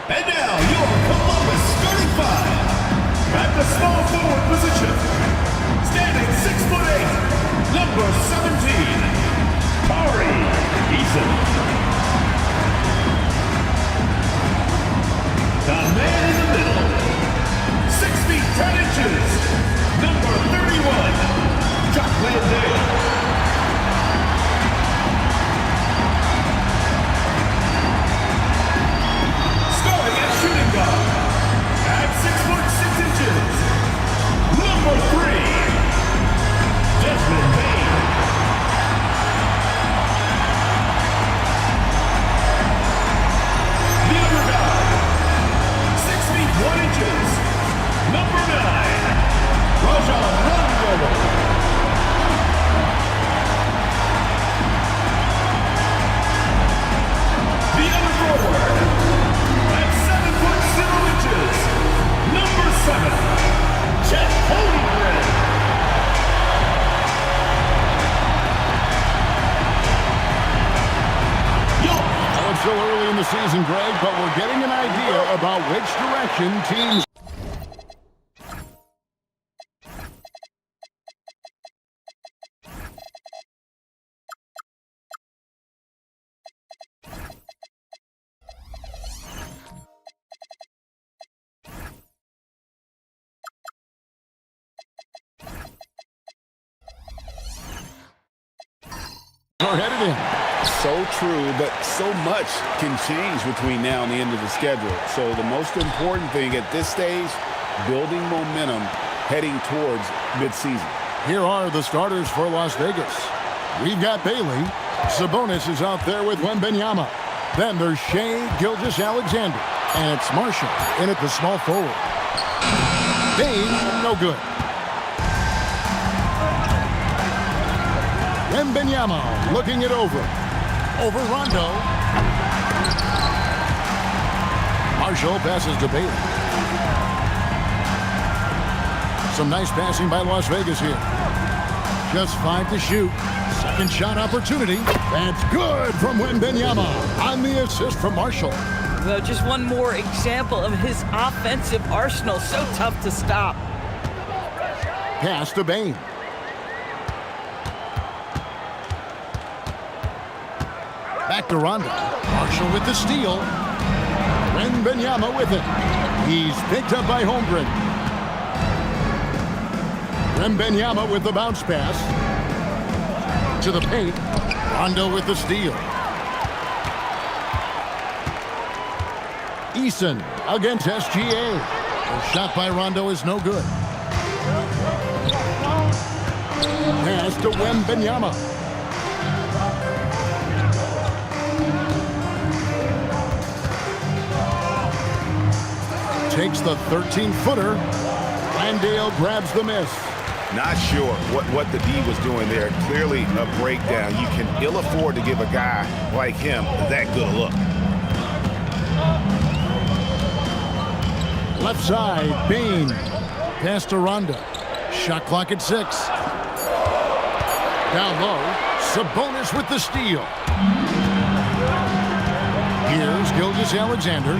And now, your Columbus starting five. At the small forward position, standing 6'8", number 17, Tari Eason. The man in the middle, 6 feet 10 inches, number 31, Jock Landale. Shooting guard at 6'6" number 3, Desmond Bain. The other guy, 6 feet 1 inches, number 9, Rajon Rondo. The other forward, number 7, Jeff Holmgren. Well, it's still early in the season, Greg, but we're getting an idea about which direction teams. Are headed in. So true, but so much can change between now and the end of the schedule. So the most important thing at this stage, building momentum heading towards midseason. Here are the starters for Las Vegas. We've got Bailey. Sabonis is out there with Wembanyama. Then there's Shai Gilgeous-Alexander. And it's Marshall in at the small forward. Bain, no good. Wembanyama looking it over. Over Rondo. Marshall passes to Bailey. Some nice passing by Las Vegas here. Just 5 to shoot. Second shot opportunity. That's good from Wembanyama on the assist from Marshall. Well, just one more example of his offensive arsenal. So tough to stop. Pass to Bain. Back to Rondo. Marshall with the steal. Wembanyama with it. He's picked up by Holmgren. Wembanyama with the bounce pass. To the paint. Rondo with the steal. Eason against SGA. The shot by Rondo is no good. Pass to Wembanyama. Takes the 13-footer. Landale grabs the miss. Not sure what the D was doing there. Clearly a breakdown. You can ill afford to give a guy like him that good a look. Left side, Bain. Pass to Rondo. Shot clock at 6. Down low, Sabonis with the steal. Here's Gilgeous-Alexander.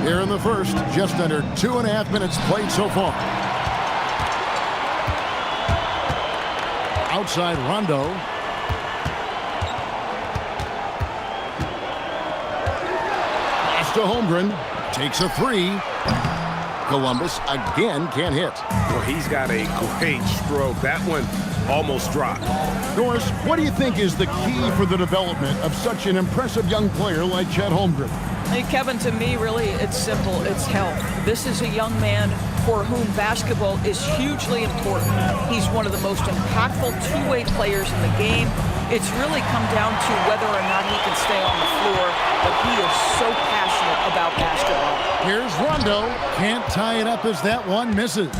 Here in the first, just under 2.5 minutes played so far. Outside Rondo. Pass to Holmgren. Takes a 3. Columbus again can't hit. Well, he's got a great stroke. That one almost dropped. Doris, what do you think is the key for the development of such an impressive young player like Chet Holmgren? Hey, Kevin, to me, really, it's simple. It's health. This is a young man for whom basketball is hugely important. He's one of the most impactful two-way players in the game. It's really come down to whether or not he can stay on the floor, but he is so passionate about basketball. Here's Rondo. Can't tie it up as that one misses.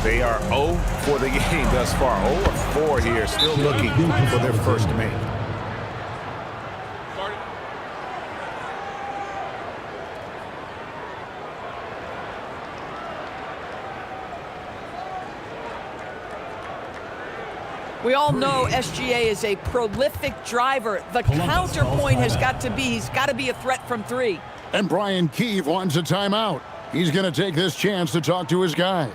They are 0 for the game thus far. 0 4 here, still looking for their first make. We all know SGA is a prolific driver. The counterpoint has got to be, he's got to be a threat from three. And Brian Keefe wants a timeout. He's going to take this chance to talk to his guys.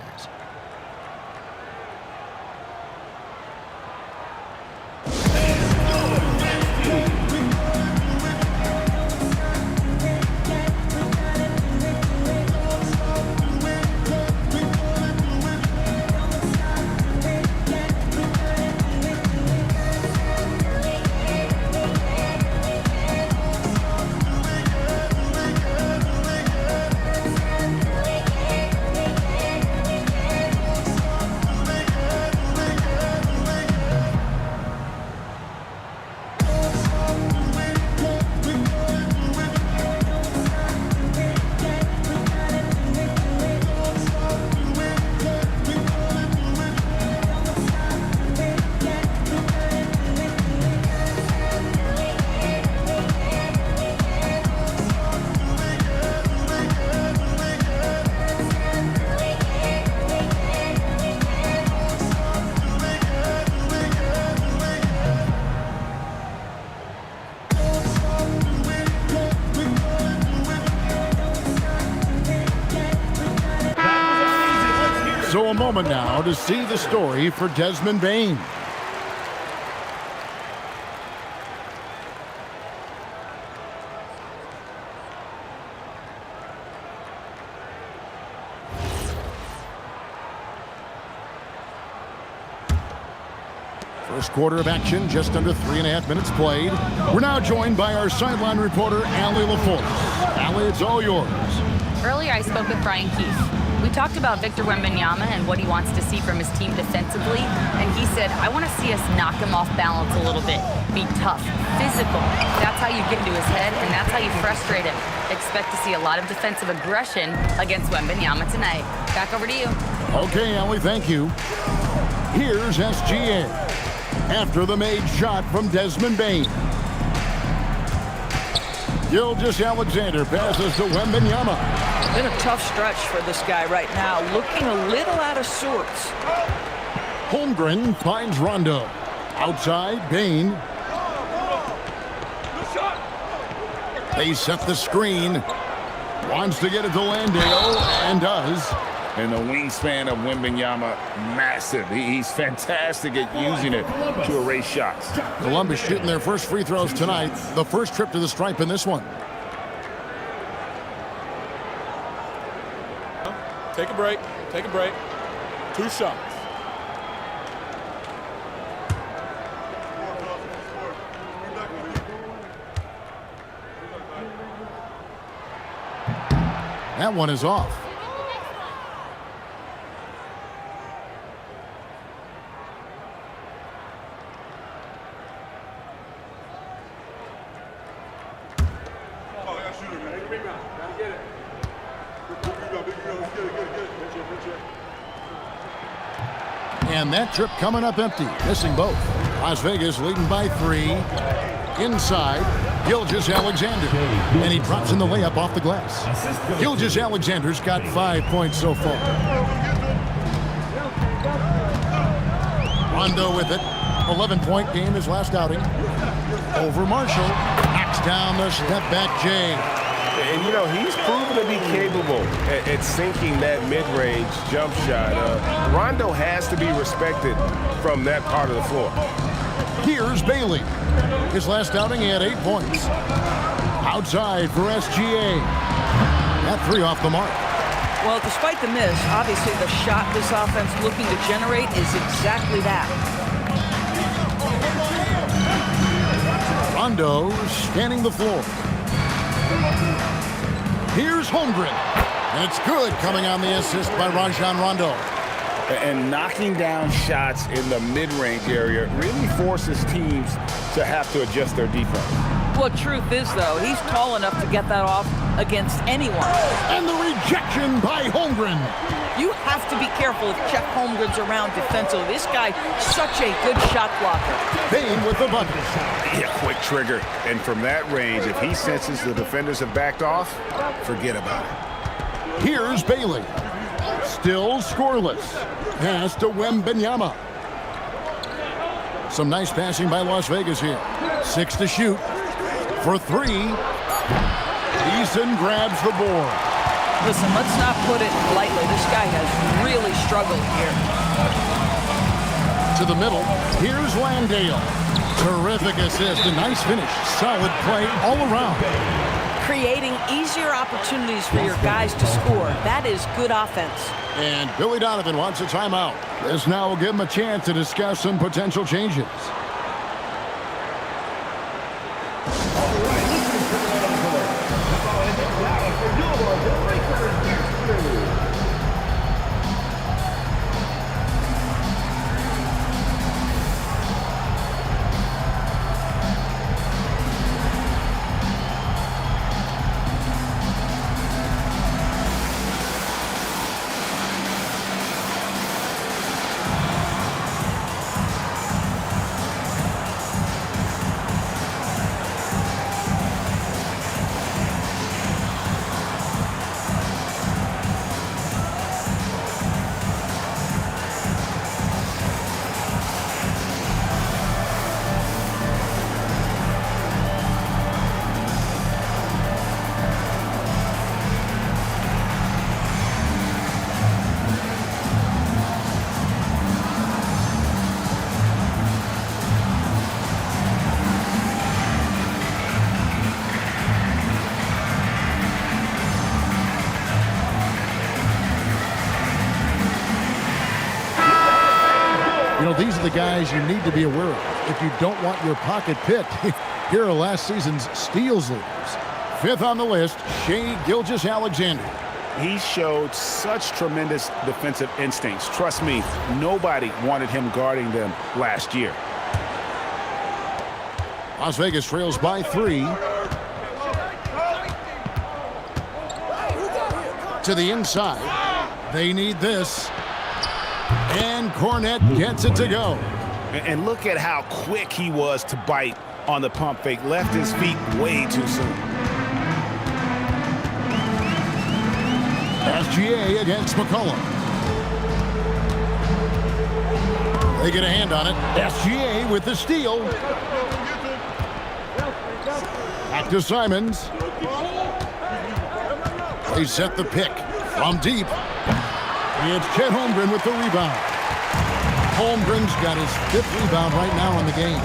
So a moment now to see the story for Desmond Bane. First quarter of action, just under 3.5 minutes played. We're now joined by our sideline reporter, Allie LaForce. Allie, it's all yours. Earlier, I spoke with Brian Keefe. We talked about Victor Wembanyama and what he wants to see from his team defensively, and he said, I want to see us knock him off balance a little bit, be tough, physical. That's how you get into his head, and that's how you frustrate him. Expect to see a lot of defensive aggression against Wembanyama tonight. Back over to you. Okay, Allie, thank you. Here's SGA after the made shot from Desmond Bane. Gilgeous-Alexander passes to Wembanyama. Been a tough stretch for this guy right now, looking a little out of sorts. Holmgren finds Rondo. Outside, Bane. They set the screen. Wants to get it to Landale, and does. And the wingspan of Wembanyama, massive. He's fantastic at using it to erase shots. Columbus shooting their first free throws tonight. The first trip to the stripe in this one. Take a break. Take a break. 2 shots. That one is off. And that trip coming up empty, missing both. Las Vegas leading by 3. Inside, Gilgeous-Alexander. And he drops in the layup off the glass. Gilgeous-Alexander's got 5 points so far. Rondo with it. 11-point game his last outing. Over Marshall. Knocks down the step-back J. And, you know, he's proven to be capable at sinking that mid-range jump shot. Rondo has to be respected from that part of the floor. Here's Bailey. His last outing, he had 8 points. Outside for SGA. That 3 off the mark. Well, despite the miss, obviously the shot this offense looking to generate is exactly that. Rondo scanning the floor. Here's Holmgren. And it's good coming on the assist by Rajon Rondo. And knocking down shots in the mid-range area really forces teams to have to adjust their defense. Well, truth is, though, he's tall enough to get that off against anyone. And the rejection by Holmgren. You have to be careful if Jeff Holmgren's around defensively. This guy, such a good shot blocker. Bane with the bucket. Yeah, quick trigger. And from that range, if he senses the defenders have backed off, forget about it. Here's Bailey. Still scoreless. Pass to Wembanyama. Some nice passing by Las Vegas here. 6 to shoot. For 3. Eason grabs the board. Listen, let's not put it lightly. This guy has really struggled here. To the middle. Here's Landale. Terrific assist. A nice finish. Solid play all around. Creating easier opportunities for your guys to score. That is good offense. And Billy Donovan wants a timeout. This now will give him a chance to discuss some potential changes. You know, these are the guys you need to be aware of if you don't want your pocket picked. Here are last season's steals leaders. 5th on the list, Shai Gilgeous-Alexander. He showed such tremendous defensive instincts. Trust me, nobody wanted him guarding them last year. Las Vegas trails by 3. To the inside. They need this. And Cornette gets it to go. And look at how quick he was to bite on the pump fake. Left his feet way too soon. SGA against McCollum. They get a hand on it. SGA with the steal. Back to Simons. They set the pick from deep. It's Chet Holmgren with the rebound. Holmgren's got his 5th rebound right now in the game.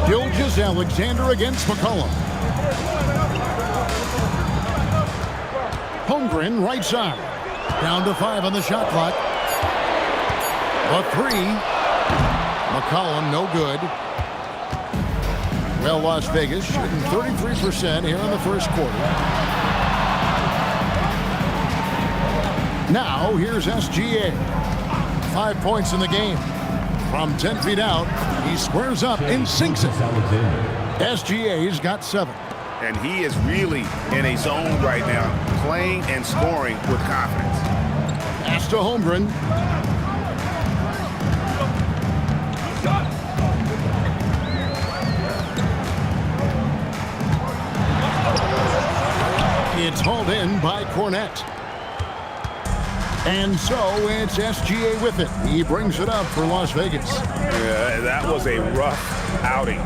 Gilgeous-Alexander against McCollum. Holmgren right side. Down to 5 on the shot clock. A 3. McCollum no good. Well, Las Vegas shooting 33% here in the first quarter. Now, here's SGA. 5 points in the game. From 10 feet out, he squares up and sinks it. SGA's got 7. And he is really in a zone right now, playing and scoring with confidence. Pass to Holmgren. It's hauled in by Cornette. And so it's SGA with it. He brings it up for Las Vegas. Yeah, that was a rough outing.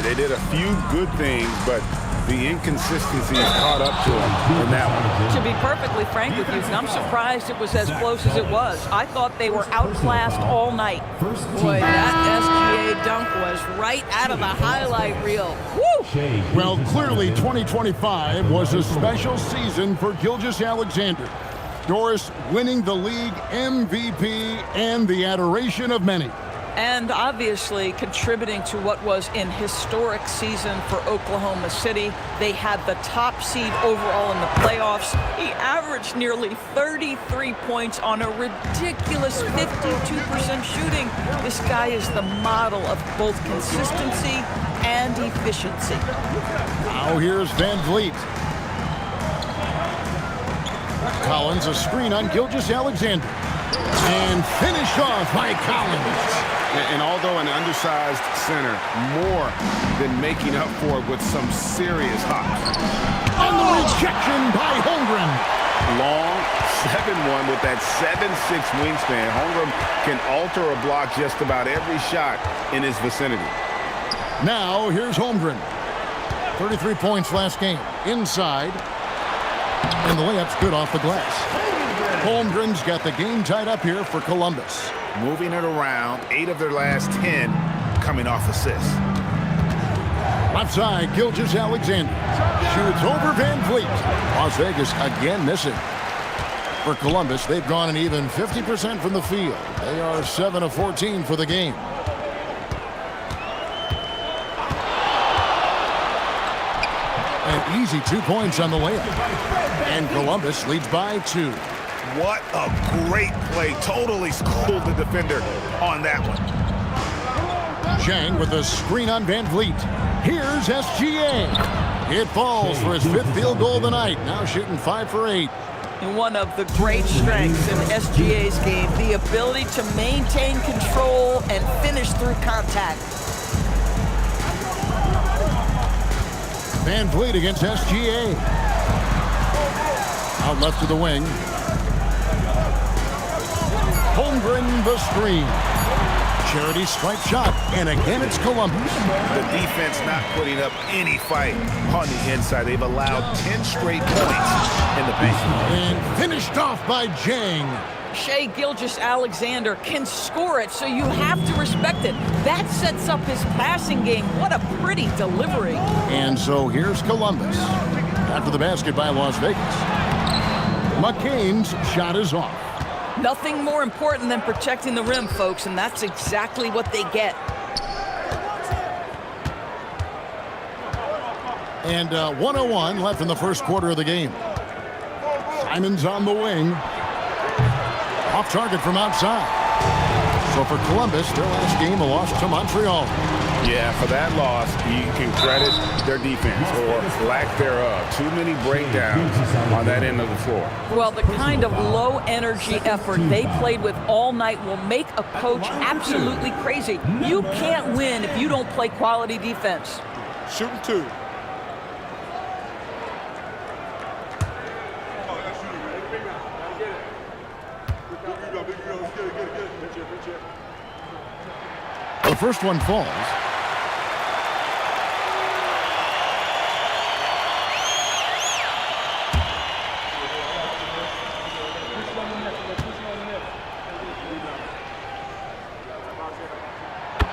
They did a few good things, but the inconsistencies caught up to him in that one. To be perfectly frank with you, I'm surprised it was as close as it was. I thought they were outclassed all night. Boy, that SGA dunk was right out of the highlight reel. Woo! Well, clearly 2025 was a special season for Gilgeous-Alexander. Doris winning the league MVP and the adoration of many. And obviously contributing to what was an historic season for Oklahoma City. They had the top seed overall in the playoffs. He averaged nearly 33 points on a ridiculous 52% shooting. This guy is the model of both consistency and efficiency. Now here's Van Vliet. Collins, a screen on Gilgeous-Alexander. And finished off by Collins. And although an undersized center, more than making up for it with some serious hops. And the rejection by Holmgren. Long, 7'1" with that 7'6" wingspan. Holmgren can alter a block just about every shot in his vicinity. Now, here's Holmgren. 33 points last game. Inside. And the layup's good off the glass. Holmgren's got the game tied up here for Columbus. Moving it around, 8 of their last 10 coming off assists. Left side, Gilgeous-Alexander. Shoots over Van Vliet. Las Vegas again missing. For Columbus, they've gone an even 50% from the field. They are 7 of 14 for the game. An easy 2 points on the layup. And Columbus leads by 2. What a great play. Totally schooled the defender on that one. Chang with a screen on Van Vliet. Here's SGA. It falls for his 5th field goal of the night. Now shooting 5 for 8. One of the great strengths in SGA's game, the ability to maintain control and finish through contact. Van Vliet against SGA. Out left to the wing. Holmgren the screen. Charity stripe shot, and again it's Columbus. The defense not putting up any fight on the inside. They've allowed 10 straight points in the paint. And finished off by Jang. Shai Gilgeous-Alexander can score it, so you have to respect it. That sets up his passing game. What a pretty delivery. And so here's Columbus. After the basket by Las Vegas. McCain's shot is off. Nothing more important than protecting the rim, folks, and that's exactly what they get. And 1:01 left in the first quarter of the game. Simon's on the wing. Off target from outside. So for Columbus, their last game, a loss to Montreal. Yeah, for that loss, you can credit their defense or lack thereof. Too many breakdowns on that end of the floor. Well, the kind of low-energy effort they played with all night will make a coach absolutely crazy. You can't win if you don't play quality defense. Shooting 2. The first one falls.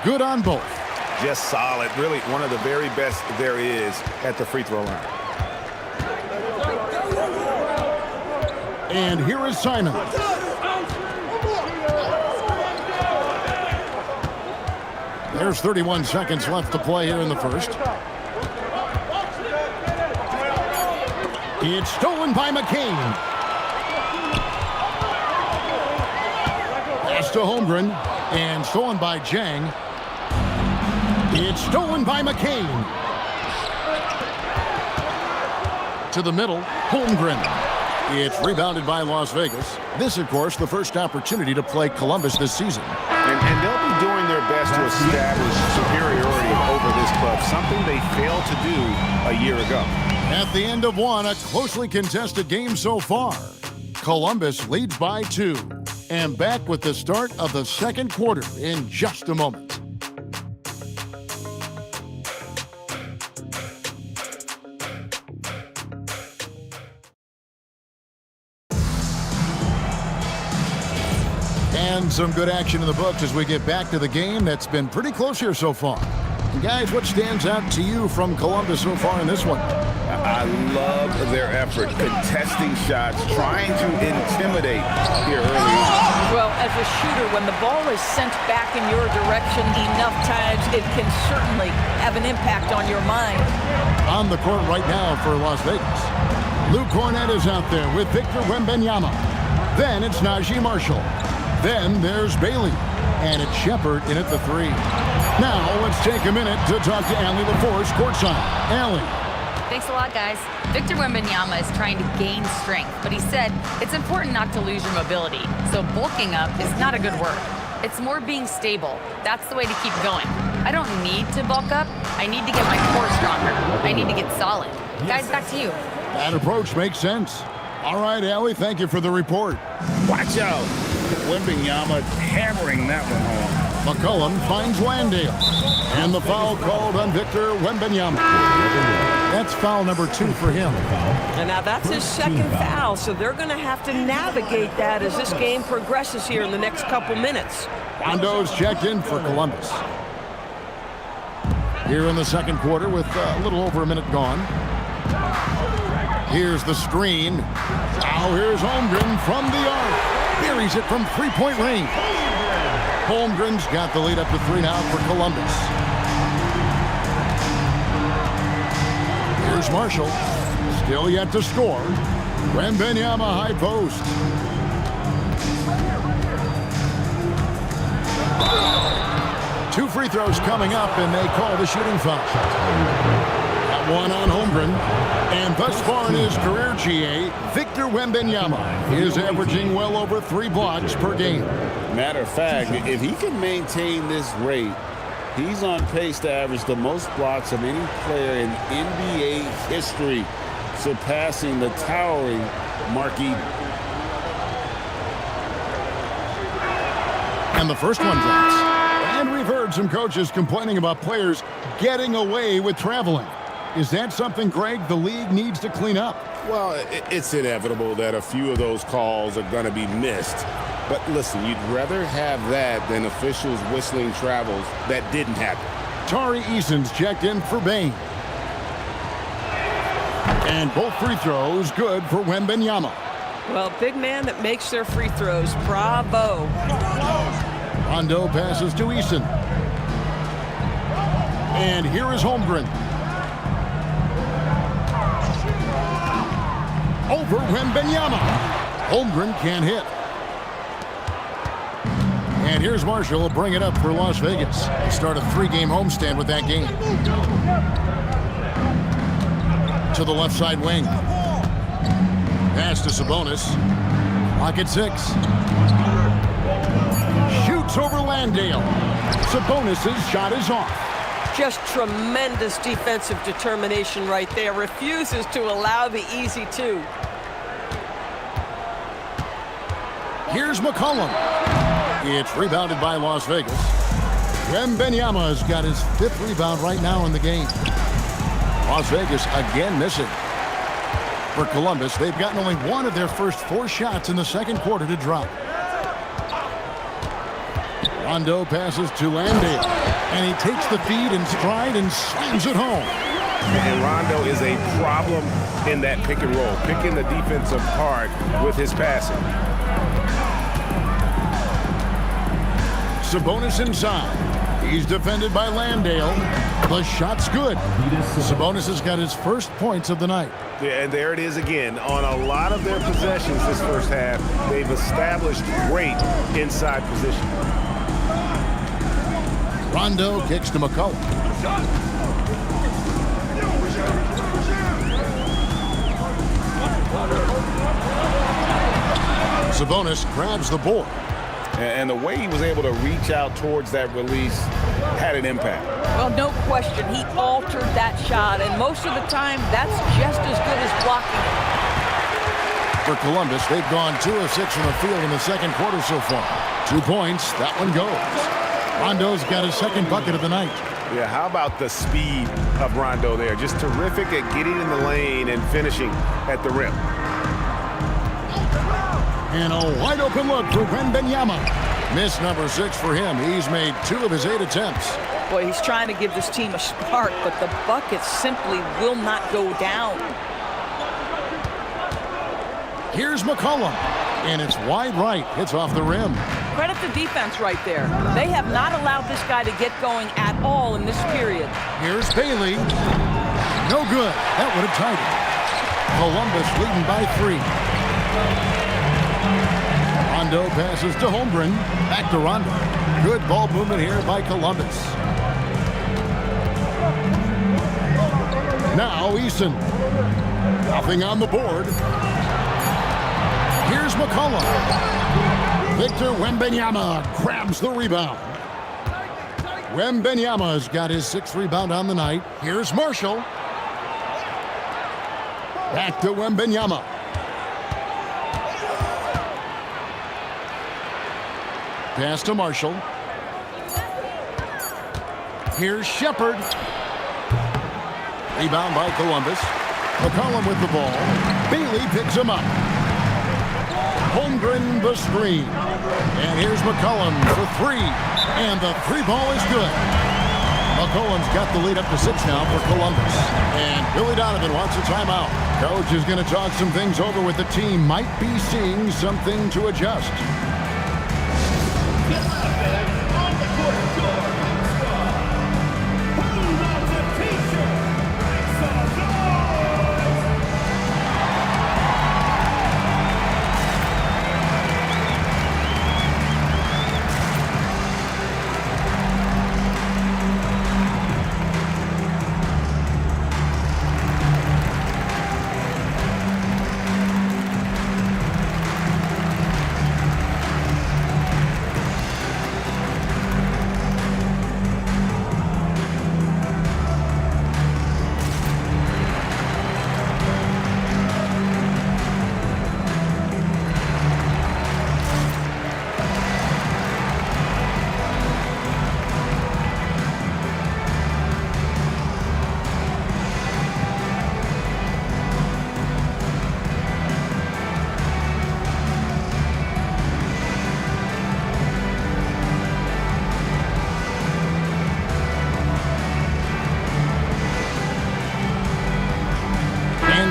Good on both. Just solid. Really one of the very best there is at the free throw line. And here is Simon. There's 31 seconds left to play here in the first. It's stolen by McCain. Pass to Holmgren. And stolen by Jang. It's stolen by McCain. To the middle, Holmgren. It's rebounded by Las Vegas. This, of course, the first opportunity to play Columbus this season. And they'll be doing their best to establish superiority over this club, something they failed to do a year ago. At the end of one, a closely contested game so far. Columbus leads by 2. And back with the start of the second quarter in just a moment. And some good action in the books as we get back to the game that's been pretty close here so far. And guys, what stands out to you from Columbus so far in this one? I love their effort, contesting shots, trying to intimidate here early on. Well, as a shooter, when the ball is sent back in your direction enough times, it can certainly have an impact on your mind. On the court right now for Las Vegas. Luke Cornett is out there with Victor Wembanyama. Then it's Najee Marshall. Then there's Bailey. And it's Shepard in at the 3. Now let's take a minute to talk to Allie LaForce courtside. Allie. Thanks a lot, guys. Victor Wembanyama is trying to gain strength, but he said it's important not to lose your mobility. So bulking up is not a good word. It's more being stable. That's the way to keep going. I don't need to bulk up. I need to get my core stronger. I need to get solid. Guys, back to you. That approach makes sense. All right, Allie, thank you for the report. Watch out. Wembanyama hammering that one home. McCollum finds Landale. And the foul called on Victor Wembanyama. That's foul number 2 for him. And now that's his second foul, so they're going to have to navigate that as this game progresses here in the next couple minutes. Rondo's checked in for Columbus. Here in the second quarter with a little over a minute gone. Here's the screen. Now here's Holmgren from the arc. Buries it from three-point range. Holmgren's got the lead up to 3 now for Columbus. Here's Marshall. Still yet to score. Wembanyama high post. Two free throws coming up, and they call the shooting foul. That one on Holmgren. And thus far in his career, GA, Victor Wembanyama is averaging well over 3 blocks per game. Matter of fact, if he can maintain this rate, he's on pace to average the most blocks of any player in NBA history, surpassing the towering Mark Eaton. And the first one drops. And we've heard some coaches complaining about players getting away with traveling. Is that something, Greg, the league needs to clean up? Well, it's inevitable that a few of those calls are going to be missed. But listen, you'd rather have that than officials whistling travels that didn't happen. Tari Eason's checked in for Bain. And both free throws good for Wembanyama. Well, big man that makes their free throws. Bravo. Rondo passes to Eason. And here is Holmgren. Over Wembanyama. Holmgren can't hit. And here's Marshall. He'll bring it up for Las Vegas. They start a 3-game homestand with that game. To the left side wing. Pass to Sabonis. Clock at 6. Shoots over Landale. Sabonis' shot is off. Just tremendous defensive determination right there. Refuses to allow the easy 2. Here's McCollum. It's rebounded by Las Vegas. Wembanyama's got his 5th rebound right now in the game. Las Vegas again missing. For Columbus, they've gotten only 1 of their first 4 shots in the second quarter to drop. Rondo passes to Landale, and he takes the feed in stride and slams it home. And Rondo is a problem in that pick and roll, picking the defensive part with his passing. Sabonis inside. He's defended by Landale. The shot's good. Sabonis has got his first points of the night. Yeah, and there it is again. On a lot of their possessions this first half, they've established great inside position. Rondo kicks to McCollum. Sabonis grabs the board. And the way he was able to reach out towards that release had an impact. Well, no question. He altered that shot, and most of the time, that's just as good as blocking it. For Columbus, they've gone 2 of 6 from the field in the second quarter so far. 2 points. That one goes. Rondo's got his second bucket of the night. Yeah, how about the speed of Rondo there? Just terrific at getting in the lane and finishing at the rim. And a wide open look for Wembanyama. Miss number 6 for him. He's made 2 of his 8 attempts. Boy, he's trying to give this team a spark, but the bucket simply will not go down. Here's McCollum. And it's wide right. It's off the rim. Credit the defense right there. They have not allowed this guy to get going at all in this period. Here's Bailey. No good. That would have tied it. Columbus leading by 3. Rondo passes to Holmgren. Back to Rondo. Good ball movement here by Columbus. Now Eason. Nothing on the board. Here's McCollum. Victor Wembanyama grabs the rebound. Wembanyama's got his 6th rebound on the night. Here's Marshall. Back to Wembanyama. pass to Marshall. Here's Shepard. Rebound by Columbus. McCollum with the ball. Bailey picks him up. Holmgren the screen. And here's McCollum for three. And the three ball is good. McCollum's got the lead up to 6 now for Columbus. And Billy Donovan wants a timeout. Coach is going to talk some things over with the team. Might be seeing something to adjust.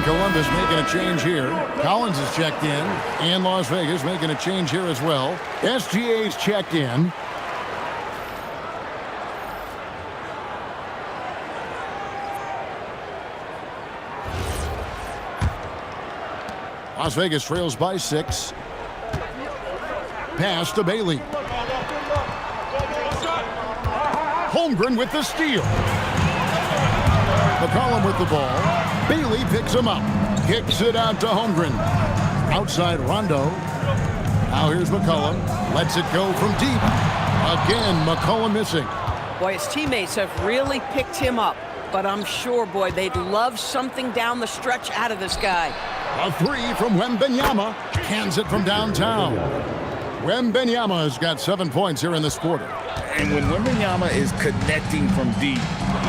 Columbus making a change here. Collins is checked in. And Las Vegas making a change here as well. SGA's checked in. Las Vegas trails by 6. Pass to Bailey. Holmgren with the steal. McCollum with the ball. Bailey picks him up. Kicks it out to Holmgren. Outside Rondo. Now here's McCollum. Lets it go from deep. Again, McCollum missing. Boy, his teammates have really picked him up. But I'm sure, boy, they'd love something down the stretch out of this guy. A three from Wembanyama. Cans it from downtown. Wembanyama has got 7 points here in this quarter. And when Wembanyama is connecting from deep,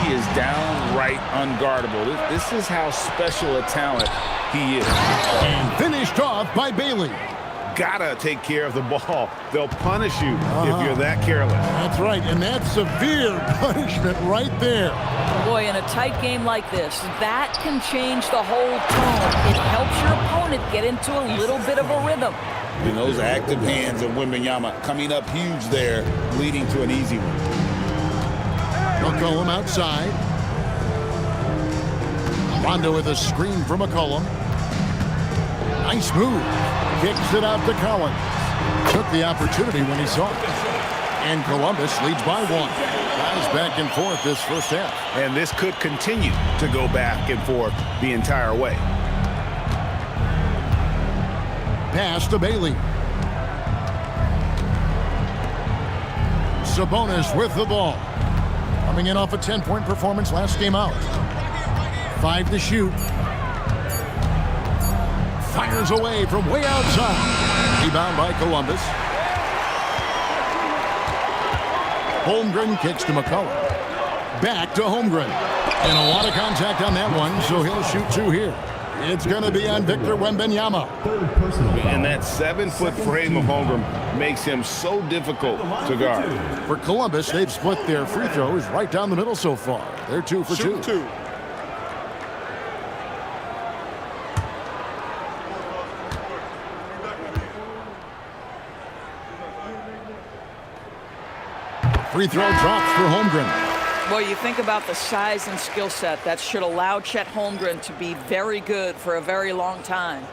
he is downright unguardable. This is how special a talent he is. And finished off by Bailey. Gotta take care of the ball. They'll punish you if you're that careless. That's right, and that's severe punishment right there. Boy, in a tight game like this, that can change the whole tone. It helps your opponent get into a little bit of a rhythm. And those active hands of Wembanyama coming up huge there, leading to an easy one. McCollum outside. Rondo with a screen for McCollum. Nice move. Kicks it out to Collins. Took the opportunity when he saw it. And Columbus leads by 1. Guys back and forth this first half. And this could continue to go back and forth the entire way. Pass to Bailey. Sabonis with the ball. Coming in off a 10-point performance last game out. 5 to shoot. Fires away from way outside. Rebound by Columbus. Holmgren kicks to McCollum. Back to Holmgren. And a lot of contact on that one, so he'll shoot 2 here. It's going to be on Victor Wembanyama. And that 7-foot frame of Holmgren makes him so difficult to guard. For Columbus, they've split their free throws right down the middle so far. They're 2 for 2. Shoot 2. Free throw drops for Holmgren. Boy, you think about the size and skill set that should allow Chet Holmgren to be very good for a very long time.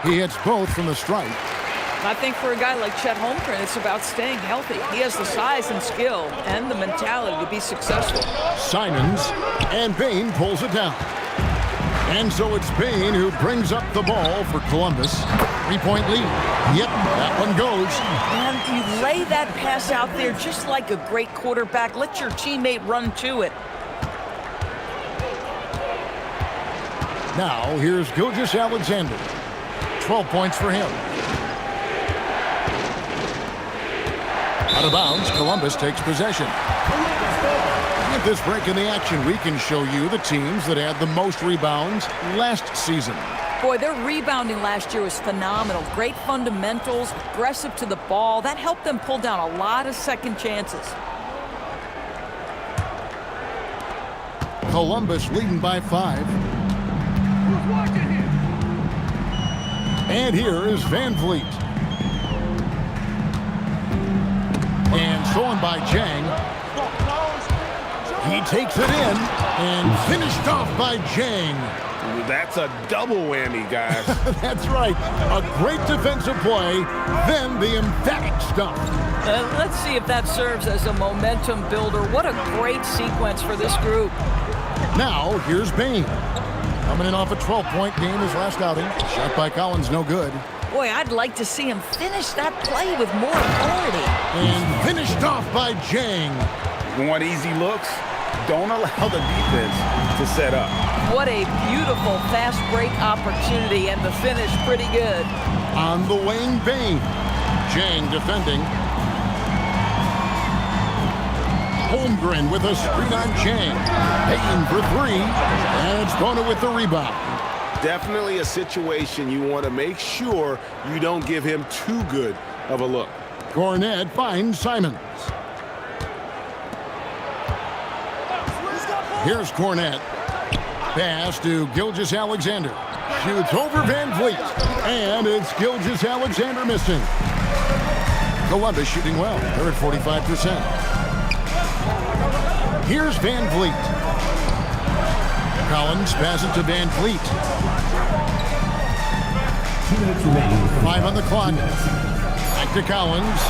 He hits both from the stripe. I think for a guy like Chet Holmgren, it's about staying healthy. He has the size and skill and the mentality to be successful. Simons, and Bain pulls it down. And so it's Payne who brings up the ball for Columbus. 3-point lead. Yep, that one goes. And you lay that pass out there just like a great quarterback. Let your teammate run to it. Now, here's Gilgeous Alexander. 12 points for him. Out of bounds, Columbus takes possession. With this break in the action, we can show you the teams that had the most rebounds last season. Boy, their rebounding last year was phenomenal. Great fundamentals, aggressive to the ball. That helped them pull down a lot of second chances. Columbus leading by 5. And here is Van Vliet. And stolen by Jang. He takes it in and finished off by Jang. That's a double whammy, guys. That's right. A great defensive play, then the emphatic stop. Let's see if that serves as a momentum builder. What a great sequence for this group. Now, here's Payne. Coming in off a 12-point game his last outing. Shot by Collins, no good. Boy, I'd like to see him finish that play with more authority. And finished off by Jang. Want easy looks? Don't allow the defense to set up. What a beautiful fast break opportunity, and the finish pretty good. On the wing, Payne. Jang defending. Holmgren with a screen on Jang. Payne for 3, and it's Bona with the rebound. Definitely a situation you want to make sure you don't give him too good of a look. Cornette finds Simons. Here's Cornette. Pass to Gilgeous Alexander. Shoots over Van Vliet. And it's Gilgeous Alexander missing. Columbus shooting well. They're at 45%. Here's Van Vliet. Collins passes to Van Vliet. 5 on the clock. Back to Collins.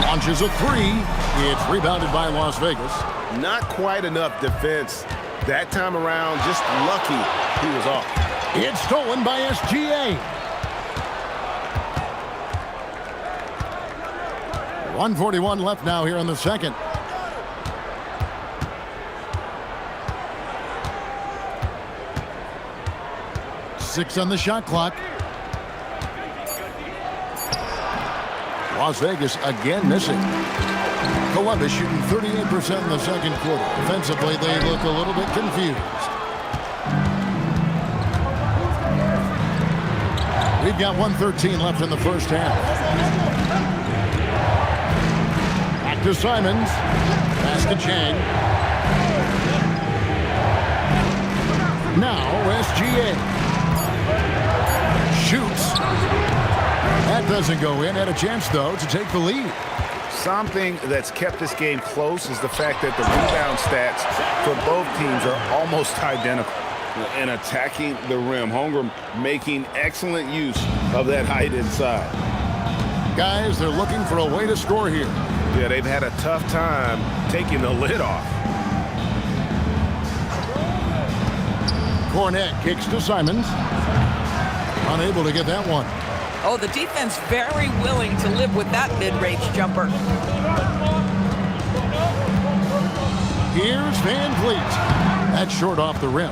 Launches a 3. It's rebounded by Las Vegas. Not quite enough defense. That time around, just lucky he was off. It's stolen by SGA. 1:41 left now here in the second. Six on the shot clock. Las Vegas again missing. Columbus shooting 38% in the second quarter. Offensively, they look a little bit confused. We've got 1:13 left in the first half. Back to Simons. Pass to Chang. Now SGA. Shoots. That doesn't go in. Had a chance, though, to take the lead. Something that's kept this game close is the fact that the rebound stats for both teams are almost identical. And attacking the rim. Holmgren making excellent use of that height inside. Guys, they're looking for a way to score here. Yeah, they've had a tough time taking the lid off. Cornette kicks to Simons. Unable to get that one. Oh, the defense very willing to live with that mid-range jumper. Here's Van Vliet. That's short off the rim.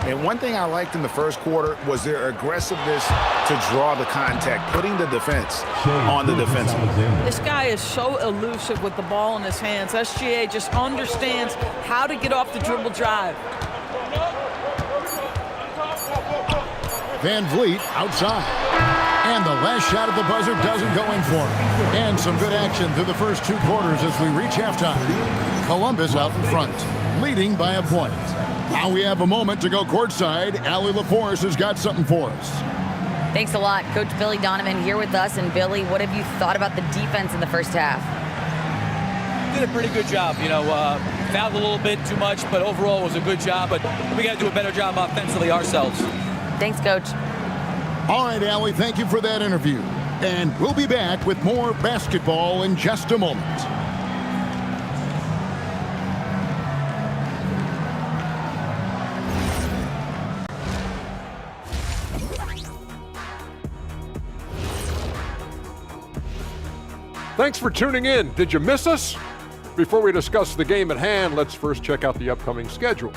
And one thing I liked in the first quarter was their aggressiveness to draw the contact, putting the defense on the defensive. This guy is so elusive with the ball in his hands. SGA just understands how to get off the dribble drive. Van Vliet outside. And the last shot at the buzzer doesn't go in for him. And some good action through the first 2 quarters as we reach halftime. Columbus out in front, leading by a point. Now we have a moment to go courtside. Allie LaForce has got something for us. Thanks a lot. Coach Billy Donovan here with us. And Billy, what have you thought about the defense in the first half? Did a pretty good job. Fouled a little bit too much, but overall it was a good job. But we got to do a better job offensively ourselves. Thanks, Coach. All right, Allie, thank you for that interview. And we'll be back with more basketball in just a moment. Thanks for tuning in. Did you miss us? Before we discuss the game at hand, let's first check out the upcoming schedule.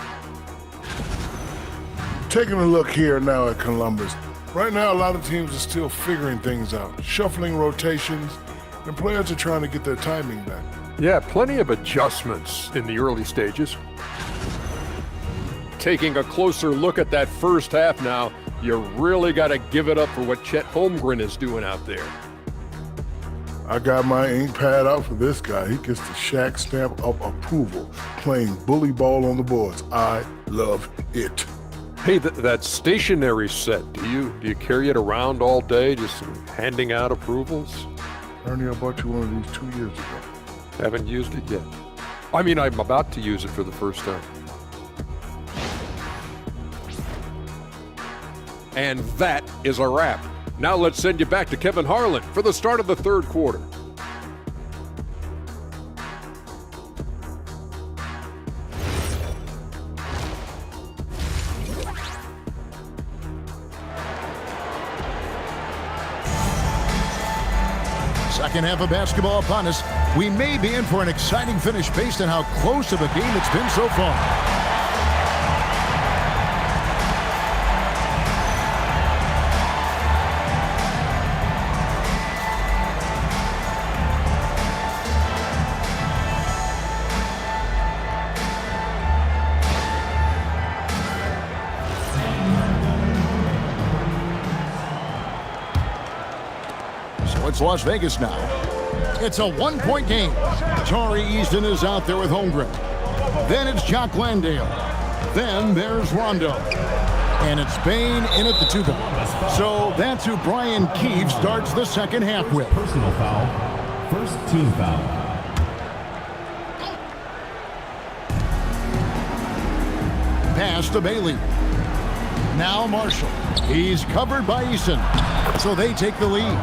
Taking a look here now at Columbus. Right now, a lot of teams are still figuring things out, shuffling rotations, and players are trying to get their timing back. Yeah, plenty of adjustments in the early stages. Taking a closer look at that first half now, you really got to give it up for what Chet Holmgren is doing out there. I got my ink pad out for this guy. He gets the Shaq stamp of approval, playing bully ball on the boards. I love it. Hey, that stationary set, do you carry it around all day, just handing out approvals? Ernie, I bought you one of these 2 years ago. Haven't used it yet. I mean, I'm about to use it for the first time. And that is a wrap. Now let's send you back to Kevin Harlan for the start of the third quarter. Second half of basketball upon us. We may be in for an exciting finish based on how close of a game it's been so far. It's Las Vegas now. It's a one-point game. Tari Easton is out there with Holmgren. Then it's Jock Landale. Then there's Rondo. And it's Bain in at the 2 guard. So that's who Brian Keefe starts the second half with. Personal foul. First team foul. Pass to Bailey. Now Marshall. He's covered by Eason. So they take the lead.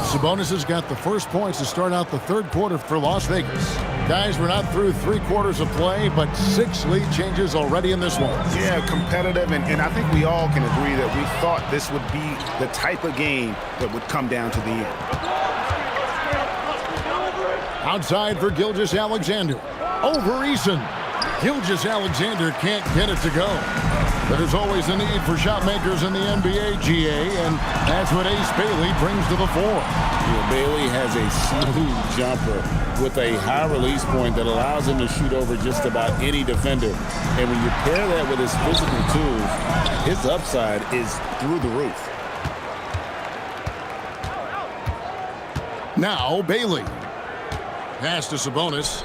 Sabonis has got the first points to start out the third quarter for Las Vegas. Guys, we're not through 3 quarters of play, but 6 lead changes already in this one. Yeah, competitive, and I think we all can agree that we thought this would be the type of game that would come down to the end. Outside for Gilgeous-Alexander. Over Eason. Gilgeous-Alexander can't get it to go. There's always a need for shot makers in the NBA, GA, and that's what Ace Bailey brings to the fore. Yeah, Bailey has a smooth jumper with a high release point that allows him to shoot over just about any defender. And when you pair that with his physical tools, his upside is through the roof. Now Bailey. Pass to Sabonis.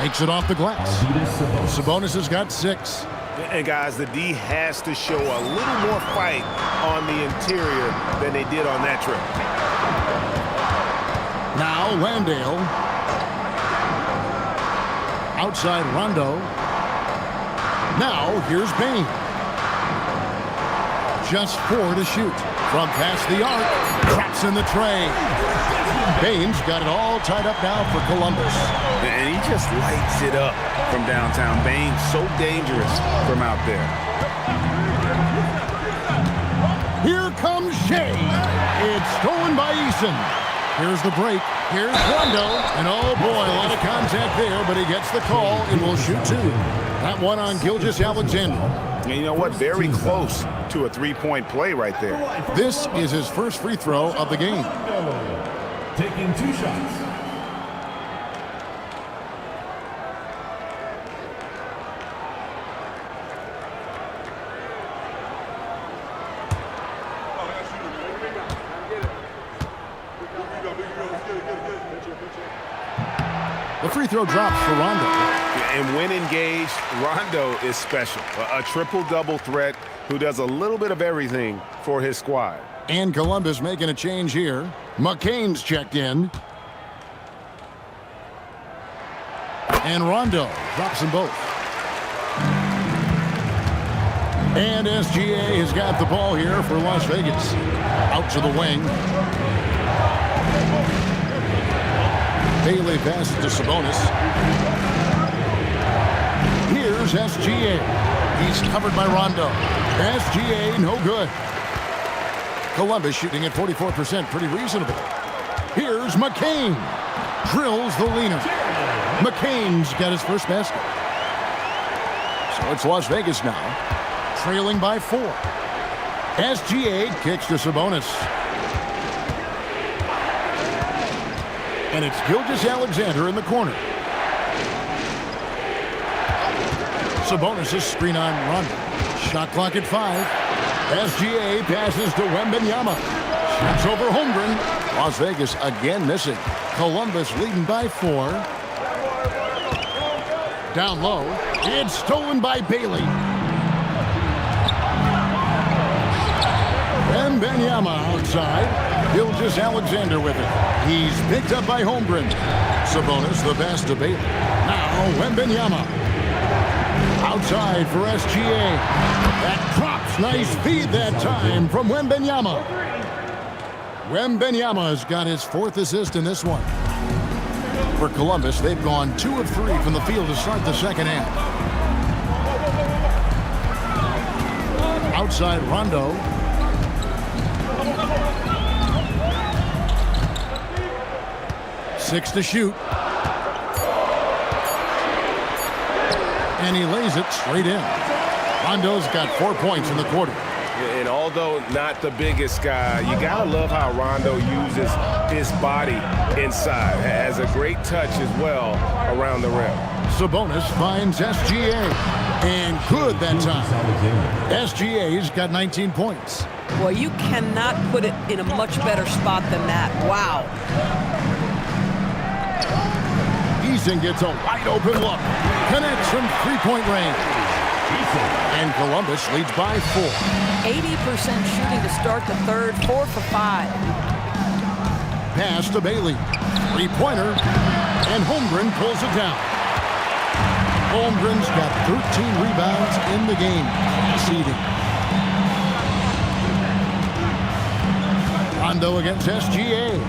Makes it off the glass. Sabonis has got 6. And guys, the D has to show a little more fight on the interior than they did on that trip. Now Landale. Outside Rondo. Now here's Bain. Just 4 to shoot. From past the arc. Traps in the tray. Bain's got it all tied up now for Columbus. And he just lights it up from downtown. Bain's so dangerous from out there. Here comes Shea. It's stolen by Eason. Here's the break. Here's Rondo. And oh boy, a lot of contact there, but he gets the call and will shoot 2. That one on Gilgeous-Alexander. And you know what? Very close to a 3-point play right there. This is his first free throw of the game. Taking 2 shots. The free throw drops for Rondo. And when engaged, Rondo is special. A triple-double threat who does a little bit of everything for his squad. And Columbus making a change here. McCain's checked in. And Rondo drops them both. And SGA has got the ball here for Las Vegas. Out to the wing. Bailey passes to Sabonis. Here's SGA. He's covered by Rondo. SGA, no good. Columbus shooting at 44%, pretty reasonable. Here's McCain. Drills the leaner. McCain's got his first basket. So it's Las Vegas now, trailing by 4. SGA kicks to Sabonis. And it's Gilgeous-Alexander in the corner. Sabonis' screen on Rondo. Shot clock at 5. SGA passes to Wembanyama. Shoots over Holmgren. Las Vegas again missing. Columbus leading by 4. Down low. It's stolen by Bailey. Wembanyama outside. Gilgeous-Alexander with it. He's picked up by Holmgren. Sabonis the pass to Bailey. Now Wembanyama. Outside for SGA. That drops. Nice feed that time from Wembanyama. Wembanyama's got his 4th assist in this one. For Columbus, they've gone 2 of 3 from the field to start the second half. Outside Rondo. Six to shoot. And he lays it straight in. Rondo's got 4 points in the quarter. And although not the biggest guy, you gotta love how Rondo uses his body inside. Has a great touch as well around the rim. Sabonis finds SGA. And good that time. SGA's got 19 points. Well, you cannot put it in a much better spot than that. Wow. Eason gets a wide open look. Connects from 3-point range. And Columbus leads by 4. 80% shooting to start the third. 4 for 5. Pass to Bailey. 3-pointer. And Holmgren pulls it down. Holmgren's got 13 rebounds in the game. Seeding. Rondo against SGA.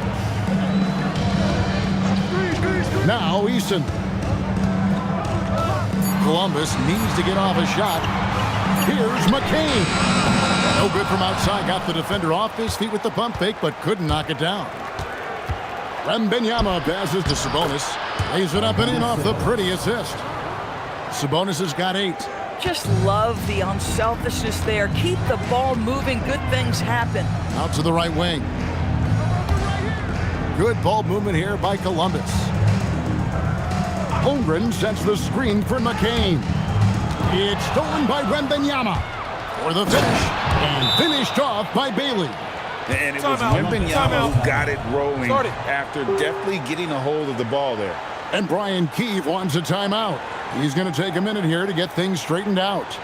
Now Eason. Columbus needs to get off a shot. Here's McCain. No good from outside. Got the defender off his feet with the pump fake, but couldn't knock it down. Wembanyama passes to Sabonis. Lays it up and in off the pretty assist. Sabonis has got 8. Just love the unselfishness there. Keep the ball moving. Good things happen. Out to the right wing. Good ball movement here by Columbus. Holmgren sets the screen for McCain. It's stolen by Wembanyama for the finish. And finished off by Bailey. And it was Wembanyama who got it rolling after definitely getting a hold of the ball there. And Brian Keefe wants a timeout. He's going to take a minute here to get things straightened out.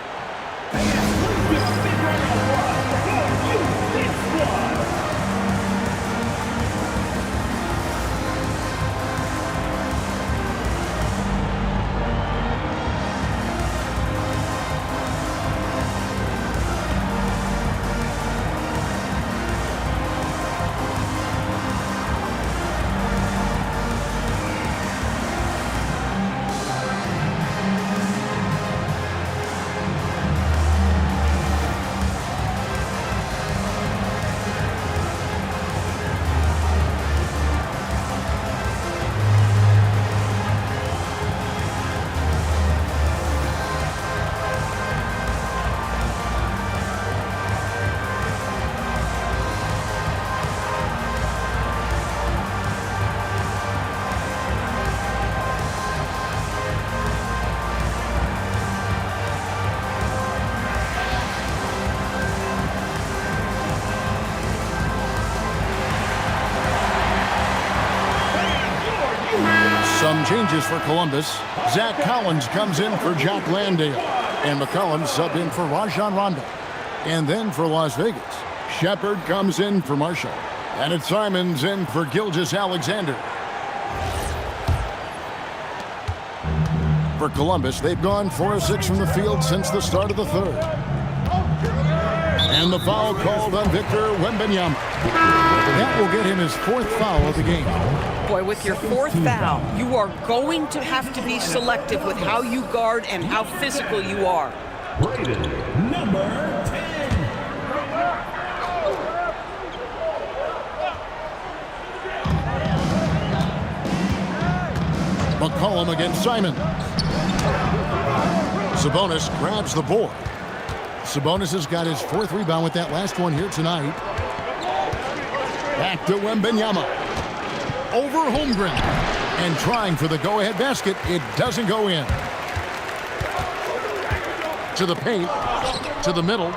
Some changes for Columbus. Zach Collins comes in for Jack Landale. And McCollum subbed in for Rajon Rondo. And then for Las Vegas, Shepard comes in for Marshall. And it's Simons in for Gilgeous-Alexander. For Columbus, they've gone 4 of 6 from the field since the start of the third. And the foul called on Victor Wembanyama. That will get him his 4th foul of the game. Boy, with your 4th foul, you are going to have to be selective with how you guard and how physical you are. Rated number 10. McCollum against Simon. Sabonis grabs the board. Sabonis has got his 4th rebound with that last one here tonight. Back to Wembanyama. Over Holmgren. And trying for the go-ahead basket. It doesn't go in. To the paint. To the middle.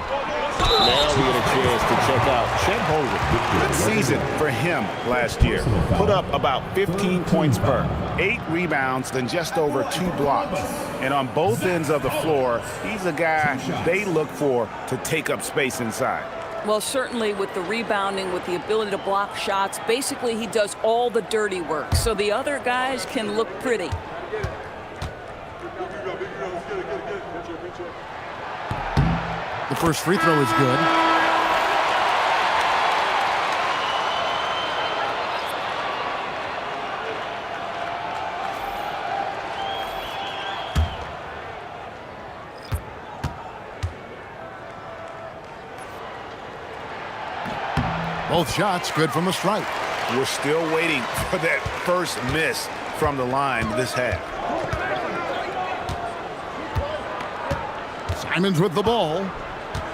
Now we get a chance to check out Chet Holmgren. Good season for him last year. Put up about 15 points per, 8 rebounds, then just over 2 blocks. And on both ends of the floor, he's a guy they look for to take up space inside. Well, certainly with the rebounding, with the ability to block shots, basically he does all the dirty work. So the other guys can look pretty. The first free throw is good. Both shots good from the stripe. We're still waiting for that first miss from the line this half. Simons with the ball.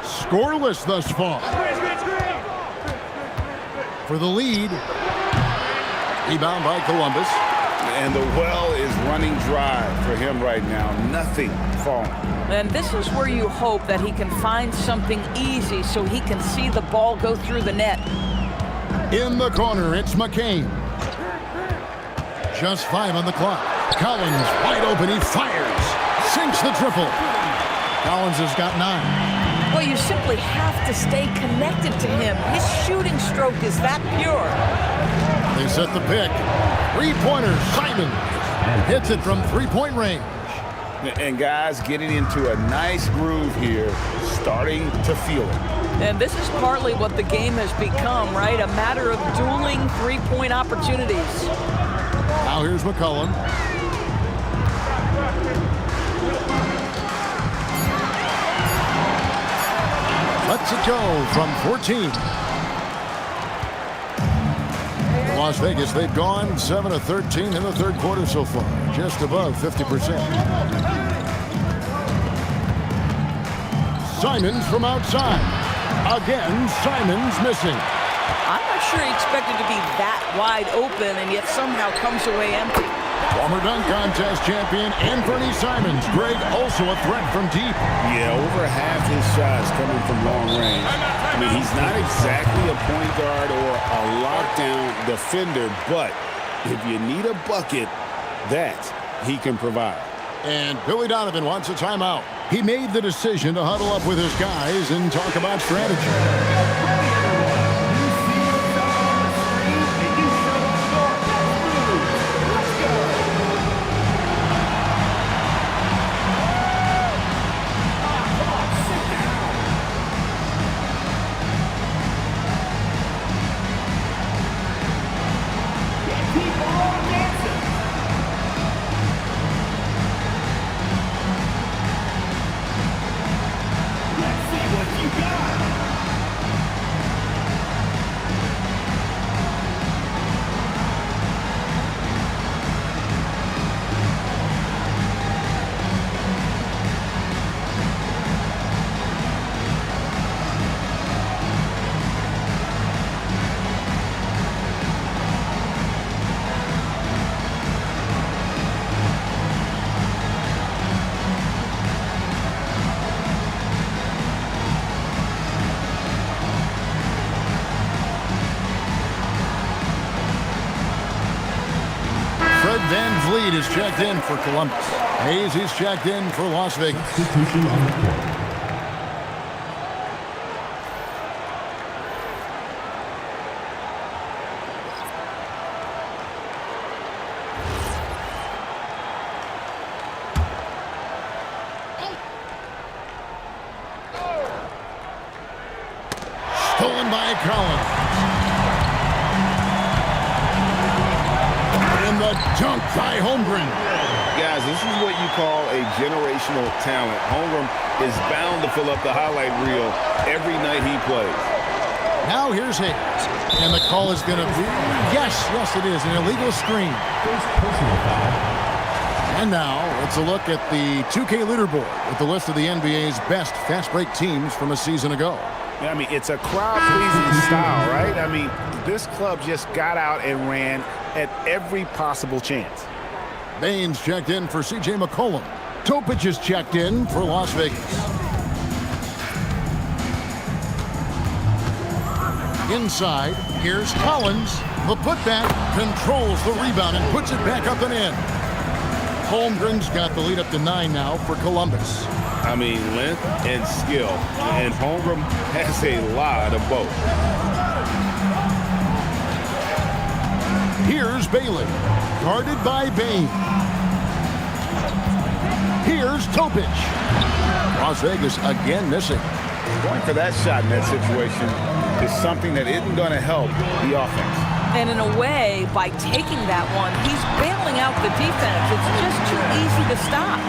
Scoreless thus far. For the lead. Rebound by Columbus. And the well is running dry for him right now. Nothing falling. And this is where you hope that he can find something easy so he can see the ball go through the net. In the corner, it's McCain. Just 5 on the clock. Collins wide open. He fires. Sinks the triple. Collins has got 9. Well, you simply have to stay connected to him. His shooting stroke is that pure. They set the pick. 3-pointer, Simon. Hits it from 3-point range. And guys getting into a nice groove here, starting to feel it. And this is partly what the game has become, right? A matter of dueling 3-point opportunities. Now here's McCollum. Lets it go from 14. Las Vegas, they've gone 7 of 13 in the third quarter so far, just above 50%. Simons from outside. Again, Simons missing. I'm not sure he expected to be that wide open and yet somehow comes away empty. Former dunk contest champion Anthony Simons. Greg also a threat from deep. Yeah, over half his shots coming from long range. I mean, he's not exactly a point guard or a lockdown defender, but if you need a bucket, that he can provide. And Billy Donovan wants a timeout. He made the decision to huddle up with his guys and talk about strategy. Van Vliet is checked in for Columbus. Hayes is checked in for Las Vegas. Stolen by Collins. The dunk by Holmgren. Guys, this is what you call a generational talent. Holmgren is bound to fill up the highlight reel every night he plays. Now here's Hayes. And the call is going to be, yes, it is, an illegal screen. And now, it's a look at the 2K leaderboard with the list of the NBA's best fast break teams from a season ago. I mean, it's a crowd-pleasing style, right? I mean, this club just got out and ran at every possible chance. Baines checked in for C.J. McCollum. Topic is checked in for Las Vegas. Inside, here's Collins. The putback controls the rebound and puts it back up and in. Holmgren's got the lead up to 9 now for Columbus. I mean, length and skill. And Holmgren has a lot of both. Here's Bailey, guarded by Bain. Here's Topic. Las Vegas again missing. Going for that shot in that situation is something that isn't going to help the offense. And in a way, by taking that one, he's bailing out the defense. It's just too easy to stop.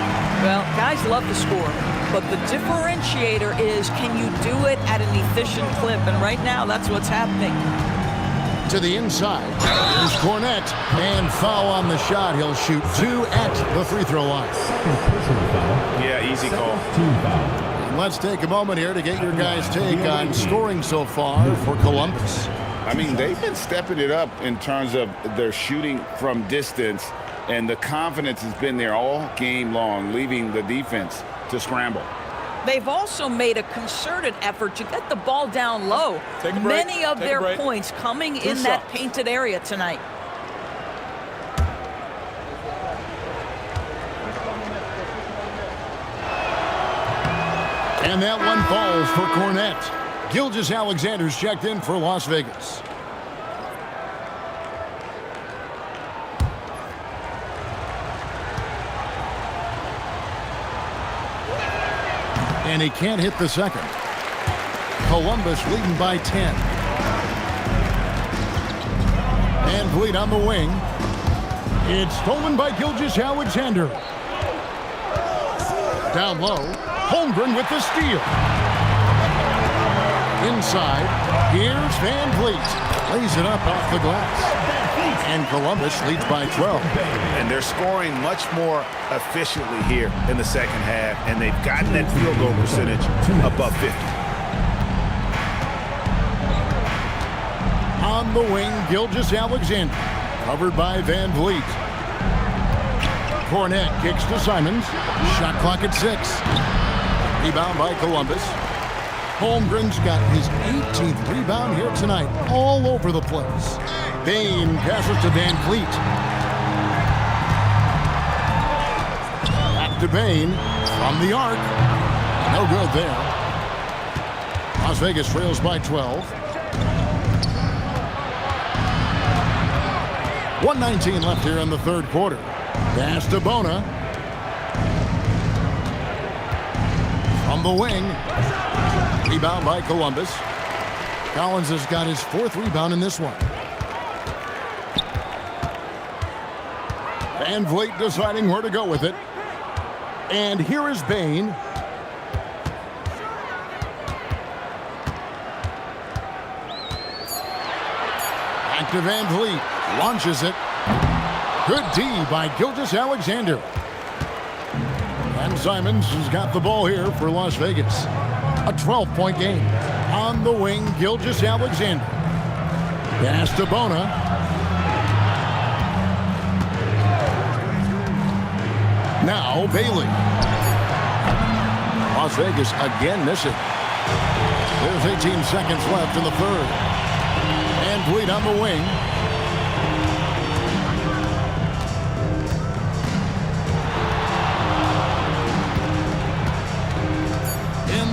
Well, guys love to score, but the differentiator is, can you do it at an efficient clip? And right now, that's what's happening. To the inside, here's Cornette, and foul on the shot. He'll shoot 2 at the free throw line. Yeah, easy call. Let's take a moment here to get your guys' take on scoring so far for Columbus. I mean, they've been stepping it up in terms of their shooting from distance, and the confidence has been there all game long, leaving the defense to scramble. They've also made a concerted effort to get the ball down low. Take a break. Many of their points coming in that painted area tonight. And that one falls for Cornette. Gilgeous-Alexander's checked in for Las Vegas. And he can't hit the second. Columbus leading by 10. And Vliet on the wing. It's stolen by Gilgeous-Alexander. Down low, Holmgren with the steal. Inside, here's Van Vliet. Lays it up off the glass. And Columbus leads by 12. And they're scoring much more efficiently here in the second half, and they've gotten that field goal percentage above 50. On the wing, Gilgeous-Alexander, covered by Van Vliet. Cornette kicks to Simons. Shot clock at 6. Rebound by Columbus. Holmgren's got his 18th rebound here tonight, all over the place. Bain passes to Van Vliet. Back to Bain from the arc. No good there. Las Vegas trails by 12. 1:19 left here in the third quarter. Pass to Bona. From the wing. Rebound by Columbus. Collins has got his 4th rebound in this one. Van Vliet deciding where to go with it. And here is Bain. Back to Van Vliet. Launches it. Good D by Gilgeous-Alexander. And Simons has got the ball here for Las Vegas. A 12-point game. On the wing, Gilgeous-Alexander. Pass to Bona. Now Bailey. Las Vegas again missing. There's 18 seconds left in the third. And Vliet on the wing.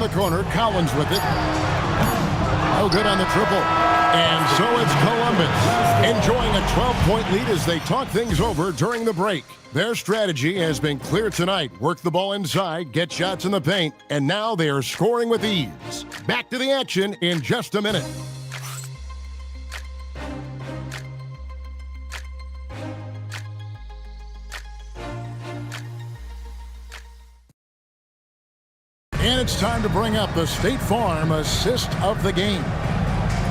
The corner, Collins with it. No good on the triple. And so it's Columbus enjoying a 12-point lead as they talk things over during the break. Their strategy has been clear tonight. Work the ball inside, get shots in the paint, and now they are scoring with ease. Back to the action in just a minute. And it's time to bring up the State Farm assist of the game.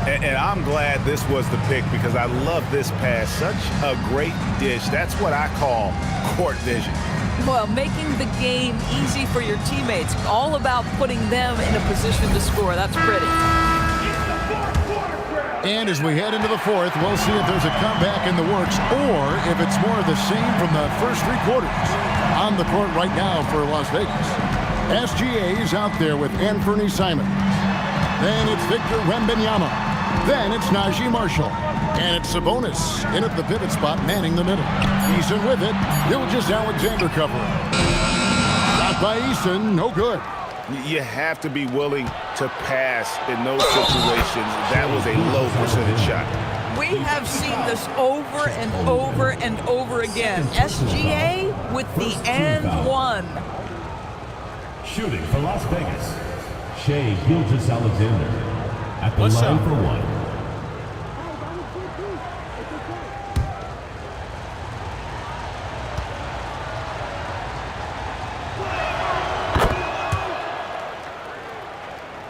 And I'm glad this was the pick because I love this pass. Such a great dish. That's what I call court vision. Well, making the game easy for your teammates. All about putting them in a position to score. That's pretty. And as we head into the fourth, we'll see if there's a comeback in the works or if it's more of the same from the first three quarters. On the court right now for Las Vegas, SGA is out there with Anthony Simons. Then it's Victor Wembanyama. Then it's Najee Marshall. And it's Sabonis in at the pivot spot, manning the middle. Eason with it. Gilgeous-Alexander covering. Shot by Eason, no good. You have to be willing to pass in those situations. That was a low percentage shot. We have seen this over and over and over again. SGA with the and one. Shooting for Las Vegas, Shai Gilgeous-Alexander at the What's line up? for one.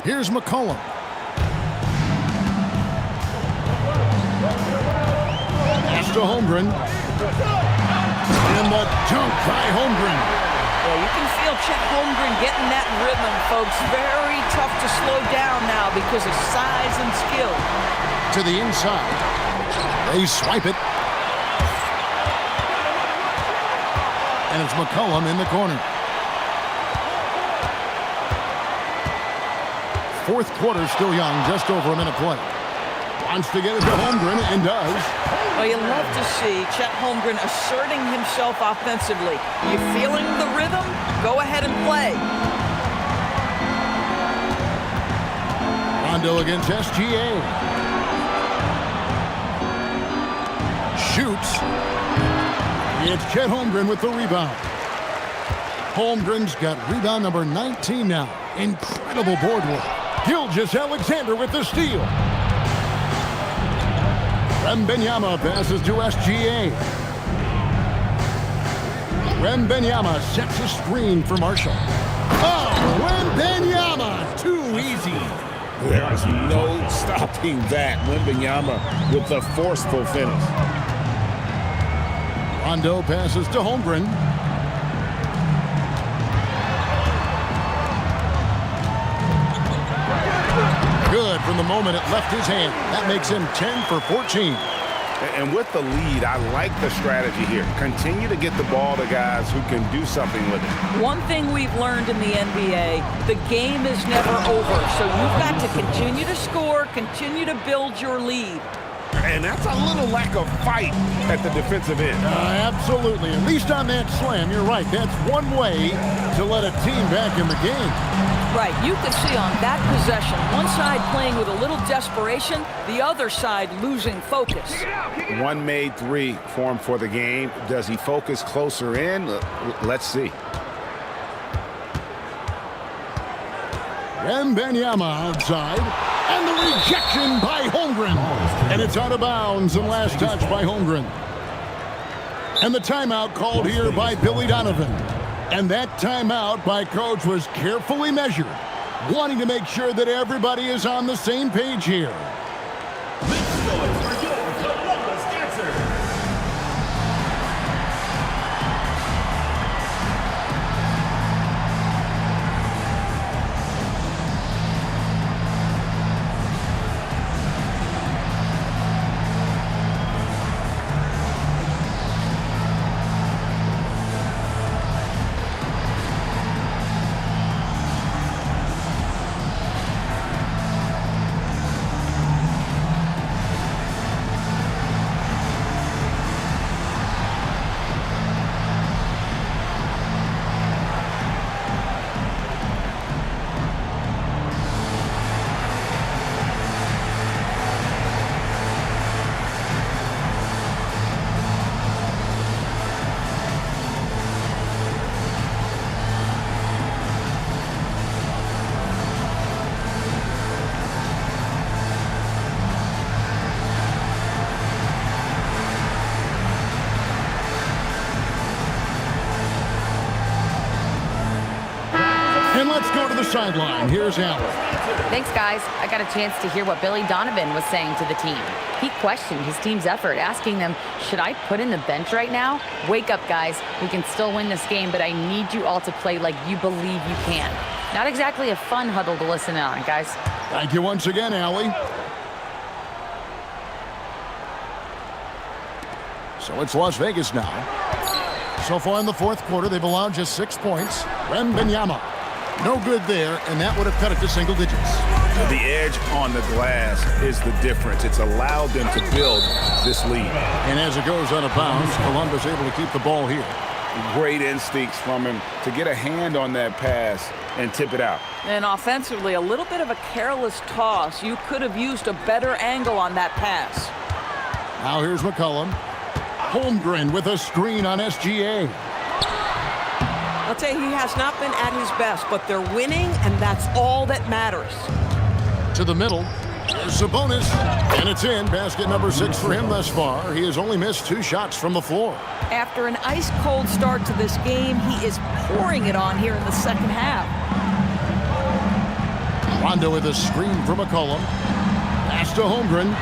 Here's McCollum. Pass to Holmgren. And the dunk by Holmgren. Well, you can feel Chet Holmgren getting that rhythm, folks. Very tough to slow down now because of size and skill. To the inside. They swipe it. And it's McCollum in the corner. Fourth quarter still young, just over a minute play. Wants to get it to Holmgren and does. Well, you love to see Chet Holmgren asserting himself offensively. You feeling the rhythm? Go ahead and play. Rondo against SGA. Shoots. It's Chet Holmgren with the rebound. Holmgren's got rebound number 19 now. Incredible board work. Gilgeous-Alexander with the steal. Wembanyama passes to SGA. Wembanyama sets a screen for Marshall. Oh, Wembanyama, too easy. There's no stopping that. Wembanyama with a forceful finish. Rondo passes to Holmgren. Good from the moment it left his hand. That makes him 10 for 14. And with the lead, I like the strategy here. Continue to get the ball to guys who can do something with it. One thing we've learned in the NBA, the game is never over. So you've got to continue to score, continue to build your lead. And that's a little lack of fight at the defensive end. Absolutely. At least on that slam, you're right. That's one way to let a team back in the game. Right, you can see on that possession, one side playing with a little desperation, the other side losing focus. One made three for him for the game. Does he focus closer in? Let's see. Wembanyama outside. And the rejection by Holmgren. And it's out of bounds and last touch by Holmgren. And the timeout called here by Billy Donovan. And that timeout by Coach was carefully measured, wanting to make sure that everybody is on the same page here. This goes for your Columbus Dancers. And let's go to the sideline. Here's Allen. Thanks, guys. I got a chance to hear what Billy Donovan was saying to the team. He questioned his team's effort, asking them, should I put in the bench right now? Wake up, guys. We can still win this game, but I need you all to play like you believe you can. Not exactly a fun huddle to listen in on, guys. Thank you once again, Allie. So it's Las Vegas now. So far in the fourth quarter, they've allowed just 6 points. Wembanyama, no good there, and that would have cut it to single digits. The edge on the glass is the difference. It's allowed them to build this lead. And as it goes out of bounds, Columbus able to keep the ball here. Great instincts from him to get a hand on that pass and tip it out. And offensively, a little bit of a careless toss. You could have used a better angle on that pass. Now here's McCollum. Holmgren with a screen on SGA. I'll tell you, he has not been at his best, but they're winning, and that's all that matters. To the middle. There's Sabonis. And it's in. Basket number 6 for him thus far. He has only missed 2 shots from the floor. After an ice-cold start to this game, he is pouring it on here in the second half. Rondo with a screen for McCollum. Pass to Holmgren.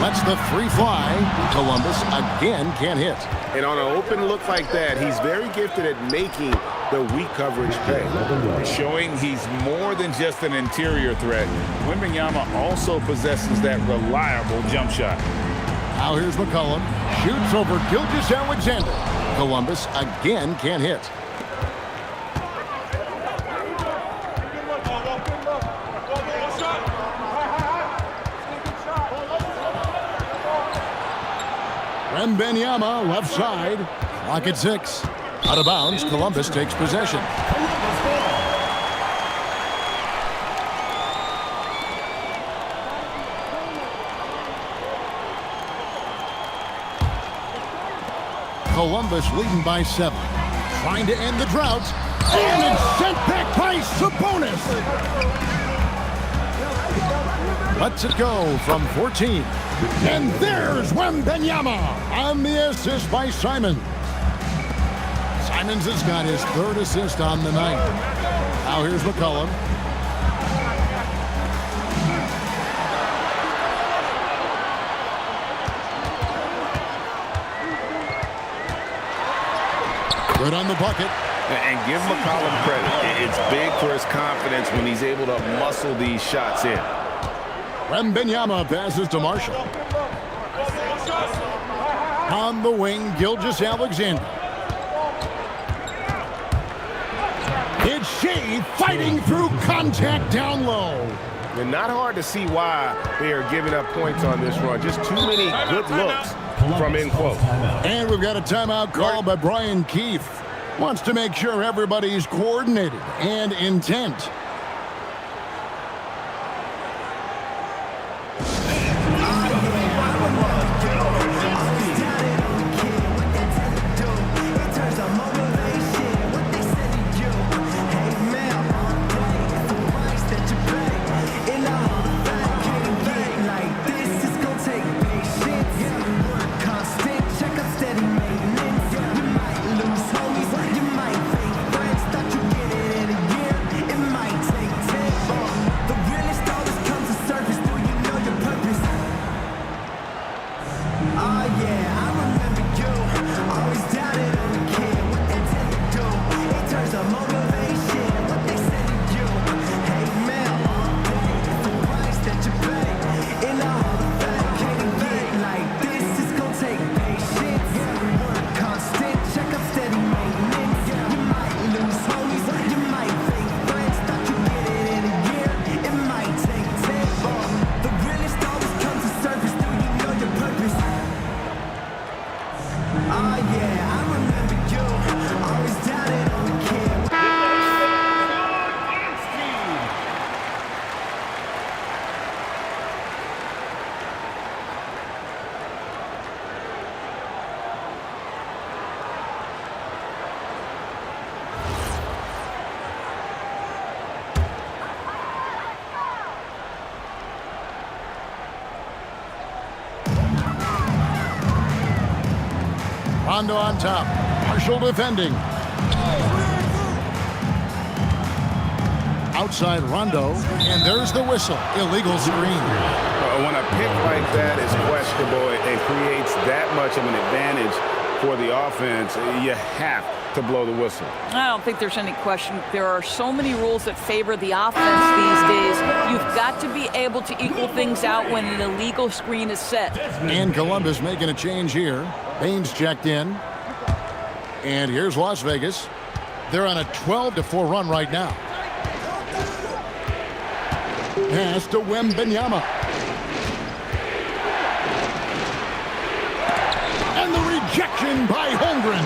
Lets the three fly. Columbus again can't hit. And on an open look like that, he's very gifted at making the weak coverage pay. Showing he's more than just an interior threat. Wembanyama also possesses that reliable jump shot. Now here's McCollum. Shoots over Gilgeous-Alexander. Columbus again can't hit. Wembanyama left side. Clock at 6. Out of bounds. Columbus takes possession. Columbus leading by 7. Trying to end the drought. And it's sent back by Sabonis. Lets it go from 14. And there's Wembanyama on the assist by Simon. Simons has got his 3rd assist on the night. Now here's McCollum. Good on the bucket. And give McCollum credit. It's big for his confidence when he's able to muscle these shots in. Wembanyama passes to Marshall. On the wing, Gilgeous-Alexander. It's Shea fighting through contact down low. And not hard to see why they are giving up points on this run. Just too many good looks from in close. And we've got a timeout called by Brian Keefe. Wants to make sure everybody's coordinated and intent. Rondo on top. Marshall defending. Outside Rondo, and there's the whistle. Illegal screen. When a pick like that is questionable and creates that much of an advantage for the offense, you have to blow the whistle. I don't think there's any question. There are so many rules that favor the offense these days. You've got to be able to equal things out when an illegal screen is set. And Columbus making a change here. Baines checked in. And here's Las Vegas. They're on a 12-4 run right now. Pass to Wembanyama. And the rejection by Holmgren.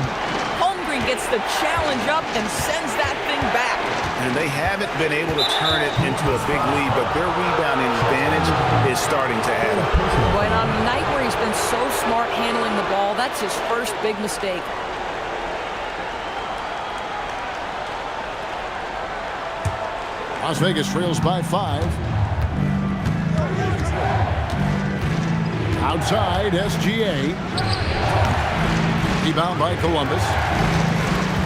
Holmgren gets the challenge up and sends that thing back. And they haven't been able to turn it into a big lead, but their rebounding advantage is starting to add up. But on a night where he's been so smart handling the ball, that's his first big mistake. Las Vegas trails by 5. Outside, SGA. Rebound by Columbus.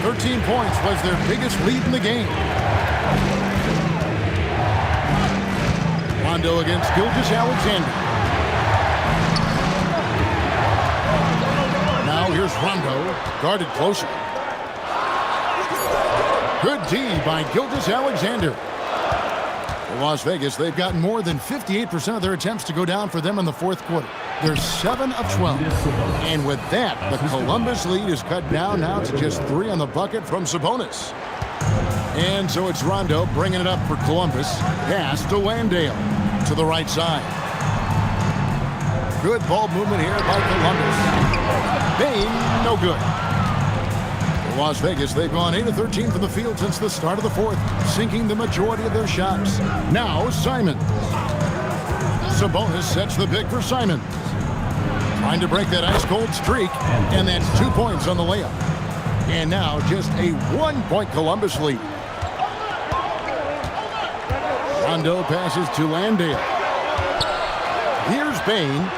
13 points was their biggest lead in the game. Rondo against Gilgeous-Alexander. Now here's Rondo, guarded closer. Good D by Gilgeous-Alexander. For Las Vegas, they've gotten more than 58% of their attempts to go down for them in the fourth quarter. They're 7 of 12. And with that, the Columbus lead is cut down now to just 3 on the bucket from Sabonis. And so it's Rondo bringing it up for Columbus. Pass to Landale to the right side. Good ball movement here by Columbus. Bane, no good. For Las Vegas, they've gone 8 of 13 from the field since the start of the fourth, sinking the majority of their shots. Now Simon. Sabonis sets the pick for Simon. Trying to break that ice-cold streak, and that's 2 points on the layup. And now just a 1-point Columbus lead. Rondo passes to Landale. Here's Bane.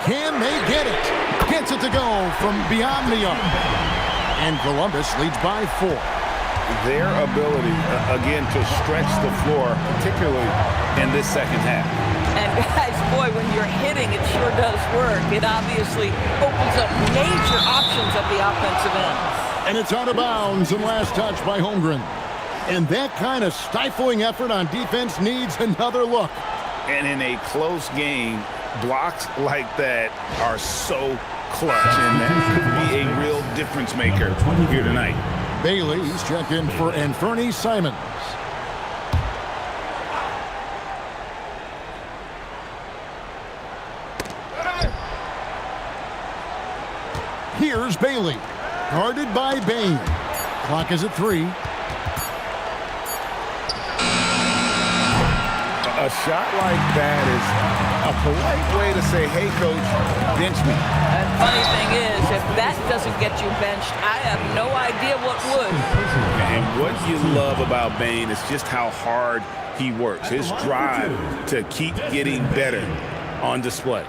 Can they get it? Gets it to go from beyond the arc. And Columbus leads by 4. Their ability, again, to stretch the floor, particularly in this second half. And guys, boy, when you're hitting, it sure does work. It obviously opens up major options at the offensive end. And it's out of bounds and last touch by Holmgren. And that kind of stifling effort on defense needs another look. And in a close game, blocks like that are so clutch, and that could be a real difference maker here tonight. Bailey's checked in for Anthony Simons. Here's Bailey, guarded by Bane. Clock is at 3. A shot like that is a polite way to say, hey, coach, bench me. And funny thing is, if that doesn't get you benched, I have no idea what would. And what you love about Bane is just how hard he works. His drive to keep getting better on display.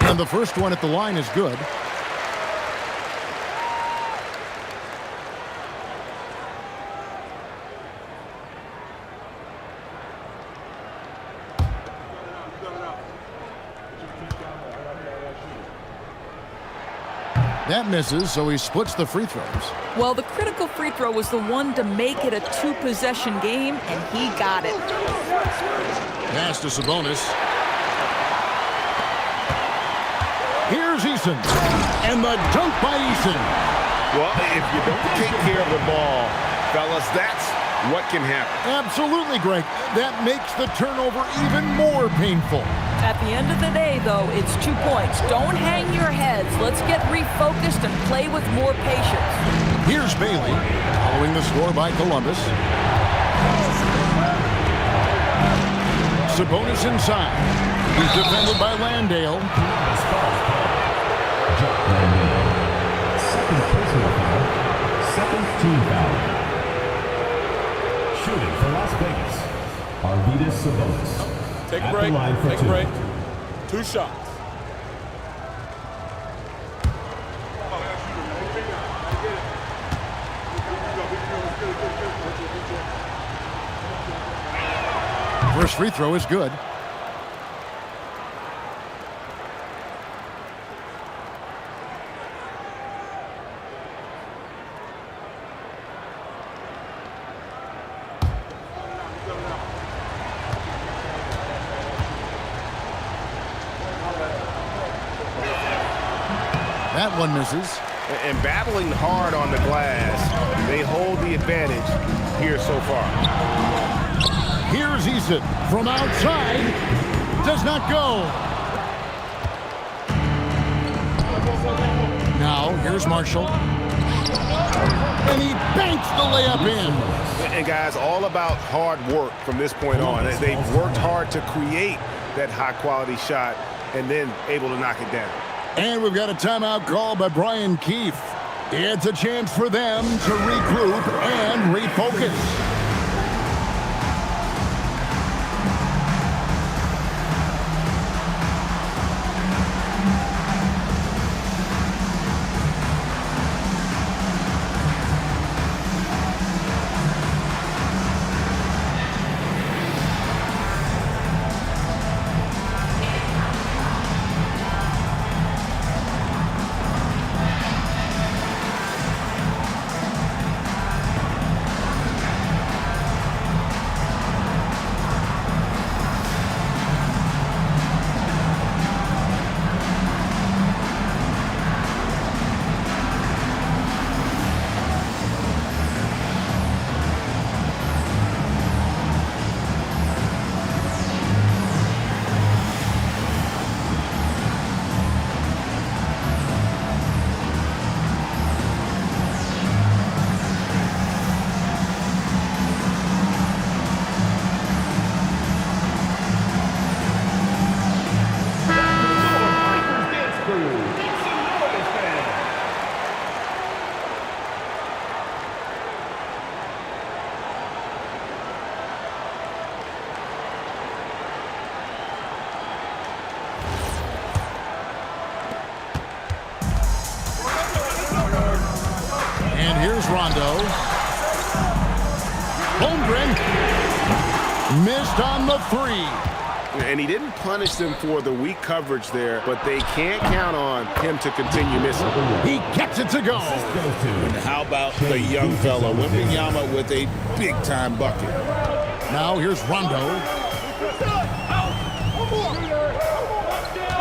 And the first one at the line is good. That misses, so he splits the free throws. Well, the critical free throw was the one to make it a 2-possession game, and he got it. Pass to Sabonis. Here's Eason. And the dunk by Eason. Well, if you don't take care of the ball, fellas, that's what can happen. Absolutely, Greg. That makes the turnover even more painful. At the end of the day, though, it's 2 points. Don't hang your heads. Let's get refocused and play with more patience. Here's Bailey, following the score by Columbus. Sabonis inside. He's defended by Landale. second team foul. Shooting for Las Vegas, Arvydas Sabonis. Take a At break. the line for Take a two. break. 2 shots. First free throw is good. That one misses. And battling hard on the glass, they hold the advantage here so far. Here's Eason from outside. Does not go. Now, here's Marshall. And he banks the layup in. And guys, all about hard work from this point on. They've worked hard to create that high-quality shot and then able to knock it down. And we've got a timeout called by Brian Keefe. It's a chance for them to regroup and refocus. Here's Rondo. Holmgren missed on the three. And he didn't punish them for the weak coverage there, but they can't count on him to continue missing. He gets it to go. And how about the young fella, Wembanyama, with a big-time bucket. Now here's Rondo.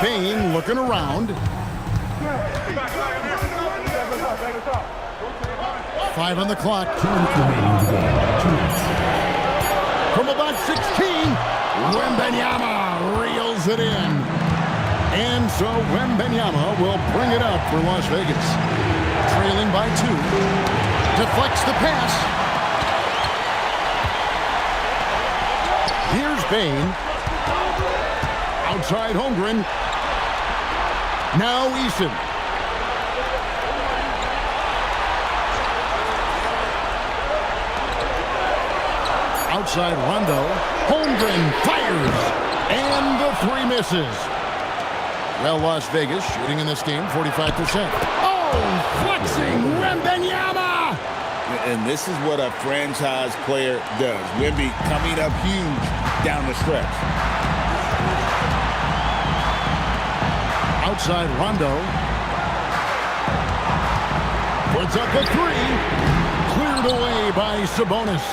Payne looking around. 5 on the clock. From about 16, Wembanyama reels it in. And so Wembanyama will bring it up for Las Vegas. Trailing by 2. Deflects the pass. Here's Payne. Outside Holmgren. Now Eason. Outside Rondo. Holmgren fires. And the 3 misses. Well, Las Vegas shooting in this game 45%. Oh, flexing Wembanyama! And this is what a franchise player does. Wemby coming up huge down the stretch. Outside Rondo. Puts up a 3. Cleared away by Sabonis.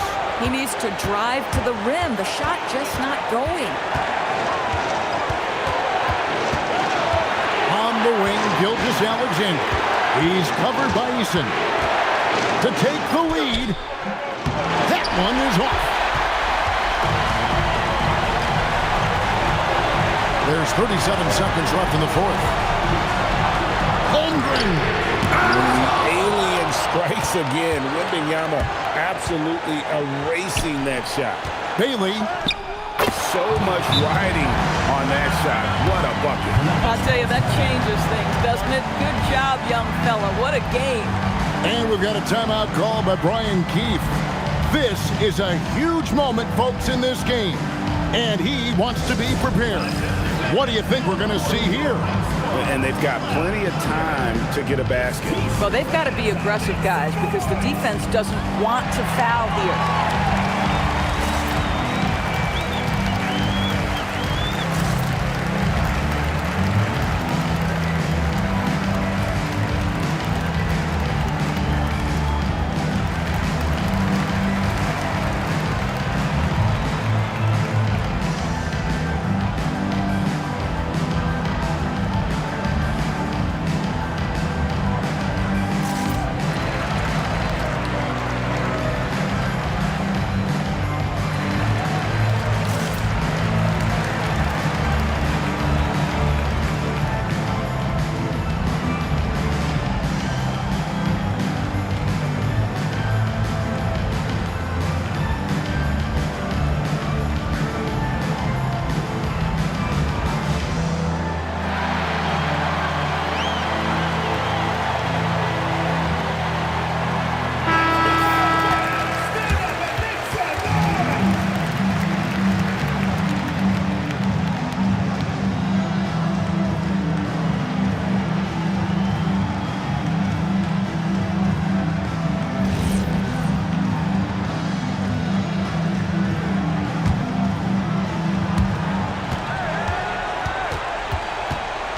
He needs to drive to the rim. The shot just not going. On the wing, Gilgeous-Alexander. He's covered by Eason. To take the lead. That one is off. There's 37 seconds left in the fourth. Holmgren. Alien strikes again. Wembanyama absolutely erasing that shot. Bailey. So much riding on that shot. What a bucket. I'll tell you, that changes things, doesn't it? Good job, young fella. What a game. And we've got a timeout call by Brian Keefe. This is a huge moment, folks, in this game. And he wants to be prepared. What do you think we're going to see here? And they've got plenty of time to get a basket. Well, they've got to be aggressive, guys, because the defense doesn't want to foul here.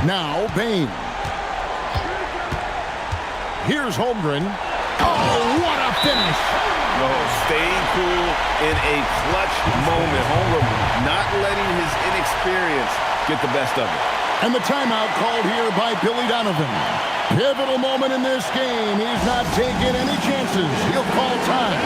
Now, Bain. Here's Holmgren. Oh, what a finish! No, staying cool in a clutch moment. Holmgren not letting his inexperience get the best of it. And the timeout called here by Billy Donovan. Pivotal moment in this game. He's not taking any chances. He'll call time.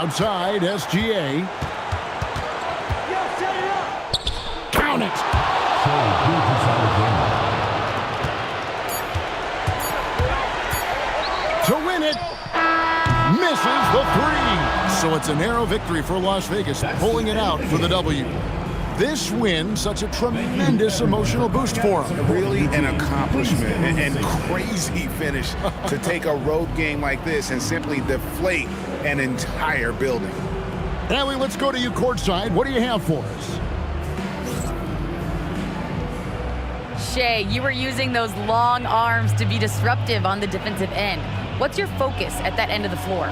Outside, SGA. Count it! To win it, misses the three. So it's a narrow victory for Las Vegas, pulling it out for the W. This win, such a tremendous emotional boost for him. Really an accomplishment and crazy finish to take a road game like this and simply deflate an entire building. Allie, let's go to you courtside. What do you have for us? Shea, you were using those long arms to be disruptive on the defensive end. What's your focus at that end of the floor?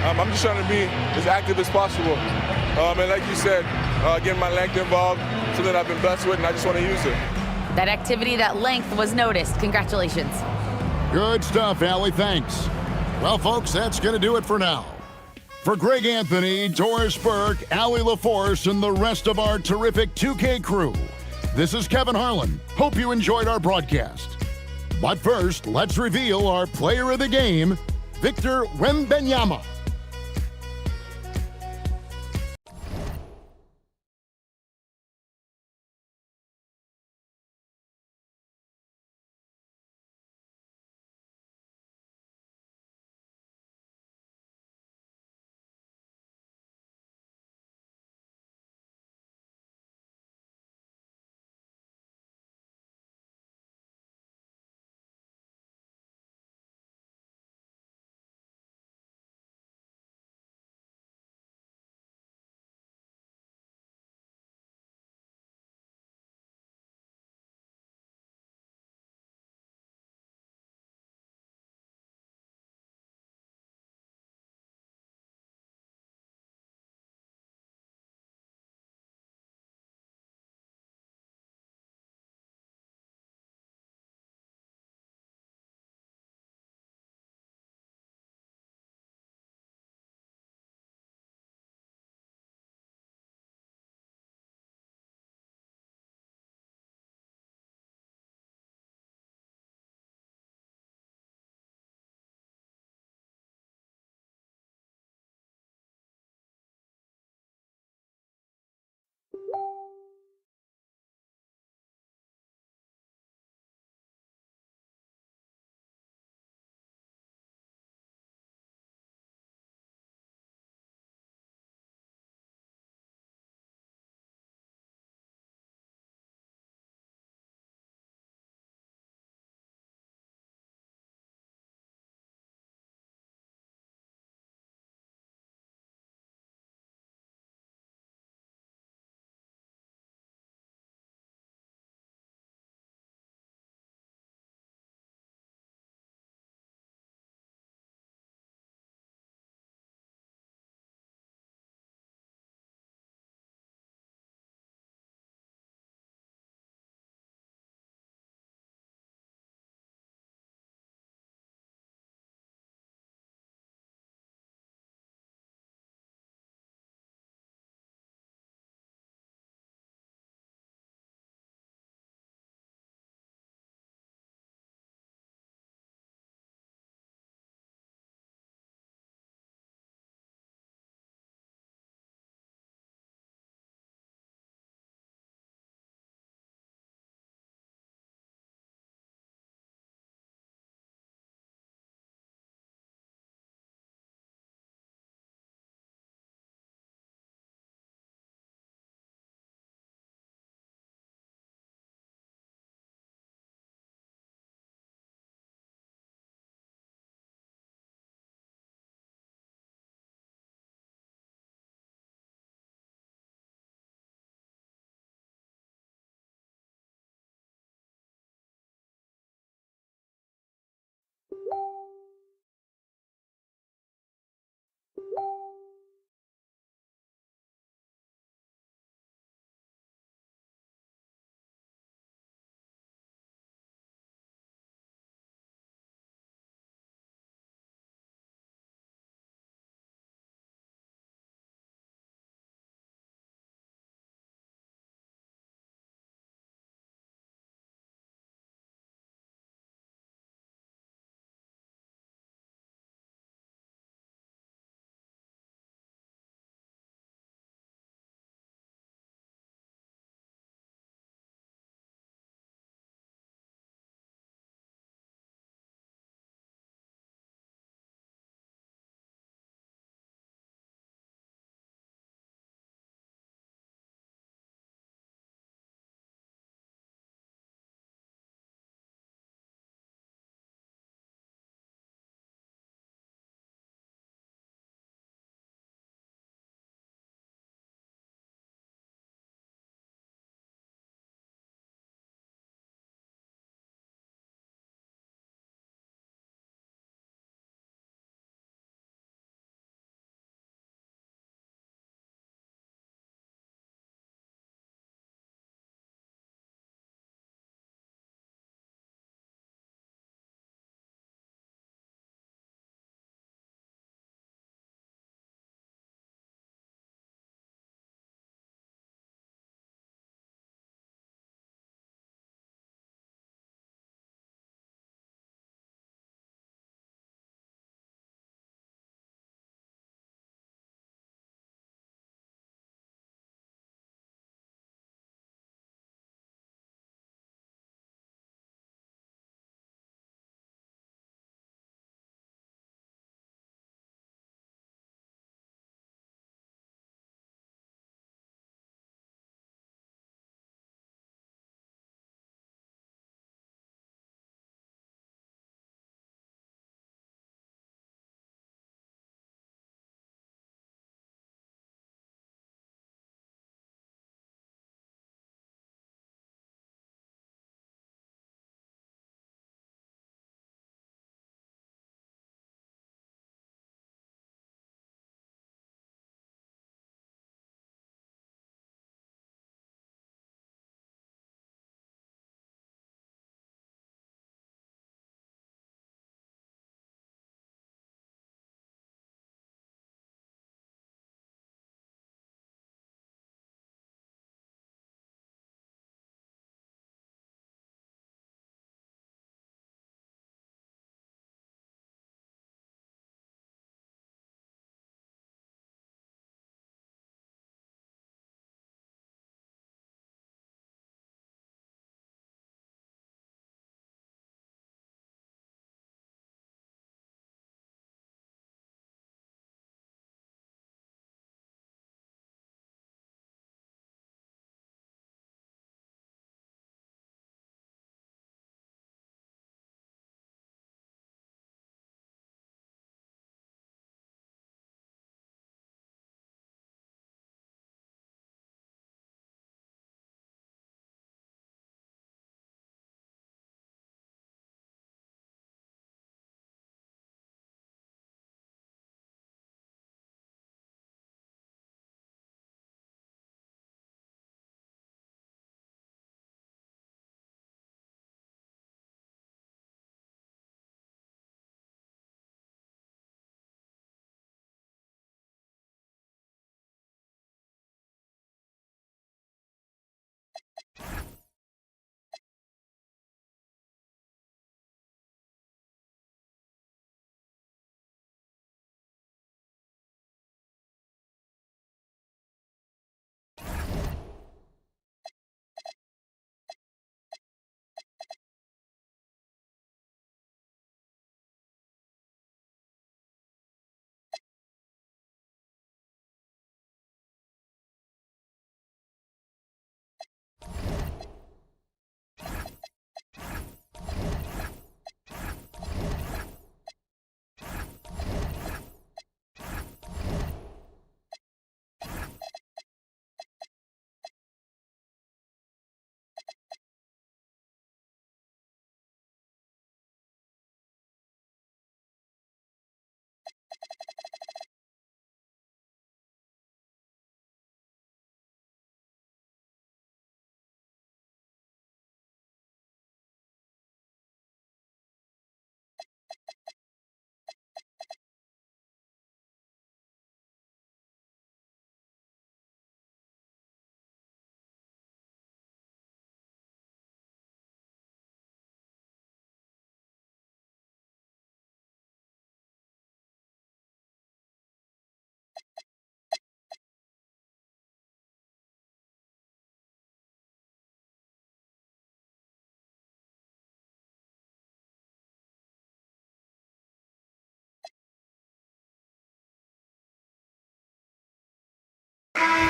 I'm just trying to be as active as possible. And like you said, getting my length involved, something I've been blessed with, and I just want to use it. That activity, that length was noticed. Congratulations. Good stuff, Allie. Thanks. Well, folks, that's going to do it for now. For Greg Anthony, Doris Burke, Allie LaForce, and the rest of our terrific 2K crew, this is Kevin Harlan. Hope you enjoyed our broadcast. But first, let's reveal our player of the game, Victor Wembanyama.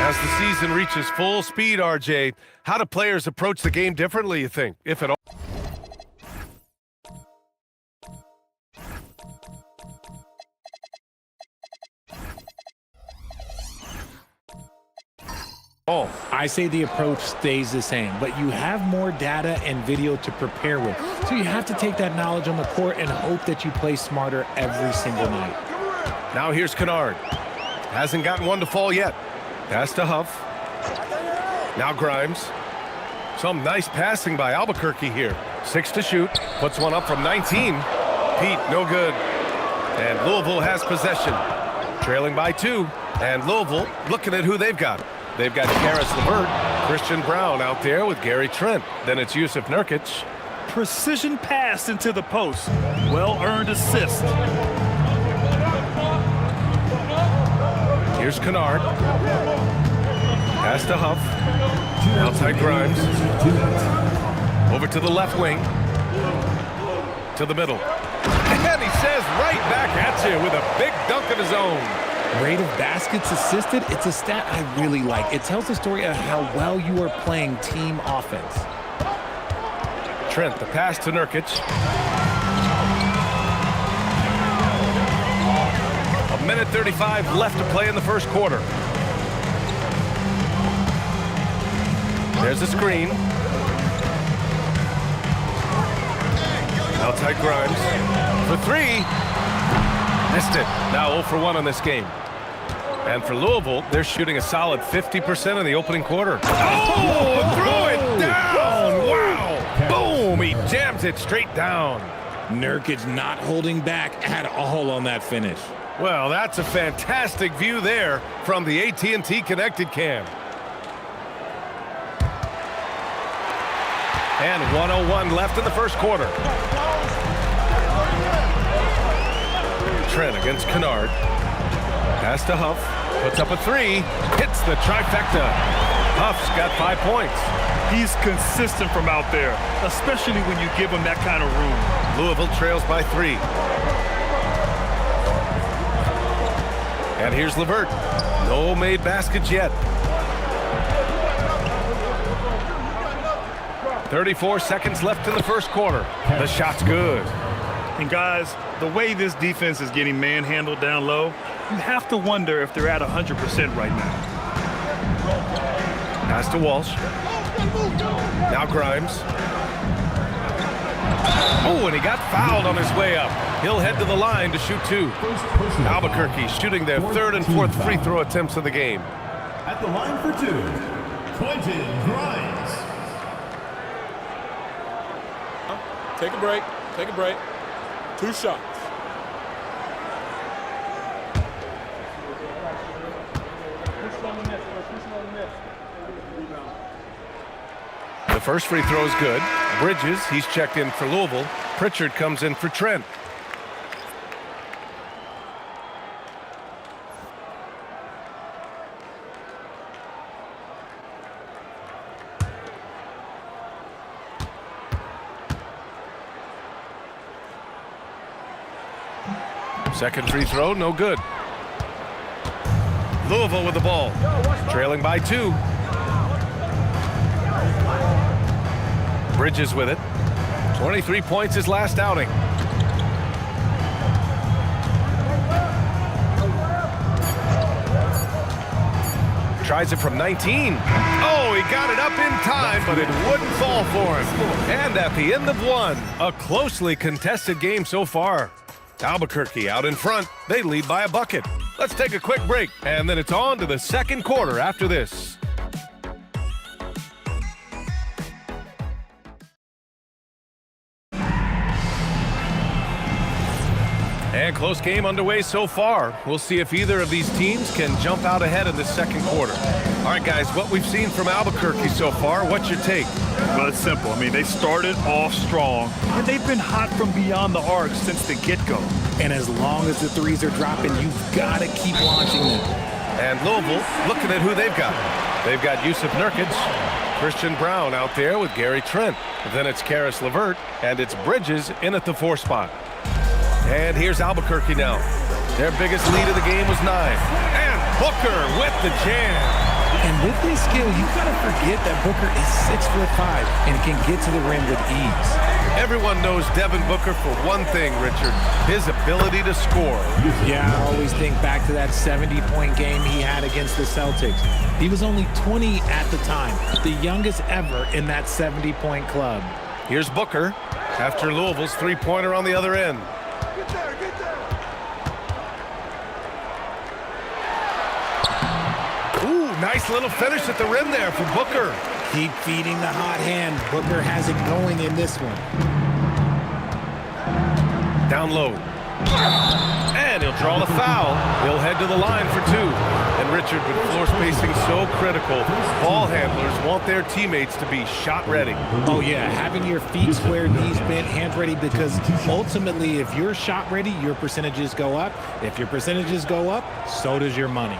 As the season reaches full speed, RJ, how do players approach the game differently, you think, if at all? I say the approach stays the same, but you have more data and video to prepare with. So you have to take that knowledge on the court and hope that you play smarter every single night. Now here's Kennard. Hasn't gotten one to fall yet. Pass to Huff. Now Grimes. Some nice passing by Albuquerque here. 6 to shoot. Puts one up from 19. Pete, no good. And Louisville has possession. Trailing by 2. And Louisville looking at who they've got. They've got Karis LeVert, Christian Brown out there with Gary Trent. Then it's Yusuf Nurkic. Precision pass into the post. Well-earned assist. Here's Kennard. Pass to Huff. Outside Grimes. Over to the left wing. To the middle. And he says right back at you with a big dunk of his own. Rate of baskets assisted, it's a stat I really like. It tells the story of how well you are playing team offense. Trent, the pass to Nurkic. A minute 35 left to play in the first quarter. There's a screen. Outside Grimes. For 3. Missed it. Now 0 for 1 on this game. And for Louisville, they're shooting a solid 50% in the opening quarter. Oh, threw it down! Wow! Boom! He jams it straight down. Nurkic not holding back at all on that finish. Well, that's a fantastic view there from the AT&T Connected Cam. And 1:01 left in the first quarter. Trent against Kennard. Pass to Huff. Puts up a 3. Hits the trifecta. Huff's got 5 points. He's consistent from out there, especially when you give him that kind of room. Louisville trails by 3. And here's LeVert. No made baskets yet. 34 seconds left in the first quarter. The shot's good. And guys, the way this defense is getting manhandled down low, you have to wonder if they're at 100% right now. Pass to Walsh. Now Grimes. Oh, and he got fouled on his way up. He'll head to the line to shoot 2. Albuquerque shooting their 3rd and 4th free throw attempts of the game. At the line for 2, Quentin Grimes. Take a break. Take a break. 2 shots. The first free throw is good. Bridges, he's checked in for Louisville. Pritchard comes in for Trent. Second free throw, no good. Louisville with the ball. Trailing by 2. Bridges with it. 23 points his last outing. Tries it from 19. Oh, he got it up in time, but it wouldn't fall for him. And at the end of 1, a closely contested game so far. Albuquerque out in front. They lead by a bucket. Let's take a quick break, and then it's on to the second quarter after this. And close game underway so far. We'll see if either of these teams can jump out ahead in the second quarter. All right, guys, what we've seen from Albuquerque so far, what's your take? Well, it's simple. I mean, they started off strong, and they've been hot from beyond the arc since the get-go. And as long as the threes are dropping, you've got to keep launching them. And Louisville looking at who they've got. They've got Yusuf Nurkic, Christian Brown out there with Gary Trent. Then it's Karis LeVert, and it's Bridges in at the 4 spot. And here's Albuquerque now. Their biggest lead of the game was 9. And Booker with the jam. And with his skill, you gotta forget that Booker is 6'5" and can get to the rim with ease. Everyone knows Devin Booker for one thing, Richard, his ability to score. Yeah, I always think back to that 70-point game he had against the Celtics. He was only 20 at the time, the youngest ever in that 70-point club. Here's Booker after Louisville's three-pointer on the other end. Ooh, nice little finish at the rim there for Booker. Keep feeding the hot hand. Booker has it going in this one. Down low. And he'll draw the foul. He'll head to the line for two. And Richard, with floor spacing so critical, ball handlers want their teammates to be shot ready. Oh yeah, having your feet squared, knees bent, hands ready, because ultimately if you're shot ready, your percentages go up. If your percentages go up, so does your money.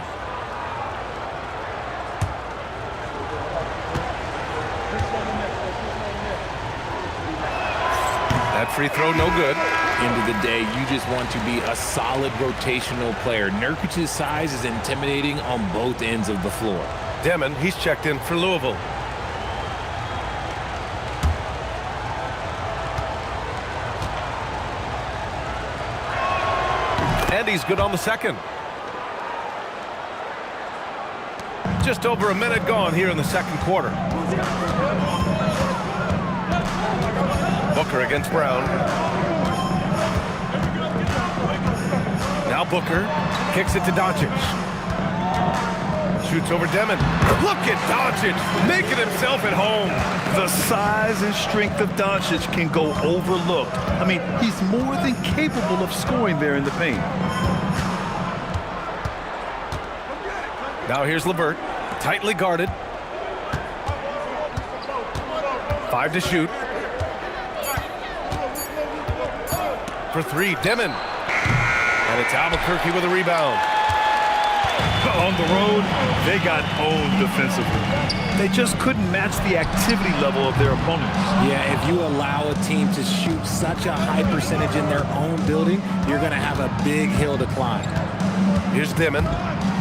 That free throw, no good. End of the day, you just want to be a solid rotational player. Nurkic's size is intimidating on both ends of the floor. Demon, he's checked in for Louisville. And he's good on the second. Just over a minute gone here in the second quarter. Booker against Brown. Now Booker kicks it to Doncic. Shoots over Demon. Look at Doncic making himself at home. The size and strength of Doncic can go overlooked. I mean, he's more than capable of scoring there in the paint. Now here's LeVert, tightly guarded. 5 to shoot. For three, Demon. And it's Albuquerque with a rebound. On the road, they got owned defensively. They just couldn't match the activity level of their opponents. Yeah, if you allow a team to shoot such a high percentage in their own building, you're going to have a big hill to climb. Here's Demon,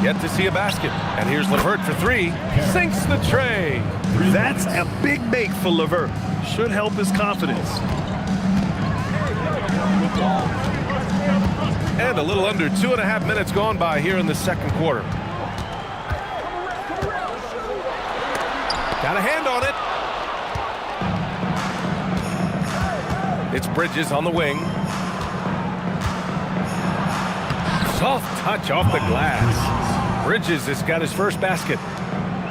yet to see a basket. And here's LeVert for three. Sinks the tray. That's a big make for LeVert. Should help his confidence. And a little under 2.5 minutes gone by here in the second quarter. Got a hand on it. It's Bridges on the wing. Soft touch off the glass. Bridges has got his first basket.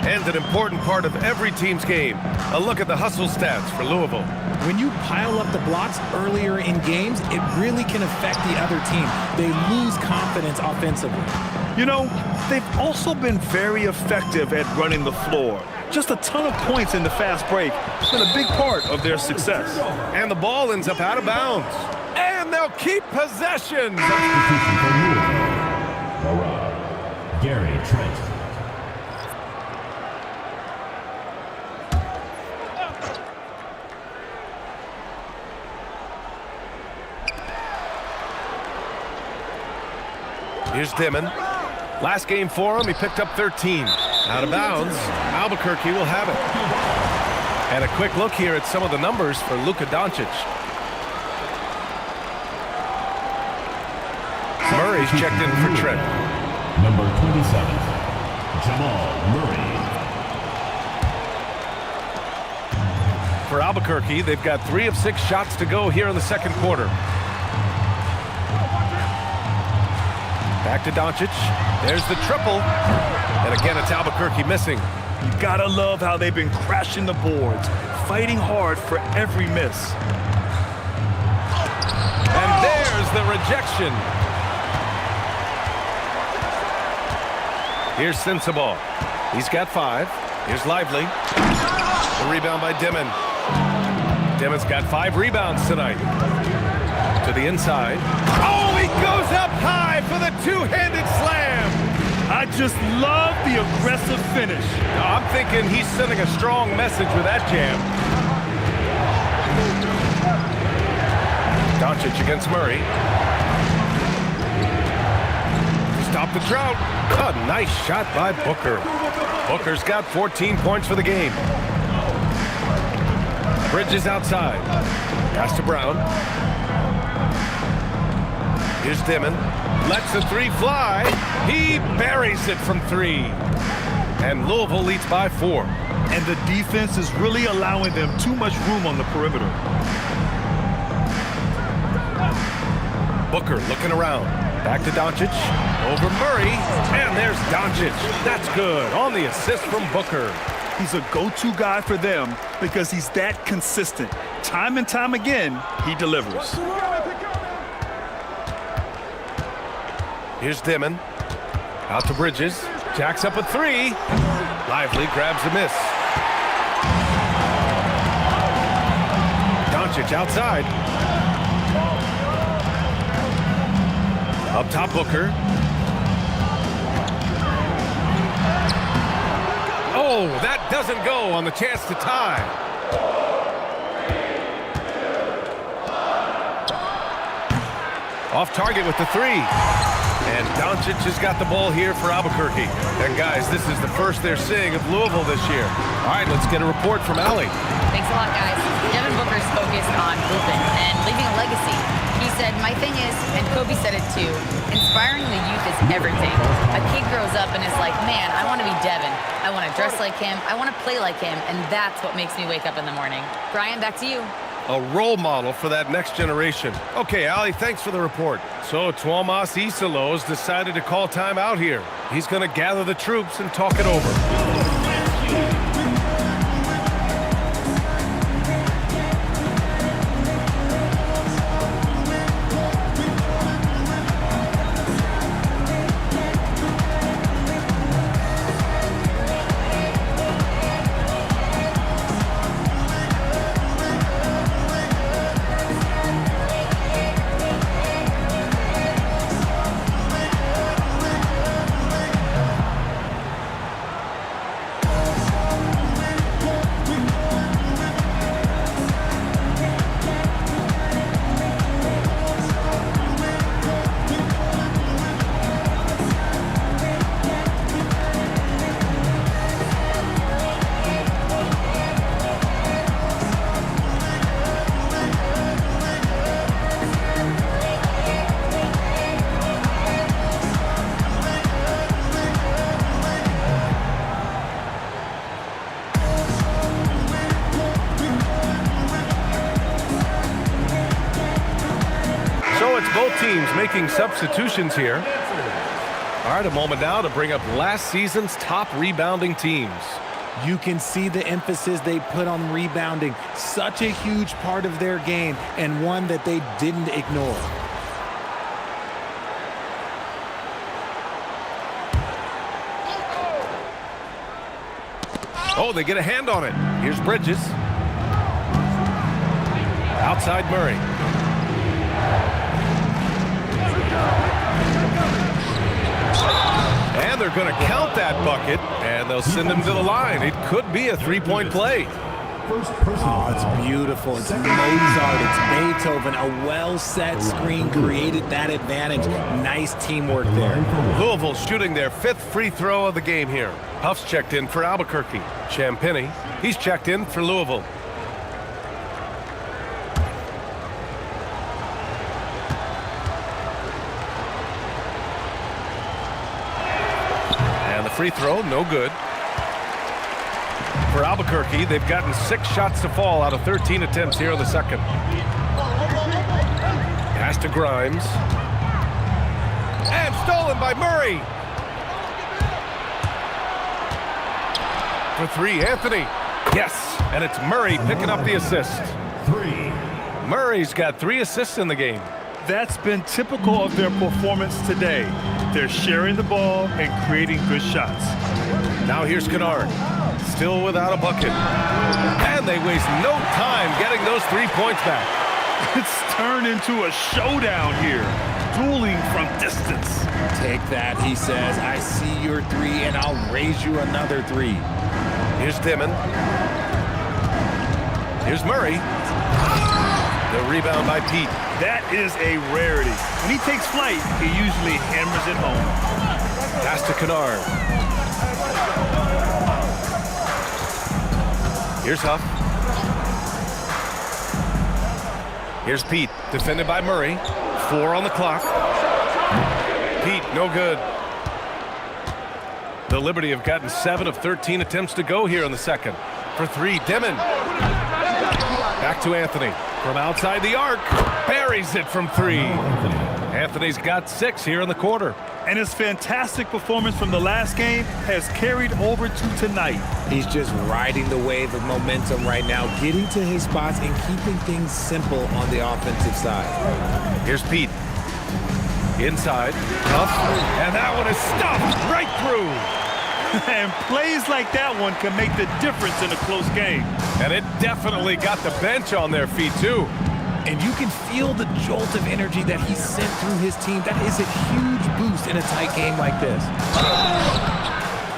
And an important part of every team's game. A look at the hustle stats for Louisville. When you pile up the blocks earlier in games, it really can affect the other team. They lose confidence offensively. You know, they've also been very effective at running the floor. Just a ton of points in the fast break. It's been a big part of their success. And the ball ends up out of bounds. And they'll keep possession. Gary Trent. Here's Demon. Last game for him, he picked up 13. Out of bounds, Albuquerque will have it. And a quick look here at some of the numbers for Luka Doncic. Murray's checked in for Trent. Number 27, Jamal Murray. For Albuquerque, they've got 3 of 6 shots to go here in the second quarter. Back to Doncic. There's the triple. And again, it's Albuquerque missing. You gotta love how they've been crashing the boards, fighting hard for every miss. And there's the rejection. Here's Sensabaugh. He's got 5. Here's Lively. The rebound by Demon. Demon's got 5 rebounds tonight. To the inside. Oh, he goes up high for the two-handed slam. I just love the aggressive finish. I'm thinking he's sending a strong message with that jam. Doncic against Murray. Stop the drought. A nice shot by Booker. Booker's got 14 points for the game. Bridges outside. Pass to Brown. Here's Dimon. Lets the three fly. He buries it from three. And Louisville leads by 4. And the defense is really allowing them too much room on the perimeter. Booker looking around. Back to Doncic. Over Murray. And there's Doncic. That's good on the assist from Booker. He's a go-to guy for them because he's that consistent. Time and time again, he delivers. Here's Dimon. Out to Bridges. Jacks up a 3. Lively grabs a miss. Doncic outside. Up top, Booker. Oh, that doesn't go on the chance to tie. Off target with the 3. And Doncic has got the ball here for Albuquerque. And guys, this is the first they're seeing of Louisville this year. All right, let's get a report from Allie. Thanks a lot, guys. Devin Booker's focused on hooping and leaving a legacy. He said, my thing is, and Kobe said it too, inspiring the youth is everything. A kid grows up and is like, man, I want to be Devin. I want to dress like him. I want to play like him. And that's what makes me wake up in the morning. Brian, back to you. A role model for that next generation. Okay, Allie, thanks for the report. So Tuomas Isalos decided to call time out here. He's going to gather the troops and talk it over. Both teams making substitutions here. All right, a moment now to bring up last season's top rebounding teams. You can see the emphasis they put on rebounding. Such a huge part of their game and one that they didn't ignore. Oh, they get a hand on it. Here's Bridges. Outside Murray. And they're going to count that bucket, and they'll send him to the line. It could be a three-point play. Oh, it's beautiful. It's Mozart. It's Beethoven. A well-set screen created that advantage. Nice teamwork there. Louisville shooting their 5th free throw of the game here. Huff's checked in for Albuquerque. Champagny, he's checked in for Louisville. Free throw, no good. For Albuquerque, they've gotten 6 shots to fall out of 13 attempts here in the second. Pass to Grimes. And stolen by Murray. For 3, Anthony. Yes, and it's Murray picking up the assist. Murray's got 3 assists in the game. That's been typical of their performance today. They're sharing the ball and creating good shots. Now here's Kennard, still without a bucket. And they waste no time getting those 3 points back. It's turned into a showdown here, dueling from distance. Take that, he says. I see your 3, and I'll raise you another 3. Here's Dimon. Here's Murray. The rebound by Pete. That is a rarity. When he takes flight, he usually hammers it home. Pass to Kennard. Here's Huff. Here's Pete, defended by Murray. 4 on the clock. Pete, no good. The Liberty have gotten 7 of 13 attempts to go here in the second. For 3, Dimon. Back to Anthony. From outside the arc. Buries it from 3. Anthony's got 6 here in the quarter. And his fantastic performance from the last game has carried over to tonight. He's just riding the wave of momentum right now, getting to his spots and keeping things simple on the offensive side. Here's Pete. Inside. Up. And that one is stuffed right through. And plays like that one can make the difference in a close game. And it definitely got the bench on their feet, too. And you can feel the jolt of energy that he sent through his team. That is a huge boost in a tight game like this.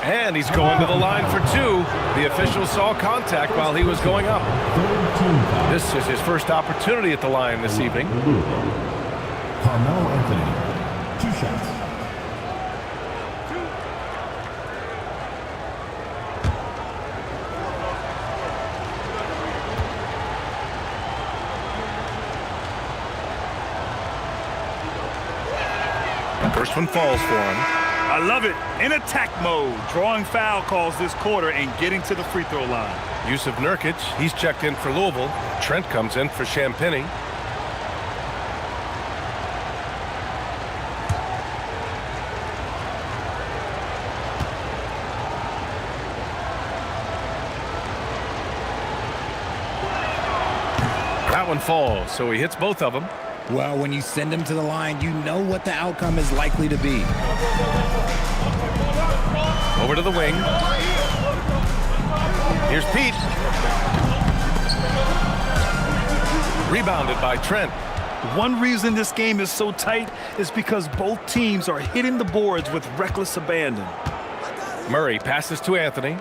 And he's going to the line for 2. The official saw contact while he was going up. This is his first opportunity at the line this evening. Carmelo Anthony, 2 shots. First one falls for him. I love it. In attack mode, drawing foul calls this quarter and getting to the free throw line. Yusuf Nurkic, he's checked in for Louisville. Trent comes in for Champaign. That one falls, so he hits both of them. Well, when you send him to the line, you know what the outcome is likely to be. Over to the wing. Here's Pete. Rebounded by Trent. One reason this game is so tight is because both teams are hitting the boards with reckless abandon. Murray passes to Anthony.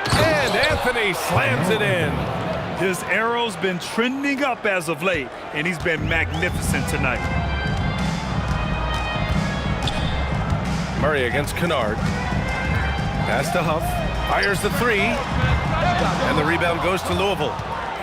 And Anthony slams it in. His arrow's been trending up as of late, and he's been magnificent tonight. Murray against Kennard. Pass to Huff. Fires the 3. And the rebound goes to Louisville.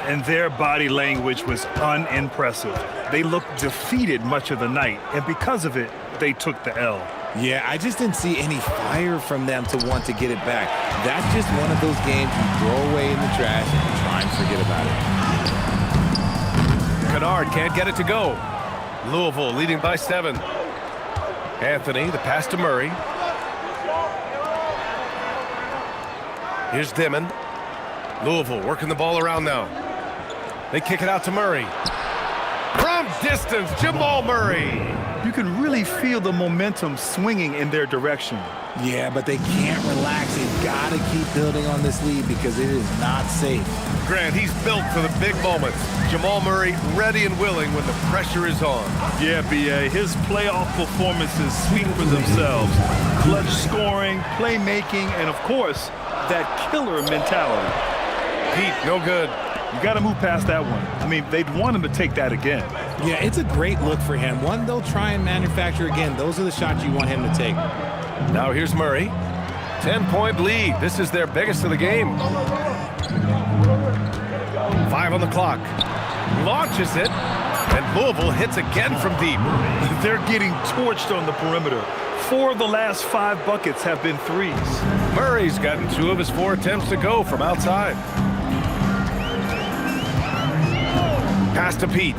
And their body language was unimpressive. They looked defeated much of the night, and because of it, they took the L. Yeah, I just didn't see any fire from them to want to get it back. That's just one of those games you throw away in the trash and try and forget about it. Kennard can't get it to go. Louisville leading by 7. Anthony, the pass to Murray. Here's Dimon. Louisville working the ball around now. They kick it out to Murray. From distance, Jamal Murray. You can really feel the momentum swinging in their direction. Yeah, but they can't relax. They've got to keep building on this lead because it is not safe. Grant, he's built for the big moments. Jamal Murray ready and willing when the pressure is on. Yeah, B.A., his playoff performances speak for themselves. Clutch scoring, playmaking, and of course, that killer mentality. Pete, no good. You got to move past that one. I mean, they'd want him to take that again. Yeah, it's a great look for him. One they'll try and manufacture again. Those are the shots you want him to take. Now here's Murray. 10-point lead. This is their biggest of the game. 5 on the clock. Launches it. And Louisville hits again from deep. They're getting torched on the perimeter. 4 of the last 5 buckets have been threes. Murray's gotten 2 of his 4 attempts to go from outside. Pass to Pete.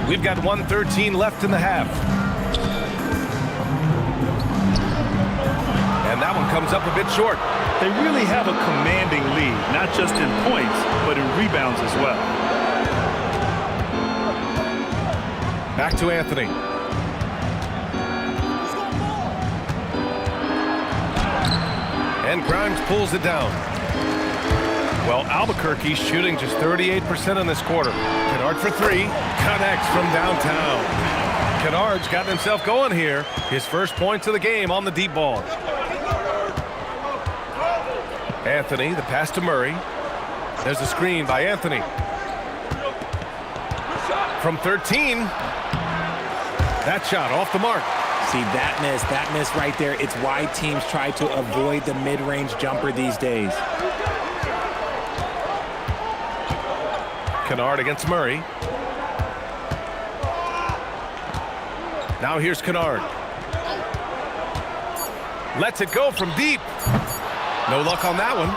We've got 1:13 left in the half. And that one comes up a bit short. They really have a commanding lead, not just in points, but in rebounds as well. Back to Anthony. And Grimes pulls it down. Well, Albuquerque's shooting just 38% in this quarter. Kennard for 3. Connects from downtown. Kennard's gotten himself going here. His first points of the game on the deep ball. Anthony, the pass to Murray. There's a screen by Anthony. From 13. That shot off the mark. See, that miss right there. It's why teams try to avoid the mid-range jumper these days. Kennard against Murray. Now here's Kennard. Lets it go from deep. No luck on that one.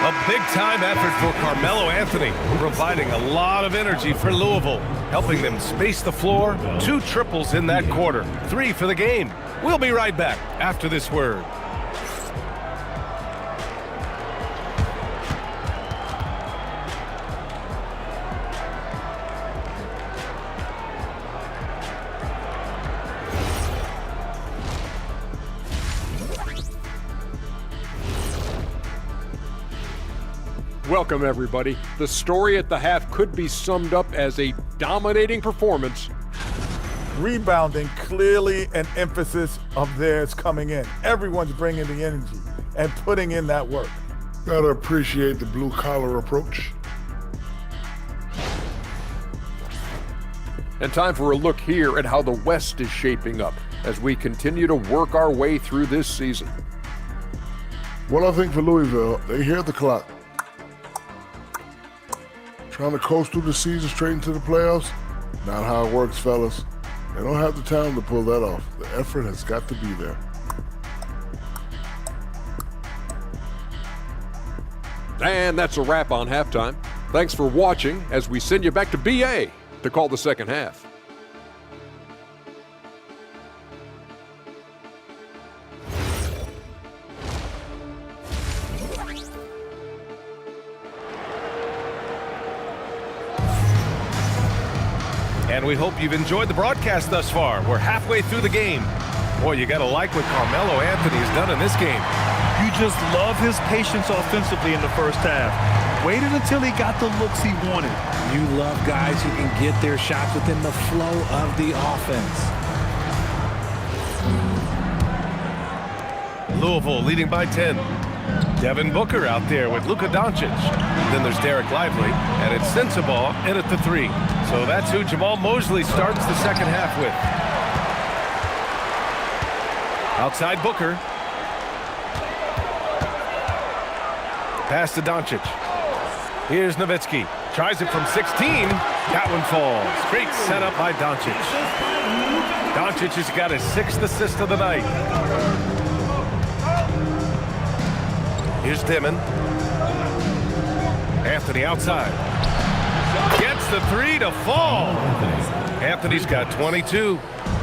A big-time effort for Carmelo Anthony, providing a lot of energy for Louisville, helping them space the floor. 2 triples in that quarter, 3 for the game. We'll be right back after this word. Welcome, everybody. The story at the half could be summed up as a dominating performance. Rebounding, clearly an emphasis of theirs coming in. Everyone's bringing the energy and putting in that work. Gotta appreciate the blue-collar approach. And time for a look here at how the West is shaping up as we continue to work our way through this season. Well, I think for Louisville, they hear the clock. Trying to coast through the season straight into the playoffs? Not how it works, fellas. They don't have the talent to pull that off. The effort has got to be there. And that's a wrap on halftime. Thanks for watching as we send you back to BA to call the second half. And we hope you've enjoyed the broadcast thus far. We're halfway through the game. Boy, you gotta like what Carmelo Anthony has done in this game. You just love his patience offensively in the first half. Waited until he got the looks he wanted. You love guys who can get their shots within the flow of the offense. Louisville leading by 10. Devin Booker out there with Luka Doncic. Then there's Derek Lively, and it's Sensabaugh in at the 3. So that's who Jamal Mosley starts the second half with. Outside Booker. Pass to Doncic. Here's Nowitzki. Tries it from 16. That one falls. Great setup by Doncic. Doncic has got his 6th assist of the night. Here's Dimon. Anthony outside. Gets the 3 to fall. Anthony's got 22.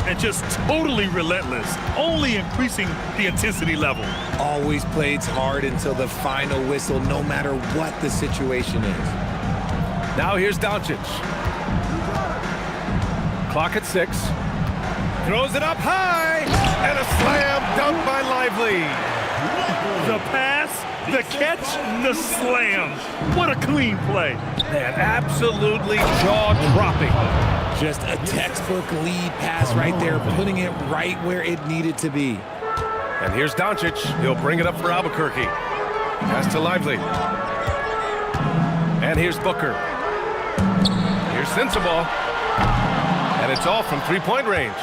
And just totally relentless, only increasing the intensity level. Always plays hard until the final whistle, no matter what the situation is. Now here's Doncic. Clock at 6. Throws it up high. And a slam dunk by Lively. The pass, the catch, the slam. What a clean play. Man, absolutely jaw-dropping. Just a textbook lead pass right there, putting it right where it needed to be. And here's Doncic. He'll bring it up for Albuquerque. Pass to Lively. And here's Booker. Here's Sensabaugh. And it's all from three-point range.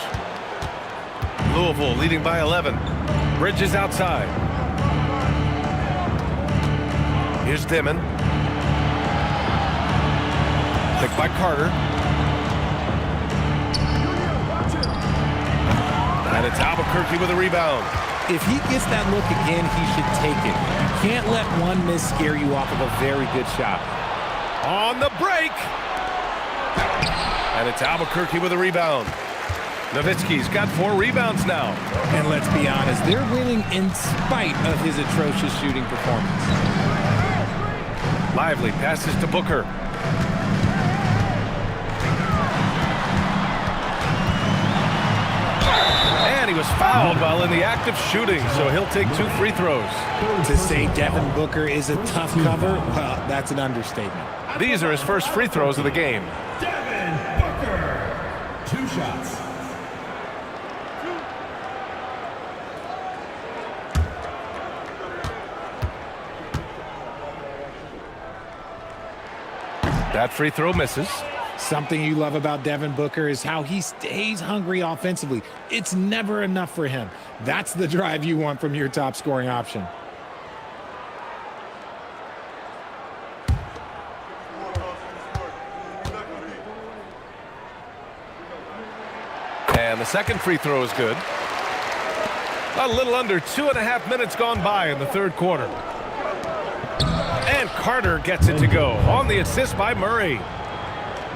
Louisville leading by 11. Bridges outside. Here's Dimon. Picked by Carter. And it's Albuquerque with a rebound. If he gets that look again, he should take it. You can't let one miss scare you off of a very good shot. On the break. And it's Albuquerque with a rebound. Nowitzki's got 4 rebounds now. And let's be honest, they're winning in spite of his atrocious shooting performance. Lively passes to Booker. And he was fouled while in the act of shooting, so he'll take 2 free throws. To say Devin Booker is a tough cover, well, that's an understatement. These are his first free throws of the game. Devin Booker, 2 shots. That free throw misses. Something you love about Devin Booker is how he stays hungry offensively. It's never enough for him. That's the drive you want from your top scoring option. And the second free throw is good. A little under 2.5 minutes gone by in the third quarter. And Carter gets it to go on the assist by Murray.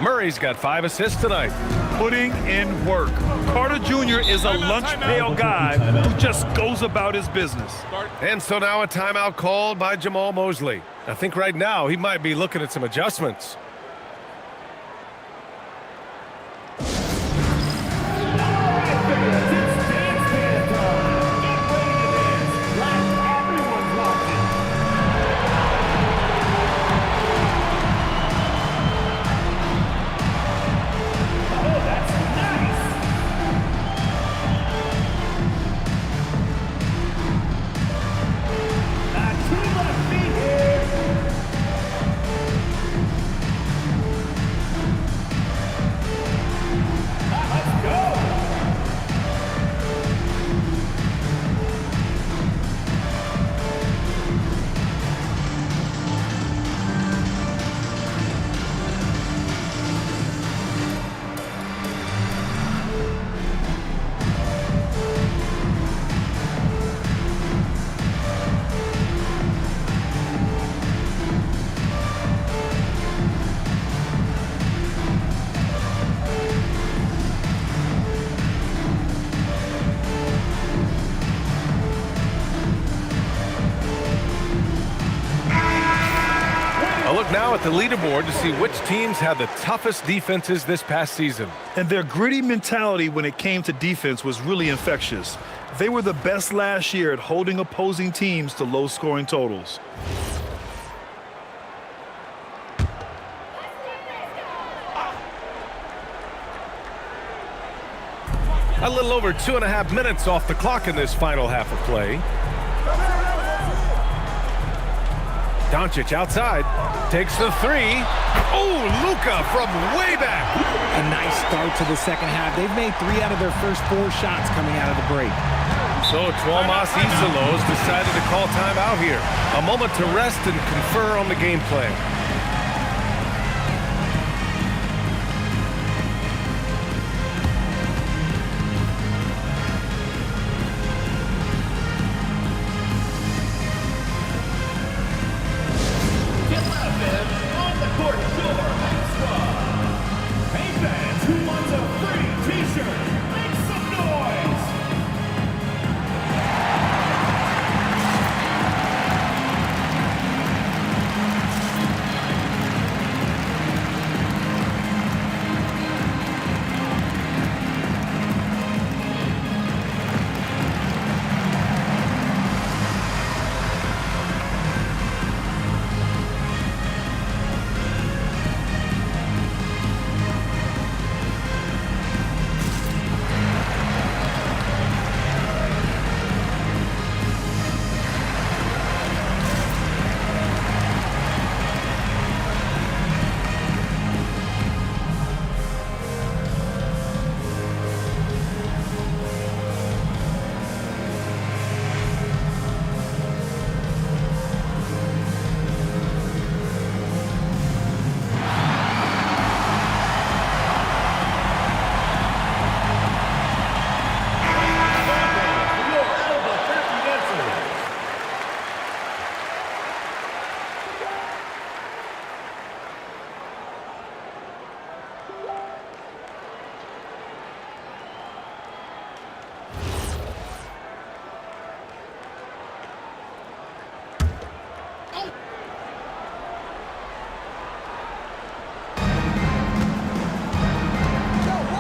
Murray's got 5 assists tonight. Putting in work. Carter Jr. is a lunch pail guy who just goes about his business. And so now a timeout called by Jamal Mosley. I think right now he might be looking at some adjustments. Now at the leaderboard to see which teams had the toughest defenses this past season. And their gritty mentality when it came to defense was really infectious. They were the best last year at holding opposing teams to low-scoring totals. A little over 2.5 minutes off the clock in this final half of play. Doncic outside, takes the three. Oh, Luka from way back. A nice start to the second half. They've made 3 out of their first 4 shots coming out of the break. So Tuomas Isalos decided to call timeout here. A moment to rest and confer on the game plan.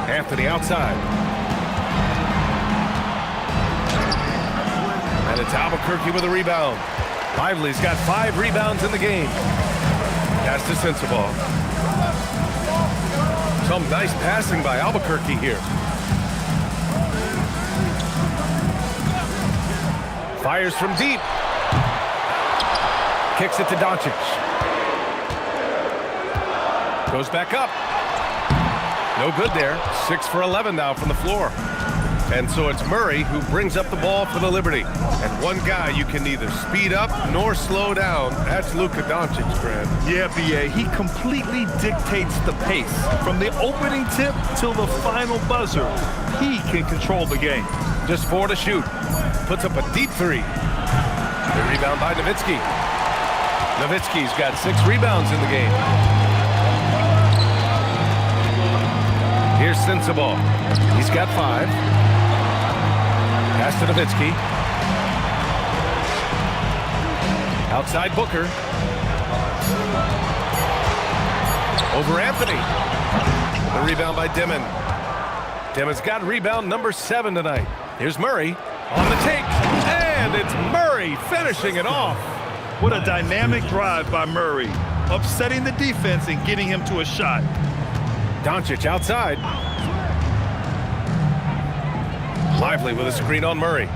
Anthony outside. And it's Albuquerque with a rebound. Lively's got 5 rebounds in the game. Pass to Sensabaugh. Some nice passing by Albuquerque here. Fires from deep. Kicks it to Doncic. Goes back up. No good there. 6 for 11 now from the floor. And so it's Murray who brings up the ball for the Liberty. And one guy you can neither speed up nor slow down. That's Luka Doncic, Grant. Yeah, B.A. He completely dictates the pace. From the opening tip till the final buzzer, he can control the game. Just 4 to shoot. Puts up a deep 3. The rebound by Nowitzki. Nowitzki's got 6 rebounds in the game. Here's Sensabaugh. He's got 5. Pass to Nowitzki. Outside Booker. Over Anthony. The rebound by Dimon. Dimon's got rebound number 7 tonight. Here's Murray on the take. And it's Murray finishing it off. What a dynamic drive by Murray. Upsetting the defense and getting him to a shot. Doncic outside. Lively with a screen on Murray.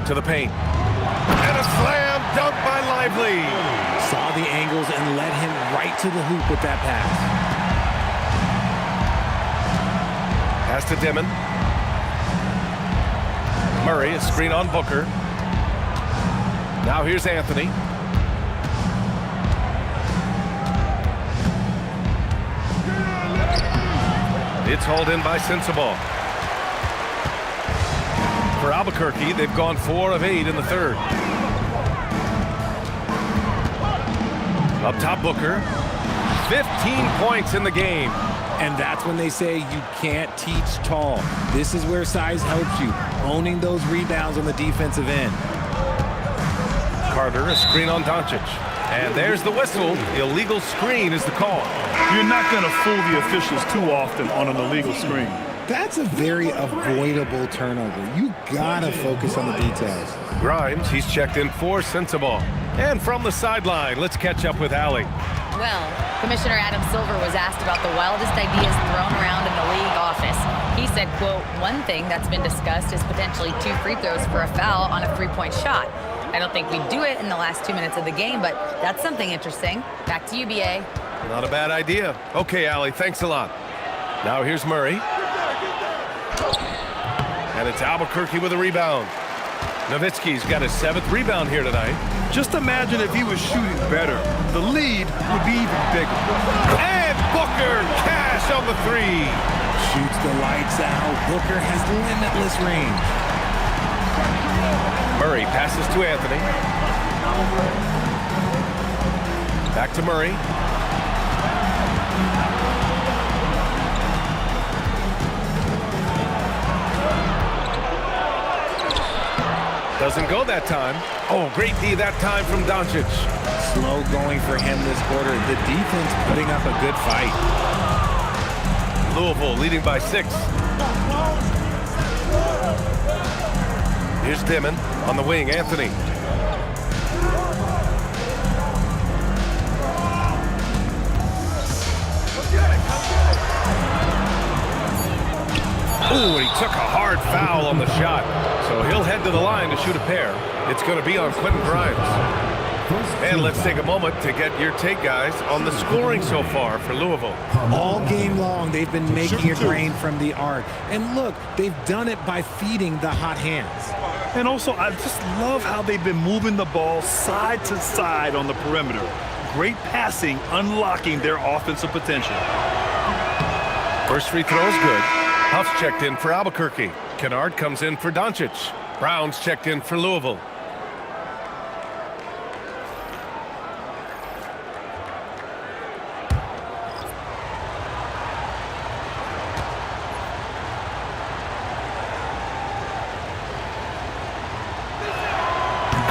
To the paint. And a slam dunk by Lively. Saw the angles and led him right to the hoop with that pass. Pass to Dimon. Murray, a screen on Booker. Now here's Anthony. It's hauled in by Sensabaugh. For Albuquerque, they've gone 4 of 8 in the third. Up top, Booker. 15 points in the game. And that's when they say you can't teach tall. This is where size helps you, owning those rebounds on the defensive end. Carter, a screen on Doncic. And there's the whistle. Illegal screen is the call. You're not going to fool the officials too often on an illegal screen. That's a very avoidable turnover. You gotta focus on the details. Grimes, he's checked in for Sensabaugh. And from the sideline, let's catch up with Allie. Well, Commissioner Adam Silver was asked about the wildest ideas thrown around in the league office. He said, quote, one thing that's been discussed is potentially 2 free throws for a foul on a 3-point shot. I don't think we'd do it in the last 2 minutes of the game, but that's something interesting. Back to you, B.A. Not a bad idea. Okay, Allie, thanks a lot. Now here's Murray. And it's Albuquerque with a rebound. Nowitzki's got his 7th rebound here tonight. Just imagine if he was shooting better. The lead would be even bigger. And Booker, cash on the 3. Shoots the lights out. Booker has limitless range. Murray passes to Anthony. Back to Murray. Doesn't go that time. Oh, great D that time from Doncic. Slow going for him this quarter. The defense putting up a good fight. Louisville leading by 6. Here's Dimon on the wing. Anthony. Ooh, he took a hard foul on the shot. So he'll head to the line to shoot a pair. It's going to be on Quentin Grimes. And let's take a moment to get your take, guys, on the scoring so far for Louisville. All game long, they've been making it rain from the arc. And look, they've done it by feeding the hot hands. And also, I just love how they've been moving the ball side to side on the perimeter. Great passing, unlocking their offensive potential. First free throw is good. Huff's checked in for Albuquerque. Kennard comes in for Doncic. Brown's checked in for Louisville.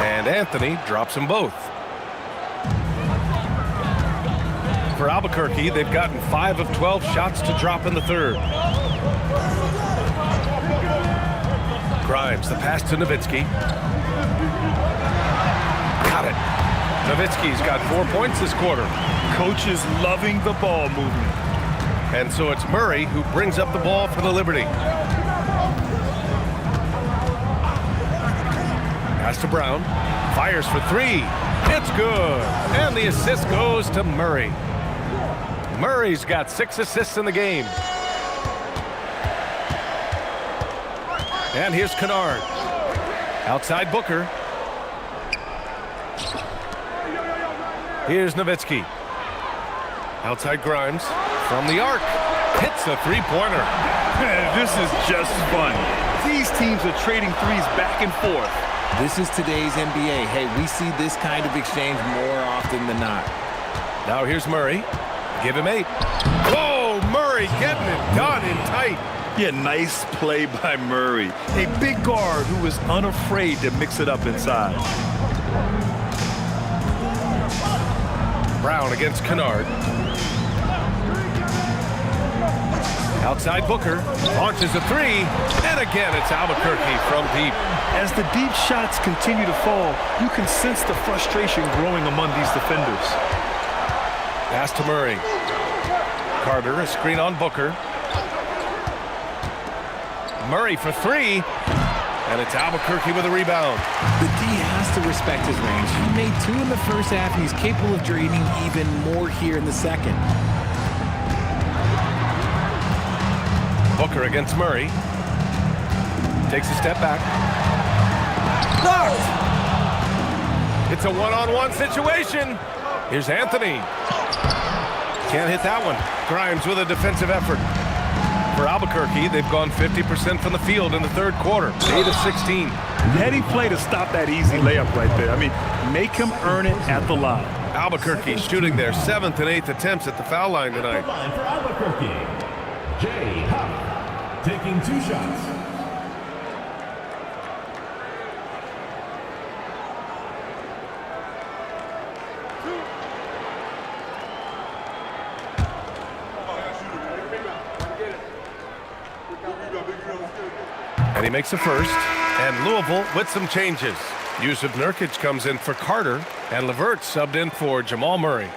And Anthony drops them both. For Albuquerque, they've gotten 5 of 12 shots to drop in the third. Grimes, the pass to Nowitzki. Got it. Nowitzki's got 4 points this quarter. Coach is loving the ball movement. And so it's Murray who brings up the ball for the Liberty. Pass to Brown. Fires for 3. It's good. And the assist goes to Murray. Murray's got 6 assists in the game. And here's Kennard. Outside Booker. Here's Nowitzki. Outside Grimes. From the arc. Hits a three-pointer. This is just fun. These teams are trading threes back and forth. This is today's NBA. Hey, we see this kind of exchange more often than not. Now here's Murray. Give him 8. Whoa, Murray getting it done in tight. Yeah, nice play by Murray. A big guard who is unafraid to mix it up inside. Brown against Kennard. Outside Booker. Launches a 3. And again, it's Albuquerque from deep. As the deep shots continue to fall, you can sense the frustration growing among these defenders. Pass to Murray. Carter, a screen on Booker. Murray for 3. And it's Albuquerque with a rebound. The D has to respect his range. He made 2 in the first half, and he's capable of draining even more here in the second. Booker against Murray. Takes a step back. Blocked! It's a one-on-one situation. Here's Anthony. Can't hit that one. Grimes with a defensive effort. For Albuquerque, they've gone 50% from the field in the third quarter. 8 of 16. Heady play to stop that easy layup right there. I mean, make him earn it at the line. Albuquerque shooting their 7th and 8th attempts at the foul line tonight. Line for Albuquerque. Jay Huff taking 2 shots. And he makes a first. And Louisville with some changes. Yusuf Nurkic comes in for Carter. And LeVert subbed in for Jamal Murray.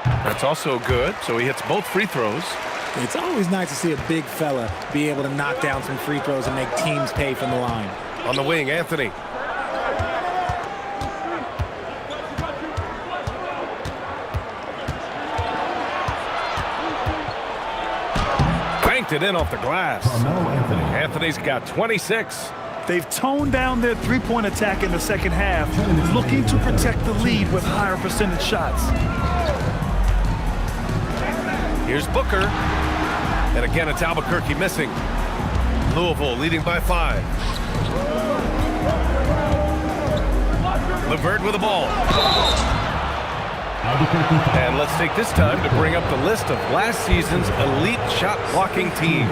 That's also good, so he hits both free throws. It's always nice to see a big fella be able to knock down some free throws and make teams pay from the line. On the wing, Anthony. Banked it in off the glass. Anthony's got 26. They've toned down their three-point attack in the second half, looking to protect the lead with higher percentage shots. Here's Booker. And again, it's Albuquerque missing. Louisville leading by 5. LeVert with the ball. And let's take this time to bring up the list of last season's elite shot blocking teams.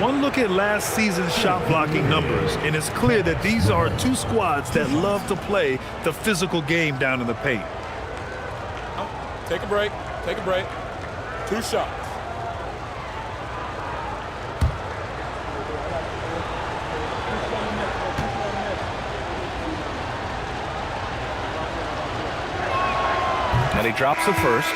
One look at last season's shot blocking numbers, and it's clear that these are 2 squads that love to play the physical game down in the paint. Take a break. Take a break. 2 shots. And he drops the first.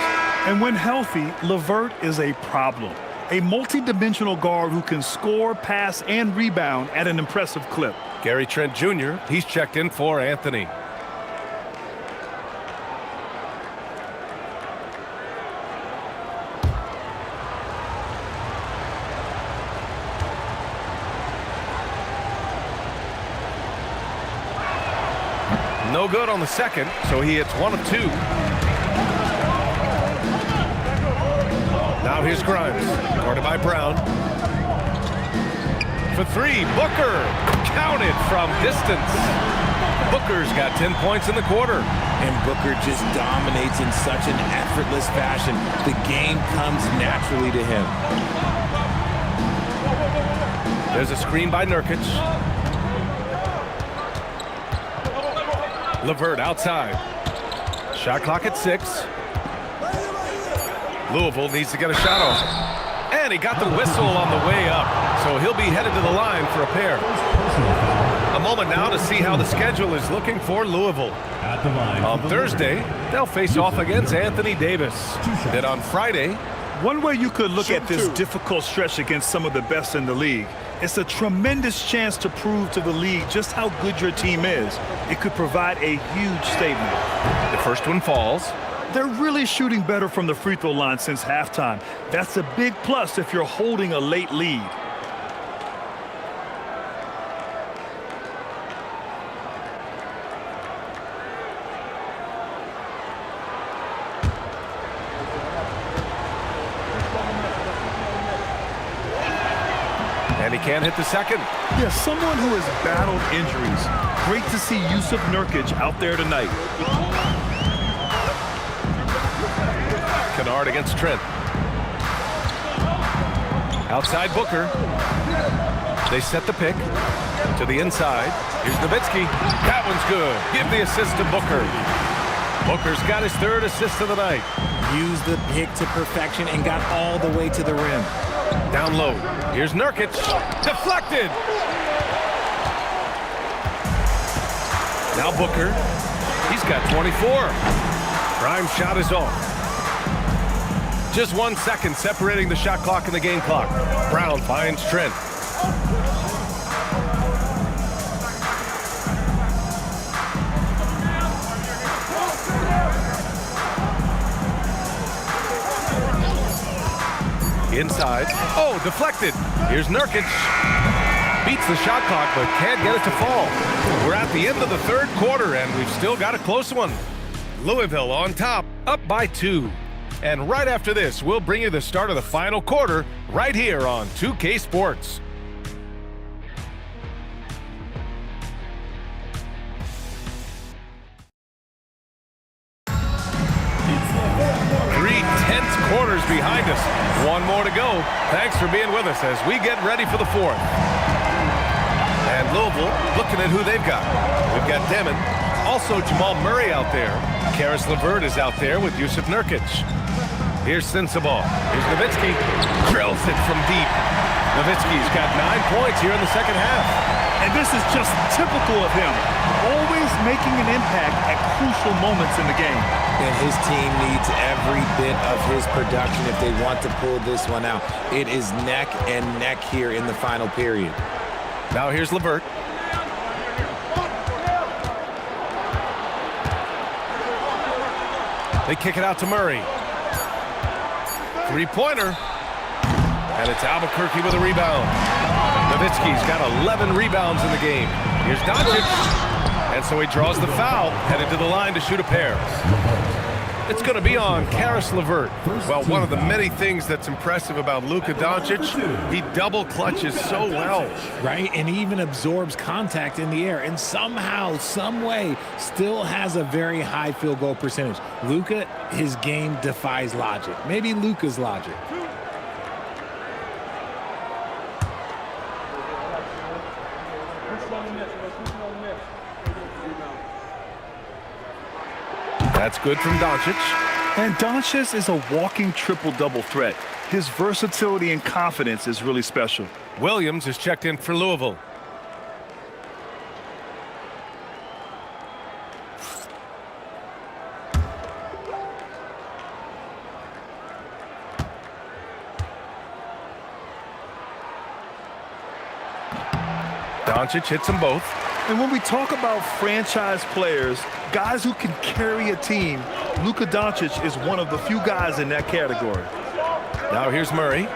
And when healthy, LeVert is a problem. A multi-dimensional guard who can score, pass, and rebound at an impressive clip. Gary Trent Jr., he's checked in for Anthony. No good on the second, so he hits 1 of 2. Now here's Grimes, guarded by Brown. For 3, Booker, counted from distance. Booker's got 10 points in the quarter. And Booker just dominates in such an effortless fashion. The game comes naturally to him. There's a screen by Nurkic. LeVert outside. Shot clock at 6. Louisville needs to get a shot off. And he got the whistle on the way up. So he'll be headed to the line for a pair. A moment now to see how the schedule is looking for Louisville. On Thursday, they'll face off against Anthony Davis. Then on Friday, one way you could look at this difficult stretch against some of the best in the league, it's a tremendous chance to prove to the league just how good your team is. It could provide a huge statement. The first one falls. They're really shooting better from the free throw line since halftime. That's a big plus if you're holding a late lead. And he can't hit the second. Yeah, someone who has battled injuries. Great to see Yusuf Nurkic out there tonight. Kennard against Trent. Outside Booker. They set the pick to the inside. Here's Nowitzki. That one's good. Give the assist to Booker. Booker's got his third assist of the night. Used the pick to perfection and got all the way to the rim. Down low. Here's Nurkic. Deflected. Now Booker. He's got 24. Grimes' shot is off. Just 1 second separating the shot clock and the game clock. Brown finds Trent. Inside. Oh, deflected. Here's Nurkic. Beats the shot clock, but can't get it to fall. We're at the end of the third quarter, and we've still got a close one. Louisville on top, up by 2. And right after this, we'll bring you the start of the final quarter right here on 2K Sports. Three tense quarters behind us. One more to go. Thanks for being with us as we get ready for the fourth. And Louisville looking at who they've got. We've got Demon, also Jamal Murray out there. Karis LeVert is out there with Yusuf Nurkic. Here's Sensabaugh. Here's Nowitzki. Drills it from deep. Nowitzki's got 9 points here in the second half. And this is just typical of him. Always making an impact at crucial moments in the game. And his team needs every bit of his production if they want to pull this one out. It is neck and neck here in the final period. Now here's LeVert. They kick it out to Murray. Three-pointer. And it's Albuquerque with a rebound. Nowitzki's got 11 rebounds in the game. Here's Doncic. And so he draws the foul, headed to the line to shoot a pair. It's going to be on Karis LeVert. Well, one of the many things that's impressive about Luka Doncic, he double clutches so well. Right, and he even absorbs contact in the air and somehow, some way, still has a very high field goal percentage. Luka, his game defies logic. Maybe Luka's logic. That's good from Doncic. And Doncic is a walking triple-double threat. His versatility and confidence is really special. Williams is checked in for Louisville. Doncic hits them both. And when we talk about franchise players, guys who can carry a team, Luka Doncic is one of the few guys in that category. Now here's Murray.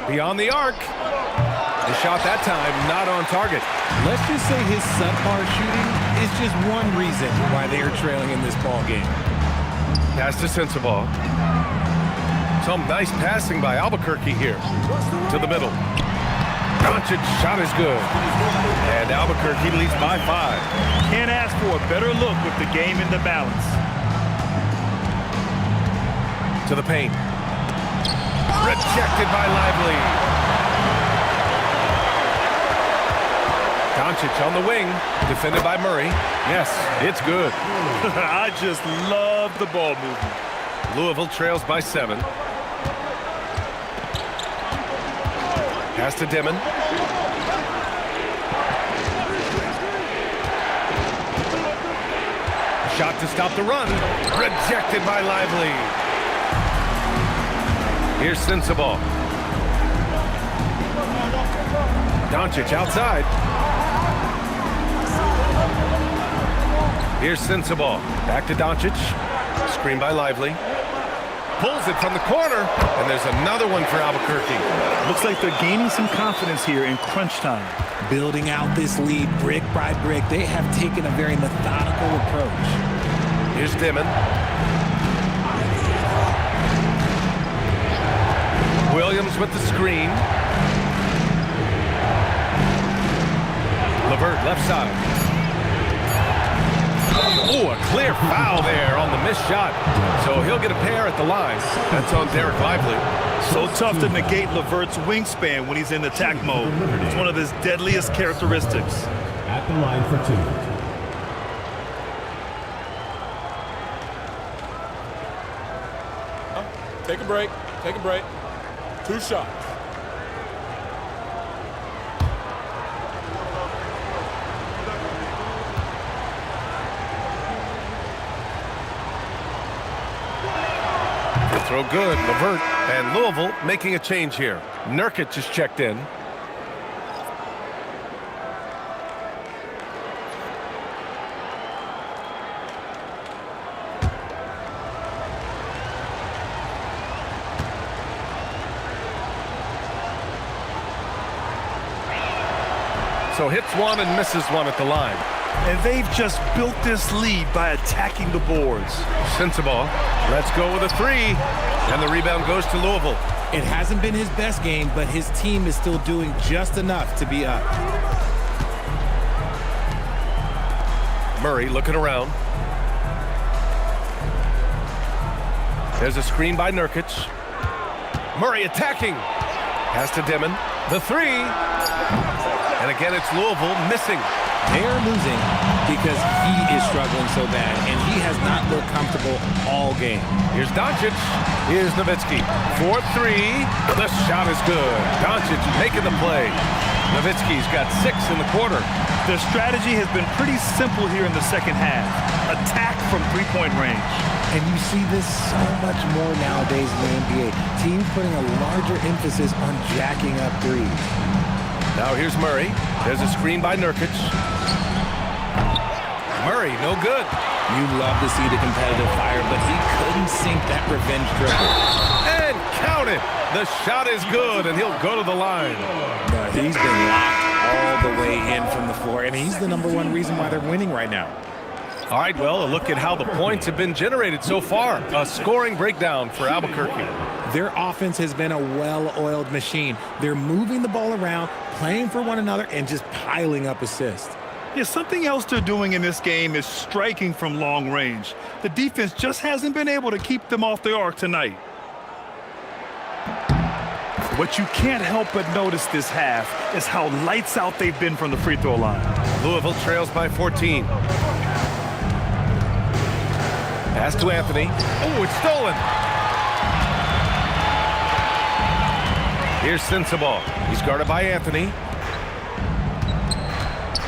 Beyond the arc. The shot that time not on target. Let's just say his subpar shooting is just one reason why they are trailing in this ball game. Pass to Sensabaugh. Some nice passing by Albuquerque here. To the middle. Doncic's shot is good. And Albuquerque leads by 5. Can't ask for a better look with the game in the balance. To the paint. Rejected by Lively. Doncic on the wing. Defended by Murray. Yes, it's good. I just love the ball movement. Louisville trails by 7. Pass to Dimon. Shot to stop the run. Rejected by Lively. Here's Sensabaugh. Doncic outside. Here's Sensabaugh. Back to Doncic. Screen by Lively. Pulls it from the corner. And there's another one for Albuquerque. Looks like they're gaining some confidence here in crunch time. Building out this lead brick by brick. They have taken a very methodical approach. Here's Dimon. Williams with the screen. LeVert left side. Oh, a clear foul there on the missed shot. So he'll get a pair at the line. That's on Derek Lively. So tough to negate LeVert's wingspan when he's in attack mode. It's one of his deadliest characteristics. At the line for two. Take a break. Take a break. 2 shots. Throw good, LeVert, and Louisville making a change here. Nurkic is checked in. So hits one and misses one at the line. And they've just built this lead by attacking the boards. Sensabaugh, let's go with a 3. And the rebound goes to Louisville. It hasn't been his best game, but his team is still doing just enough to be up. Murray looking around. There's a screen by Nurkic. Murray attacking. Pass to Dimon. The 3. And again, it's Louisville missing. They're losing because he is struggling so bad, and he has not looked comfortable all game. Here's Doncic. Here's Nowitzki. 4-3. The shot is good. Doncic making the play. Nowitzki's got 6 in the quarter. Their strategy has been pretty simple here in the second half. Attack from three-point range. And you see this so much more nowadays in the NBA. Teams putting a larger emphasis on jacking up threes. Now here's Murray. There's a screen by Nurkic. Murray, no good. You love to see the competitive fire, but he couldn't sink that revenge triple. And count it. The shot is good, and he'll go to the line. But he's been locked all the way in from the floor, and he's the #1 reason why they're winning right now. All right, well, a look at how the points have been generated so far. A scoring breakdown for Albuquerque. Their offense has been a well-oiled machine. They're moving the ball around, playing for one another, and just piling up assists. Yeah, something else they're doing in this game is striking from long range. The defense just hasn't been able to keep them off the arc tonight. What you can't help but notice this half is how lights out they've been from the free throw line. Louisville trails by 14. Pass to Anthony. Oh, it's stolen. Here's Sensabaugh. He's guarded by Anthony.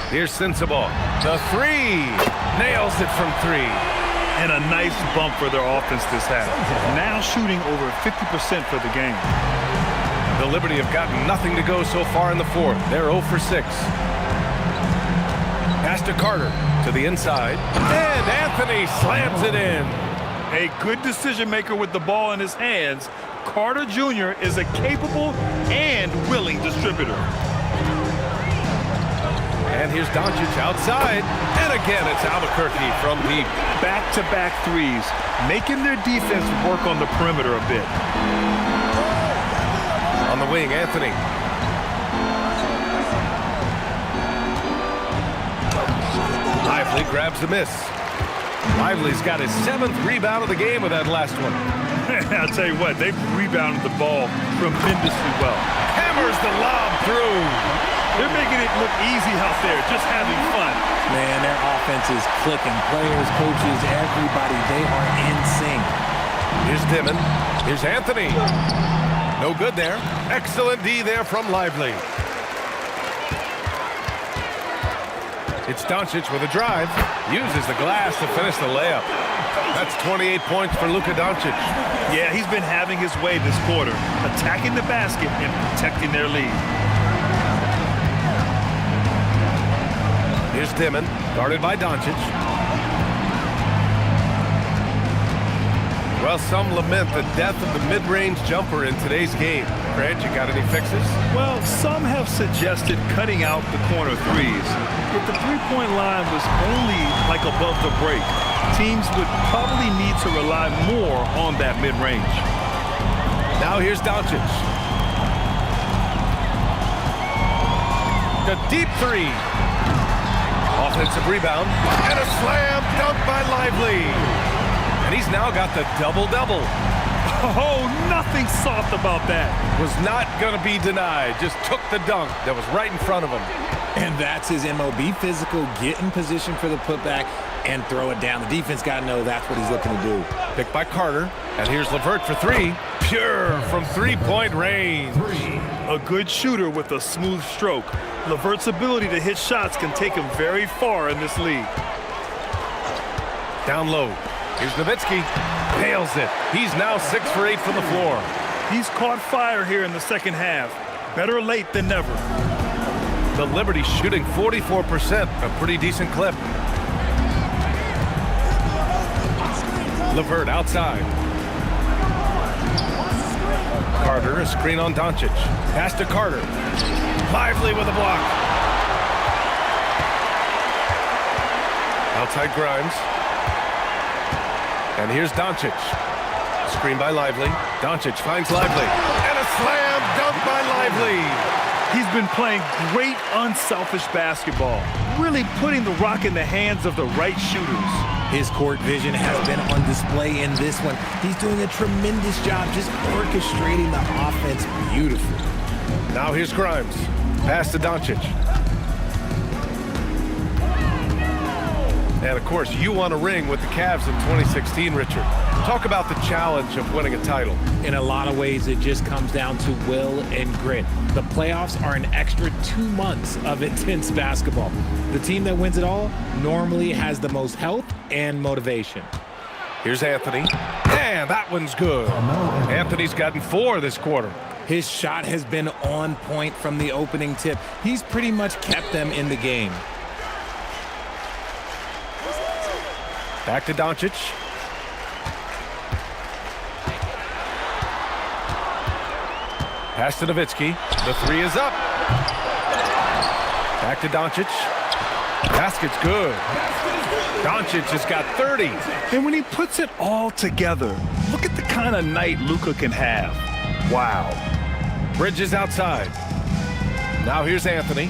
Here's Sensabaugh. The 3. Nails it from 3. And a nice bump for their offense this half. Now shooting over 50% for the game. The Liberty have gotten nothing to go so far in the fourth. They're 0 for 6. Pass to Carter to the inside. And Anthony slams it in. A good decision maker with the ball in his hands. Carter Jr. is a capable and willing distributor. And here's Doncic outside. And again, it's Albuquerque from deep. Back-to-back threes, making their defense work on the perimeter a bit. On the wing, Anthony. Lively grabs the miss. Lively's got his 7th rebound of the game with that last one. I'll tell you what, they've rebounded the ball tremendously well. Hammers the lob through. They're making it look easy out there, just having fun. Man, their offense is clicking. Players, coaches, everybody, they are in sync. Here's Dimon. Here's Anthony. No good there. Excellent D there from Lively. It's Doncic with a drive. Uses the glass to finish the layup. That's 28 points for Luka Doncic. Yeah, he's been having his way this quarter, attacking the basket and protecting their lead. Here's Dimon, guarded by Doncic. Well, some lament the death of the mid-range jumper in today's game. Grant, you got any fixes? Well, some have suggested cutting out the corner threes. If the three-point line was only like above the break, teams would probably need to rely more on that mid-range. Now here's Doncic. The deep three. Offensive rebound. And a slam dunk by Lively. And he's now got the double-double. Oh, nothing soft about that. Was not going to be denied. Just took the dunk that was right in front of him. And that's his MOB, physical, get in position for the putback, and throw it down. The defense got to know that's what he's looking to do. Picked by Carter. And here's LeVert for three. Pure from three-point range. A good shooter with a smooth stroke. LeVert's ability to hit shots can take him very far in this league. Down low. Here's Nowitzki. Nails it. He's now 6 for 8 from the floor. He's caught fire here in the second half. Better late than never. The Liberty shooting 44%, a pretty decent clip. LeVert outside. Carter, a screen on Doncic. Pass to Carter. Lively with a block. Outside Grimes. And here's Doncic. Screen by Lively. Doncic finds Lively. And a slam dunk by Lively. He's been playing great unselfish basketball, really putting the rock in the hands of the right shooters. His court vision has been on display in this one. He's doing a tremendous job just orchestrating the offense beautifully. Now here's Grimes. Pass to Doncic. And, of course, you won a ring with the Cavs in 2016, Richard. Talk about the challenge of winning a title. In a lot of ways, it just comes down to will and grit. The playoffs are an extra 2 months of intense basketball. The team that wins it all normally has the most health and motivation. Here's Anthony. And that one's good. Anthony's gotten 4 this quarter. His shot has been on point from the opening tip. He's pretty much kept them in the game. Back to Doncic. Pass to Nowitzki. The three is up. Back to Doncic. Basket's good. Doncic has got 30. And when he puts it all together, look at the kind of night Luka can have. Wow. Bridges outside. Now here's Anthony.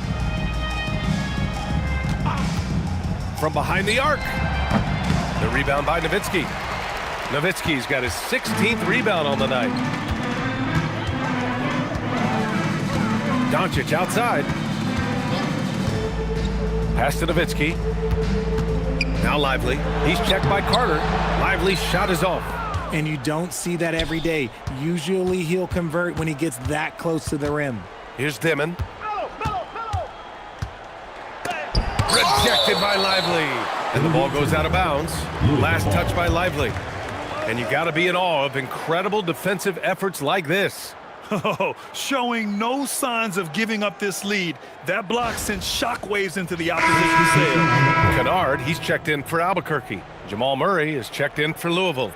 From behind the arc. The rebound by Nowitzki. Nowitzki's got his 16th rebound on the night. Doncic outside. Pass to Nowitzki. Now Lively. He's checked by Carter. Lively's shot is off. And you don't see that every day. Usually he'll convert when he gets that close to the rim. Here's Dimon. Rejected by Lively. And the ball goes out of bounds. Last touch by Lively. And you got to be in awe of incredible defensive efforts like this. Oh, showing no signs of giving up this lead. That block sent shockwaves into the opposition sail. Kennard, he's checked in for Albuquerque. Jamal Murray is checked in for Louisville.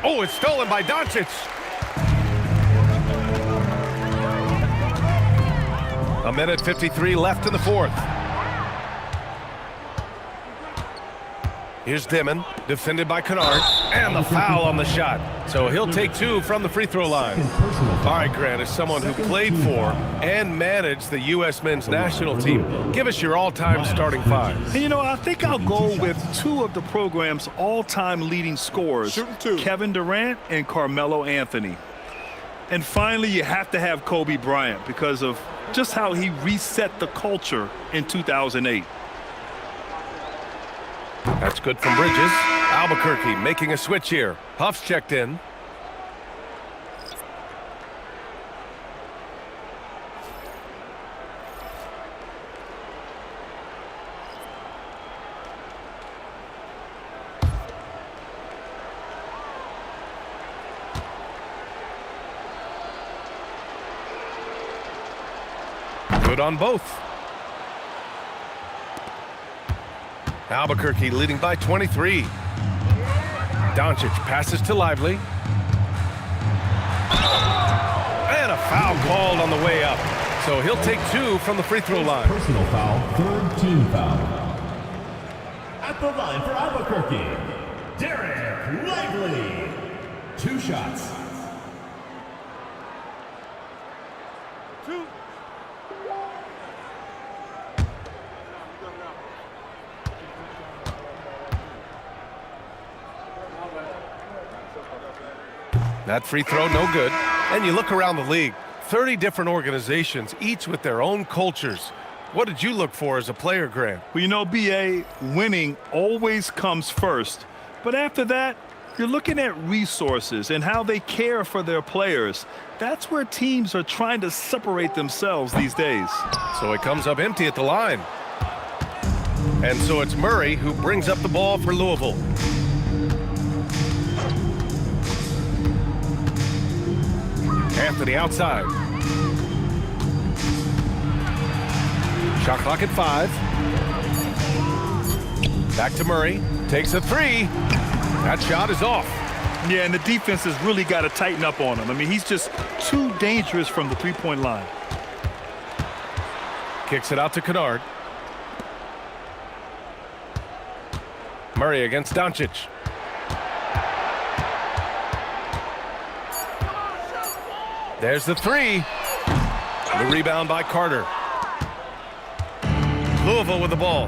Oh, it's stolen by Doncic. A minute 53 left in the fourth. Here's Dimon, defended by Kennard, and the foul on the shot. So he'll take 2 from the free throw line. All right, Grant, as someone who played for and managed the U.S. men's national team, give us your all-time starting 5. And, you know, I think I'll go with 2 of the program's all-time leading scorers, Kevin Durant and Carmelo Anthony. And finally, you have to have Kobe Bryant because of just how he reset the culture in 2008. That's good from Bridges. Albuquerque making a switch here. Huff's checked in. Good on both. Albuquerque leading by 23. Doncic passes to Lively. And a foul called on the way up. So he'll take 2 from the free throw line. Personal foul, third team foul. At the line for Albuquerque, Derek Lively. 2 shots. That free throw, no good. And you look around the league, 30 different organizations, each with their own cultures. What did you look for as a player, Grant? Well, you know, BA, winning always comes first. But after that, you're looking at resources and how they care for their players. That's where teams are trying to separate themselves these days. So it comes up empty at the line. And so it's Murray who brings up the ball for Louisville. Anthony outside. Shot clock at 5. Back to Murray. Takes a 3. That shot is off. Yeah, and the defense has really got to tighten up on him. I mean, he's just too dangerous from the three-point line. Kicks it out to Kennard. Murray against Doncic. There's the 3. The rebound by Carter. Louisville with the ball.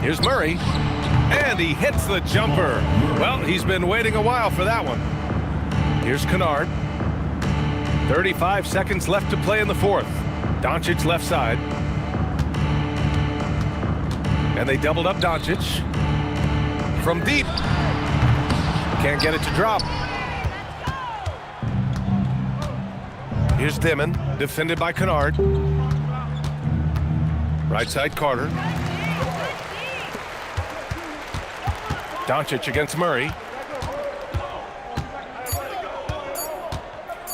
Here's Murray. And he hits the jumper. Well, he's been waiting a while for that one. Here's Kennard. 35 seconds left to play in the fourth. Doncic left side. And they doubled up Doncic. From deep. Can't get it to drop. Here's Dimon, defended by Kennard. Right side, Carter. Doncic against Murray.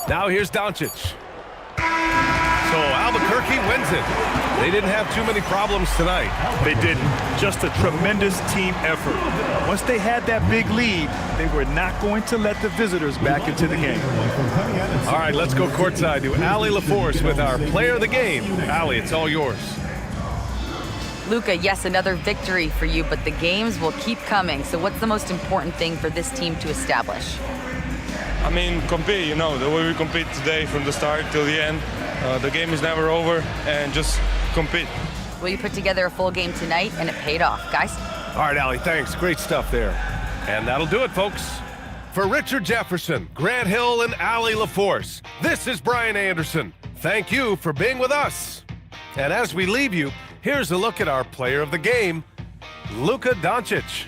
Now here's Doncic. So Albuquerque wins it. They didn't have too many problems tonight. They didn't. Just a tremendous team effort. Once they had that big lead, they were not going to let the visitors back into the game. All right, let's go courtside to Allie LaForce with our player of the game. Allie, it's all yours. Luka, yes, another victory for you, but the games will keep coming. So what's the most important thing for this team to establish? I mean, compete, you know, the way we compete today from the start till the end. The game is never over, and just compete. Well, you put together a full game tonight, and it paid off, guys. All right, Allie, thanks. Great stuff there. And that'll do it, folks. For Richard Jefferson, Grant Hill, and Allie LaForce, this is Brian Anderson. Thank you for being with us. And as we leave you, here's a look at our player of the game, Luka Doncic.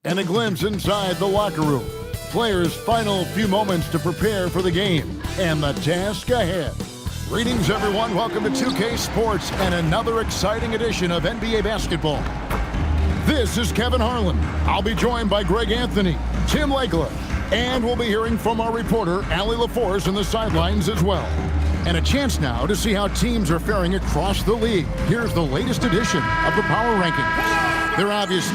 And a glimpse inside the locker room. Players' final few moments to prepare for the game and the task ahead. Greetings, everyone. Welcome to 2K Sports and another exciting edition of NBA basketball. This is Kevin Harlan. I'll be joined by Greg Anthony, Tim Legler, and we'll be hearing from our reporter, Allie LaForce, on the sidelines as well. And a chance now to see how teams are faring across the league. Here's the latest edition of the Power Rankings. They're obvious.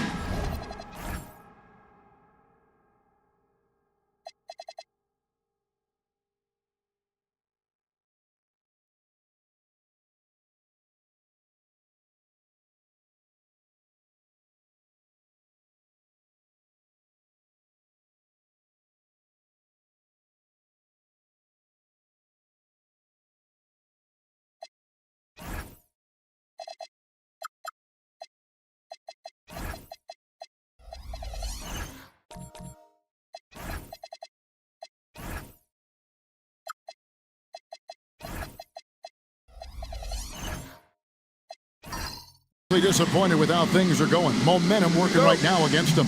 Disappointed with how things are going. Momentum working right now against them.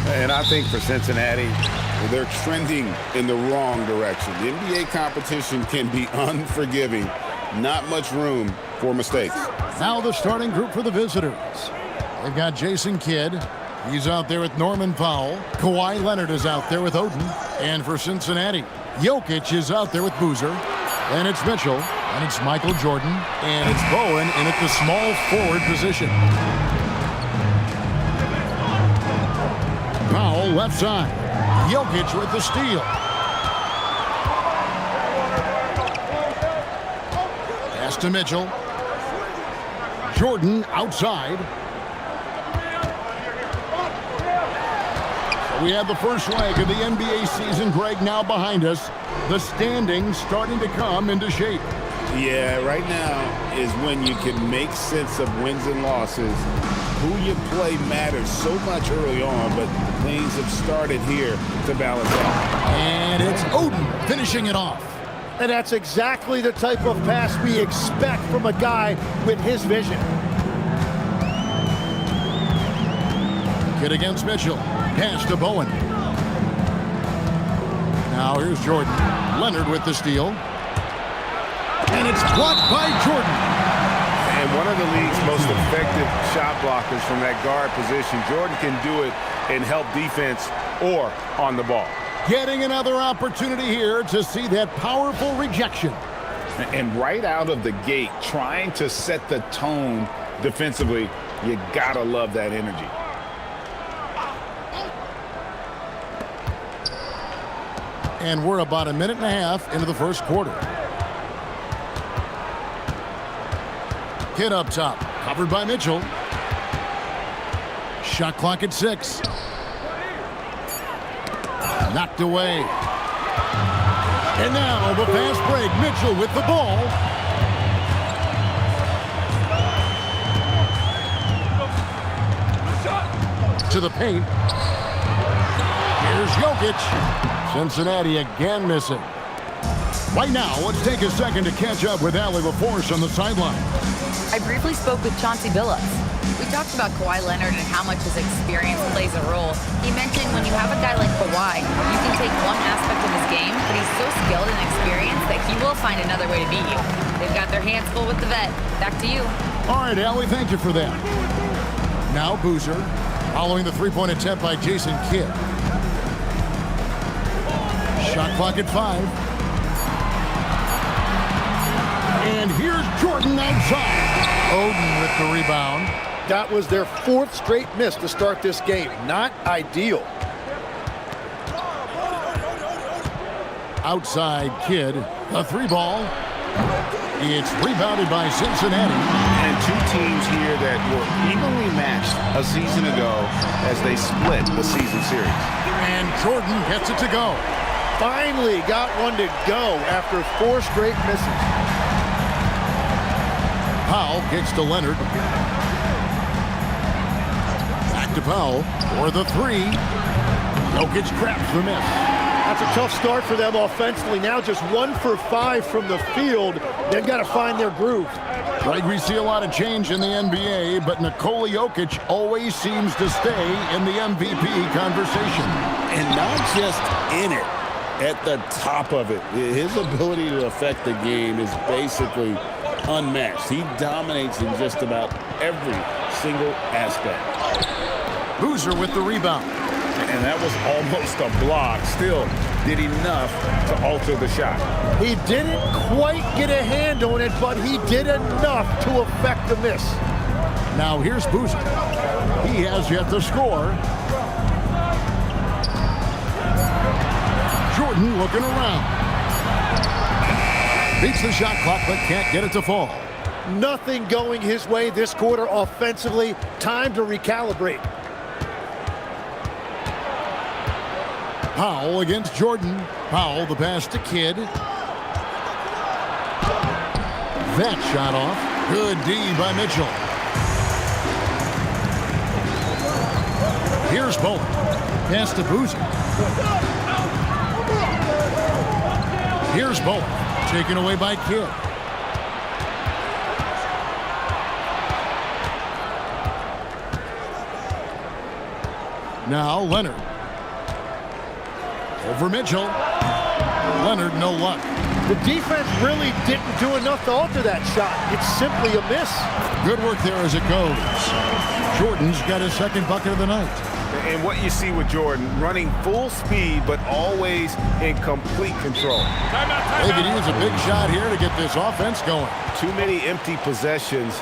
And I think for Cincinnati, they're trending in the wrong direction. The NBA competition can be unforgiving. Not much room for mistakes. Now the starting group for the visitors. They've got Jason Kidd. He's out there with Norman Powell. Kawhi Leonard is out there with Oden. And for Cincinnati, Jokic is out there with Boozer. And it's Mitchell. And it's Michael Jordan. And it's Bowen in at the small forward position. Powell left side. Jokic with the steal. Pass to Mitchell. Jordan outside. So we have the first leg of the NBA season, Greg, now behind us. The standings starting to come into shape. Yeah, right now is when you can make sense of wins and losses. Who you play matters so much early on, but things have started here to balance out. And it's Oden finishing it off. And that's exactly the type of pass we expect from a guy with his vision. Kidd against Mitchell. Pass to Bowen. Now here's Jordan. Leonard with the steal. And it's blocked by Jordan. And one of the league's most effective shot blockers from that guard position. Jordan can do it in help defense or on the ball. Getting another opportunity here to see that powerful rejection. And right out of the gate, trying to set the tone defensively, you gotta love that energy. And we're about a minute and a half into the first quarter. Kidd up top, covered by Mitchell. Shot clock at 6. Knocked away. And now the fast break. Mitchell with the ball. To the paint. Here's Jokic. Cincinnati again missing. Right now, let's take a second to catch up with Allie LaForce on the sideline. I briefly spoke with Chauncey Billups. We talked about Kawhi Leonard and how much his experience plays a role. He mentioned when you have a guy like Kawhi, you can take one aspect of his game, but he's so skilled and experienced that he will find another way to beat you. They've got their hands full with the vet. Back to you. All right, Allie, thank you for that. Now Boozer, following the three-point attempt by Jason Kidd. Shot clock at 5. And here's Jordan outside. Oden with the rebound. That was their 4th straight miss to start this game. Not ideal. Outside Kidd. The 3-ball. It's rebounded by Cincinnati. And two teams here that were evenly matched a season ago as they split the season series. And Jordan gets it to go. Finally got one to go after 4 straight misses. Powell gets to Leonard. Back to Powell for the 3. Jokic traps the miss. That's a tough start for them offensively. Now just 1 for 5 from the field. They've got to find their groove. Right, we see a lot of change in the NBA, but Nikola Jokic always seems to stay in the MVP conversation. And not just in it, at the top of it. His ability to affect the game is basically unmatched. He dominates in just about every single aspect. Boozer with the rebound. And that was almost a block. Still did enough to alter the shot. He didn't quite get a hand on it, but he did enough to affect the miss. Now here's Boozer. He has yet to score. Jordan looking around. Beats the shot clock, but can't get it to fall. Nothing going his way this quarter offensively. Time to recalibrate. Powell against Jordan. Powell, the pass to Kidd. That shot off. Good D by Mitchell. Here's Bowler. Pass to Boozer. Here's Bowler. Taken away by Kidd. Now Leonard. Over Mitchell. Leonard, no luck. The defense really didn't do enough to alter that shot. It's simply a miss. Good work there as it goes. Jordan's got his 2nd bucket of the night. And what you see with Jordan, running full speed, but always in complete control. They could use a big shot here to get this offense going. Too many empty possessions.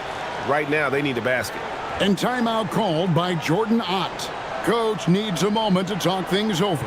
Right now, they need a basket. And timeout called by Jordan Ott. Coach needs a moment to talk things over.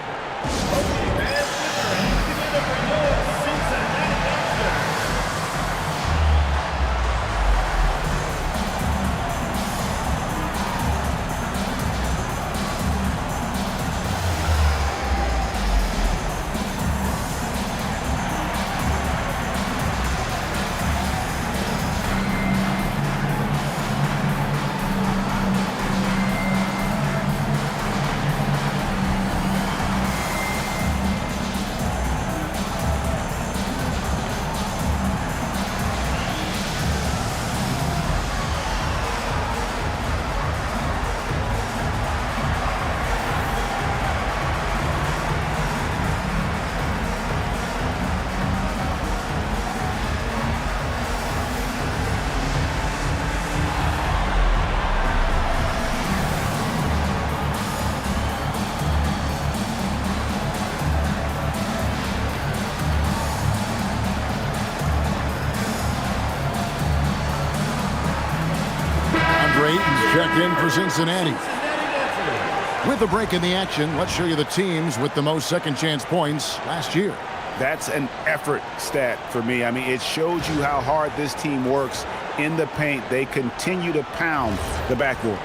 Checked in for Cincinnati. With a break in the action, let's show you the teams with the most second chance points last year. That's an effort stat for me. I mean, it shows you how hard this team works in the paint. They continue to pound the backboard.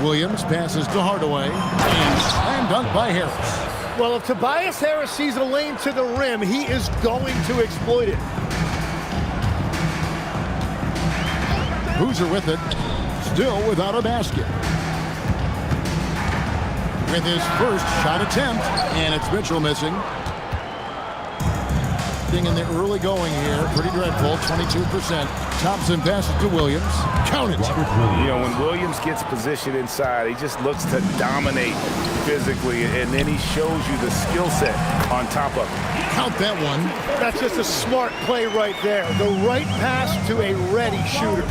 Williams passes to Hardaway, and slam dunk by Harris. Well, if Tobias Harris sees a lane to the rim, he is going to exploit it. Boozer with it, still without a basket. With his first shot attempt, and it's Mitchell missing. In the early going here, pretty dreadful, 22%. Thompson passes to Williams. Count it. You know, when Williams gets positioned inside, he just looks to dominate physically, and then he shows you the skill set on top of it. Count that one. That's just a smart play right there. The right pass to a ready shooter.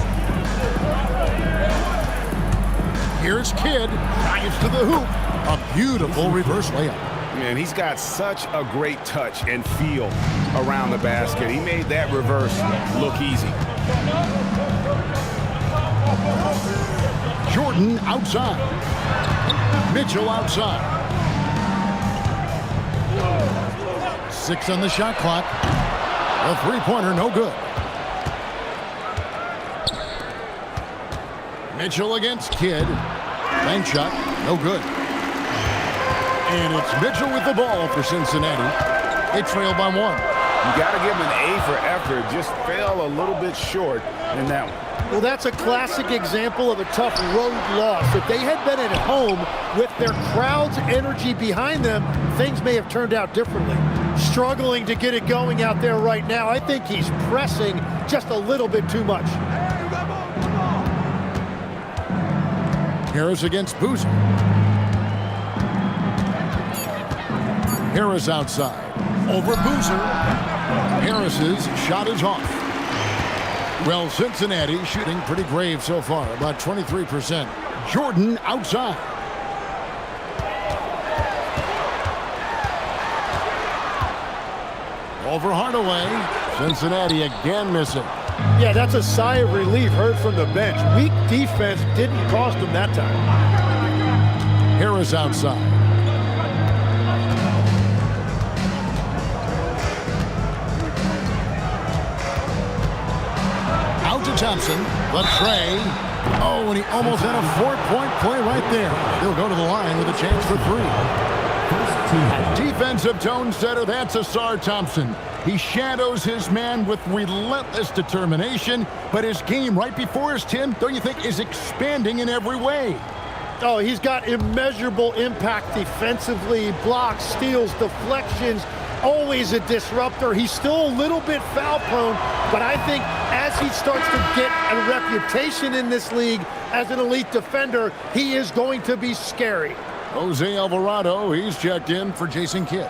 Here's Kidd. Drives to the hoop. A beautiful reverse layup. Man, he's got such a great touch and feel around the basket. He made that reverse look easy. Jordan outside. Mitchell outside. 6 on the shot clock. A three-pointer, no good. Mitchell against Kidd. Bank shot, no good. And it's Mitchell with the ball for Cincinnati. They trail by 1. You got to give him an A for effort. Just fell a little bit short in that one. Well, that's a classic example of a tough road loss. If they had been at home with their crowd's energy behind them, things may have turned out differently. Struggling to get it going out there right now. I think he's pressing just a little bit too much. Harris against Boozer. Harris outside. Over Boozer. Harris's shot is off. Well, Cincinnati shooting pretty grave so far, about 23%. Jordan outside. Over Hardaway. Cincinnati again missing. Yeah, that's a sigh of relief heard from the bench. Weak defense didn't cost them that time. Harris outside. Out to Thompson. The tray. Oh, and he almost had a 4-point play right there. He'll go to the line with a chance for 3. Defensive tone setter, that's Asar Thompson. He shadows his man with relentless determination, but his game right before us, Tim, don't you think, is expanding in every way? Oh, he's got immeasurable impact defensively, blocks, steals, deflections, always a disruptor. He's still a little bit foul prone, but I think as he starts to get a reputation in this league as an elite defender, he is going to be scary. Jose Alvarado, he's checked in for Jason Kidd.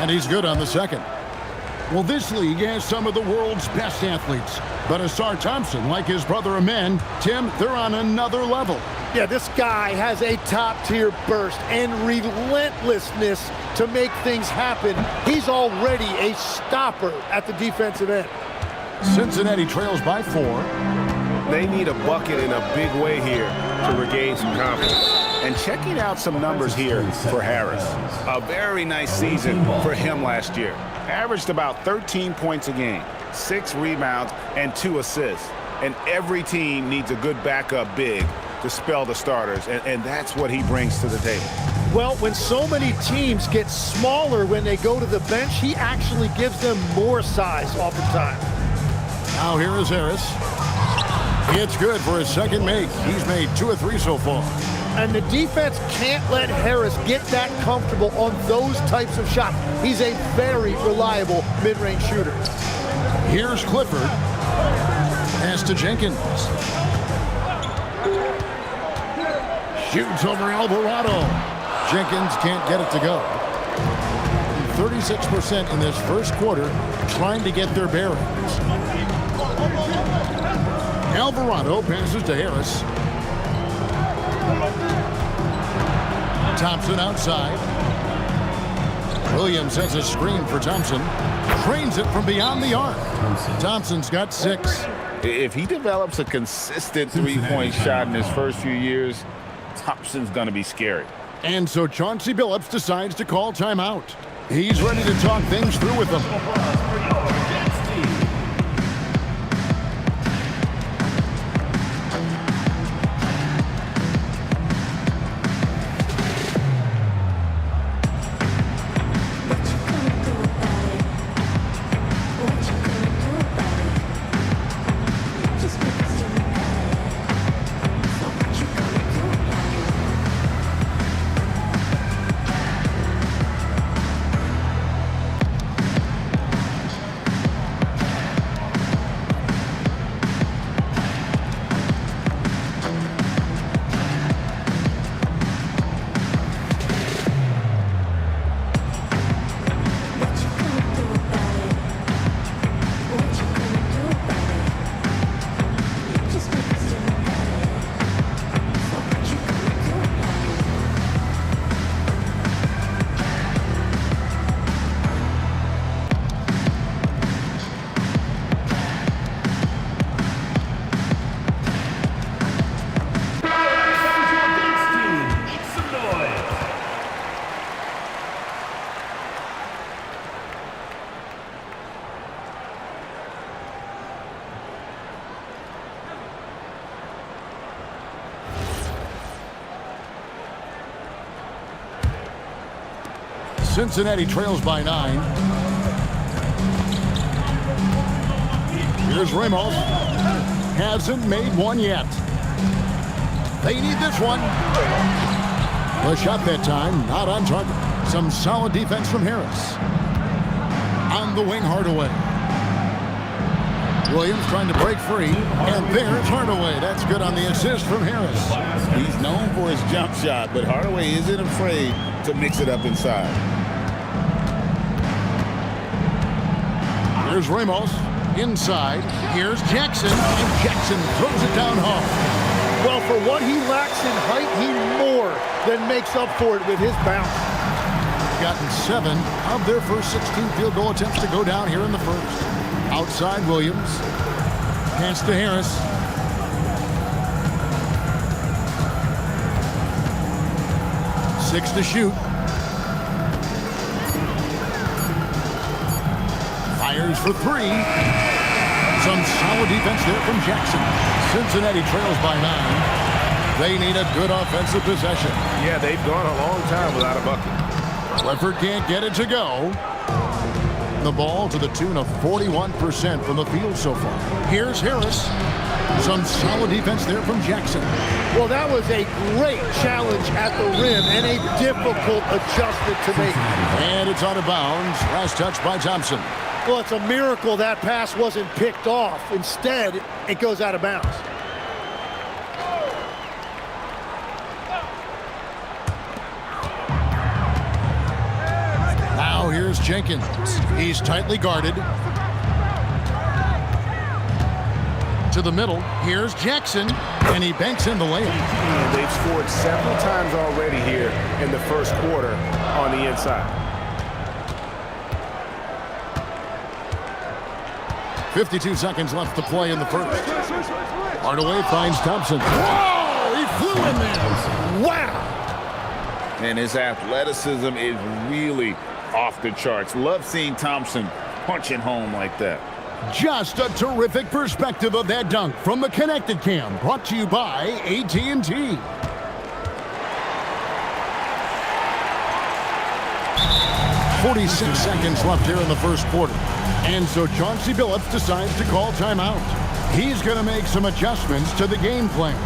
And he's good on the second. Well, this league has some of the world's best athletes. But Asar Thompson, like his brother Amen, Tim, they're on another level. Yeah, this guy has a top-tier burst and relentlessness to make things happen. He's already a stopper at the defensive end. Cincinnati trails by 4. They need a bucket in a big way here to regain some confidence. And checking out some numbers here for Harris. A very nice season for him last year. Averaged about 13 points a game, 6 rebounds, and 2 assists. And every team needs a good backup big to spell the starters, and that's what he brings to the table. Well, when so many teams get smaller when they go to the bench, he actually gives them more size oftentimes. Now here is Harris. It's good for his second make. He's made 2 of 3 so far. And the defense can't let Harris get that comfortable on those types of shots. He's a very reliable mid-range shooter. Here's Clifford. Pass to Jenkins. Shoots over Alvarado. Jenkins can't get it to go. 36% in this first quarter, trying to get their bearings. Alvarado passes to Harris. Thompson outside. Williams has a screen for Thompson. Drains it from beyond the arc. Thompson's got 6. If he develops a consistent three-point shot in his first few years, Thompson's going to be scary. And so Chauncey Billups decides to call timeout. He's ready to talk things through with them. Cincinnati trails by 9. Here's Ramos. Hasn't made one yet. They need this one. The shot that time, not on target. Some solid defense from Harris. On the wing, Hardaway. Williams trying to break free. And there's Hardaway. That's good on the assist from Harris. He's known for his jump shot, but Hardaway isn't afraid to mix it up inside. Here's Ramos. Inside. Here's Jackson. And Jackson throws it down hard. Well, for what he lacks in height, he more than makes up for it with his bounce. Gotten 7 of their first 16 field goal attempts to go down here in the first. Outside Williams. Pass to Harris. Six to shoot. Fires for 3. Some solid defense there from Jackson. Cincinnati trails by 9. They need a good offensive possession. Yeah, they've gone a long time without a bucket. Clifford can't get it to go. The ball to the tune of 41% from the field so far. Here's Harris. Some solid defense there from Jackson. Well, that was a great challenge at the rim and a difficult adjustment to make. And it's out of bounds. Last touch by Thompson. Well, it's a miracle that pass wasn't picked off. Instead, it goes out of bounds. Now here's Jenkins. He's tightly guarded. To the middle. Here's Jackson. And he banks in the layup. And they've scored several times already here in the first quarter on the inside. 52 seconds left to play in the first. Hardaway finds Thompson. Whoa! He flew in there. Wow! And his athleticism is really off the charts. Love seeing Thompson punching home like that. Just a terrific perspective of that dunk from the Connected Cam, brought to you by AT&T. .46 seconds left here in the first quarter. And so Chauncey Billups decides to call timeout. He's going to make some adjustments to the game plan.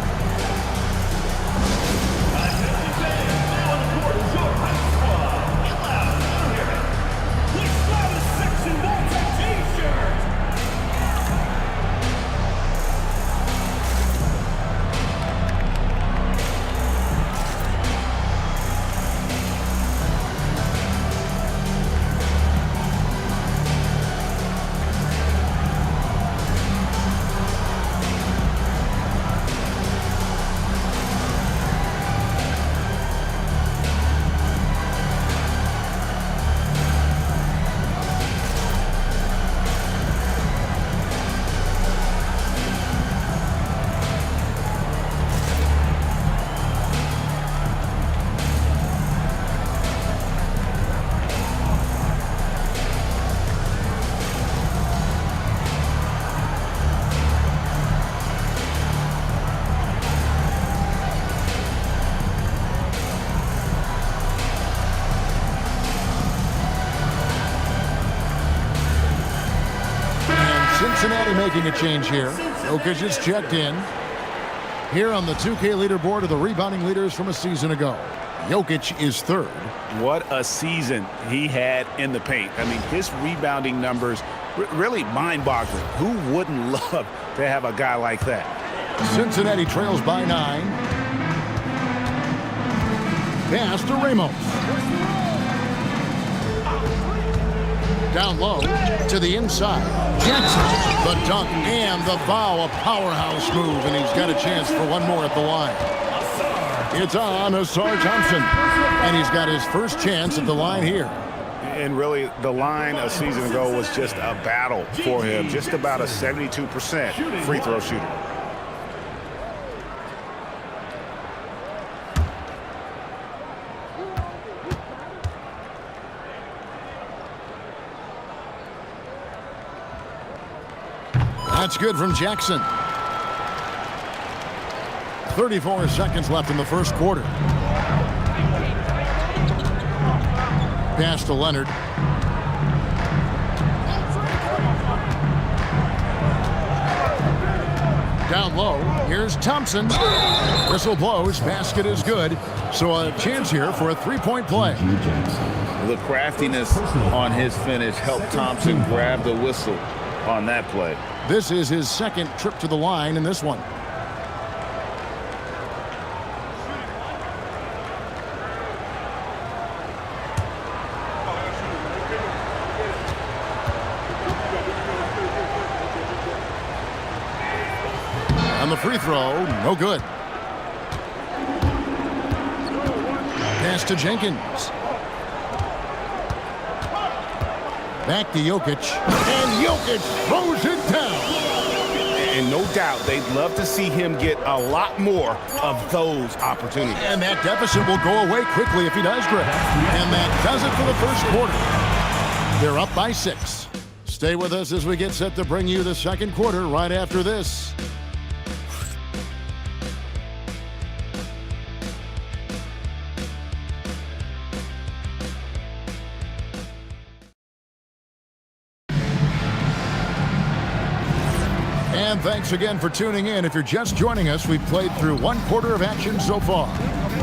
Cincinnati making a change here. Jokic is checked in. Here on the 2K leaderboard are the rebounding leaders from a season ago. Jokic is third. What a season he had in the paint. I mean, his rebounding numbers really mind-boggling. Who wouldn't love to have a guy like that? Cincinnati trails by 9. Pass to Ramos. Down low to the inside. Jackson, the dunk and the foul, a powerhouse move, and he's got a chance for one more at the line. It's on Asar Thompson, and he's got his first chance at the line here. And really, the line a season ago was just a battle for him, just about a 72% free throw shooter. That's good from Jackson. 34 seconds left in the first quarter. Pass to Leonard. Down low, here's Thompson. Whistle blows, basket is good. So a chance here for a three-point play. The craftiness on his finish helped Thompson grab the whistle on that play. This is his second trip to the line in this one. On the free throw, no good. Pass to Jenkins. Back to Jokic, and Jokic throws it down. And no doubt they'd love to see him get a lot more of those opportunities. And that deficit will go away quickly if he does, Griff. And that does it for the first quarter. They're up by 6. Stay with us as we get set to bring you the second quarter right after this. And thanks again for tuning in. If you're just joining us, we've played through one quarter of action so far.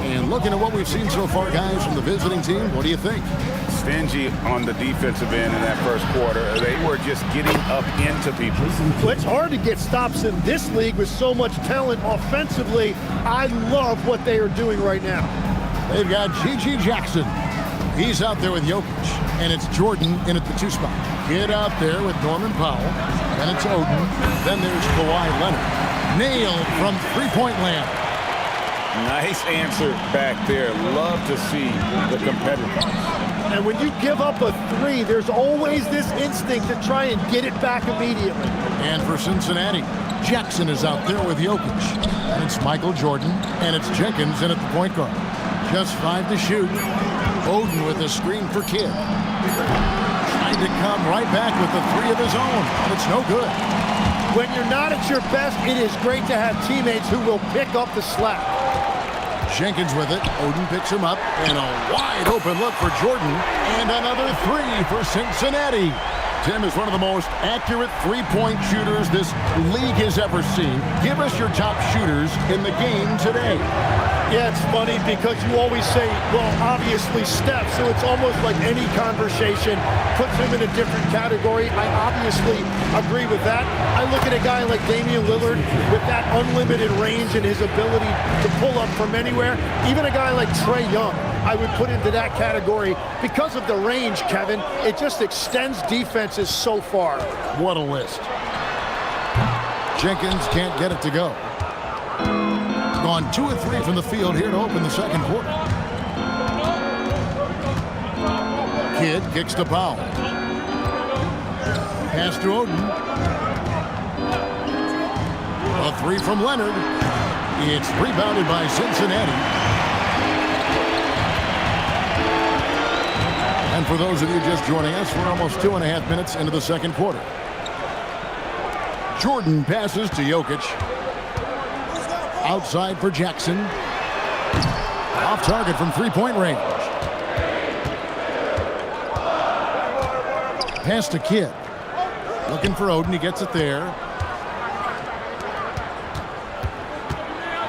And looking at what we've seen so far, guys, from the visiting team, what do you think? Stingy on the defensive end in that first quarter. They were just getting up into people. Well, it's hard to get stops in this league with so much talent offensively. I love what they are doing right now. They've got G.G. Jackson. He's out there with Jokic, and it's Jordan in at the 2 spot. Get out there with Norman Powell. Then it's Oden. Then there's Kawhi Leonard. Nailed from three-point land. Nice answer back there. Love to see the competitors. And when you give up a 3, there's always this instinct to try and get it back immediately. And for Cincinnati, Jackson is out there with Jokic. And it's Michael Jordan. And it's Jenkins in at the point guard. Just 5 to shoot. Oden with a screen for Kidd. Trying to come right back with the 3 of his own, and it's no good. When you're not at your best, it is great to have teammates who will pick up the slack. Jenkins with it. Oden picks him up, and a wide open look for Jordan, and another 3 for Cincinnati. Tim is one of the most accurate three-point shooters this league has ever seen. Give us your top shooters in the game today. Yeah, it's funny because you always say, well, obviously Steph, so it's almost like any conversation puts him in a different category. I obviously agree with that. I look at a guy like Damian Lillard with that unlimited range and his ability to pull up from anywhere. Even a guy like Trae Young, I would put into that category because of the range, Kevin. It just extends defenses so far. What a list. Jenkins can't get it to go. Gone 2 of 3 from the field here to open the second quarter. Kidd kicks to Powell. Pass to Oden. A 3 from Leonard. It's rebounded by Cincinnati. And for those of you just joining us, we're almost 2.5 minutes into the second quarter. Jordan passes to Jokic. Outside for Jackson. Off target from three-point range. Pass to Kidd. Looking for Oden. He gets it there.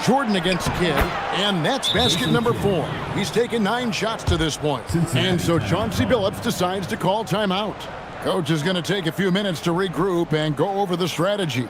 Jordan against Kidd, and that's basket number 4. He's taken 9 shots to this point. And so Chauncey Billups decides to call timeout. Coach is going to take a few minutes to regroup and go over the strategy.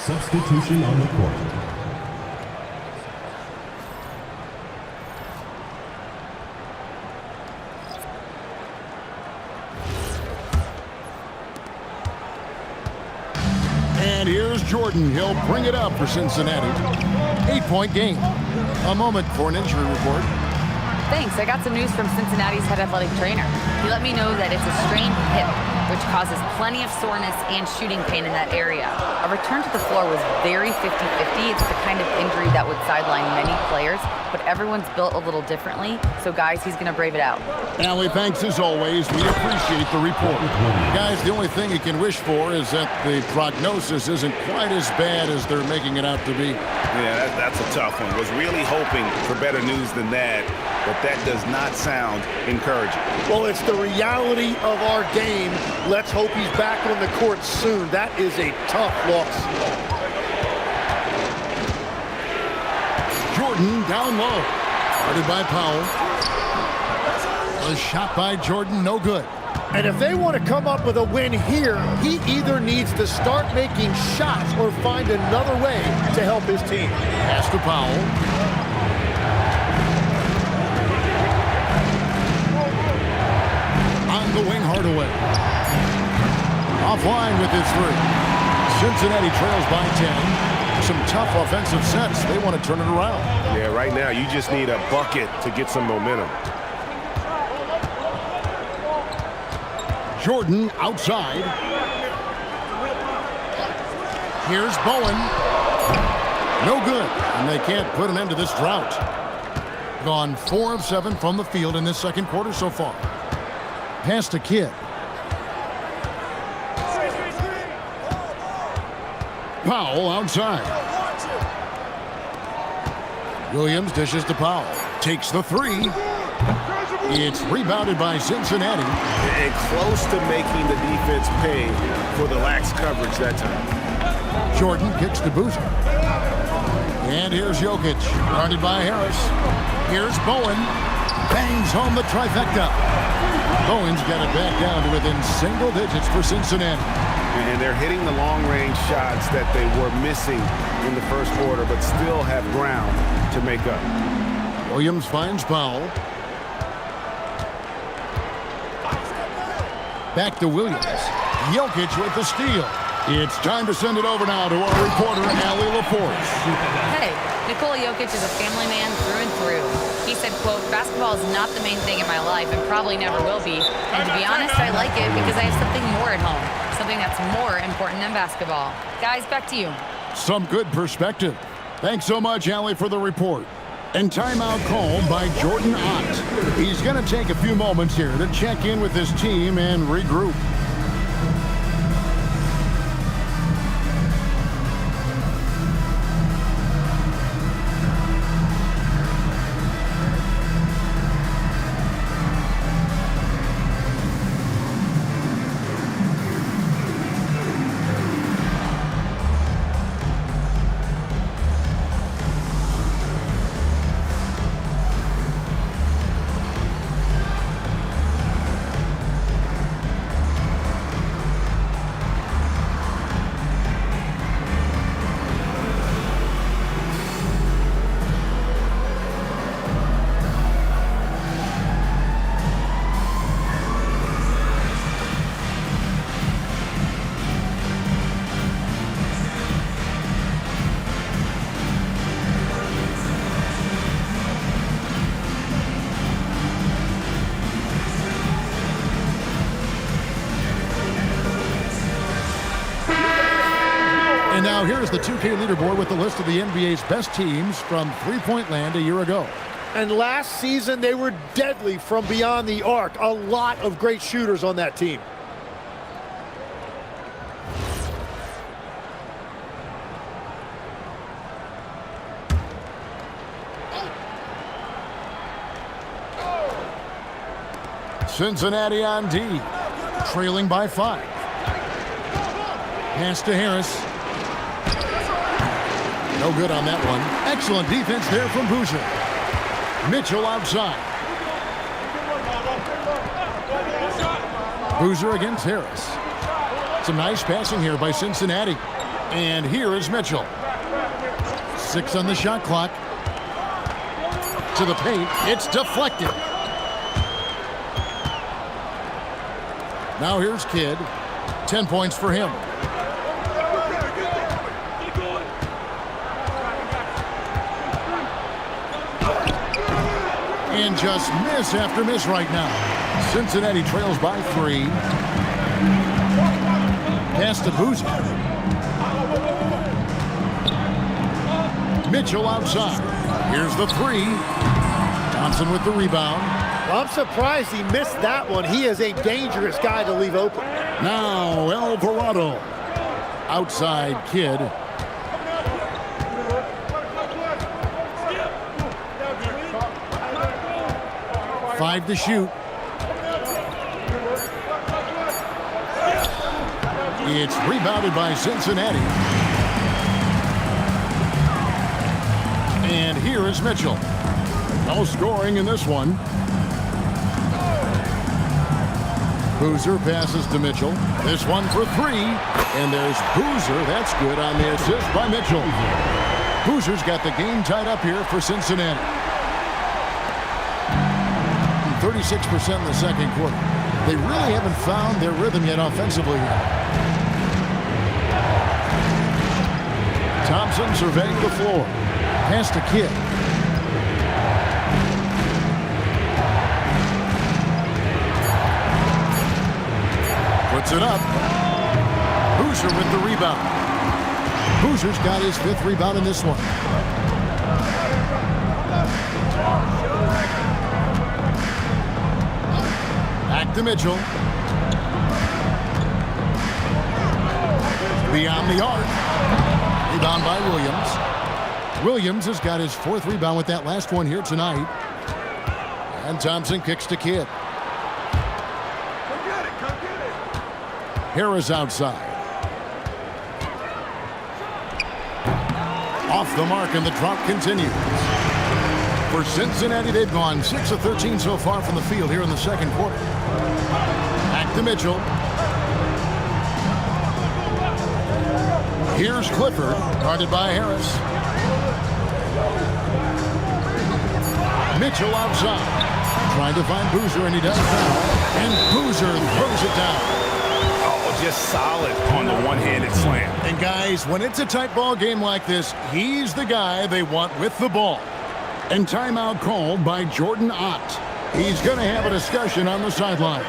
Substitution on the court. And here's Jordan. He'll bring it up for Cincinnati. 8-point game. A moment for an injury report. Thanks. I got some news from Cincinnati's head athletic trainer. He let me know that it's a strained hip, which causes plenty of soreness and shooting pain in that area. A return to the floor was very 50-50. It's the kind of injury that would sideline many players, but everyone's built a little differently. So, guys, he's going to brave it out. Allie, thanks as always. We appreciate the report. Guys, the only thing you can wish for is that the prognosis isn't quite as bad as they're making it out to be. Yeah, that's a tough one. Was really hoping for better news than that, but that does not sound encouraging. Well, it's the reality of our game. Let's hope he's back on the court soon. That is a tough loss. Jordan down low. Guarded by Powell. A shot by Jordan, no good. And if they want to come up with a win here, he either needs to start making shots or find another way to help his team. Pass to Powell. On the wing, Hardaway. Offline with his 3. Cincinnati trails by 10. Some tough offensive sets. They want to turn it around. Yeah, right now you just need a bucket to get some momentum. Jordan outside. Here's Bowen. No good. And they can't put an end to this drought. Gone 4 of 7 from the field in this second quarter so far. Pass to Kidd. Powell outside. Williams dishes to Powell. Takes the 3. It's rebounded by Cincinnati. And close to making the defense pay for the lax coverage that time. Jordan kicks to Boozer. And here's Jokic, guarded by Harris. Here's Bowen. Bangs home the trifecta. Bowen's got it back down to within single digits for Cincinnati. And they're hitting the long-range shots that they were missing in the first quarter, but still have ground to make up. Williams finds Powell. Back to Williams. Jokic with the steal. It's time to send it over now to our reporter, Allie LaForce. Hey, Nikola Jokic is a family man through and through. He said, quote, basketball is not the main thing in my life and probably never will be. And to be honest, I like it because I have something more at home. Something that's more important than basketball. Guys, back to you. Some good perspective. Thanks so much, Allie, for the report. And timeout called by Jordan Ott. He's going to take a few moments here to check in with his team and regroup. Now here's the 2K leaderboard with the list of the NBA's best teams from three-point land a year ago. And last season, they were deadly from beyond the arc. A lot of great shooters on that team. Cincinnati on D, trailing by 5. Pass to Harris. No good on that one. Excellent defense there from Boozer. Mitchell outside. Boozer against Harris. Some nice passing here by Cincinnati. And here is Mitchell. 6 on the shot clock. To the paint. It's deflected. Now here's Kidd. 10 points for him. And just miss after miss right now. Cincinnati trails by 3. Pass to Boozer. Mitchell outside. Here's the 3. Thompson with the rebound. Well, I'm surprised he missed that one. He is a dangerous guy to leave open. Now Alvarado. Outside Kidd. Five to shoot. It's rebounded by Cincinnati. And here is Mitchell. No scoring in this one. Boozer passes to Mitchell. This one for 3. And there's Boozer. That's good on the assist by Mitchell. Boozer's got the game tied up here for Cincinnati. 36% in the second quarter. They really haven't found their rhythm yet offensively. Thompson surveying the floor. Pass to Kidd. Puts it up. Boozer with the rebound. Boozer's got his 5th rebound in this one. Back to Mitchell. Beyond the arc. Rebound by Williams. Williams has got his 4th rebound with that last one here tonight. And Thompson kicks to Kidd. Harris outside. Off the mark, and the drop continues. For Cincinnati, they've gone 6 of 13 so far from the field here in the second quarter. Back to Mitchell. Here's Clifford, guarded by Harris. Mitchell outside. Trying to find Boozer, and he does foul. And Boozer throws it down. Just solid on the one-handed slam. And guys, when it's a tight ball game like this, he's the guy they want with the ball. And timeout called by Jordan Ott. He's going to have a discussion on the sideline.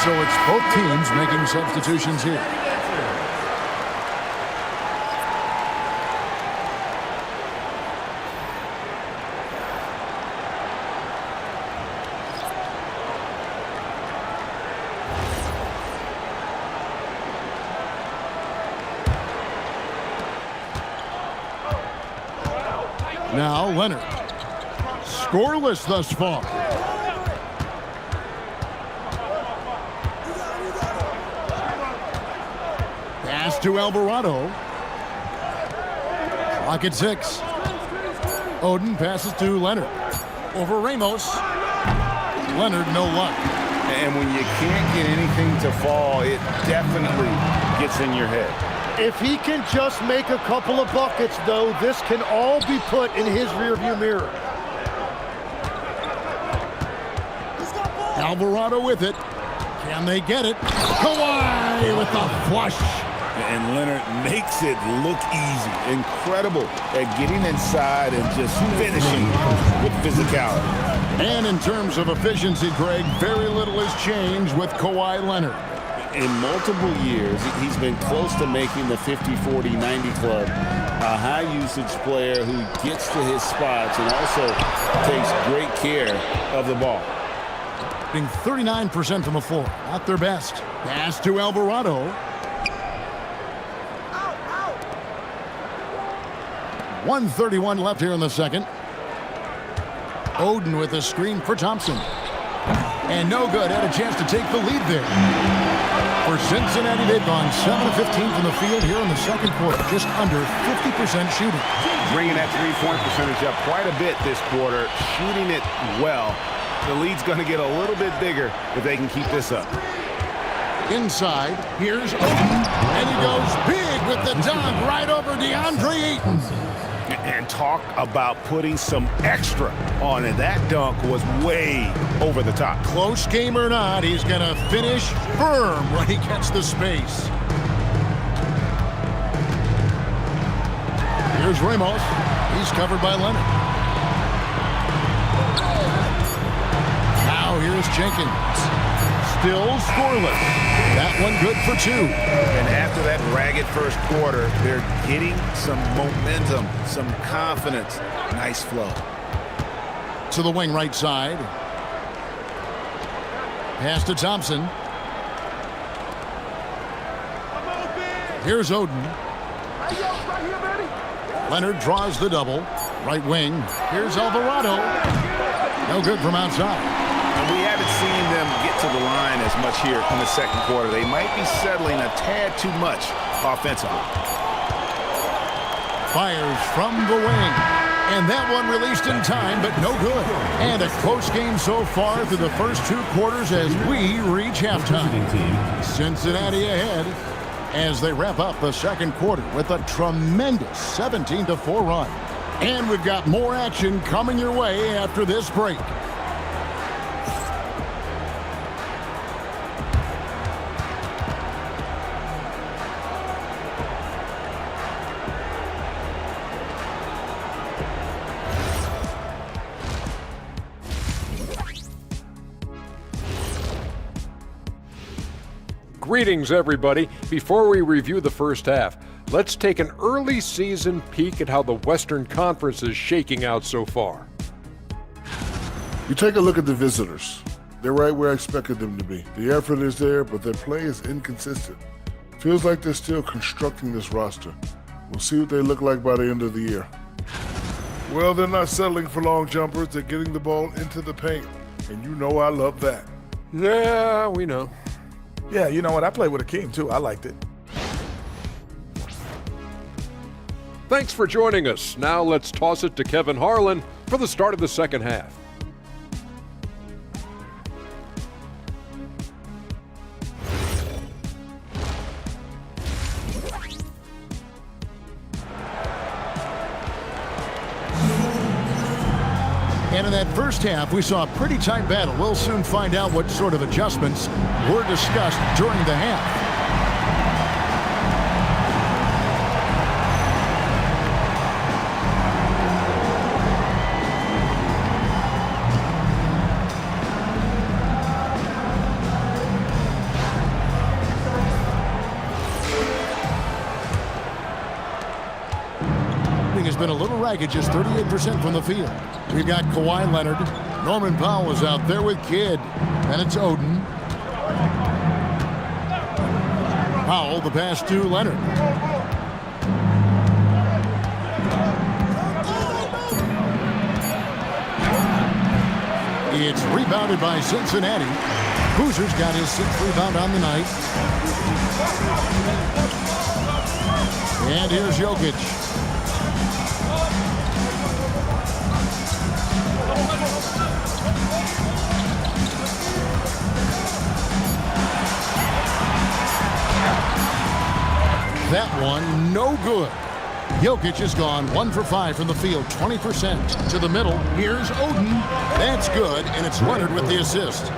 So it's both teams making substitutions here. Now Leonard. Scoreless thus far. Pass to Alvarado. Clock at 6. Oden passes to Leonard. Over Ramos. Leonard, no luck. And when you can't get anything to fall, it definitely gets in your head. If he can just make a couple of buckets, though, this can all be put in his rearview mirror. Alvarado with it. Can they get it? Kawhi with the flush. And Leonard makes it look easy. Incredible at getting inside and just finishing with physicality. And in terms of efficiency, Greg, very little has changed with Kawhi Leonard. In multiple years, he's been close to making the 50-40-90 club. A high-usage player who gets to his spots and also takes great care of the ball. Being 39% from the floor, not their best. Pass to Alvarado. 1:31 left here in the second. Oden with a screen for Thompson. And no good. Had a chance to take the lead there. For Cincinnati, they've gone 7 of 15 from the field here in the second quarter. Just under 50% shooting. Bringing that three-point percentage up quite a bit this quarter. Shooting it well. The lead's going to get a little bit bigger if they can keep this up. Inside, here's Oden. And he goes big with the dunk right over DeAndre Ayton. And talk about putting some extra on it. That dunk was way over the top. Close game or not, he's going to finish firm when he gets the space. Here's Ramos. He's covered by Leonard. Now here's Jenkins. Still scoreless. That one good for 2. And after that ragged first quarter, they're getting some momentum, some confidence. Nice flow. To the wing right side. Pass to Thompson. Here's Oden. Leonard draws the double. Right wing. Here's Alvarado. No good from outside. And we haven't seen them get to the line as much here in the second quarter. They might be settling a tad too much offensively. Fires from the wing. And that one released in time, but no good. And a close game so far through the first 2 quarters as we reach halftime. Cincinnati ahead as they wrap up the second quarter with a tremendous 17-4 run. And we've got more action coming your way after this break. Greetings, everybody. Before we review the first half, let's take an early season peek at how the Western Conference is shaking out so far. You take a look at the visitors. They're right where I expected them to be. The effort is there, but their play is inconsistent. Feels like they're still constructing this roster. We'll see what they look like by the end of the year. Well, they're not settling for long jumpers. They're getting the ball into the paint. And you know I love that. Yeah, we know. Yeah, you know what? I played with Akeem, too. I liked it. Thanks for joining us. Now let's toss it to Kevin Harlan for the start of the second half. And in that first half, we saw a pretty tight battle. We'll soon find out what sort of adjustments were discussed during the half. Has been a little ragged, just 38% from the field. We've got Kawhi Leonard. Norman Powell is out there with Kidd. And it's Oden. Powell, the pass to Leonard. It's rebounded by Cincinnati. Boozer's got his 6th rebound on the night. And here's Jokic. That one, no good. Jokic has gone 1 for 5 from the field, 20%. To the middle, here's Oden. That's good, and it's Leonard with the assist.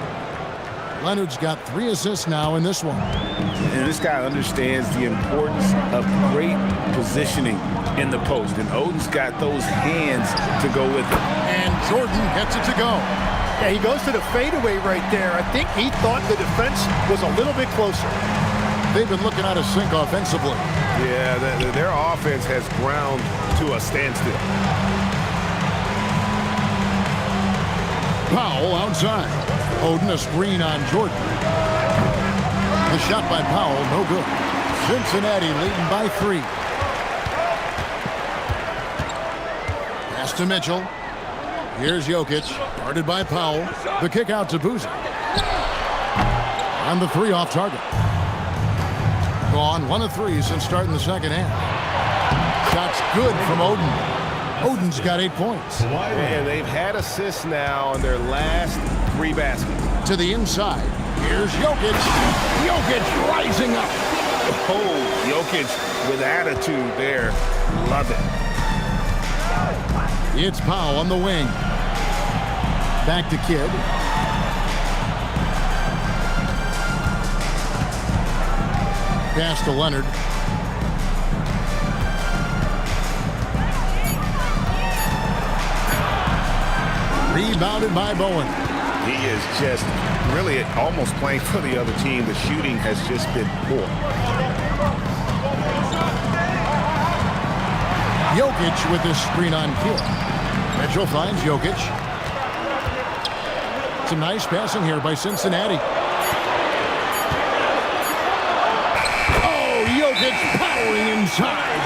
Leonard's got 3 assists now in this one. And this guy understands the importance of great positioning in the post. And Oden's got those hands to go with it. And Jordan gets it to go. Yeah, he goes to the fadeaway right there. I think he thought the defense was a little bit closer. They've been looking out of sync offensively. Yeah, their offense has ground to a standstill. Powell outside. Oden a screen on Jordan. The shot by Powell, no good. Cincinnati leading by 3. Pass to Mitchell. Here's Jokic, guarded by Powell. The kick out to Boozer. On the 3 off target. Gone 1 of 3 since starting the second half. Shot's good from Oden. Oden's got 8 points. And they've had assists now on their last 3 baskets. To the inside. Here's Jokic. Jokic rising up. Oh, Jokic with attitude there. Love it. It's Powell on the wing. Back to Kidd. Pass to Leonard. Rebounded by Bowen. He is just really almost playing for the other team. The shooting has just been poor. Jokic with this screen on Kidd. Mitchell finds Jokic. Some nice passing here by Cincinnati. Oh, Jokic powering inside.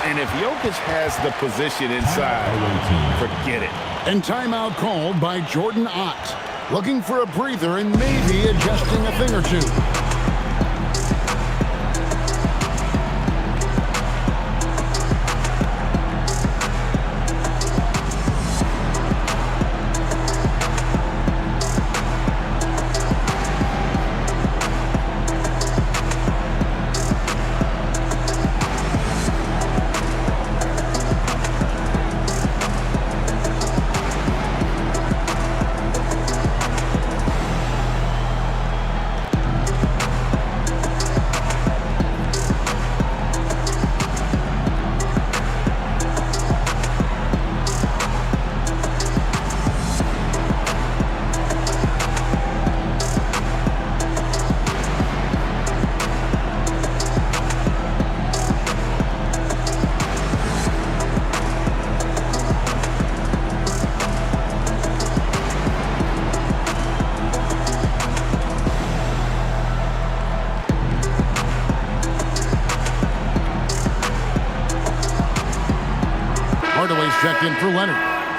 And if Jokic has the position inside, forget it. And timeout called by Jordan Ott. Looking for a breather and maybe adjusting a thing or two. Checked in for Leonard.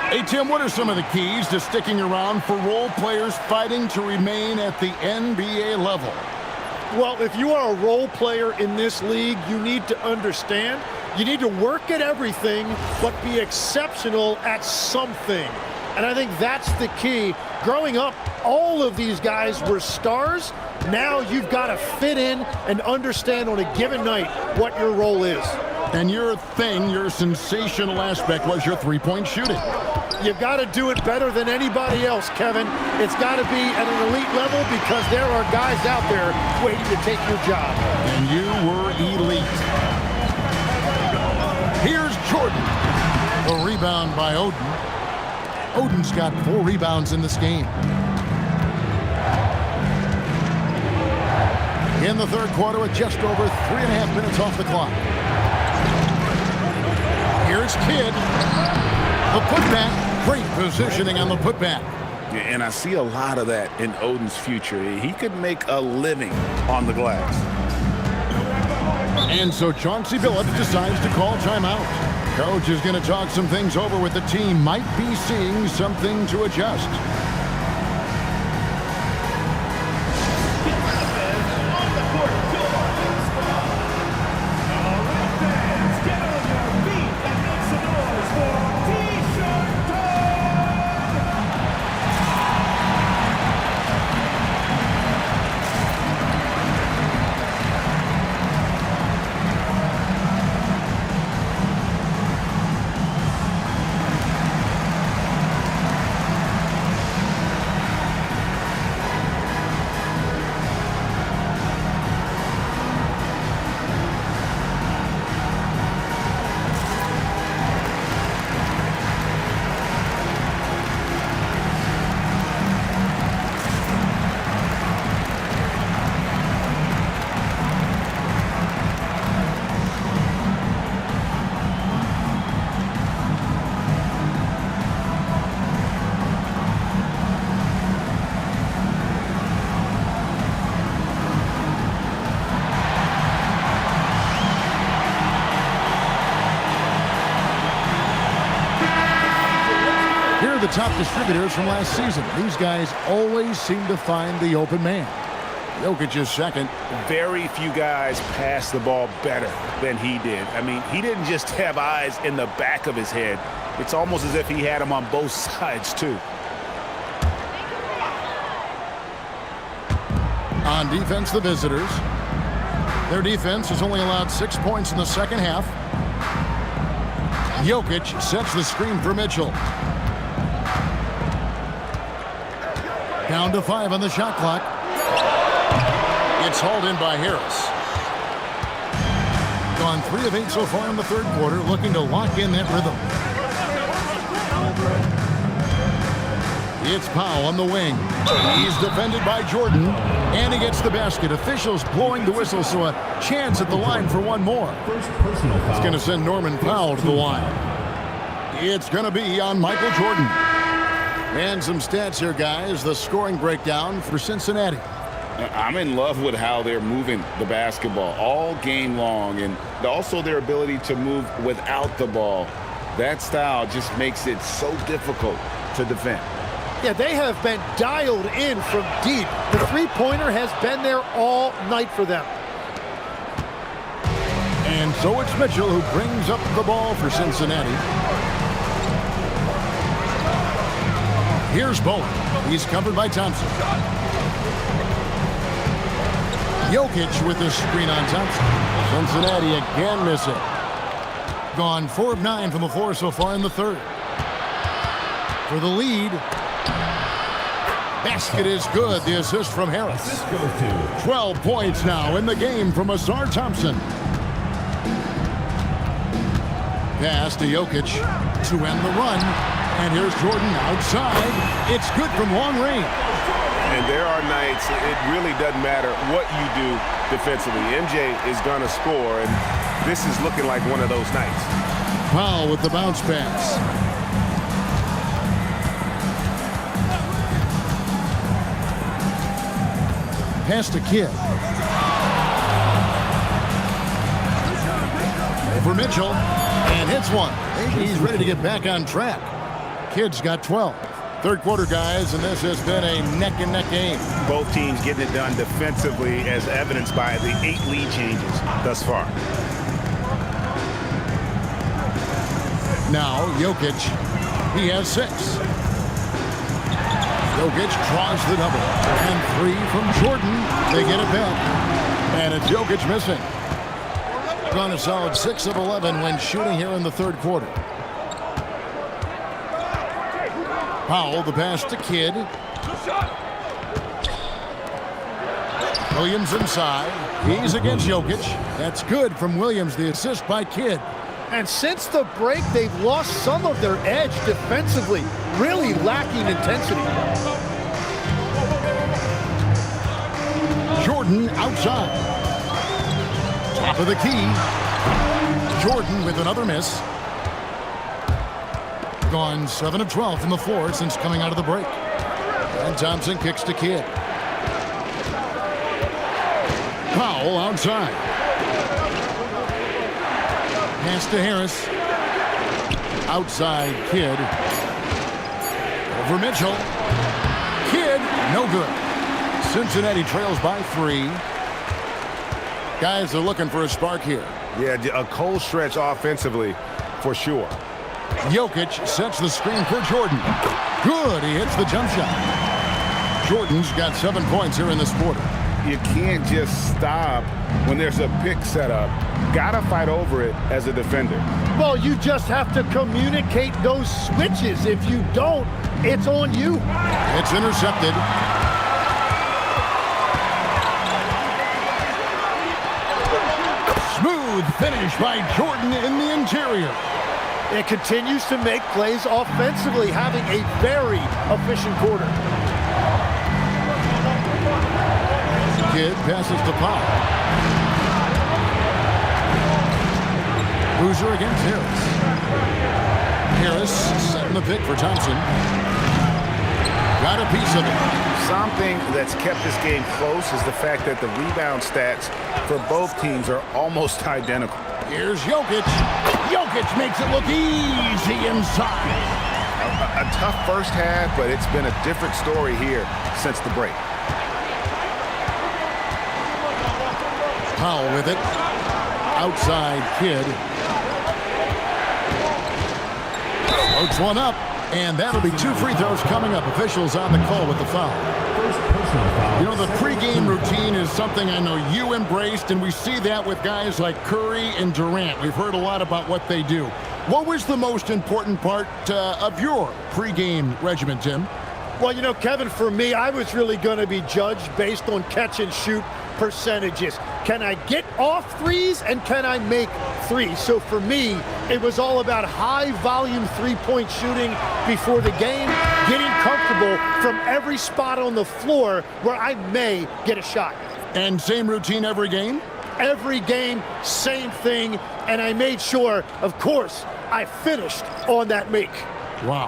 Hey, Tim, what are some of the keys to sticking around for role players fighting to remain at the NBA level? Well, if you are a role player in this league, you need to understand you need to work at everything, but be exceptional at something. And I think that's the key. Growing up, all of these guys were stars. Now you've got to fit in and understand on a given night what your role is. And your thing, your sensational aspect was your three-point shooting. You've got to do it better than anybody else, Kevin. It's got to be at an elite level because there are guys out there waiting to take your job. And you were elite. Here's Jordan. A rebound by Oden. Oden's got 4 rebounds in this game. In the third quarter with just over 3.5 minutes off the clock. Here's Kidd. The putback. Great positioning on the putback. And I see a lot of that in Oden's future. He could make a living on the glass. And so Chauncey Billups decides to call timeout. Coach is going to talk some things over with the team. Might be seeing something to adjust. Here are the top distributors from last season. These guys always seem to find the open man. Jokic is second. Very few guys pass the ball better than he did. I mean, he didn't just have eyes in the back of his head. It's almost as if he had them on both sides, too. On defense, the visitors. Their defense has only allowed 6 points in the second half. Jokic sets the screen for Mitchell. Down to 5 on the shot clock. It's hauled in by Harris. Gone 3 of 8 so far in the third quarter, looking to lock in that rhythm. It's Powell on the wing. He's defended by Jordan, and he gets the basket. Officials blowing the whistle, so a chance at the line for one more. It's going to send Norman Powell to the line. It's going to be on Michael Jordan. And some stats here, guys. The scoring breakdown for Cincinnati. I'm in love with how they're moving the basketball all game long, and also their ability to move without the ball. That style just makes it so difficult to defend. Yeah, they have been dialed in from deep. The three-pointer has been there all night for them. And so it's Mitchell who brings up the ball for Cincinnati. Here's Bowen. He's covered by Thompson. Jokic with the screen on Thompson. Cincinnati again missing. Gone 4 of 9 from the floor so far in the third. For the lead. Basket is good. The assist from Harris. 12 points now in the game from Ausar Thompson. Pass to Jokic to end the run. And here's Jordan outside. It's good from long range. And there are nights it really doesn't matter what you do defensively. MJ is going to score, and this is looking like one of those nights. Powell with the bounce pass. Pass to Kidd. Over Mitchell, and hits one. Maybe he's ready to get back on track. Kidd's got 12. Third quarter, guys, and this has been a neck-and-neck game. Both teams getting it done defensively, as evidenced by the 8 lead changes thus far. Now, Jokic, he has 6. Jokic draws the double. And 3 from Jordan. They get it back. And it's Jokic missing. Gone a solid 6 of 11 when shooting here in the third quarter. Powell, the pass to Kidd. Williams inside. He's against Jokic. That's good from Williams, the assist by Kidd. And since the break, they've lost some of their edge defensively, really lacking intensity. Jordan outside. Top of the key. Jordan with another miss. Gone 7 of 12 from the floor since coming out of the break. And Thompson kicks to Kidd. Powell outside. Pass to Harris. Outside Kidd. Over Mitchell. Kidd, no good. Cincinnati trails by 3. Guys are looking for a spark here. Yeah, a cold stretch offensively for sure. Jokic sets the screen for Jordan. Good, he hits the jump shot. Jordan's got 7 points here in this quarter. You can't just stop when there's a pick set up. Gotta fight over it as a defender. Well, you just have to communicate those switches. If you don't, it's on you. It's intercepted. Smooth finish by Jordan in the interior. It continues to make plays offensively, having a very efficient quarter. Kidd passes to Powell. Boozer against Harris. Harris setting the pick for Thompson. Got a piece of it. Something that's kept this game close is the fact that the rebound stats for both teams are almost identical. Here's Jokic. Jokic makes it look easy inside. A tough first half, but it's been a different story here since the break. Powell with it. Outside Kidd. Floats one up, and that'll be 2 free throws coming up. Officials on the call with the foul. You know, the pregame routine is something I know you embraced, and we see that with guys like Curry and Durant. We've heard a lot about what they do. What was the most important part of your pregame regimen, Tim? Well, you know, Kevin, for me, I was really going to be judged based on catch and shoot percentages. Can I get off threes and can I make threes? So for me, it was all about high volume three-point shooting before the game, getting comfortable from every spot on the floor where I may get a shot. And same routine every game? Every game, same thing, and I made sure, of course, I finished on that make. Wow.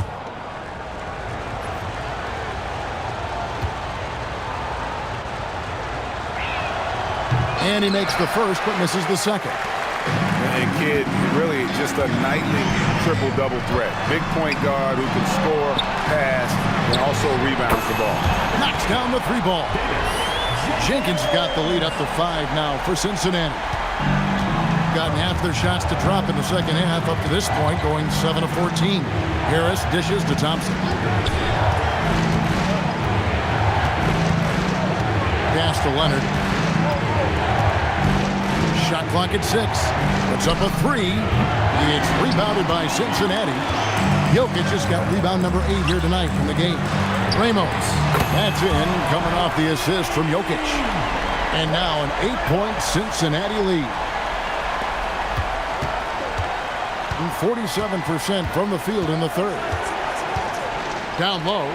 And he makes the first, but misses the second. And Kidd, really just a nightly triple-double threat. Big point guard who can score, pass, and also rebounds the ball. Knocks down the 3 ball. Jenkins got the lead up to 5 now for Cincinnati. Gotten half their shots to drop in the second half up to this point, going 7 of 14. Harris dishes to Thompson. Pass to Leonard. Shot clock at 6. Puts up a 3. It's rebounded by Cincinnati. Jokic just got rebound number 8 here tonight from the game. Ramos. That's in, coming off the assist from Jokic. And now an 8-point Cincinnati lead. And 47% from the field in the third. Down low.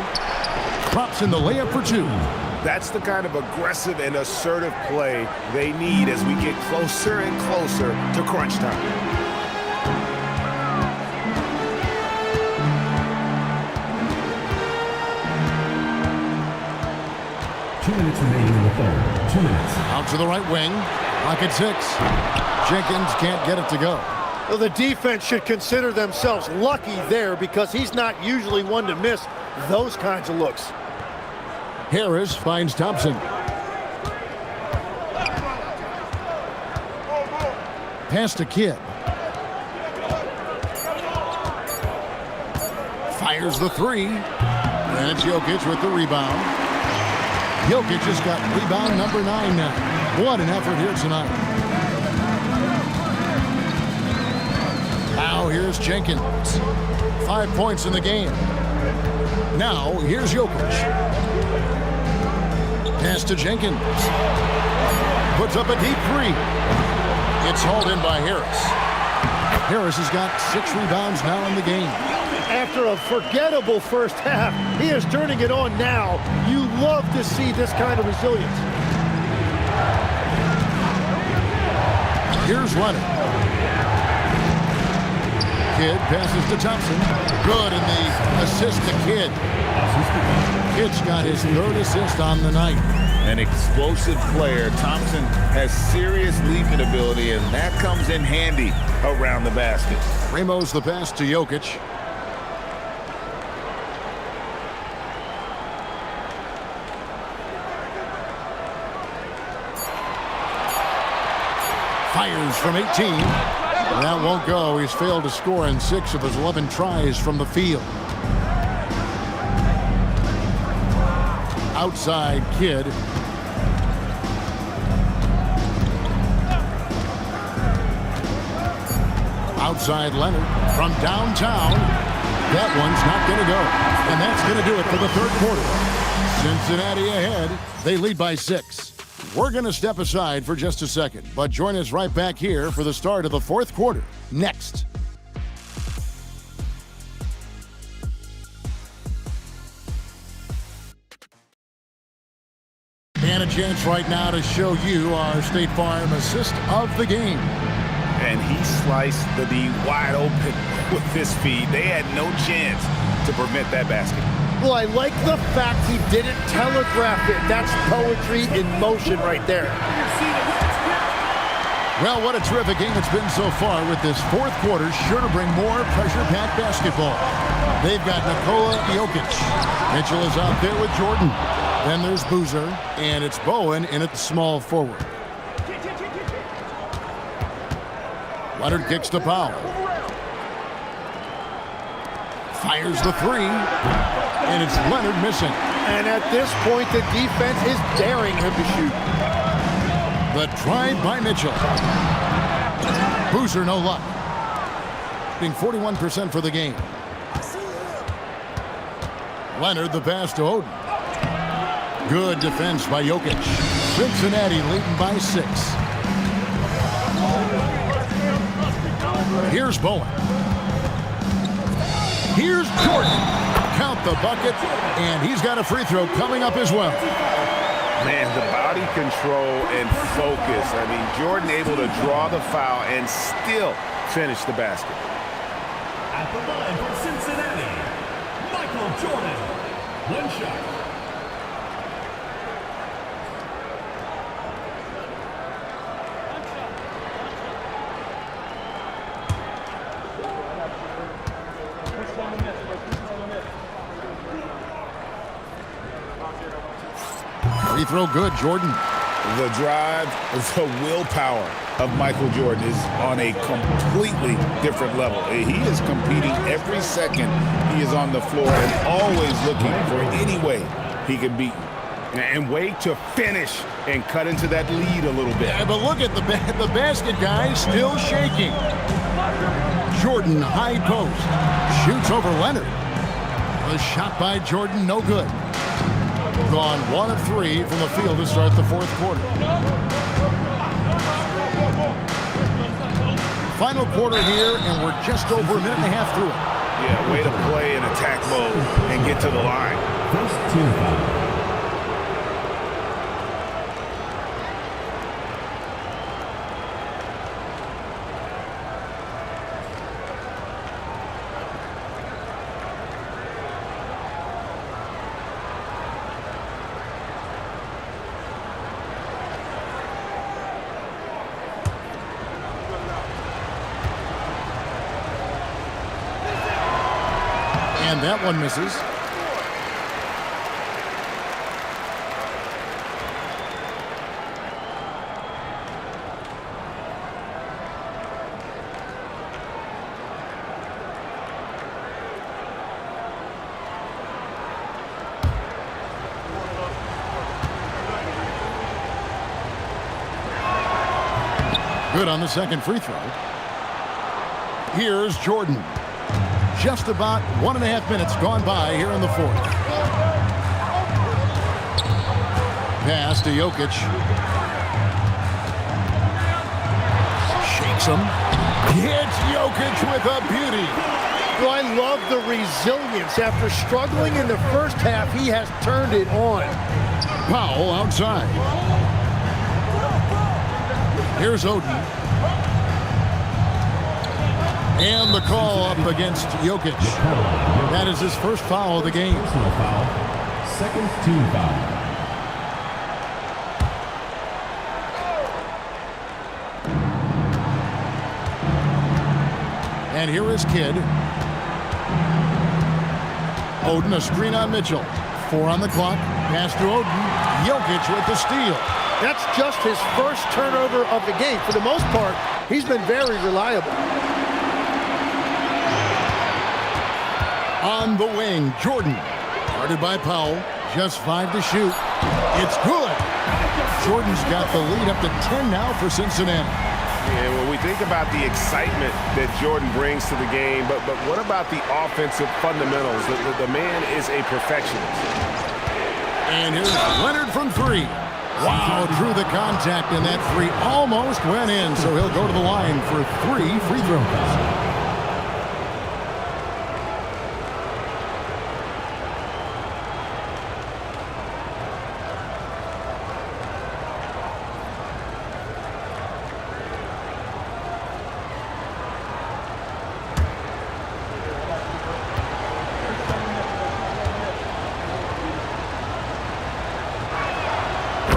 Drops in the layup for 2. That's the kind of aggressive and assertive play they need as we get closer and closer to crunch time. Minutes remaining in the third. 2 minutes. Out to the right wing. Pocket 6. Jenkins can't get it to go. Well, the defense should consider themselves lucky there because he's not usually one to miss those kinds of looks. Harris finds Thompson. Pass to Kidd. Fires the 3. And it's Jokic with the rebound. Jokic has got rebound number 9 now. What an effort here tonight. Now here's Jenkins. 5 points in the game. Now here's Jokic. Pass to Jenkins. Puts up a deep 3. It's hauled in by Harris. Harris has got 6 rebounds now in the game. After a forgettable first half, he is turning it on now. You love to see this kind of resilience. Here's Leonard. Kidd passes to Thompson. Good, and the assist to Kidd. Kidd's got his 3rd assist on the night. An explosive player. Thompson has serious leaping ability, and that comes in handy around the basket. Ramos the pass to Jokic. Fires from 18. That won't go. He's failed to score in 6 of his 11 tries from the field. Outside Kidd. Outside Leonard from downtown. That one's not going to go. And that's going to do it for the 3rd quarter. Cincinnati ahead. They lead by 6. We're going to step aside for just a second, but join us right back here for the start of the 4th quarter. Next. And a chance right now to show you our State Farm assist of the game. And he sliced the D wide open with his feed. They had no chance to prevent that basket. Well, I like the fact he didn't telegraph it. That's poetry in motion right there. Well, what a terrific game it's been so far, with this fourth quarter sure to bring more pressure-packed basketball. They've got Nikola Jokic. Mitchell is out there with Jordan. Then there's Boozer, and it's Bowen in at the small forward. Leonard kicks to Powell. Fires the three, and it's Leonard missing. And at this point, the defense is daring him to shoot. The drive by Mitchell. Boozer, no luck. Being 41% for the game. Leonard, the pass to Oden. Good defense by Jokic. Cincinnati leading by 6. Here's Bowen. Here's Jordan. Count the bucket, and he's got a free throw coming up as well. Man, the body control and focus. I mean, Jordan able to draw the foul and still finish the basket. At the line for Cincinnati, Michael Jordan. One shot. Free throw good, Jordan. The drive, the willpower of Michael Jordan is on a completely different level. He is competing every second he is on the floor and always looking for any way he can beat you. And way to finish and cut into that lead a little bit. Yeah, but look at the basket, guys, still shaking. Jordan, high post, shoots over Leonard. The shot by Jordan, no good. Gone 1 of 3 from the field to start the fourth quarter. Final quarter here, and we're just over a minute and a half through it. Yeah, way to play in attack mode and get to the line. First team foul. And that one misses. Good on the second free throw. Here's Jordan. Just about 1.5 minutes gone by here in the fourth. Pass to Jokic. Shakes him. Hits Jokic with a beauty. Well, I love the resilience. After struggling in the first half, he has turned it on. Powell outside. Here's Oden. And the call up against Jokic. That is his first foul of the game. Personal foul. Second team foul. And here is Kidd. Oden, a screen on Mitchell. 4 on the clock. Pass to Oden. Jokic with the steal. That's just his first turnover of the game. For the most part, he's been very reliable. On the wing, Jordan. Guarded by Powell. Just 5 to shoot. It's good. Jordan's got the lead up to 10 now for Cincinnati. Yeah, when we think about the excitement that Jordan brings to the game, but what about the offensive fundamentals? The man is a perfectionist. And here's Leonard from 3. Wow, drew the contact, and that 3 almost went in, so he'll go to the line for 3 free throws.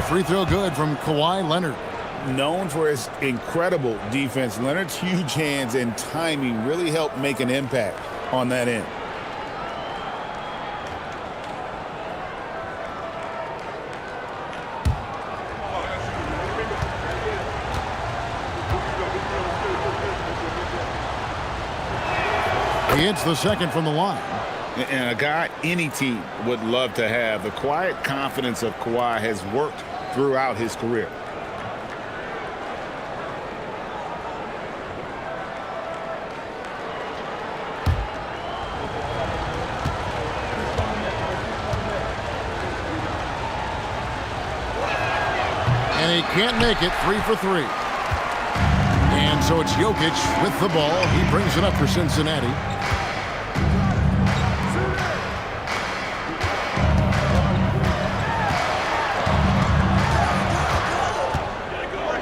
Free throw good from Kawhi Leonard. known for his incredible defense, Leonard's huge hands and timing really helped make an impact on that end. He hits the second from the line. And a guy any team would love to have. The quiet confidence of Kawhi has worked throughout his career. And he can't make it. 3 for 3. And so it's Jokic with the ball. He brings it up for Cincinnati.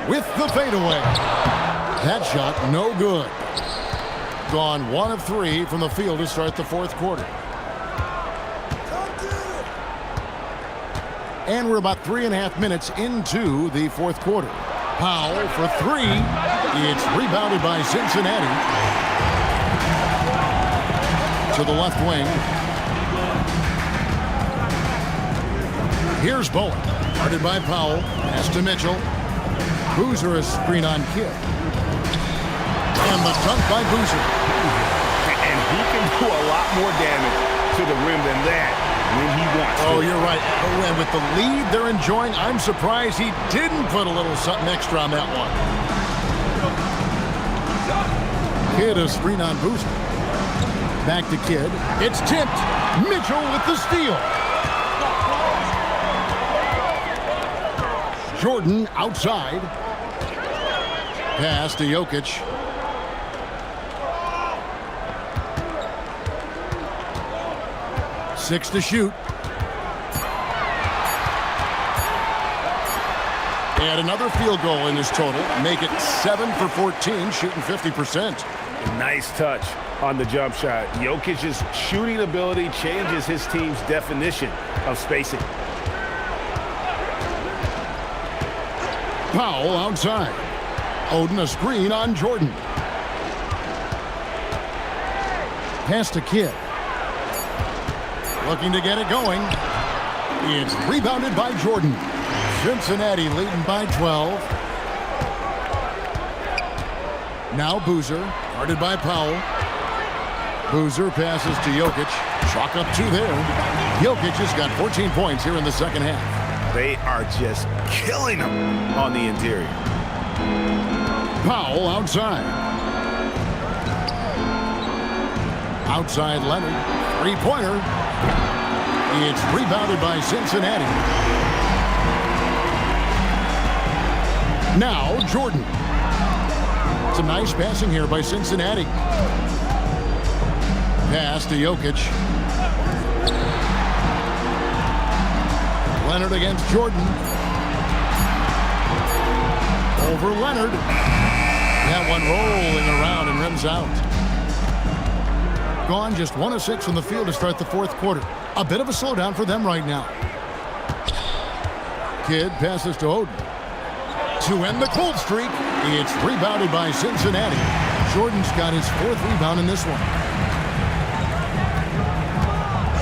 With the fadeaway. That shot no good. Gone 1 of 3 from the field to start the fourth quarter. And we're about 3.5 minutes into the fourth quarter. Powell for 3. It's rebounded by Cincinnati. To the left wing. Here's Bowen. Guarded by Powell. Pass to Mitchell. Boozer a screen on Kidd. And the dunk by Boozer. And he can do a lot more damage to the rim than that when he wants to. Oh, you're right. Oh, and with the lead they're enjoying, I'm surprised he didn't put a little something extra on that one. Kidd a screen on Boozer. Back to Kidd. It's tipped. Mitchell with the steal. Jordan outside. Pass to Jokic. Six to shoot. And another field goal in his total. Make it 7 for 14, shooting 50%. Nice touch on the jump shot. Jokic's shooting ability changes his team's definition of spacing. Powell outside. Oden a screen on Jordan. Pass to Kidd. Looking to get it going. It's rebounded by Jordan. Cincinnati leading by 12. Now Boozer, guarded by Powell. Boozer passes to Jokic. Chalk up 2 there. Jokic has got 14 points here in the second half. They are just killing him on the interior. Powell outside. Outside Leonard. Three-pointer. It's rebounded by Cincinnati. Now Jordan. Some nice passing here by Cincinnati. Pass to Jokic. Leonard against Jordan. Over Leonard. That one rolling around and rims out. Gone just 1 of 6 from the field to start the fourth quarter. A bit of a slowdown for them right now. Kidd passes to Oden. To end the cold streak, it's rebounded by Cincinnati. Jordan's got his 4th rebound in this one.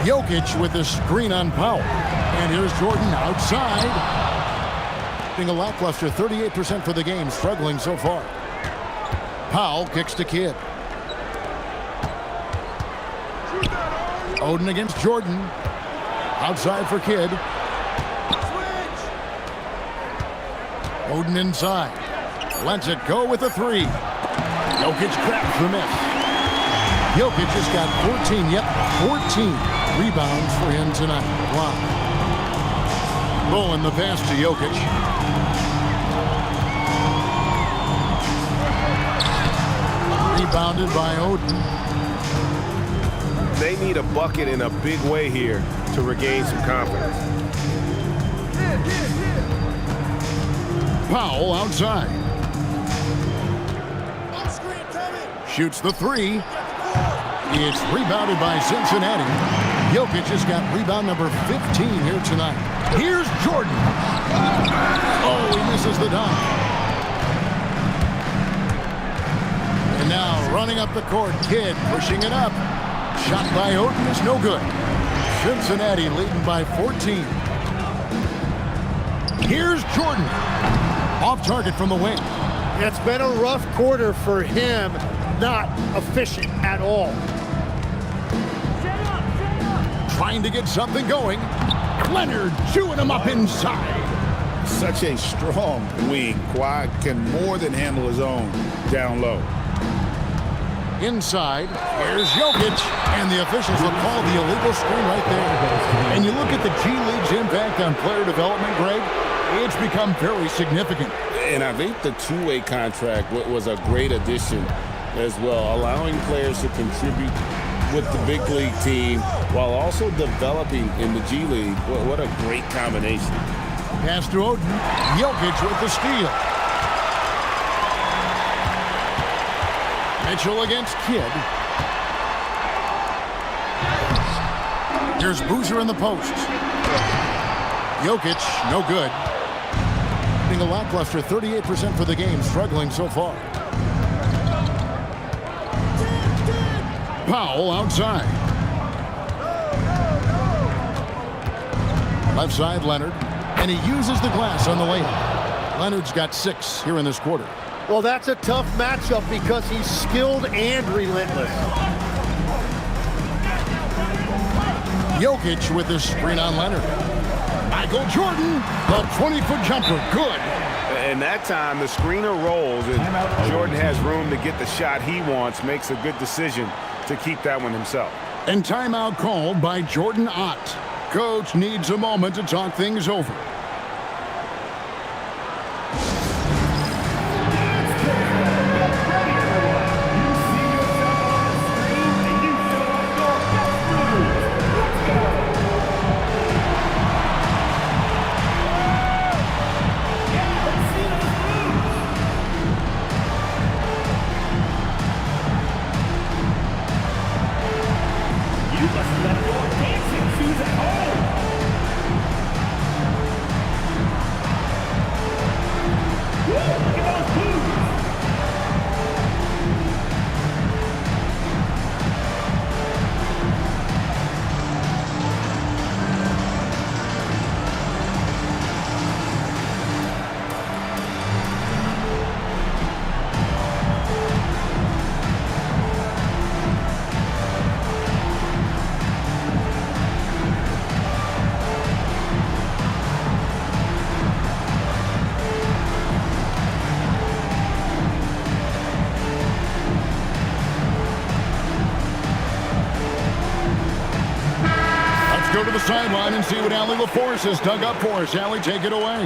Jokic with a screen on Powell. And here's Jordan outside. Being a lackluster 38% for the game, struggling so far. Powell kicks to Kidd. Oden against Jordan. Outside for Kidd. Oden inside. Lets it go with a 3. Jokic cracks the miss. Jokic has got 14 rebounds for him tonight. Wow. Bowen the pass to Jokic. Rebounded by Oden. They need a bucket in a big way here to regain some confidence. Powell outside. Shoots the 3. It's rebounded by Cincinnati. Jokic has got rebound number 15 here tonight. Here's Jordan. Oh, he misses the dunk. And now running up the court, Kidd pushing it up. Shot by Oden is no good. Cincinnati leading by 14. Here's Jordan. Off target from the wing. It's been a rough quarter for him. Not efficient at all. Trying to get something going. Leonard chewing him up inside. Such a strong wing. Kawhi can more than handle his own down low. Inside, here's Jokic, and the officials will call the illegal screen right there. And you look at the G League's impact on player development, Greg, it's become very significant. And I think the two-way contract was a great addition as well, allowing players to contribute with the big league team while also developing in the G League. What a great combination. Pass to Oden, Jokic with the steal. Mitchell against Kidd. Here's Boozer in the post. Jokic, no good. Being a lackluster 38% for the game, struggling so far. Powell outside. Left side, Leonard. And he uses the glass on the layup. Leonard's got 6 here in this quarter. Well, that's a tough matchup because he's skilled and relentless. Jokic with the screen on Leonard. Michael Jordan, the 20-foot jumper, good. And that time, the screener rolls, and Jordan has room to get the shot he wants, makes a good decision to keep that one himself. And timeout called by Jordan Ott. Coach needs a moment to talk things over. Go to the sideline and see what Allie LaForce has dug up for us. Allie, take it away.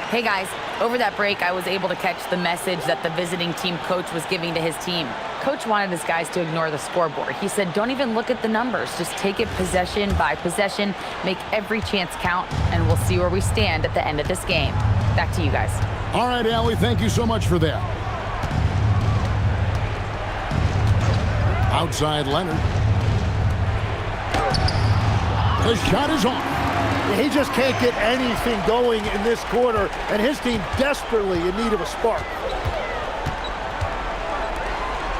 Hey guys, over that break, I was able to catch the message that the visiting team coach was giving to his team. Coach wanted his guys to ignore the scoreboard. He said, don't even look at the numbers. Just take it possession by possession, make every chance count, and we'll see where we stand at the end of this game. Back to you guys. All right, Allie, thank you so much for that. Outside Leonard. The shot is on. He just can't get anything going in this quarter, and his team desperately in need of a spark.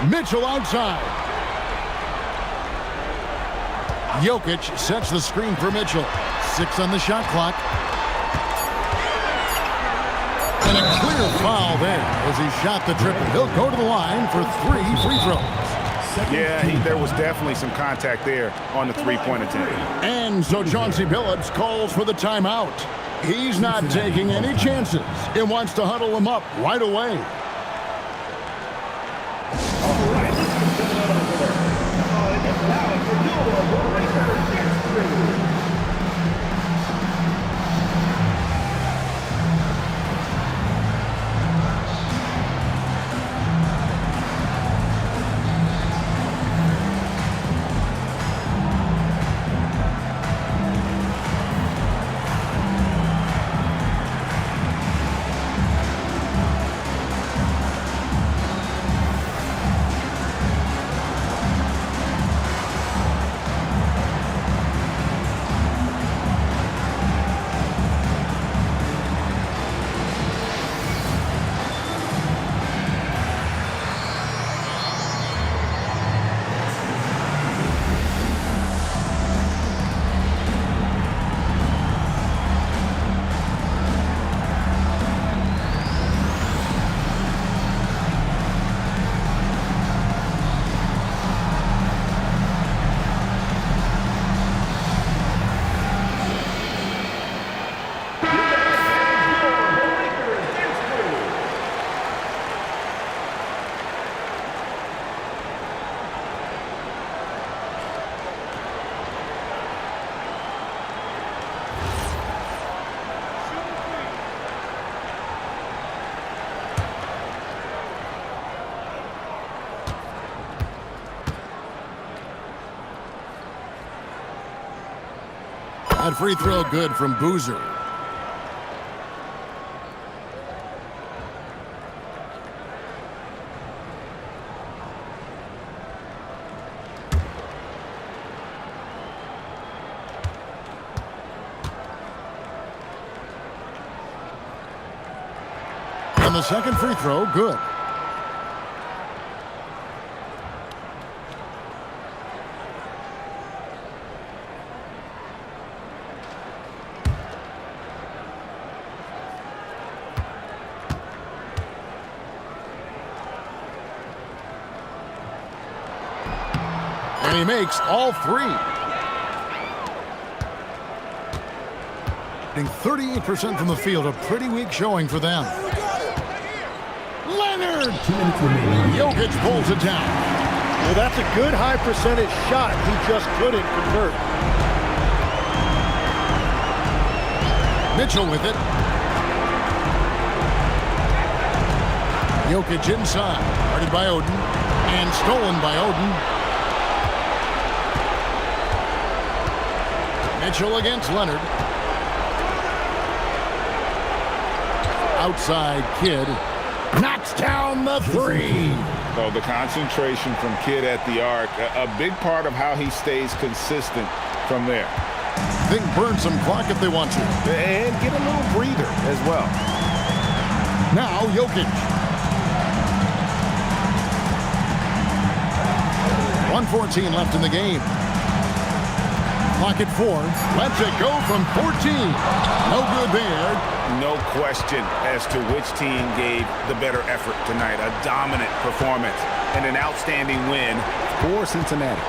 Mitchell outside. Jokic sets the screen for Mitchell. 6 on the shot clock. And a clear foul there as he shot the triple. He'll go to the line for 3 free throws. Yeah, there was definitely some contact there on the three-point attempt. And so Chauncey Billups calls for the timeout. He's not taking any chances and wants to huddle him up right away. That free throw good from Boozer. And the second free throw, good. And he makes all three. 38% from the field, a pretty weak showing for them. Leonard! Jokic pulls it down. Well, that's a good high percentage shot. He just couldn't convert. Mitchell with it. Jokic inside. Guarded by Oden. And stolen by Oden. Mitchell against Leonard. Outside Kidd. Knocks down the three. So the concentration from Kidd at the arc, a big part of how he stays consistent from there. Think burn some clock if they want to. And get a little breather as well. Now Jokic. 1:14 left in the game. Clock at 4. Lets it go from 14. No good there. No question as to which team gave the better effort tonight. A dominant performance and an outstanding win for Cincinnati.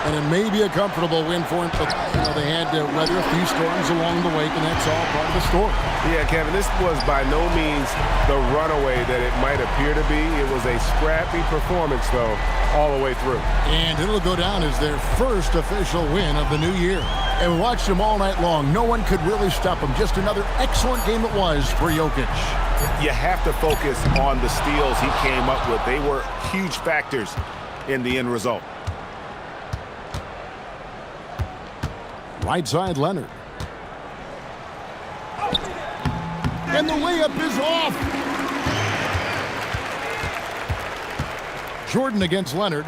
And it may be a comfortable win for them, but they had to weather a few storms along the way, and that's all part of the story. Yeah, Kevin, this was by no means the runaway that it might appear to be. It was a scrappy performance, though, all the way through. And it'll go down as their first official win of the new year. And we watched them all night long. No one could really stop them. Just another excellent game it was for Jokic. You have to focus on the steals he came up with. They were huge factors in the end result. Right side, Leonard. And the layup is off. Jordan against Leonard.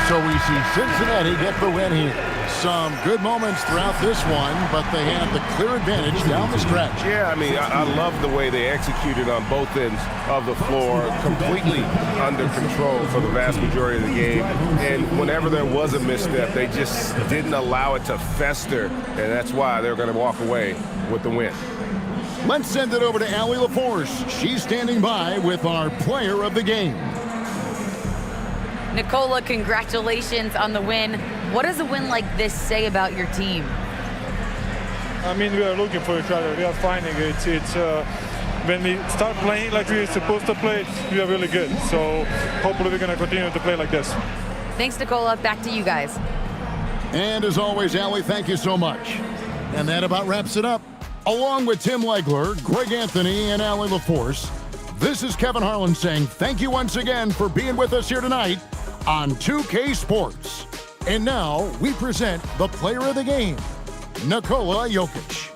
So we see Cincinnati get the win here. Some good moments throughout this one, but they had the clear advantage down the stretch. Yeah, I mean, I love the way they executed on both ends of the floor, completely under control for the vast majority of the game. And whenever there was a misstep, they just didn't allow it to fester, and that's why they're going to walk away with the win. Let's send it over to Allie LaForce. She's standing by with our player of the game. Nicola, congratulations on the win. What does a win like this say about your team? I mean, we are looking for each other. We are finding it. When we start playing like we're supposed to play, we are really good. So hopefully we're going to continue to play like this. Thanks, Nicola. Back to you guys. And as always, Allie, thank you so much. And that about wraps it up. Along with Tim Legler, Greg Anthony, and Allie LaForce, this is Kevin Harlan saying thank you once again for being with us here tonight on 2K Sports. And now we present the player of the game, Nikola Jokic.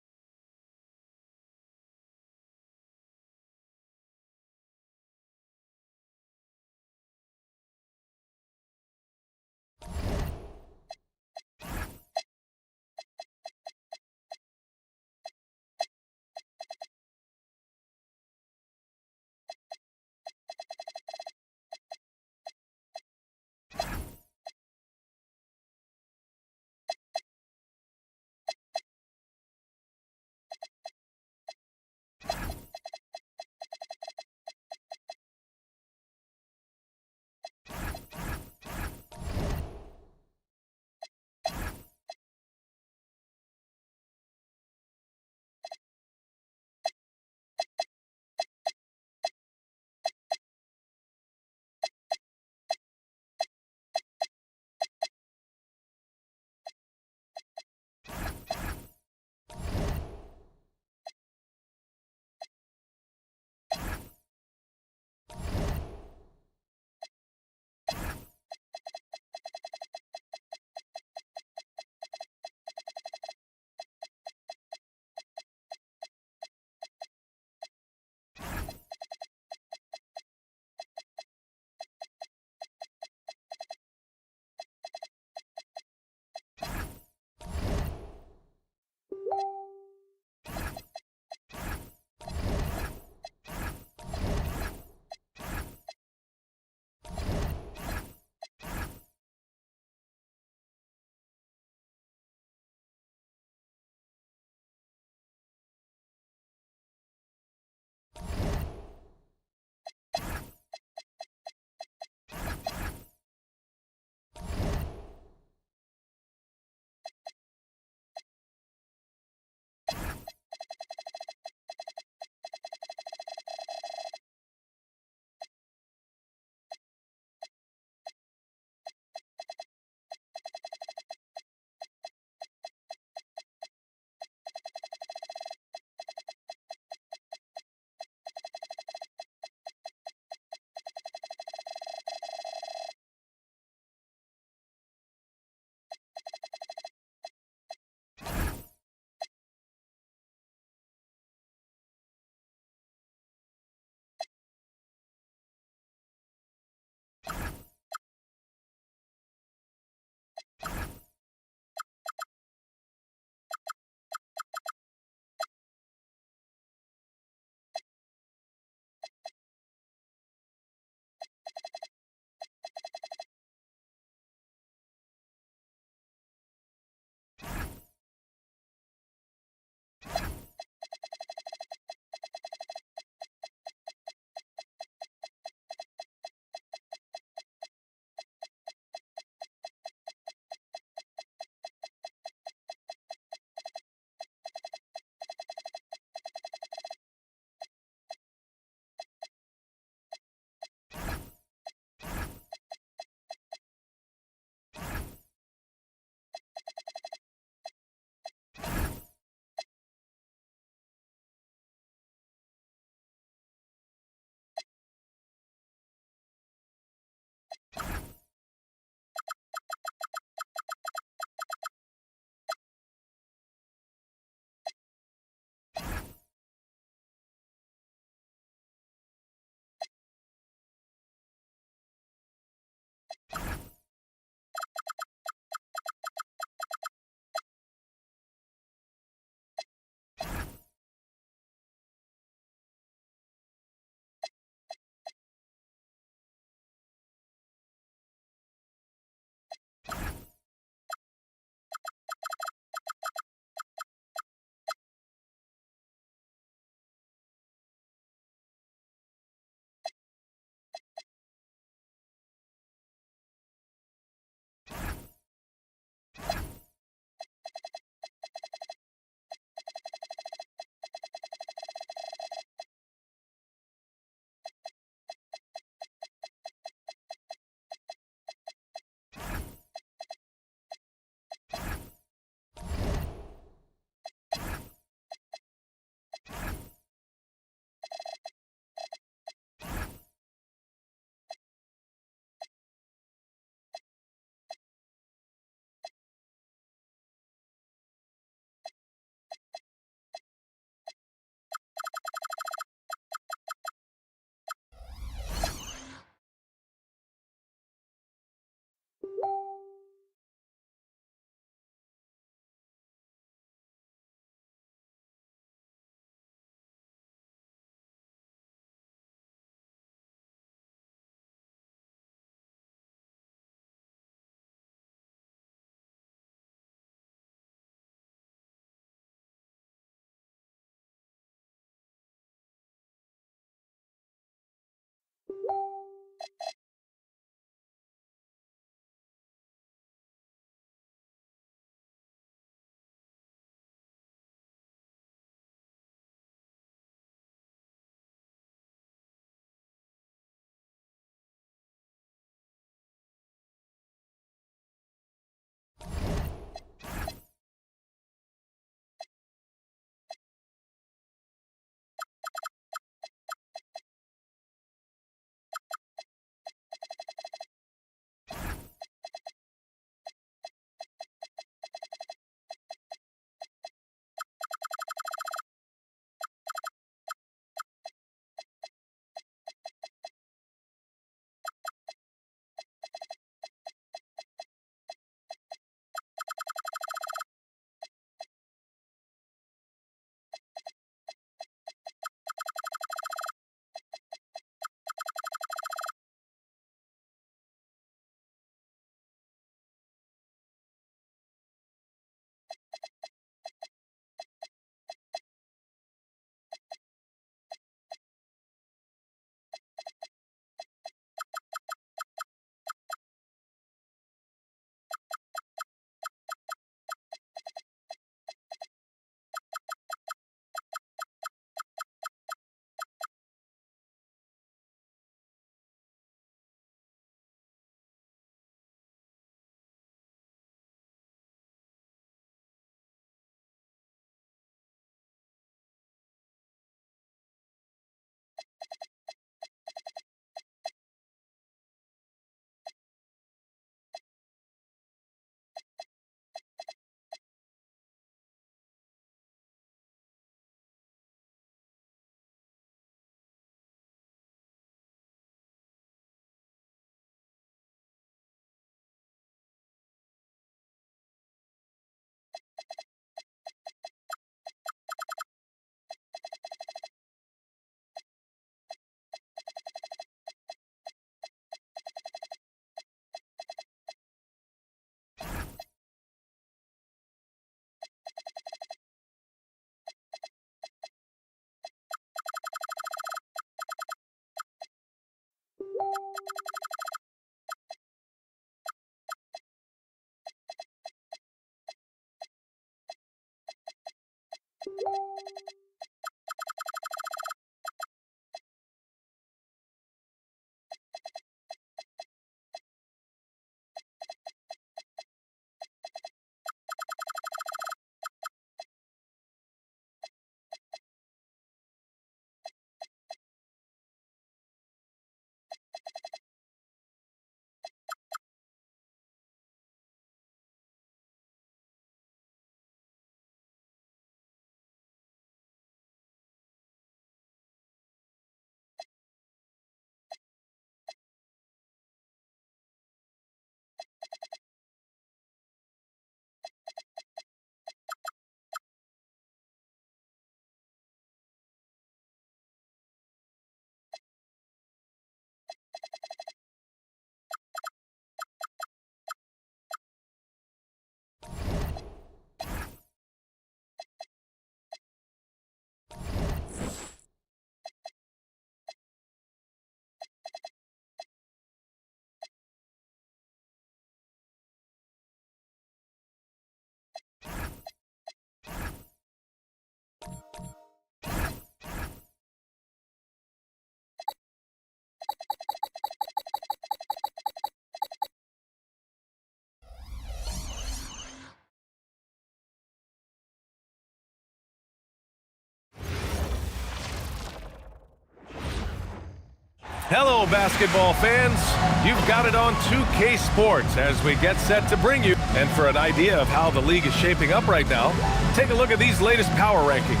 Hello, basketball fans. You've got it on 2K Sports as we get set to bring you. And for an idea of how the league is shaping up right now, take a look at these latest power rankings.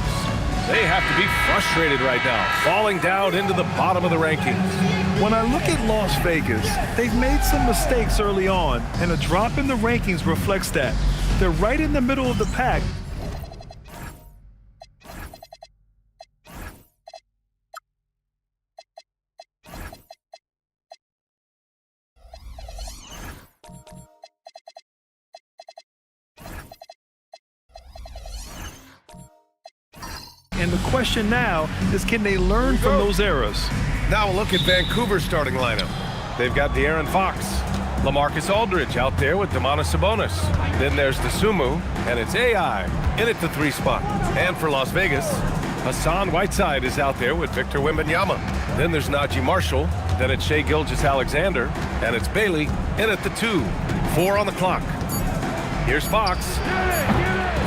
They have to be frustrated right now, falling down into the bottom of the rankings. When I look at Las Vegas, they've made some mistakes early on, and a drop in the rankings reflects that. They're right in the middle of the pack. And the question now is, can they learn from those errors? Now a look at Vancouver's starting lineup. They've got De'Aaron Fox. LaMarcus Aldridge out there with Domantas Sabonis. Then there's Dosunmu, and it's AI in at the 3 spot. And for Las Vegas, Hassan Whiteside is out there with Victor Wembanyama. Then there's Najee Marshall. Then it's Shai Gilgeous-Alexander, and it's Bailey in at the 2. 4 on the clock. Here's Fox.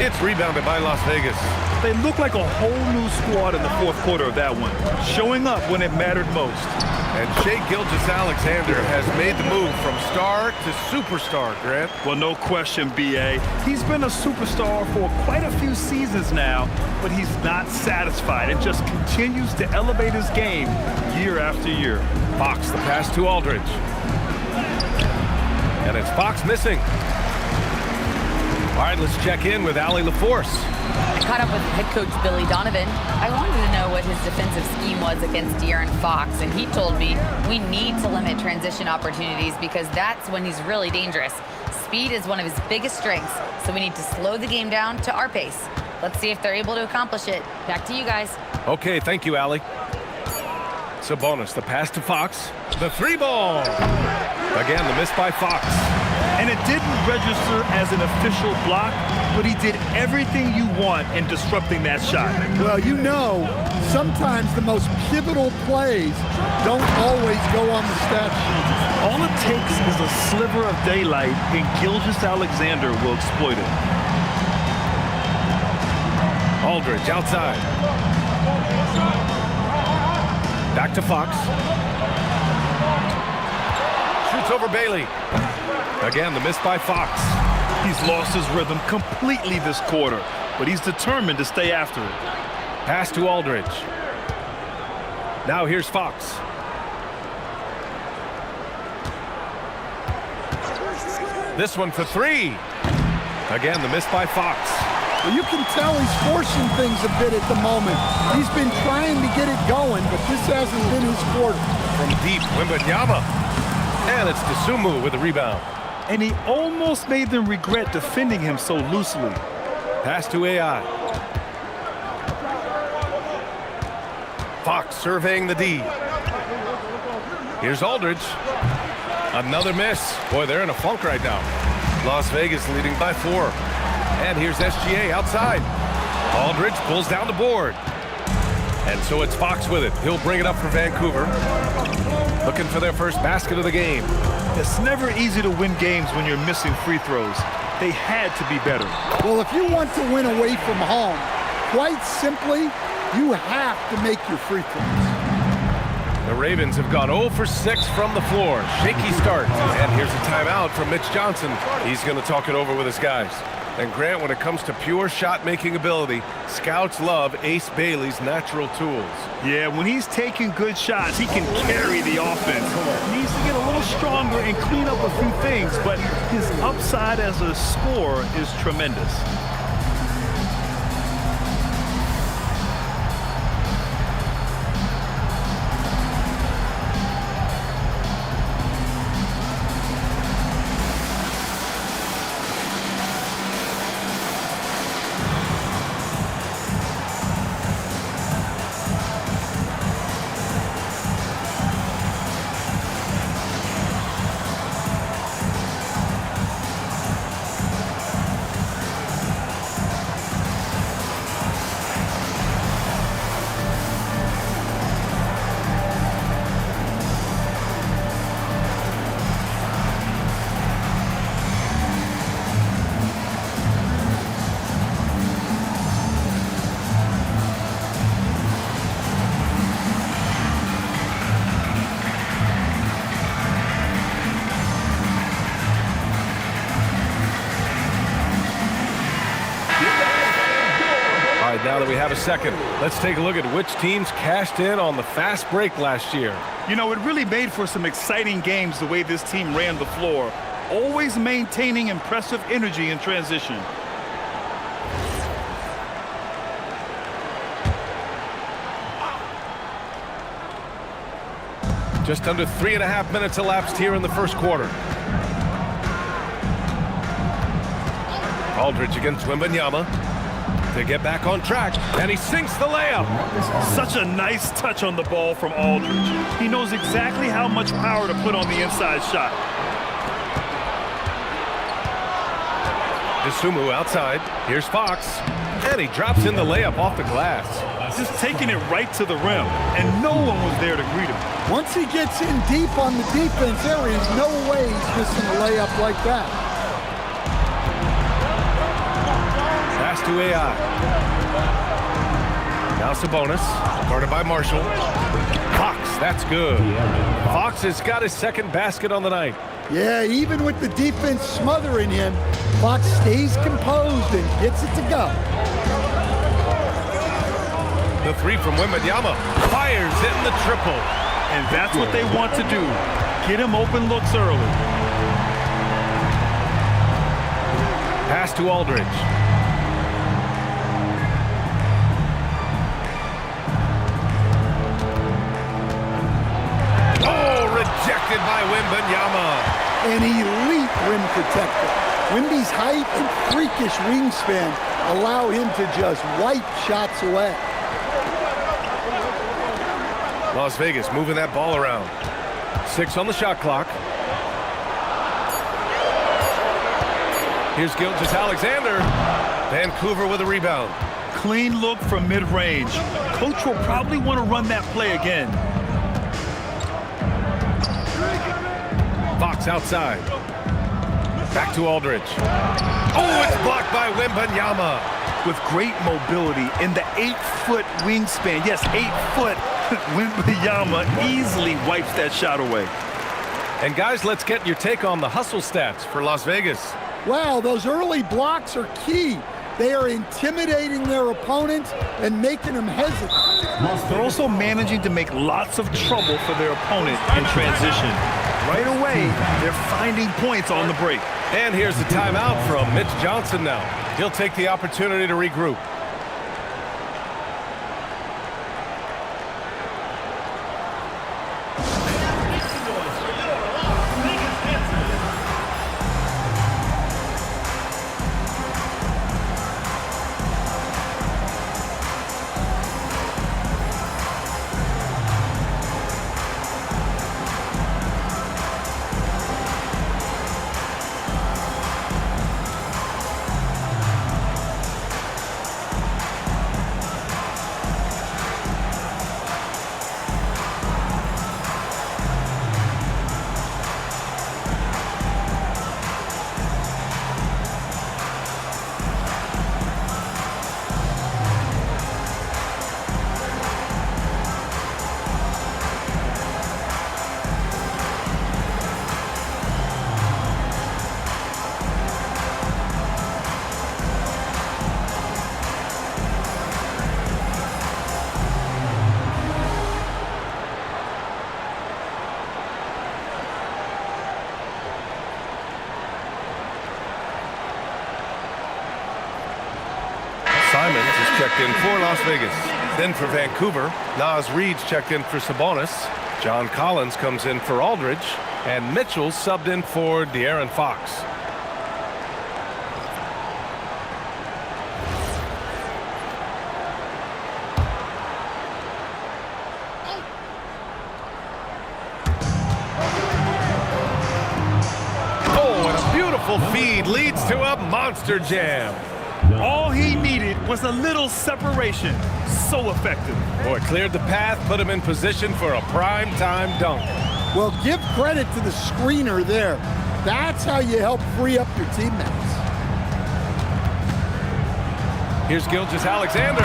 It's rebounded by Las Vegas. They look like a whole new squad in the fourth quarter of that one, showing up when it mattered most. And Shai Gilgeous-Alexander has made the move from star to superstar, Grant. Well, no question, B.A. He's been a superstar for quite a few seasons now, but he's not satisfied and just continues to elevate his game year after year. Fox, the pass to Aldridge. And it's Fox missing. All right, let's check in with Allie LaForce. I caught up with head coach Billy Donovan. I wanted to know what his defensive scheme was against De'Aaron Fox, and he told me we need to limit transition opportunities because that's when he's really dangerous. Speed is one of his biggest strengths, so we need to slow the game down to our pace. Let's see if they're able to accomplish it. Back to you guys. Okay, thank you, Allie. Sabonis, the pass to Fox. The 3 ball. Again, the miss by Fox. And it didn't register as an official block, but he did everything you want in disrupting that shot. Well, you know, sometimes the most pivotal plays don't always go on the stat sheet. All it takes is a sliver of daylight, and Gilgeous-Alexander will exploit it. Aldridge outside. Back to Fox. Shoots over Bailey. Again, the miss by Fox. He's lost his rhythm completely this quarter, but he's determined to stay after it. Pass to Aldridge. Now here's Fox. This one for 3. Again, the miss by Fox. Well, you can tell he's forcing things a bit at the moment. He's been trying to get it going, but this hasn't been his quarter. From deep, Wembanyama. And it's Dosunmu with the rebound. And he almost made them regret defending him so loosely. Pass to AI. Fox surveying the D. Here's Aldridge. Another miss. Boy, they're in a funk right now. Las Vegas leading by 4. And here's SGA outside. Aldridge pulls down the board. And so it's Fox with it. He'll bring it up for Vancouver. Looking for their first basket of the game. It's never easy to win games when you're missing free throws. They had to be better. Well, if you want to win away from home, quite simply, you have to make your free throws. The Ravens have gone 0 for 6 from the floor. Shaky start. And here's a timeout from Mitch Johnson. He's going to talk it over with his guys. And Grant, when it comes to pure shot-making ability, scouts love Ace Bailey's natural tools. Yeah, when he's taking good shots, he can carry the offense. He needs to get a little stronger and clean up a few things, but his upside as a scorer is tremendous. Now that we have a second, let's take a look at which teams cashed in on the fast break last year. You know, it really made for some exciting games the way this team ran the floor, always maintaining impressive energy in transition. Just under 3.5 minutes elapsed here in the first quarter. Aldridge against Wembanyama. to get back on track, and he sinks the layup. Such a nice touch on the ball from Aldridge. He knows exactly how much power to put on the inside shot. DeSumo outside. Here's Fox. And he drops in the layup off the glass. Just taking it right to the rim, and no one was there to greet him. Once he gets in deep on the defense, there is no way he's missing a layup like that. Pass to AI. Now Sabonis, guarded by Marshall. Fox, that's good. Fox has got his second basket on the night. Yeah, even with the defense smothering him, Fox stays composed and gets it to go. The three from Wembanyama fires in the triple. And that's what they want to do. Get him open looks early. Pass to Aldridge. Oh, rejected by Wembanyama. An elite rim protector. Wemby's height and freakish wingspan allow him to just wipe shots away. Las Vegas moving that ball around. 6 on the shot clock. Here's Gilgeous-Alexander. Vancouver with a rebound. Clean look from mid-range. Coach will probably want to run that play again. Fox outside. Back to Aldridge. Oh, it's blocked by Wembanyama. With great mobility in the 8-foot wingspan. Yes, 8 foot. Wembanyama easily wipes that shot away. And guys, let's get your take on the hustle stats for Las Vegas. Wow, those early blocks are key. They are intimidating their opponents and making them hesitate. They're also managing to make lots of trouble for their opponent in transition. Right away, they're finding points on the break. And here's the timeout from Mitch Johnson now. He'll take the opportunity to regroup. Simons is checked in for Las Vegas. Then for Vancouver, Naz Reid's checked in for Sabonis. John Collins comes in for Aldridge. And Mitchell subbed in for De'Aaron Fox. Oh, and a beautiful feed leads to a monster jam. All he needed was a little separation. So effective. Boy, cleared the path, put him in position for a prime-time dunk. Well, give credit to the screener there. That's how you help free up your teammates. Here's Gilgeous-Alexander,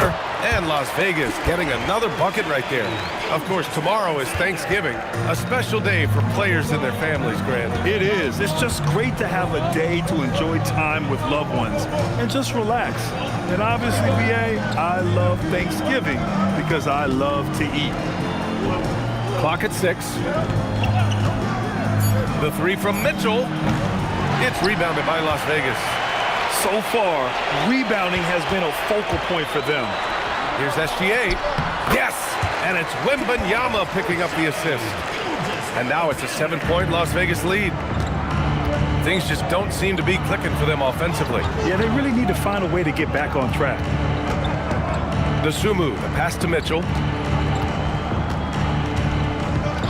and Las Vegas getting another bucket right there. Of course, tomorrow is Thanksgiving, a special day for players and their families, Grant. It is. It's just great to have a day to enjoy time with loved ones and just relax. And obviously, BA, I love Thanksgiving because I love to eat. Clock at 6. The three from Mitchell. It's rebounded by Las Vegas. So far, rebounding has been a focal point for them. Here's SGA. Yes! And it's Wembanyama picking up the assist. And now it's a 7-point Las Vegas lead. Things just don't seem to be clicking for them offensively. Yeah, they really need to find a way to get back on track. DeSumo, the pass to Mitchell.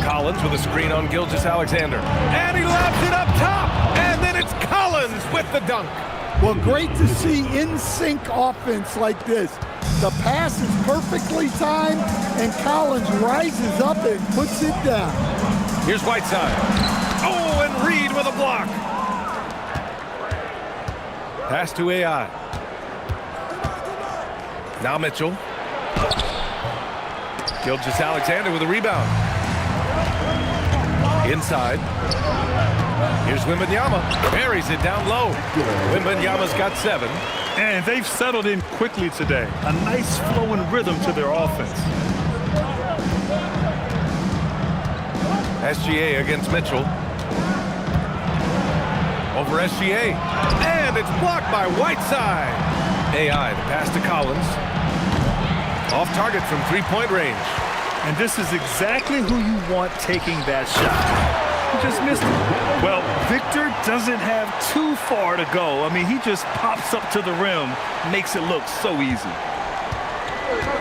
Collins with a screen on Gilgeous-Alexander. And he lobs it up top. And then it's Collins with the dunk. Well, great to see in-sync offense like this. The pass is perfectly timed, and Collins rises up and puts it down. Here's Whiteside. Oh, and Reed with a block. Pass to AI. Now Mitchell. Gilgeous-Alexander with a rebound. Inside. Here's Wembanyama. Buries it down low. Wembanyama's got 7. And they've settled in quickly today. A nice flowing rhythm to their offense. SGA against Mitchell. Over SGA. And it's blocked by Whiteside. AI, the pass to Collins. Off target from three-point range. And this is exactly who you want taking that shot. He just missed it. Well, Victor doesn't have too far to go. I mean, he just pops up to the rim, makes it look so easy.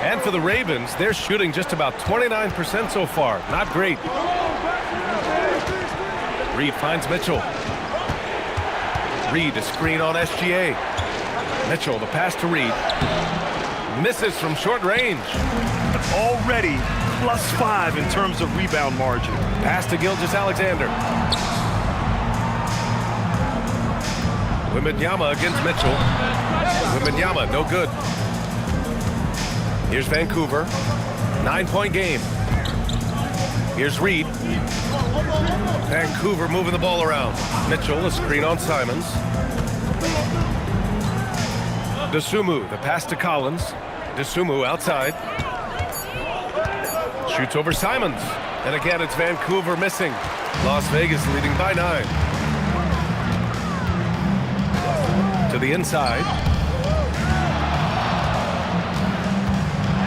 And for the Ravens, they're shooting just about 29% so far. Not great. Reed finds Mitchell. Reed, a screen on SGA. Mitchell, the pass to Reed. Misses from short range. But already +5 in terms of rebound margin. Pass to Gilgeous-Alexander. Wembanyama against Mitchell. Wembanyama, no good. Here's Vancouver. 9-point game. Here's Reed. Vancouver moving the ball around. Mitchell, a screen on Simons. DeSumo, the pass to Collins. DeSumo outside. Shoots over Simons. And again, it's Vancouver missing. Las Vegas leading by 9. To the inside.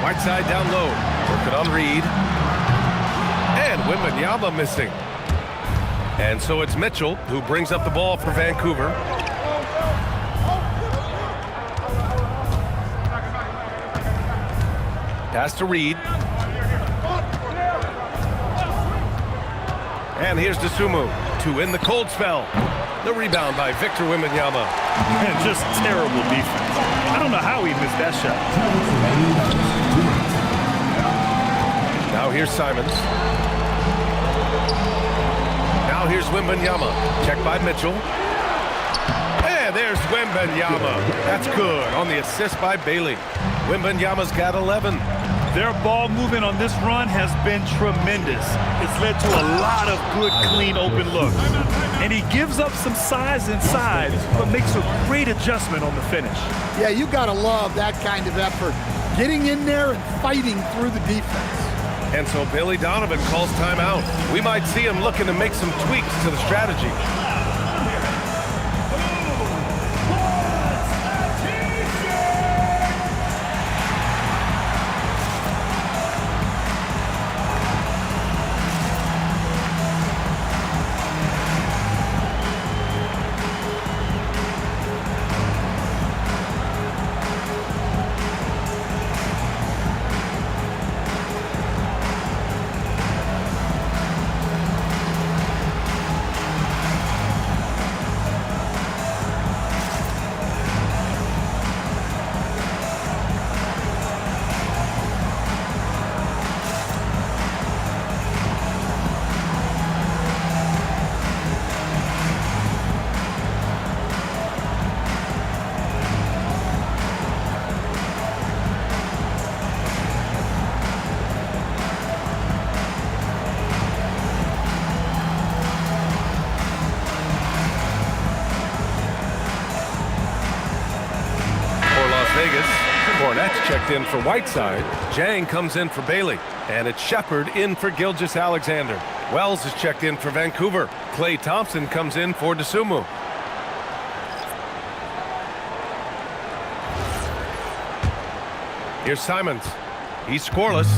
Whiteside down low. Working on Reed. And Wembanyama missing. And so it's Mitchell who brings up the ball for Vancouver. Pass to Reed. And here's DeSumo to win the cold spell. The rebound by Victor Wembanyama. And just terrible defense. I don't know how he missed that shot. Now here's Simons. Now here's Wembanyama. Checked by Mitchell. And there's Wembanyama. That's good on the assist by Bailey. Wembanyama's got 11. Their ball movement on this run has been tremendous. It's led to a lot of good, clean, open looks. And he gives up some size inside, but makes a great adjustment on the finish. Yeah, you gotta love that kind of effort. Getting in there and fighting through the defense. And so Billy Donovan calls timeout. We might see him looking to make some tweaks to the strategy. Cornett's checked in for Whiteside. Jang comes in for Bailey. And it's Shepard in for Gilgeous-Alexander. Wells is checked in for Vancouver. Klay Thompson comes in for DeSumo. Here's Simons. He's scoreless.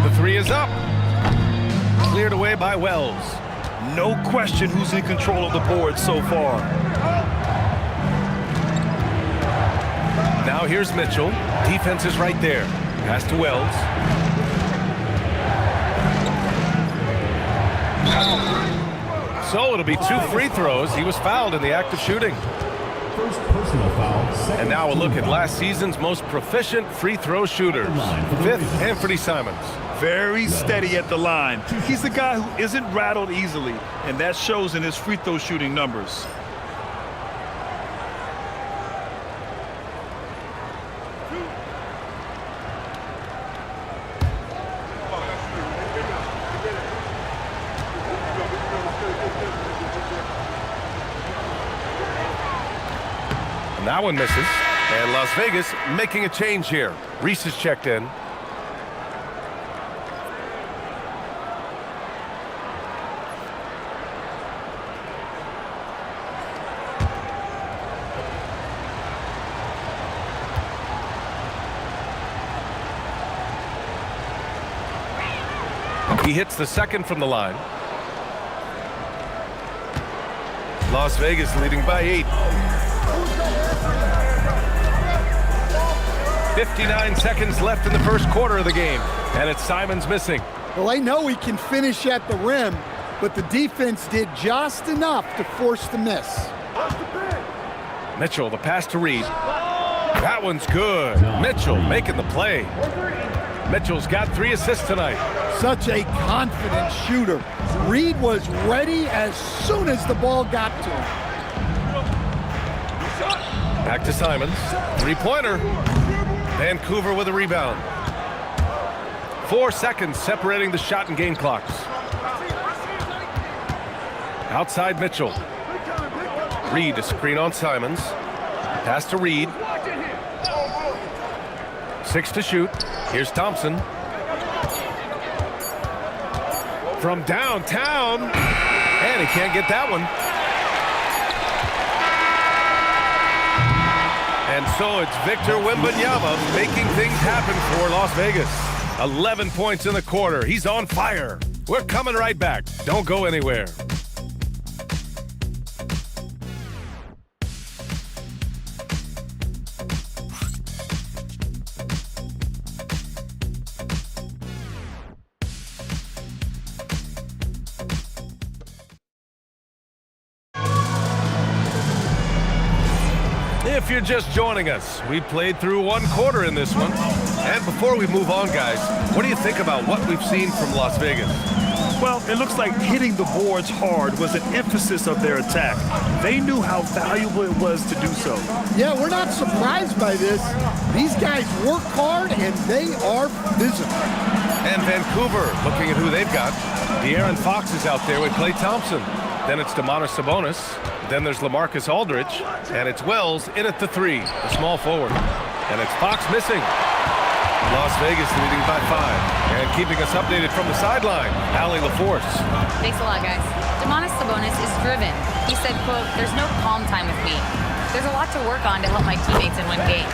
The three is up. Cleared away by Wells. no question who's in control of the board so far. Now here's Mitchell. Defense is right there. Pass to Wells. So it'll be 2 free throws. He was fouled in the act of shooting. First personal foul. And now a look at last season's most proficient free throw shooters. 5th, Anthony Simons. Very steady at the line. He's the guy who isn't rattled easily, and that shows in his free throw shooting numbers. That one misses. And Las Vegas making a change here. Reese is checked in. He hits the second from the line. Las Vegas leading by 8. 59 seconds left in the first quarter of the game, and it's Simons missing. Well, I know he can finish at the rim, but the defense did just enough to force the miss. Mitchell, the pass to Reed. That one's good. Mitchell making the play. Mitchell's got 3 assists tonight. Such a confident shooter. Reed was ready as soon as the ball got to him. Back to Simons. 3-pointer. Vancouver with a rebound. 4 seconds separating the shot and game clocks. Outside Mitchell. Reed, a screen on Simons. Pass to Reed. 6 to shoot. Here's Thompson. From downtown. And he can't get that one. And so it's Victor Wembanyama making things happen for Las Vegas. 11 points in the quarter. He's on fire. We're coming right back. Don't go anywhere. If you're just joining us, we played through 1 quarter in this one. And before we move on, guys, what do you think about what we've seen from Las Vegas? Well, it looks like hitting the boards hard was an emphasis of their attack. They knew how valuable it was to do so. Yeah, we're not surprised by this. These guys work hard, and they are physical. And Vancouver, looking at who they've got. De'Aaron Fox is out there with Klay Thompson. Then it's Domantas Sabonis. Then there's LaMarcus Aldridge. And it's Wells in at the 3, the small forward. And it's Fox missing. Las Vegas leading by 5. And keeping us updated from the sideline, Allie LaForce. Thanks a lot, guys. Domantas Sabonis is driven. He said, quote, "There's no calm time with me. There's a lot to work on to help my teammates and win games.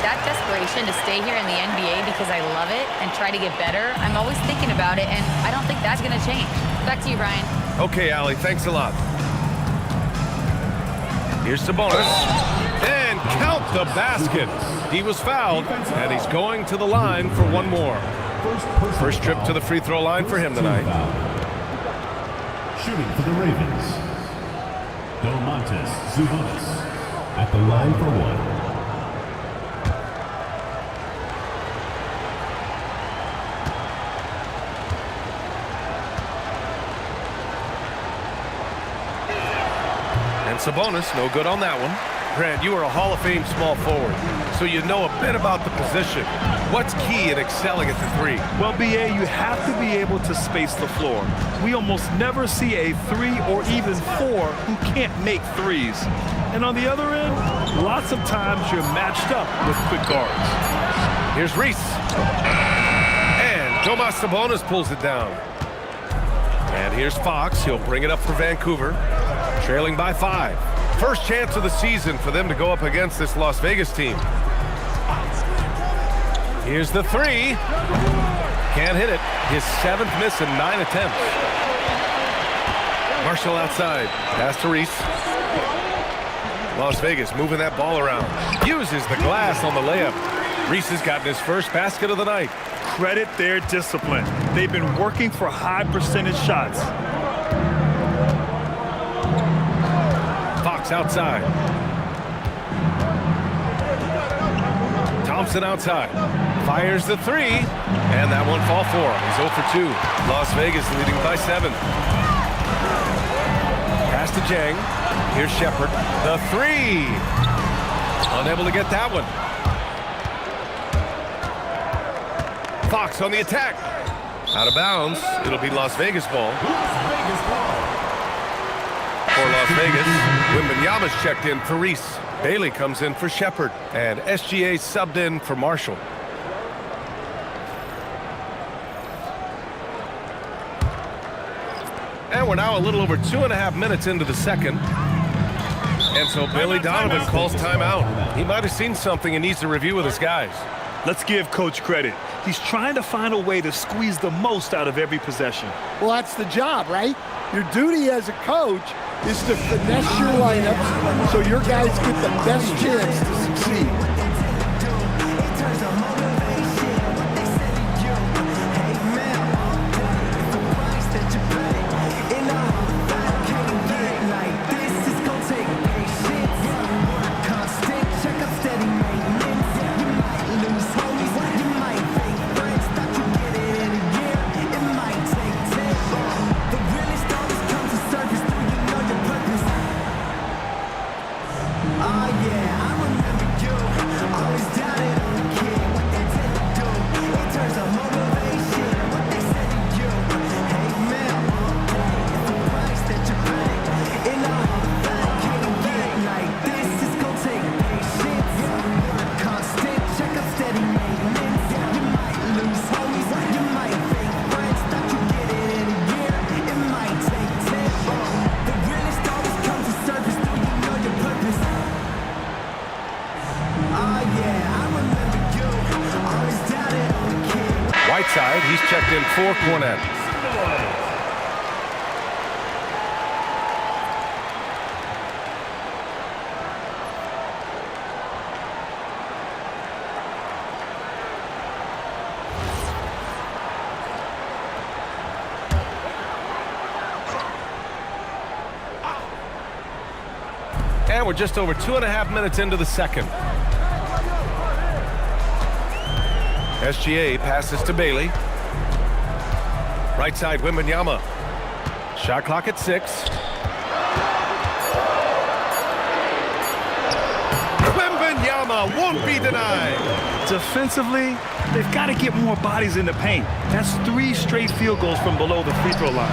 That desperation to stay here in the NBA because I love it and try to get better, I'm always thinking about it, and I don't think that's going to change." Back to you, Brian. Okay, Allie, thanks a lot. Here's Sabonis. And count the basket. He was fouled, and he's going to the line for 1 more. First trip to the free throw line for him tonight. Shooting for the Ravens, Domantas Sabonis at the line for 1. Sabonis, no good on that one. Grant, you are a Hall of Fame small forward, so you know a bit about the position. What's key in excelling at the 3? Well, BA, you have to be able to space the floor. We almost never see a 3 or even 4 who can't make 3s. And on the other end, lots of times you're matched up with quick guards. Here's Reese. And Domantas Sabonis pulls it down. And here's Fox. He'll bring it up for Vancouver. Trailing by 5. First chance of the season for them to go up against this Las Vegas team. Here's the 3. Can't hit it. His 7th miss in 9 attempts. Marshall outside. Pass to Reese. Las Vegas moving that ball around. Uses the glass on the layup. Reese has gotten his first basket of the night. Credit their discipline. They've been working for high percentage shots. Fox outside. Thompson outside. Fires the three. And that one fall for him. He's 0 for 2. Las Vegas leading by 7. Pass to Jang. Here's Shepard. The three. Unable to get that one. Fox on the attack. Out of bounds. It'll be Las Vegas ball. For Las Vegas, Wembanyama's checked in for Reese. Bailey comes in for Shepard. And SGA subbed in for Marshall. And we're now a little over 2.5 minutes into the second. And so Billy Donovan calls timeout. He might have seen something and needs to review with his guys. Let's give Coach credit. He's trying to find a way to squeeze the most out of every possession. Well, that's the job, right? Your duty as a coach is to finesse your lineups so your guys get the best chance to succeed. Whiteside, he's checked in for Cornette. And we're just over 2.5 minutes into the second. SGA passes to Bailey. Right side, Wembanyama. Shot clock at 6. Wembanyama won't be denied. Defensively, they've got to get more bodies in the paint. That's 3 straight field goals from below the free throw line.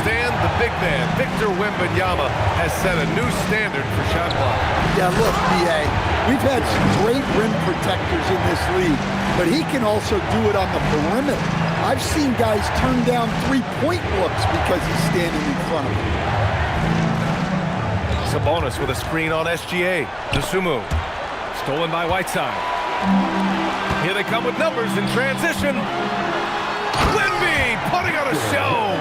Stan, the big man, Victor Wembanyama, has set a new standard for shot block. Yeah, look, B.A., we've had some great rim protectors in this league, but he can also do it on the perimeter. I've seen guys turn down 3-point looks because he's standing in front of them. Sabonis with a screen on SGA. Dosunmu, stolen by Whiteside. Here they come with numbers in transition. Wemby putting on a show.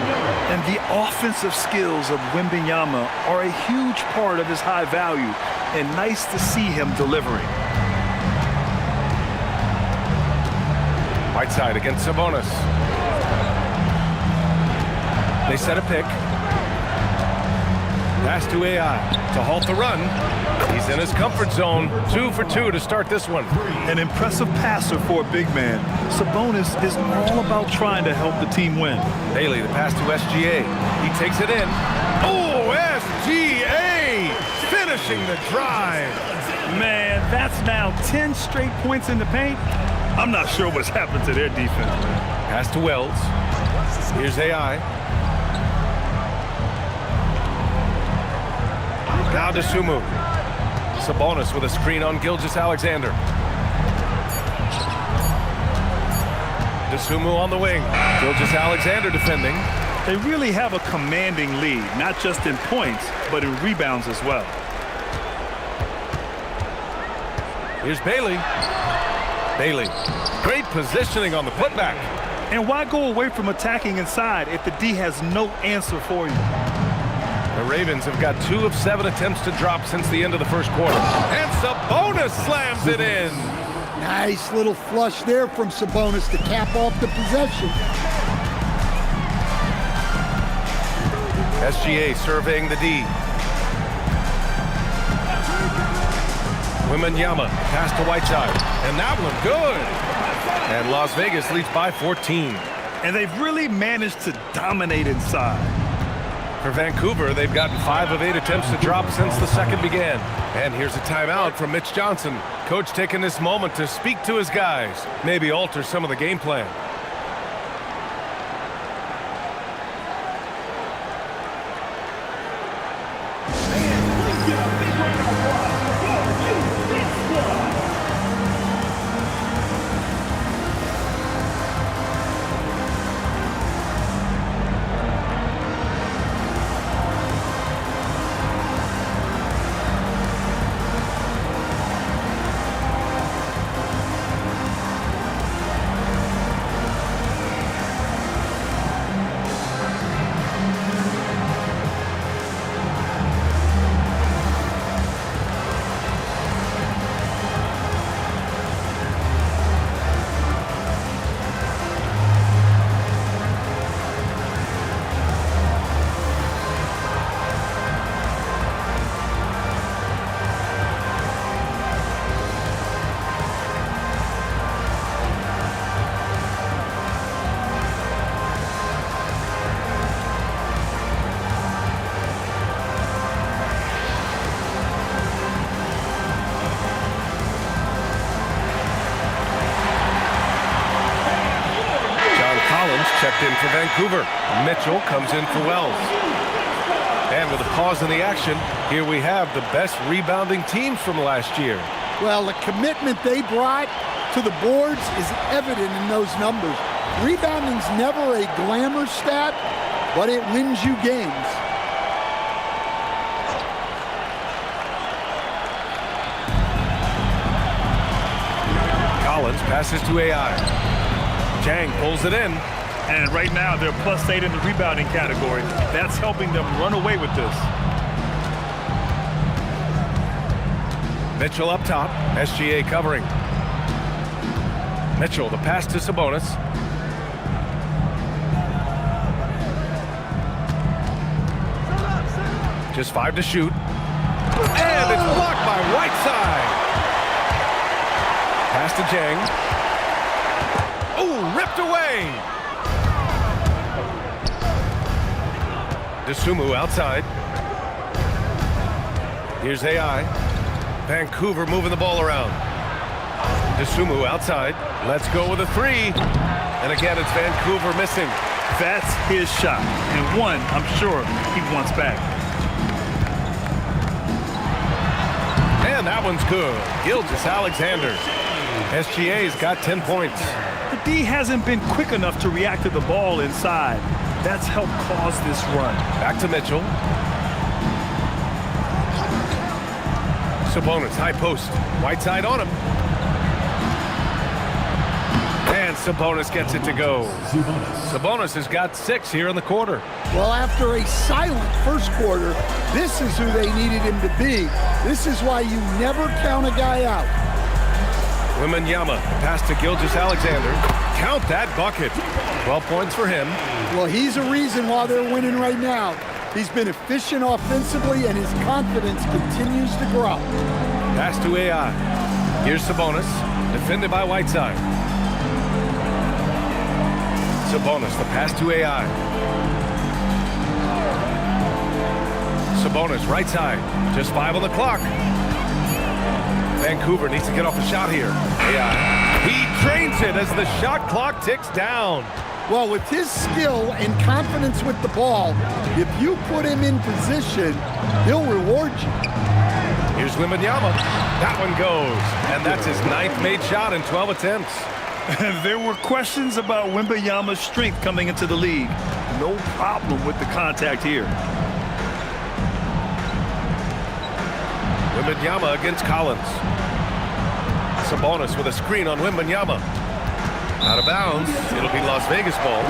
And the offensive skills of Wembanyama are a huge part of his high value, and nice to see him delivering. Whiteside against Sabonis. They set a pick. Pass to AI to halt the run. He's in his comfort zone. 2 for 2 to start this one. An impressive passer for a big man. Sabonis is all about trying to help the team win. Bailey, the pass to SGA. He takes it in. Oh, SGA finishing the drive. Man, that's now 10 straight points in the paint. I'm not sure what's happened to their defense. Pass to Wells. Here's AI. Now Dosunmu. Sabonis with a screen on Gilgeous-Alexander. Dosunmu on the wing. Gilgeous-Alexander defending. They really have a commanding lead, not just in points, but in rebounds as well. Here's Bailey. Bailey, great positioning on the putback. And why go away from attacking inside if the D has no answer for you? The Ravens have got 2 of 7 attempts to drop since the end of the first quarter. And Sabonis slams it in. Nice little flush there from Sabonis to cap off the possession. SGA surveying the D. Wembanyama pass to Whiteside. And that one good. And Las Vegas leads by 14. And they've really managed to dominate inside. For Vancouver, they've gotten 5 of 8 attempts to drop since the second began. And here's a timeout from Mitch Johnson. Coach taking this moment to speak to his guys, maybe alter some of the game plan. Checked in for Vancouver. Mitchell comes in for Wells. And with a pause in the action, here we have the best rebounding teams from last year. Well, the commitment they brought to the boards is evident in those numbers. Rebounding's never a glamour stat, but it wins you games. Collins passes to AI. Jang pulls it in. And right now, they're +8 in the rebounding category. That's helping them run away with this. Mitchell up top. SGA covering. Mitchell, the pass to Sabonis. Just 5 to shoot. And it's blocked by Whiteside. Pass to Jang. Ooh, ripped away. Desumu outside. Here's AI. Vancouver moving the ball around. Desumu outside. Let's go with a 3. And again, it's Vancouver missing. That's his shot. And one, I'm sure he wants back. And that one's good. Gilgeous-Alexander. SGA's got 10 points. The D hasn't been quick enough to react to the ball inside. That's helped cause this run. Back to Mitchell. Sabonis, high post. Whiteside on him. And Sabonis gets it to go. Sabonis has got 6 here in the quarter. Well, after a silent first quarter, this is who they needed him to be. This is why you never count a guy out. Wembanyama, pass to Gilgeous-Alexander. Count that bucket. 12 points for him. Well, he's a reason why they're winning right now. He's been efficient offensively, and his confidence continues to grow. Pass to AI. Here's Sabonis, defended by Whiteside. Sabonis, the pass to AI. Sabonis, right side. Just 5 on the clock. Vancouver needs to get off a shot here. AI. He drains it as the shot clock ticks down. Well, with his skill and confidence with the ball, if you put him in position, he'll reward you. Here's Wembanyama. That one goes. And that's his 9th made shot in 12 attempts. There were questions about Wembanyama's strength coming into the league. No problem with the contact here. Wembanyama against Collins. Sabonis with a screen on Wembanyama. Out of bounds. It'll be Las Vegas ball.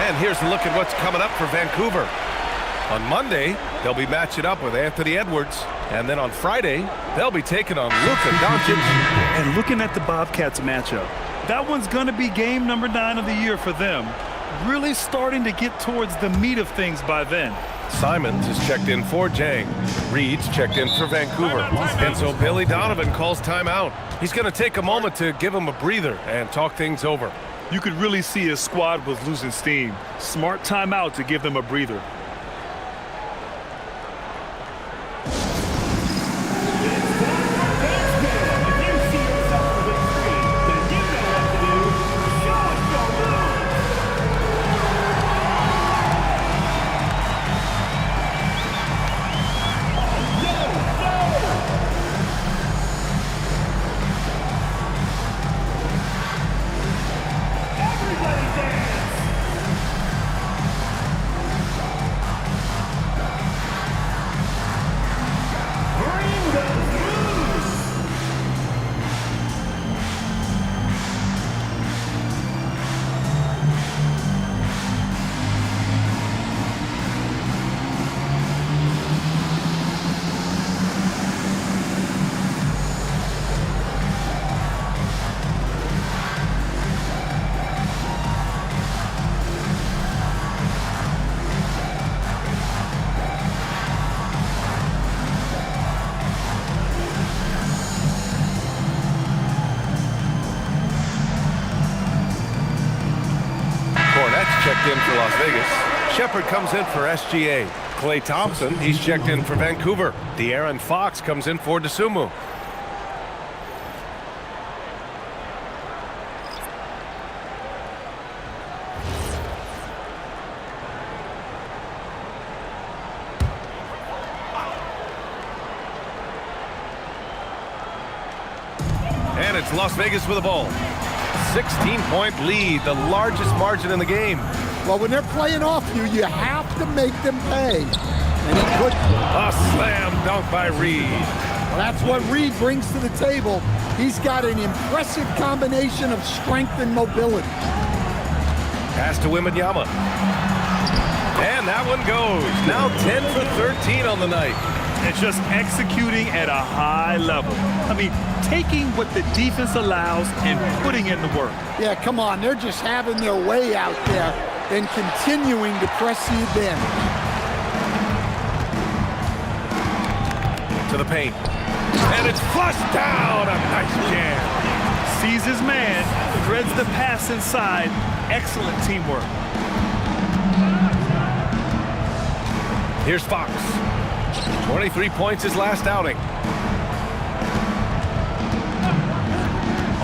And here's a look at what's coming up for Vancouver. On Monday, they'll be matching up with Anthony Edwards. And then on Friday, they'll be taking on Luka Doncic. And looking at the Bobcats matchup, that one's going to be game number 9 of the year for them. Really starting to get towards the meat of things by then. Simons is checked in for Jang. Reed's checked in for Vancouver. And so Billy Donovan calls timeout. He's going to take a moment to give him a breather and talk things over. You could really see his squad was losing steam. Smart timeout to give them a breather. Checked in for Las Vegas. Shepard comes in for SGA. Klay Thompson, he's checked in for Vancouver. De'Aaron Fox comes in for DeSumo. And it's Las Vegas with the ball. 16-point lead, the largest margin in the game. Well, when they're playing off you, you have to make them pay. And he could. A slam dunk by Reed. Well, that's what Reed brings to the table. He's got an impressive combination of strength and mobility. Pass to Wembanyama. And that one goes. Now 10 for 13 on the night. And just executing at a high level. I mean, taking what the defense allows and putting in the work. Yeah, come on. They're just having their way out there and continuing to press the advantage. To the paint. And it's flushed down. A nice jam. Sees his man, threads the pass inside. Excellent teamwork. Here's Fox. 23 points his last outing.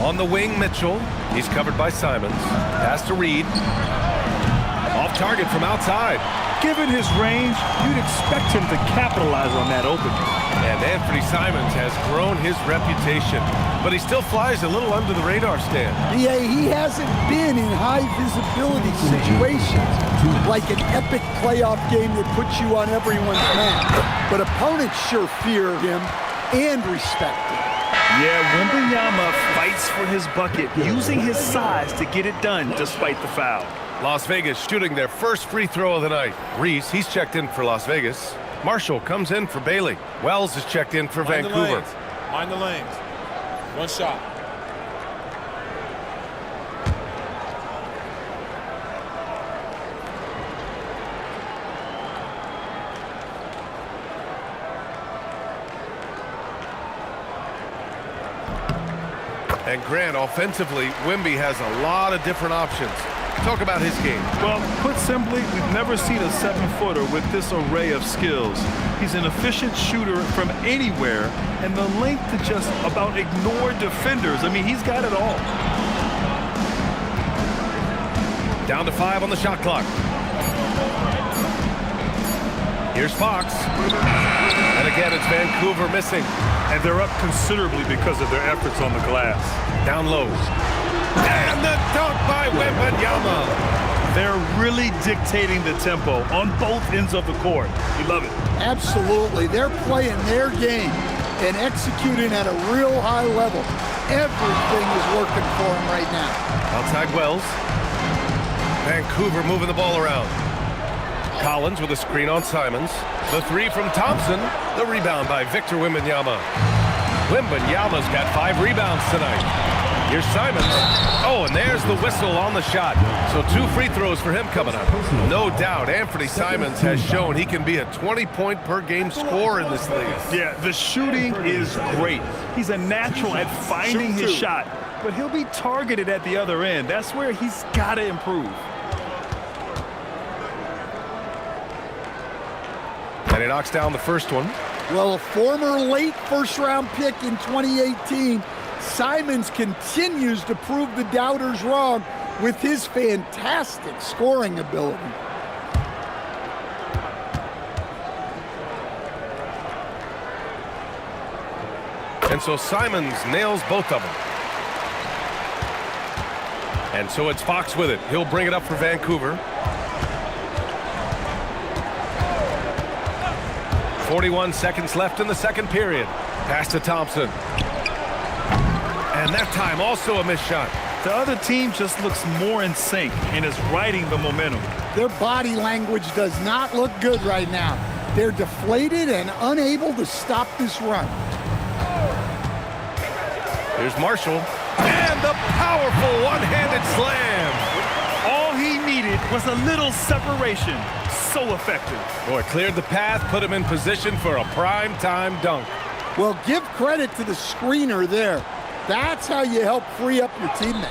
On the wing, Mitchell. He's covered by Simons. Pass to Reed. Off target from outside. Given his range, you'd expect him to capitalize on that opening. And Anthony Simons has grown his reputation, but he still flies a little under the radar, Stan. Yeah, he hasn't been in high visibility situations like an epic playoff game that puts you on everyone's map. But opponents sure fear him and respect him. Yeah, Wembanyama fights for his bucket, using his size to get it done despite the foul. Las Vegas shooting their first free throw of the night. Reese, he's checked in for Las Vegas. Marshall comes in for Bailey. Wells is checked in for Vancouver. Mind the lanes. One shot. And Grant, offensively, Wemby has a lot of different options. Talk about his game. Well, put simply, we've never seen a 7-footer with this array of skills. He's an efficient shooter from anywhere, and the length to just about ignore defenders. I mean, he's got it all. Down to 5 on the shot clock. Here's Fox. And again, it's Vancouver missing. And they're up considerably because of their efforts on the glass. Down low. And the dunk by Wembanyama. They're really dictating the tempo on both ends of the court. You love it. Absolutely. They're playing their game and executing at a real high level. Everything is working for them right now. Outside Wells. Vancouver moving the ball around. Collins with a screen on Simons. The three from Thompson. The rebound by Victor Wembanyama. Wembanyama's got 5 rebounds tonight. Here's Simons. Oh, and there's the whistle on the shot. So 2 free throws for him coming up. No doubt, Anthony Simons has shown he can be a 20-point-per-game scorer in this league. Yeah, the shooting is great. He's a natural at finding his shot, but he'll be targeted at the other end. That's where he's got to improve. And he knocks down the first one. Well, a former late first-round pick in 2018, Simons continues to prove the doubters wrong with his fantastic scoring ability. And so Simons nails both of them. And so it's Fox with it. He'll bring it up for Vancouver. 41 seconds left in the second period. Pass to Thompson. And that time also a missed shot. The other team just looks more in sync and is riding the momentum. Their body language does not look good right now. They're deflated and unable to stop this run. Here's Marshall. And the powerful one-handed slam. All he needed was a little separation. So effective. Boy, cleared the path, put him in position for a prime-time dunk. Well, give credit to the screener there. That's how you help free up your teammates.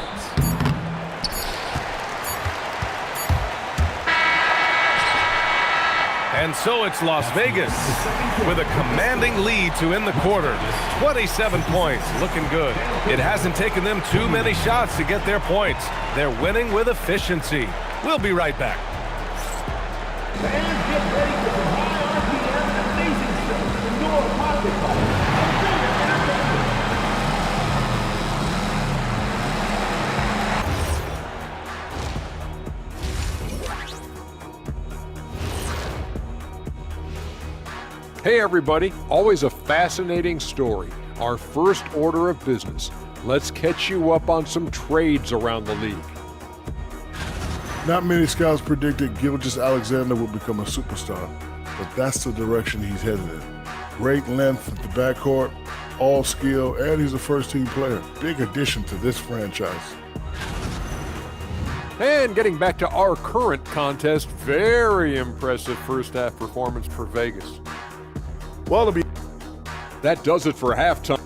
And so it's Las Vegas with a commanding lead to end the quarter. 27 points, looking good. It hasn't taken them too many shots to get their points. They're winning with efficiency. We'll be right back. Fans, get ready for some high RPM and amazing stuff from your pocket. Hey everybody, always a fascinating story. Our first order of business. Let's catch you up on some trades around the league. Not many scouts predicted Gilgeous Alexander would become a superstar, but that's the direction he's headed in. Great length at the backcourt, all skill, and he's a first-team player. Big addition to this franchise. And getting back to our current contest, very impressive first half performance for Vegas. Wallaby. That does it for halftime.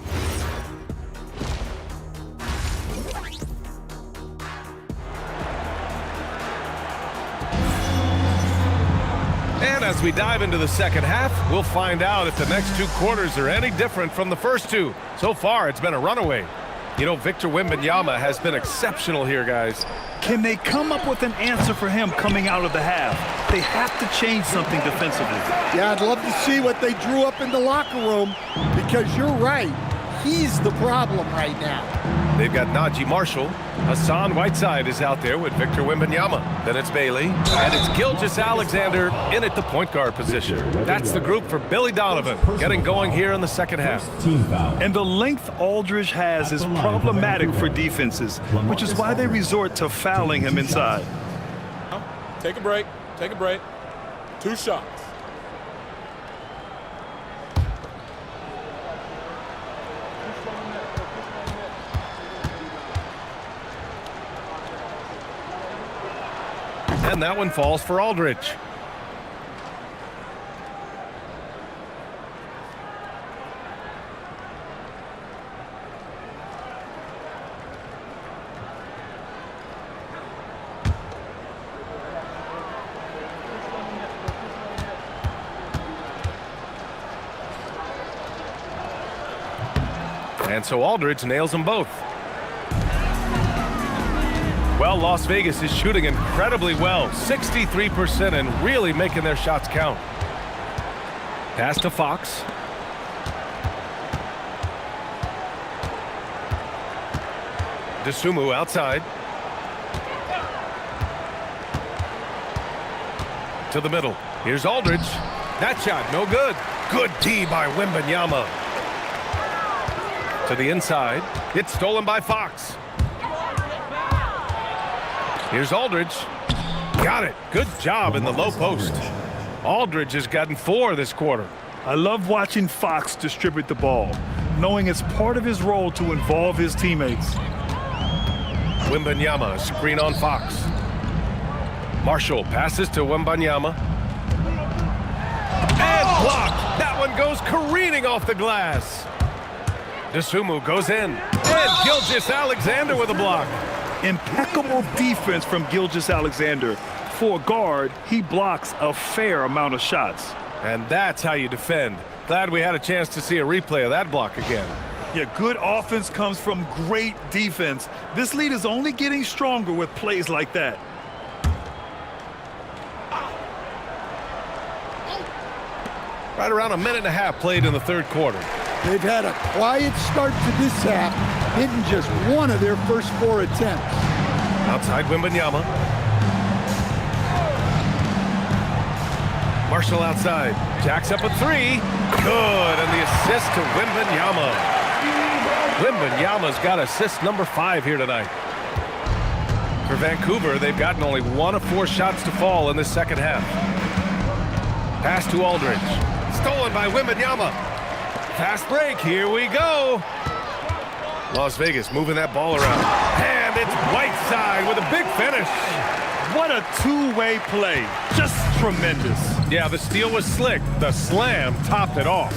And as we dive into the second half, we'll find out if the next 2 quarters are any different from the first 2. So far, it's been a runaway. You know, Victor Wembanyama has been exceptional here, guys. Can they come up with an answer for him coming out of the half? They have to change something defensively. Yeah, I'd love to see what they drew up in the locker room, because you're right. He's the problem right now. They've got Najee Marshall. Hassan Whiteside is out there with Victor Wembanyama. Then it's Bailey. And it's Gilgeous Alexander in at the point guard position. That's the group for Billy Donovan getting going here in the second half. And the length Aldridge has is problematic for defenses, which is why they resort to fouling him inside. Take a break. Take a break. 2 shots. And that one falls for Aldridge. And so Aldridge nails them both. Well, Las Vegas is shooting incredibly well, 63%, and really making their shots count. Pass to Fox. DeSumo outside. To the middle. Here's Aldridge. That shot, no good. Good D by Wembanyama. To the inside. It's stolen by Fox. Here's Aldridge. Got it. Good job in the low post. Aldridge has gotten 4 this quarter. I love watching Fox distribute the ball, knowing it's part of his role to involve his teammates. Wembanyama, screen on Fox. Marshall passes to Wembanyama. And blocked. That one goes careening off the glass. Dosunmu goes in. And Gilgeous-Alexander with a block. Impeccable defense from Gilgeous-Alexander. For a guard, he blocks a fair amount of shots. And that's how you defend. Glad we had a chance to see a replay of that block again. Yeah, good offense comes from great defense. This lead is only getting stronger with plays like that. Right around a minute and a half played in the third quarter. They've had a quiet start to this half, hitting just one of their first 4 attempts. Outside Wembanyama. Marshall outside. Jacks up a 3. Good, and the assist to Wembanyama. Wembanyama's got assist number 5 here tonight. For Vancouver, they've gotten only 1 of 4 shots to fall in the second half. Pass to Aldridge. Stolen by Wembanyama. Fast break, here we go. Las Vegas moving that ball around. And it's Whiteside with a big finish. What a two-way play. Just tremendous. Yeah, the steal was slick. The slam topped it off.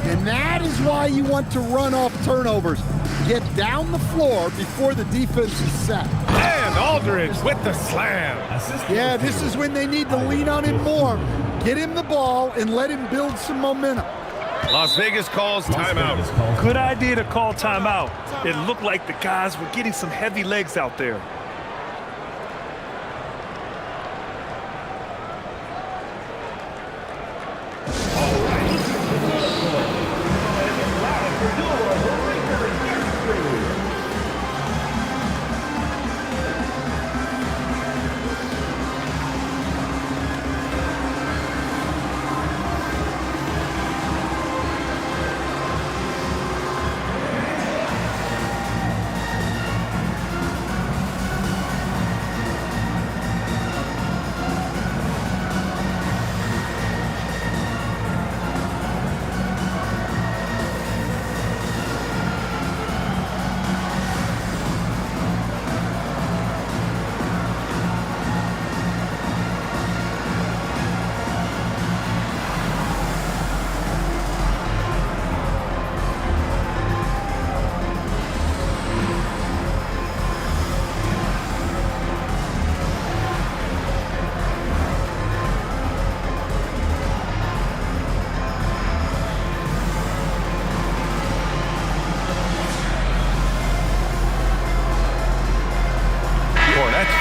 And that is why you want to run off turnovers. Get down the floor before the defense is set. And Aldridge with the slam. Yeah, this is when they need to lean on him more. Get him the ball and let him build some momentum. Las Vegas calls timeout. Good idea to call timeout. It looked like the guys were getting some heavy legs out there.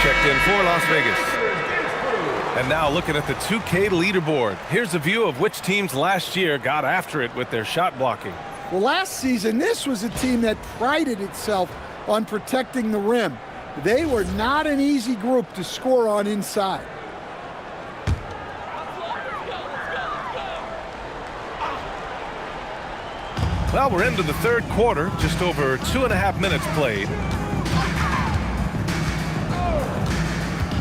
Checked in for Las Vegas. And now looking at the 2K leaderboard. Here's a view of which teams last year got after it with their shot blocking. Well, last season, this was a team that prided itself on protecting the rim. They were not an easy group to score on inside. Well, we're into the third quarter, just over 2.5 minutes played.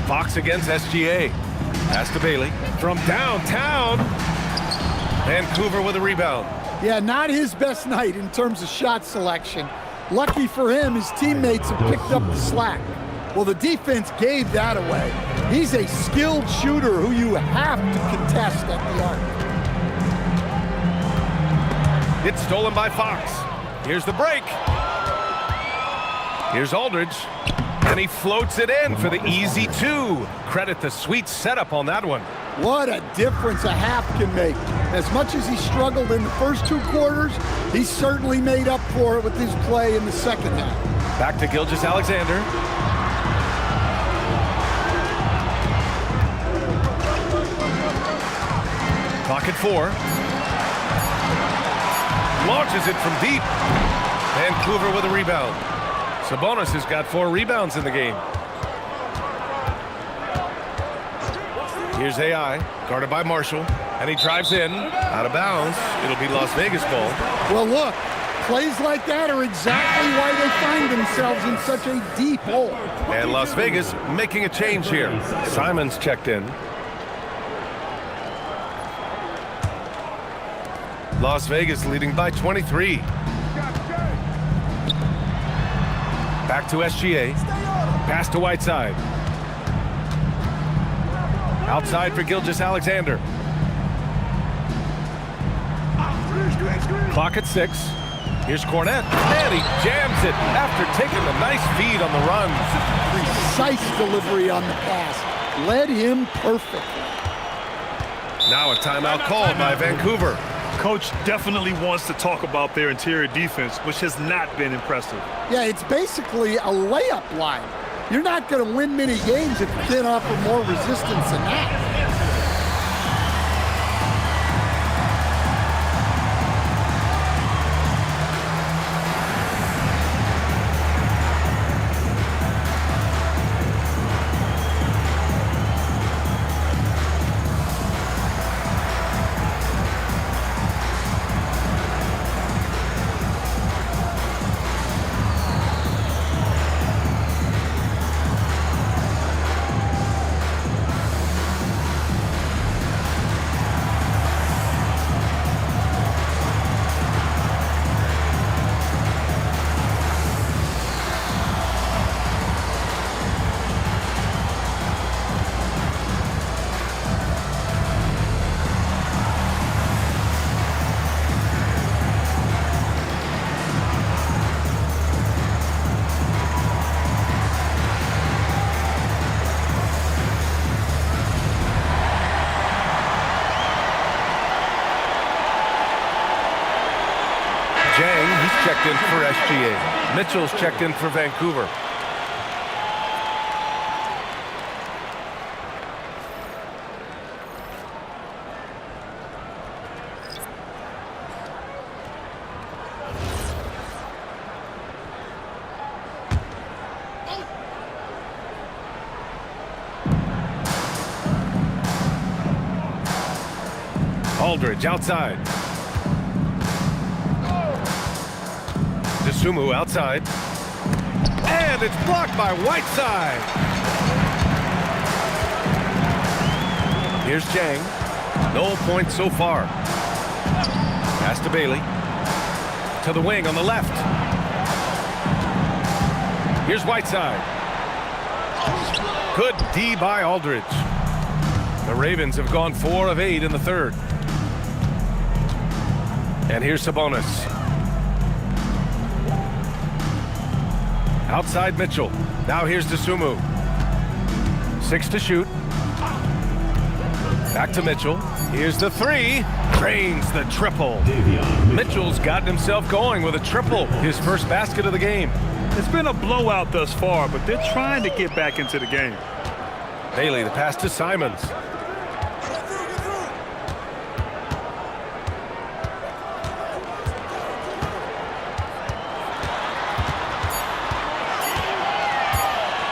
Fox against SGA. Pass to Bailey from downtown. Vancouver with a rebound. Yeah, not his best night in terms of shot selection. Lucky for him, his teammates have picked up the slack. Well, the defense gave that away. He's a skilled shooter who you have to contest at the arc. It's stolen by Fox. Here's the break. Here's Aldridge. And he floats it in for the easy 2. Credit the sweet setup on that one. What a difference a half can make. As much as he struggled in the first 2 quarters, he certainly made up for it with his play in the second half. Back to Gilgeous-Alexander. Clock at 4. Launches it from deep. Vancouver with a rebound. Sabonis has got 4 rebounds in the game. Here's AI, guarded by Marshall, and he drives in, out of bounds. It'll be Las Vegas ball. Well, look, plays like that are exactly why they find themselves in such a deep hole. And Las Vegas making a change here. Simons checked in. Las Vegas leading by 23. Back to SGA. Pass to Whiteside. Outside for Gilgeous-Alexander. Clock at 6. Here's Cornette, and he jams it after taking a nice feed on the run. Precise delivery on the pass. Led him perfect. Now a timeout called by Vancouver. Coach definitely wants to talk about their interior defense, which has not been impressive. Yeah, it's basically a layup line. You're not going to win many games if you can't offer more resistance than that. Checked in for SGA. Mitchell's checked in for Vancouver. Aldridge outside. Sumu outside. And it's blocked by Whiteside. Here's Jang. No points so far. Pass to Bailey. To the wing on the left. Here's Whiteside. Good D by Aldridge. The Ravens have gone 4 of 8 in the third. And here's Sabonis. Outside Mitchell. Now here's Dosunmu. 6 to shoot. Back to Mitchell. Here's the 3. Drains the triple. Mitchell's gotten himself going with a triple. His first basket of the game. It's been a blowout thus far, but they're trying to get back into the game. Bailey, the pass to Simons.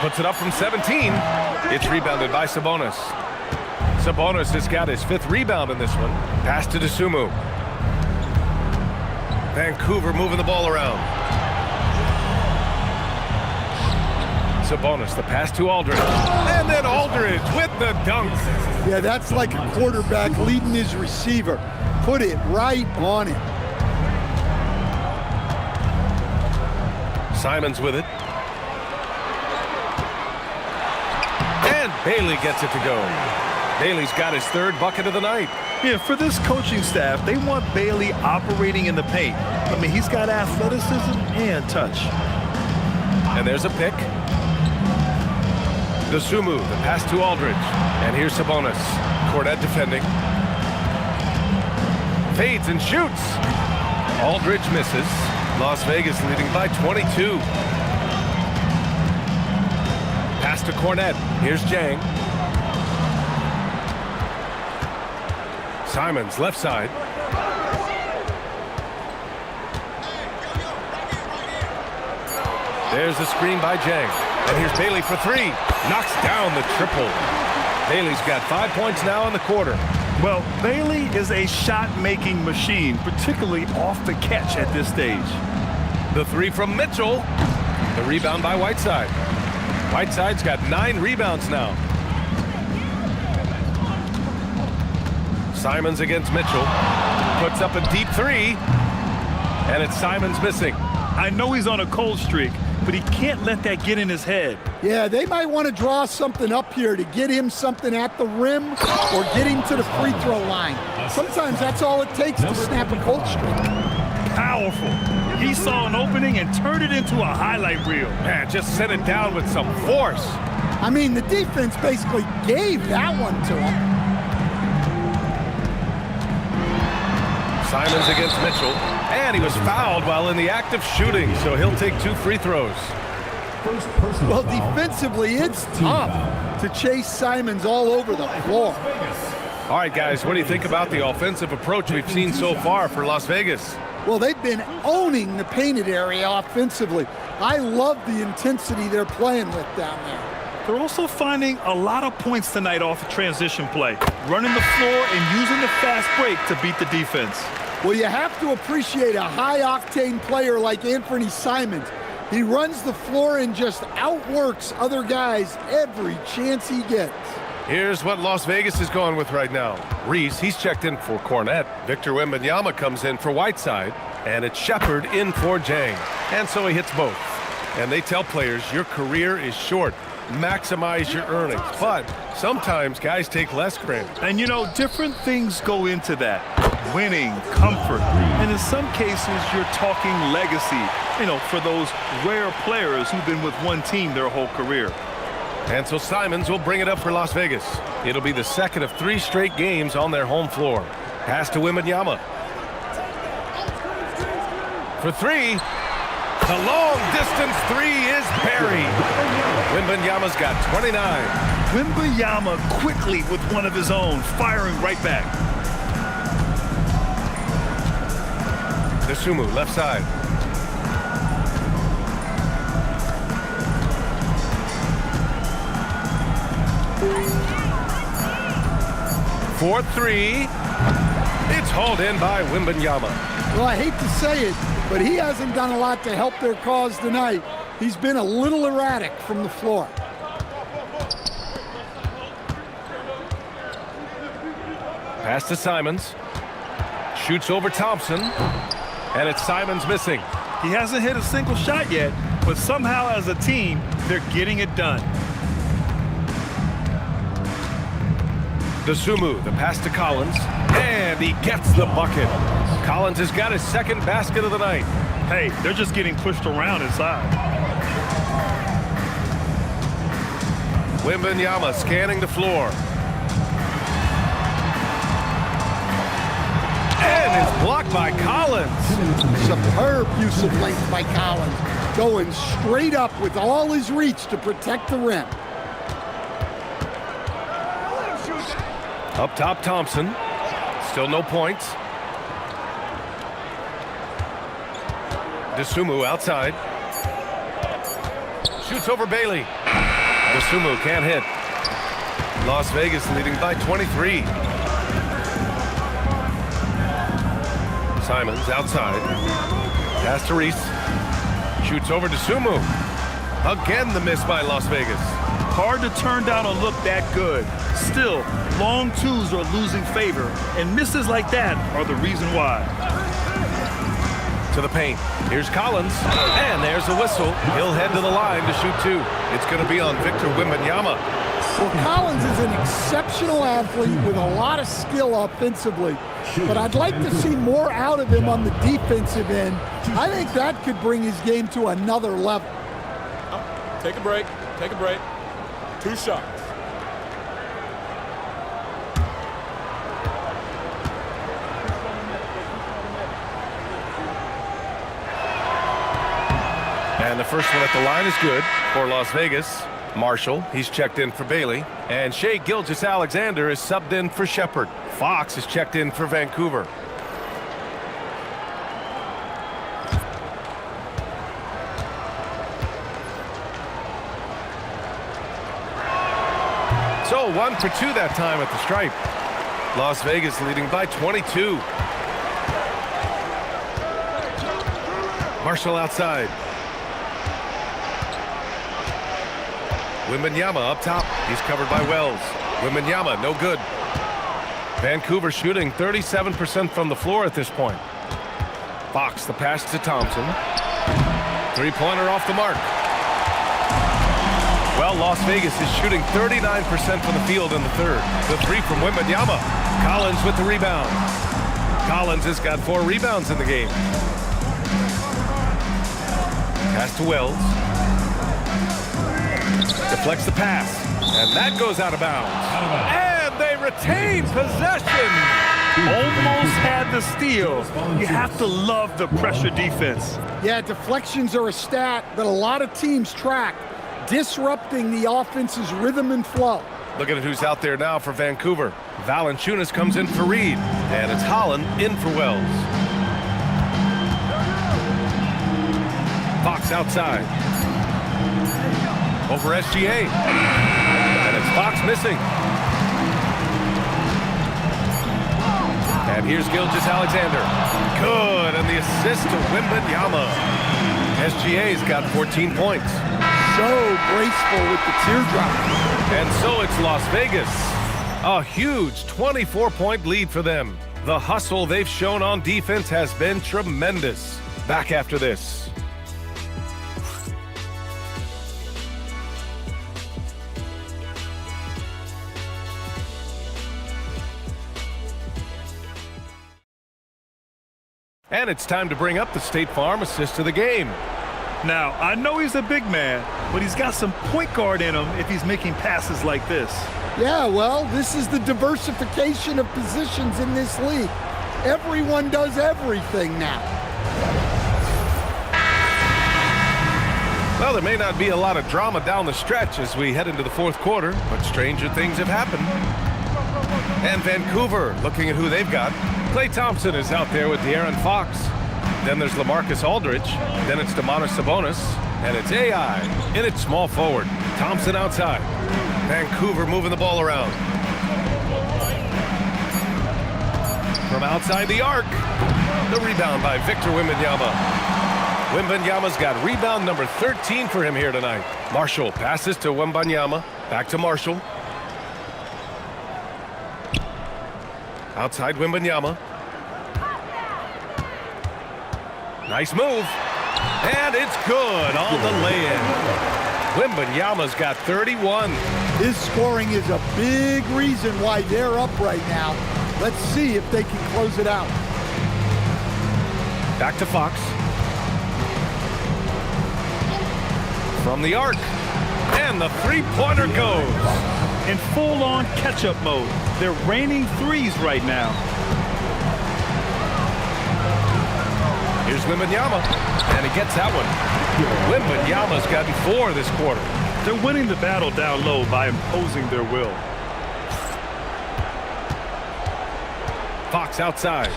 Puts it up from 17. It's rebounded by Sabonis. Sabonis has got his 5th rebound in this one. Pass to Dosunmu. Vancouver moving the ball around. Sabonis, the pass to Aldridge. And then Aldridge with the dunk. Yeah, that's like a quarterback leading his receiver. Put it right on him. Simons with it. And Bailey gets it to go. Bailey's got his 3rd bucket of the night. Yeah, for this coaching staff, they want Bailey operating in the paint. I mean, he's got athleticism and touch. And there's a pick. Dosunmu, the pass to Aldridge. And here's Sabonis. Cornette defending. Fades and shoots. Aldridge misses. Las Vegas leading by 22. Pass to Cornette. Here's Jang. Simons, left side. There's the screen by Jang. And here's Bailey for 3. Knocks down the triple. Bailey's got 5 points now in the quarter. Well, Bailey is a shot-making machine, particularly off the catch at this stage. The 3 from Mitchell. The rebound by Whiteside. Whiteside's got 9 rebounds now. Simons against Mitchell. Puts up a deep three. And it's Simons missing. I know he's on a cold streak, but he can't let that get in his head. Yeah, they might want to draw something up here to get him something at the rim or get him to the free throw line. Sometimes that's all it takes to snap a cold streak. Powerful. He saw an opening and turned it into a highlight reel. Man, just sent it down with some force. I mean, the defense basically gave that one to him. Simons against Mitchell. And he was fouled while in the act of shooting, so he'll take 2 free throws. Well, defensively, it's tough to chase Simons all over the floor. All right, guys, what do you think about the offensive approach we've seen so far for Las Vegas? Well, they've been owning the painted area offensively. I love the intensity they're playing with down there. They're also finding a lot of points tonight off of transition play, running the floor and using the fast break to beat the defense. Well, you have to appreciate a high-octane player like Anthony Simons. He runs the floor and just outworks other guys every chance he gets. Here's what Las Vegas is going with right now. Reese, he's checked in for Cornette. Victor Wembanyama comes in for Whiteside. And it's Shepard in for Jang. And so he hits both. And they tell players, your career is short. Maximize your earnings. But sometimes guys take less granted. And you know, different things go into that. Winning, comfort, and in some cases, you're talking legacy, you know, for those rare players who've been with one team their whole career. And so Simons will bring it up for Las Vegas. It'll be the second of 3 straight games on their home floor. Pass to Wembanyama. For 3. The long-distance 3 is buried. Wembanyama's got 29. Wembanyama quickly with one of his own, firing right back. Dosunmu, left side. For 3. It's hauled in by Wembanyama. Well, I hate to say it, but he hasn't done a lot to help their cause tonight. He's been a little erratic from the floor. Pass to Simons. Shoots over Thompson. And it's Simons missing. He hasn't hit a single shot yet, but somehow as a team, they're getting it done. Dosunmu, the pass to Collins. And he gets the bucket. Collins has got his second basket of the night. Hey, they're just getting pushed around inside. Wembanyama scanning the floor. And it's blocked by Collins. Superb use of length by Collins. Going straight up with all his reach to protect the rim. Up top, Thompson. Still no points. Dosunmu outside. Shoots over Bailey. Dosunmu can't hit. Las Vegas leading by 23. Simons outside. Pass to Reese. Shoots over Dosunmu. Again the miss by Las Vegas. Hard to turn down a look that good. Still, long twos are losing favor, and misses like that are the reason why. To the paint. Here's Collins. And there's the whistle. He'll head to the line to shoot 2. It's going to be on Victor Wembanyama. Well, Collins is an exceptional athlete with a lot of skill offensively, but I'd like to see more out of him on the defensive end. I think that could bring his game to another level. Take a break. Take a break. 2 shots. And the first one at the line is good for Las Vegas. Marshall, he's checked in for Bailey. And Shai Gilgeous-Alexander is subbed in for Shepard. Fox is checked in for Vancouver. So 1 for 2 that time at the stripe. Las Vegas leading by 22. Marshall outside. Wembanyama up top. He's covered by Wells. Wembanyama, no good. Vancouver shooting 37% from the floor at this point. Fox, the pass to Thompson. Three-pointer off the mark. Well, Las Vegas is shooting 39% from the field in the third. The three from Wembanyama. Collins with the rebound. Collins has got 4 rebounds in the game. Pass to Wells. Deflects the pass. And that goes out of bounds. And they retain possession. Almost had the steal. You have to love the pressure defense. Yeah, deflections are a stat that a lot of teams track, disrupting the offense's rhythm and flow. Look at who's out there now for Vancouver. Valanciunas comes in for Reed. And it's Holland in for Wells. Fox outside. Over SGA. And it's Fox missing. And here's Gilgeous-Alexander. Good, and the assist to Wembanyama. SGA's got 14 points. So graceful with the teardrop. And so it's Las Vegas. A huge 24-point lead for them. The hustle they've shown on defense has been tremendous. Back after this. And it's time to bring up the State Farm assist of the game. Now, I know he's a big man, but he's got some point guard in him if he's making passes like this. Yeah, well, this is the diversification of positions in this league. Everyone does everything now. Well, there may not be a lot of drama down the stretch as we head into the fourth quarter, but stranger things have happened. And Vancouver, looking at who they've got. Klay Thompson is out there with De'Aaron Fox. Then there's LaMarcus Aldridge. Then it's Domantas Sabonis. And it's AI in its small forward. Thompson outside. Vancouver moving the ball around. From outside the arc. The rebound by Victor Wembanyama. Wembanyama's got rebound number 13 for him here tonight. Marshall passes to Wembanyama. Back to Marshall. Outside Wembanyama. Nice move. And it's good on the lay-in. Wembanyama's got 31. His scoring is a big reason why they're up right now. Let's see if they can close it out. Back to Fox. From the arc. And the three-pointer goes. In full-on catch-up mode. They're raining threes right now. Here's Wembanyama, and he gets that one. Wembanyama's gotten 4 this quarter. They're winning the battle down low by imposing their will. Fox outside.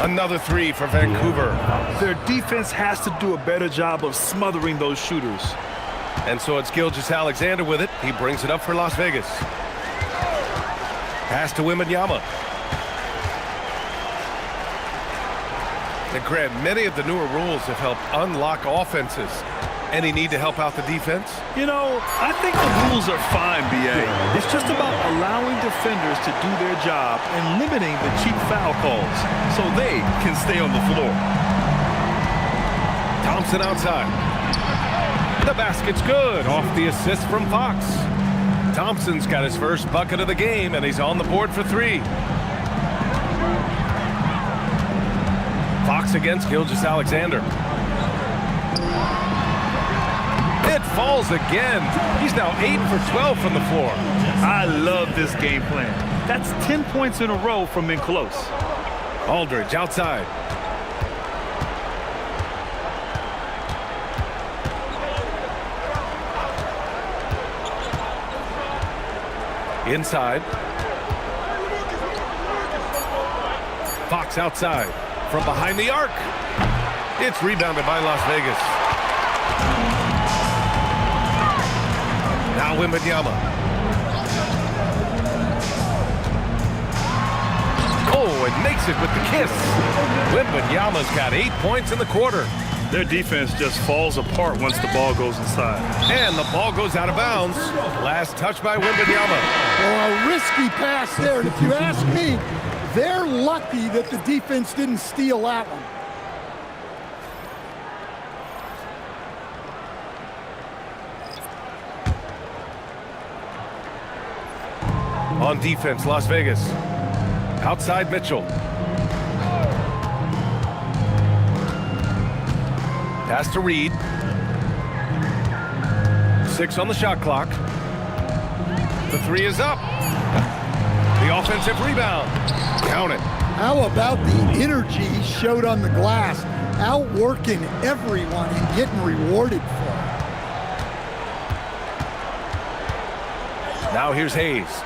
Another 3 for Vancouver. Their defense has to do a better job of smothering those shooters. And so it's Gilgeous-Alexander with it. He brings it up for Las Vegas. Pass to Wembanyama. And Grant, many of the newer rules have helped unlock offenses. Any need to help out the defense? You know, I think the rules are fine, B.A. It's just about allowing defenders to do their job and limiting the cheap foul calls so they can stay on the floor. Thompson outside. The basket's good off the assist from Fox. Thompson's got his first bucket of the game, and he's on the board for 3. Fox against Gilgeous-Alexander. It falls again. He's now 8 for 12 from the floor. I love this game plan. That's 10 points in a row from in close. Aldridge outside. Inside. Fox outside. From behind the arc. It's rebounded by Las Vegas. Now Wembanyama. Oh, and makes it with the kiss. Wembanyama's got 8 points in the quarter. Their defense just falls apart once the ball goes inside. And the ball goes out of bounds. Last touch by Wembanyama. Well, a risky pass there, and if you ask me, they're lucky that the defense didn't steal that one. On defense, Las Vegas. Outside Mitchell. Pass to Reed. 6 on the shot clock. The 3 is up. The offensive rebound. Count it. How about the energy he showed on the glass, outworking everyone and getting rewarded for it. Now here's Hayes.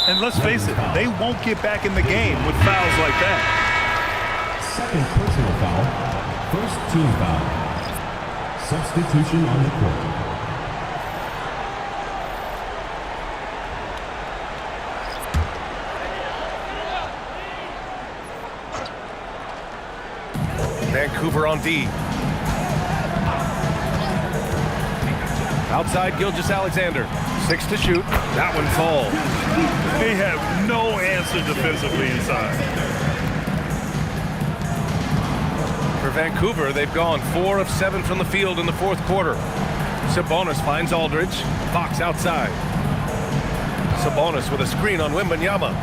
And let's face it, they won't get back in the game with fouls like that. Second personal foul. First team foul. Substitution on the court. Vancouver on D. Outside Gilgeous-Alexander. 6 to shoot. That one falls. They have no answer defensively inside. For Vancouver, they've gone 4 of 7 from the field in the fourth quarter. Sabonis finds Aldridge. Fox outside. Sabonis with a screen on Wembanyama.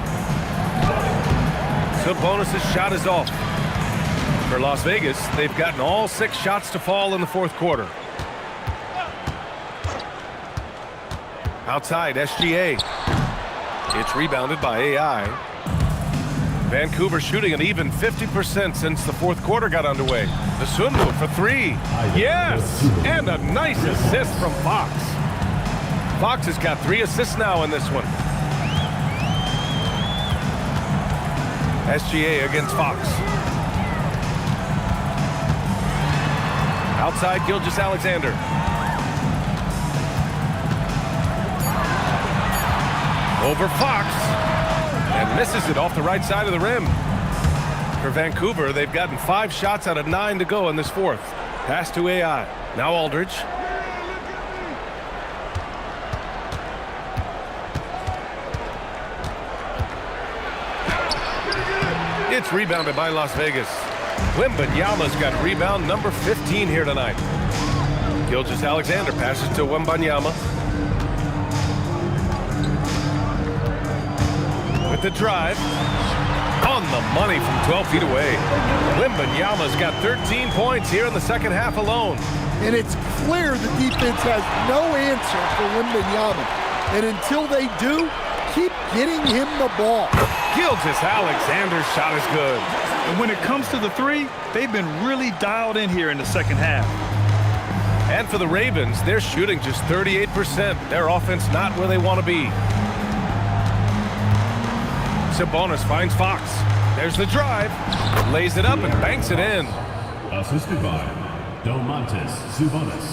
Sabonis' shot is off. For Las Vegas, they've gotten all 6 shots to fall in the fourth quarter. Outside, SGA. It's rebounded by AI. Vancouver shooting an even 50% since the fourth quarter got underway. The swim move for 3. Yes! And a nice assist from Fox. Fox has got 3 assists now in this one. SGA against Fox. Outside Gilgeous-Alexander. Over Fox, and misses it off the right side of the rim. For Vancouver, they've gotten 5 shots out of 9 to go in this fourth. Pass to AI. Now Aldridge. It's rebounded by Las Vegas. Wembanyama's got rebound number 15 here tonight. Gilgeous-Alexander passes to Wembanyama. With the drive. On the money from 12 feet away. Wembanyama's got 13 points here in the second half alone. And it's clear the defense has no answer for Wembanyama. And until they do, keep getting him the ball. Gilgeous-Alexander's shot is good. And when it comes to the 3, they've been really dialed in here in the second half. And for the Ravens, they're shooting just 38%. Their offense not where they want to be. Sabonis finds Fox. There's the drive. Lays it up and banks it in. Assisted by Domantas Sabonis.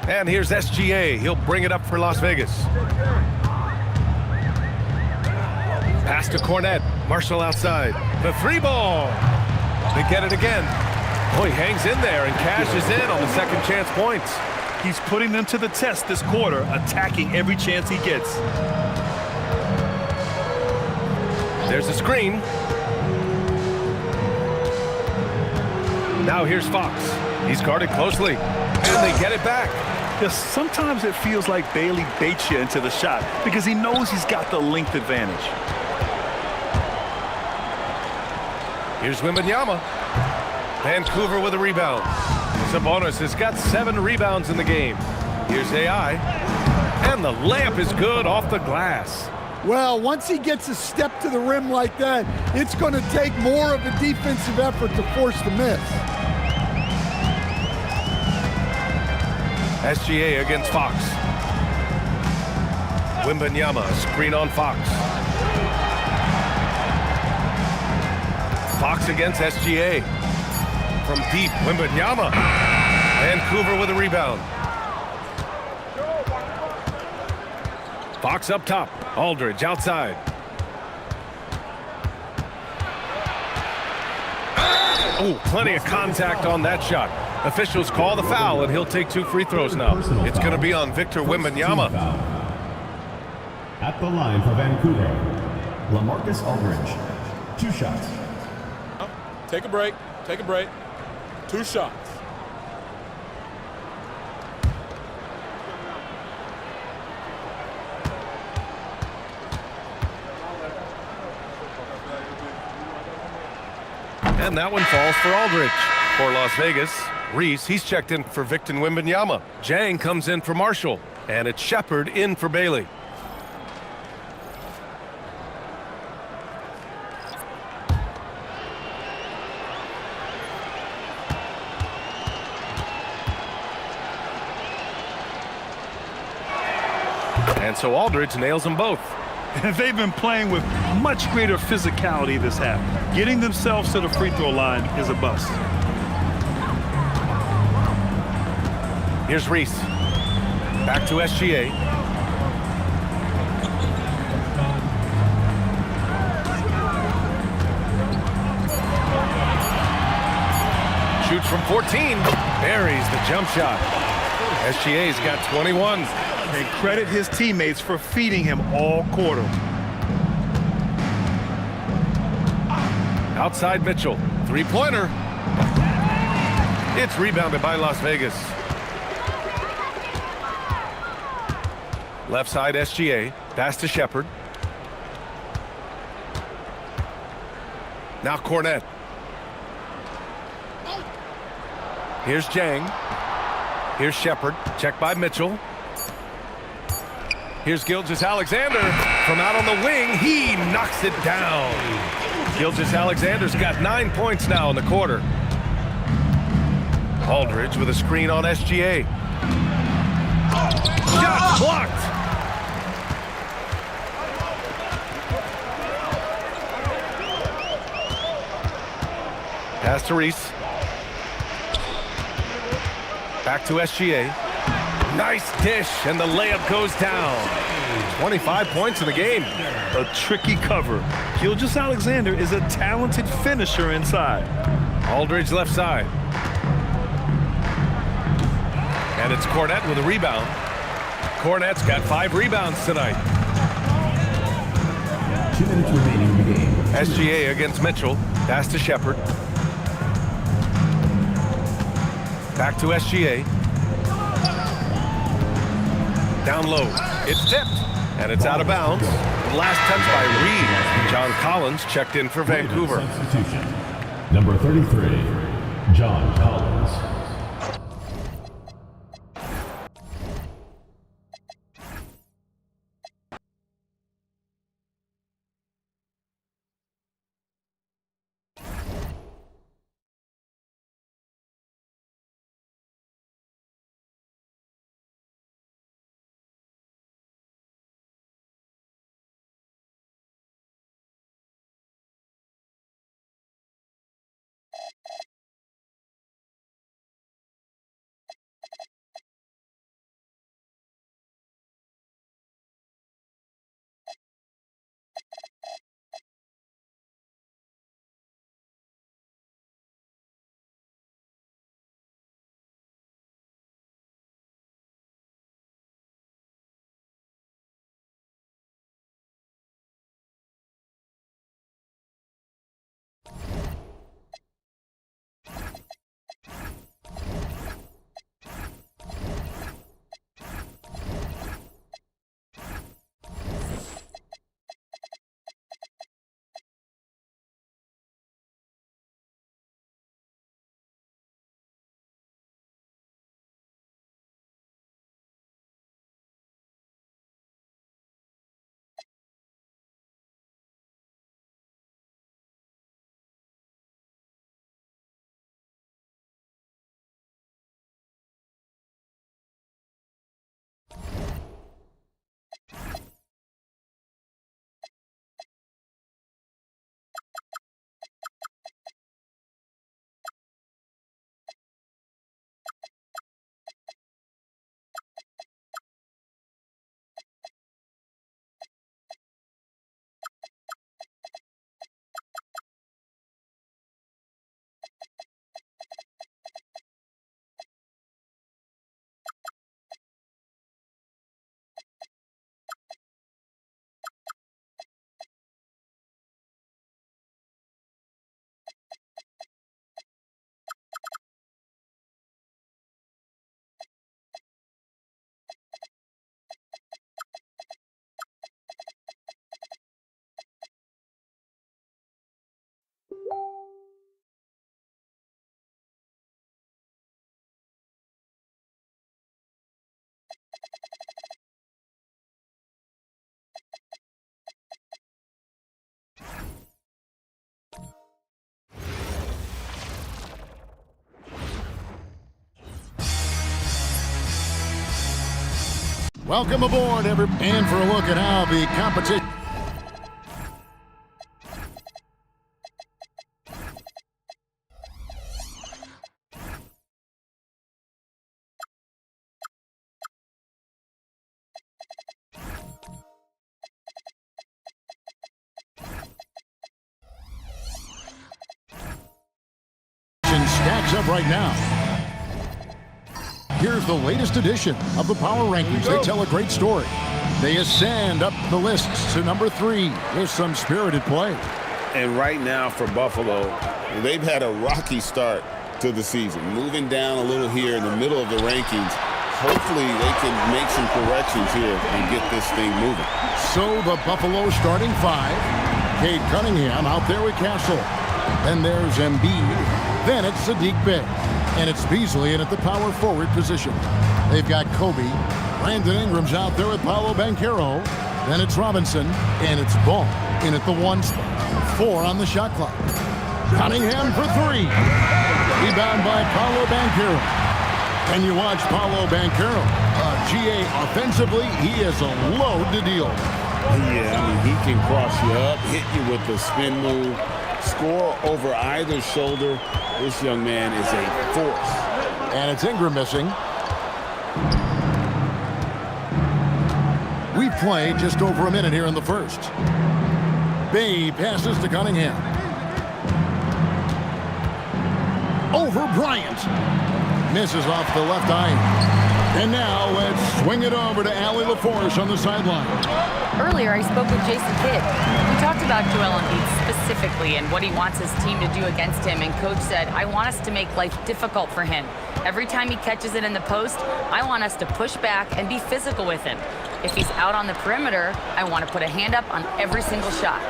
And here's SGA. He'll bring it up for Las Vegas. Pass to Cornette. Marshall outside. The 3 ball. They get it again. Oh, he hangs in there and cashes in on the second chance points. He's putting them to the test this quarter, attacking every chance he gets. There's a screen. Now here's Fox. He's guarded closely. And they get it back. Yes, sometimes it feels like Bailey baits you into the shot because he knows he's got the length advantage. Here's Wembanyama. Vancouver with a rebound. Sabonis has got 7 rebounds in the game. Here's AI. And the layup is good off the glass. Well, once he gets a step to the rim like that, it's going to take more of a defensive effort to force the miss. SGA against Fox. Wembanyama, screen on Fox. Fox against SGA. From deep, Wembanyama. Vancouver with a rebound. Box up top. Aldridge outside. Oh, plenty of contact on that shot. Officials call the foul, and he'll take 2 free throws now. It's going to be on Victor Wembanyama. At the line for Vancouver, LaMarcus Aldridge. 2 shots. Take a break. Take a break. 2 shots. And that one falls for Aldridge. For Las Vegas, Reese, he's checked in for Victor Wembanyama. Jang comes in for Marshall. And it's Shepard in for Bailey. And so Aldridge nails them both. They've been playing with much greater physicality this half. Getting themselves to the free throw line is a bust. Here's Reese. Back to SGA. Shoots from 14. Buries the jump shot. SGA's got 21. And credit his teammates for feeding him all quarter. Outside Mitchell. 3-pointer. It's rebounded by Las Vegas. Left side SGA. Pass to Shepard. Now Cornette. Here's Jang. Here's Shepard. Checked by Mitchell. Here's Gilgeous-Alexander from out on the wing. He knocks it down. Gilgeous-Alexander's got 9 points now in the quarter. Aldridge with a screen on SGA. Shot blocked. Pass to Reese. Back to SGA. Nice dish, and the layup goes down. 25 points in the game. A tricky cover. Gilgeous-Alexander is a talented finisher inside. Aldridge left side. And it's Cornette with a rebound. Cornette's got 5 rebounds tonight. 2 minutes remaining in the game. SGA against Mitchell. Pass to Shepard. Back to SGA. Down low. It's tipped. And it's out of bounds. Last touch by Reed. John Collins checked in for Vancouver. Substitution. Number 33, John Collins. Welcome aboard, everybody. And for a look at how the competition stacks up right now. Here's the latest edition of the Power Rankings. They tell a great story. They ascend up the lists to number 3 with some spirited play. And right now for Buffalo, they've had a rocky start to the season, moving down a little here in the middle of the rankings. Hopefully they can make some corrections here and get this thing moving. So the Buffalo starting 5. Cade Cunningham out there with Castle. Then there's Embiid. Then it's Sadiq Bey. And it's Beasley in at the power forward position. They've got Kobe. Brandon Ingram's out there with Paolo Banchero. Then it's Robinson. And it's Ball in at the 1 spot. 4 on the shot clock. Cunningham for 3. Rebound by Paolo Banchero. And you watch Paolo Banchero. GA offensively, he is a load to deal. Yeah, I mean, he can cross you up, hit you with the spin move, score over either shoulder. This young man is a force. And it's Ingram missing. We've played just over a minute here in the first. Bey passes to Cunningham. Over Bryant. Misses off the left eye. And now let's swing it over to Allie LaForce on the sideline. Earlier, I spoke with Jason Kidd. We talked about Joel Embiid specifically and what he wants his team to do against him. And Coach said, I want us to make life difficult for him. Every time he catches it in the post, I want us to push back and be physical with him. If he's out on the perimeter, I want to put a hand up on every single shot.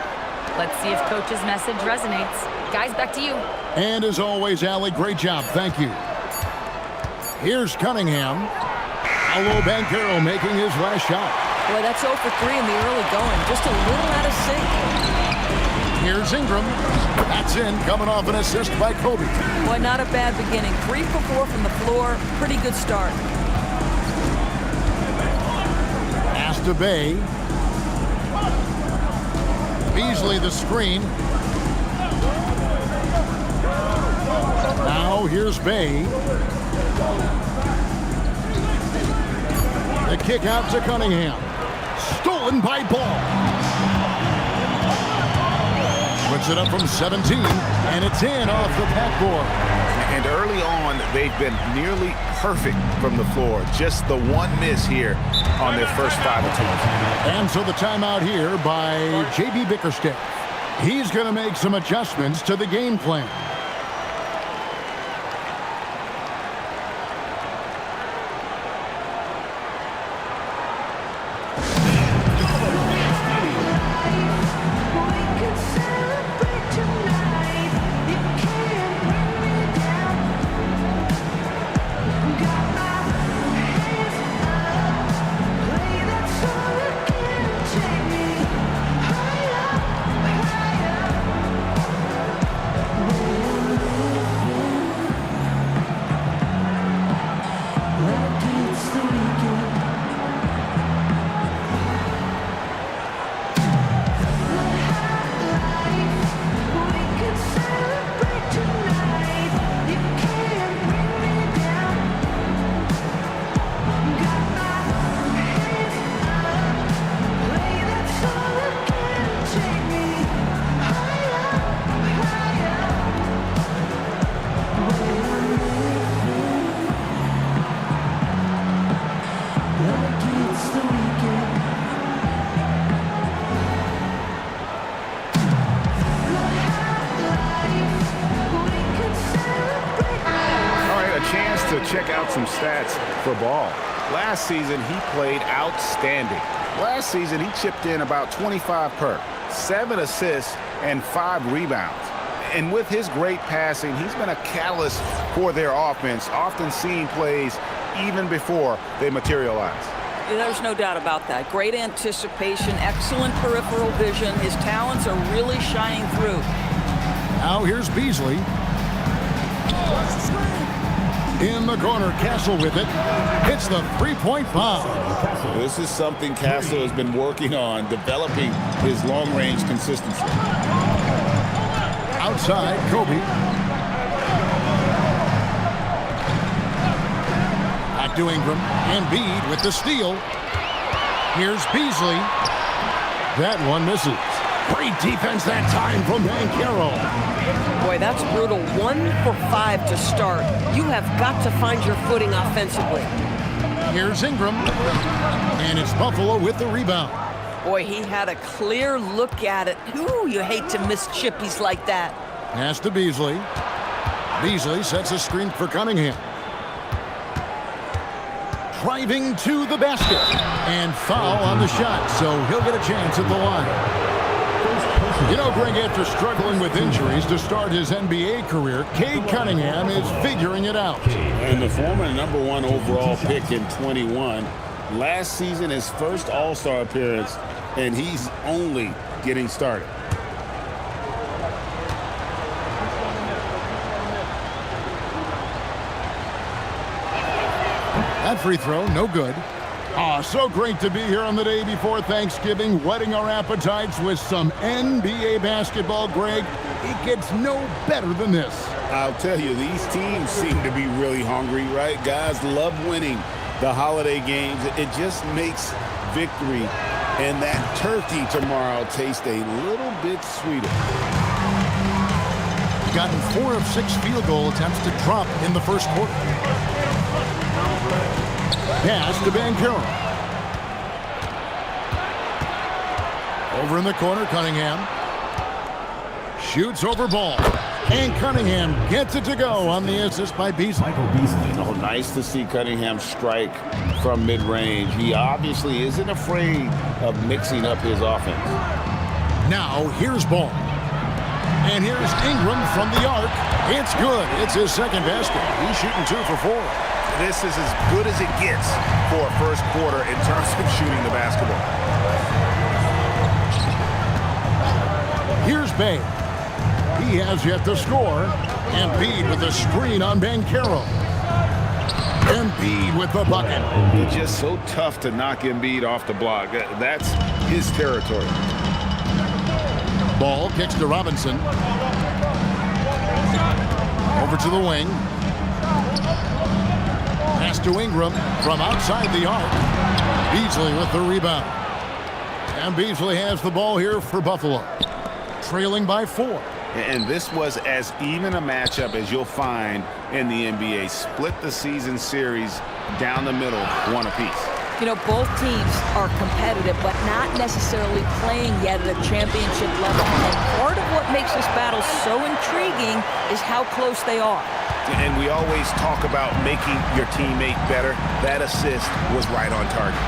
Let's see if Coach's message resonates. Guys, back to you. And as always, Allie, great job. Thank you. Here's Cunningham. Paolo Banchero making his last shot. Boy, that's 0 for 3 in the early going. Just a little out of sync. Here's Ingram. That's in, coming off an assist by Kobe. Boy, not a bad beginning. 3 for 4 from the floor. Pretty good start. Pass to Bey. Beasley the screen. Now here's Bey. The kick out to Cunningham. Stolen by Ball. Puts it up from 17, and it's in off the backboard. And early on, they've been nearly perfect from the floor. Just the one miss here on their first 5 attempts. And so the timeout here by J.B. Bickerstaff. He's going to make some adjustments to the game plan. Check out some stats for Ball. Last season, he played outstanding. Last season, he chipped in about 25 per, 7 assists, and 5 rebounds. And with his great passing, he's been a catalyst for their offense, often seeing plays even before they materialize. There's no doubt about that. Great anticipation, excellent peripheral vision. His talents are really shining through. Now here's Beasley. In the corner, Castle with it. Hits the three-point foul. This is something Castle has been working on, developing his long-range consistency. Outside, Kobe. Back to Ingram. Embiid with the steal. Here's Beasley. That one misses. Great defense that time from Banchero. Boy, that's brutal. 1 for 5 to start. You have got to find your footing offensively. Here's Ingram. And it's Buffalo with the rebound. Boy, he had a clear look at it. Ooh, you hate to miss chippies like that. Pass to Beasley. Beasley sets a screen for Cunningham. Driving to the basket. And foul on the shot, so he'll get a chance at the line. You know, Greg, after struggling with injuries to start his NBA career, Cade Cunningham is figuring it out. And the former #1 overall pick in 21, last season his first All-Star appearance, and he's only getting started. That free throw, no good. So great to be here on the day before Thanksgiving, whetting our appetites with some NBA basketball, Greg. It gets no better than this. I'll tell you, these teams seem to be really hungry, right? Guys love winning the holiday games. It just makes victory and that turkey tomorrow taste a little bit sweeter. Gotten 4 of 6 field goal attempts to drop in the first quarter. Pass to Banchero. Over in the corner, Cunningham. Shoots over ball. And Cunningham gets it to go on the assist by Beasley. Oh, nice to see Cunningham strike from mid-range. He obviously isn't afraid of mixing up his offense. Now, here's Ball. And here's Ingram from the arc. It's good. It's his second basket. He's shooting 2 for 4. This is as good as it gets for a first quarter in terms of shooting the basketball. Here's Bay. He has yet to score. Embiid with a screen on Banchero. Embiid with the bucket. It's just so tough to knock Embiid off the block. That's his territory. Ball kicks to Robinson. Over to the wing. Pass to Ingram from outside the arc. Beasley with the rebound. And Beasley has the ball here for Buffalo. Trailing by 4. And this was as even a matchup as you'll find in the NBA. Split the season series down the middle, 1 apiece. You know, both teams are competitive, but not necessarily playing yet at a championship level. And part of what makes this battle so intriguing is how close they are. And we always talk about making your teammate better. That assist was right on target.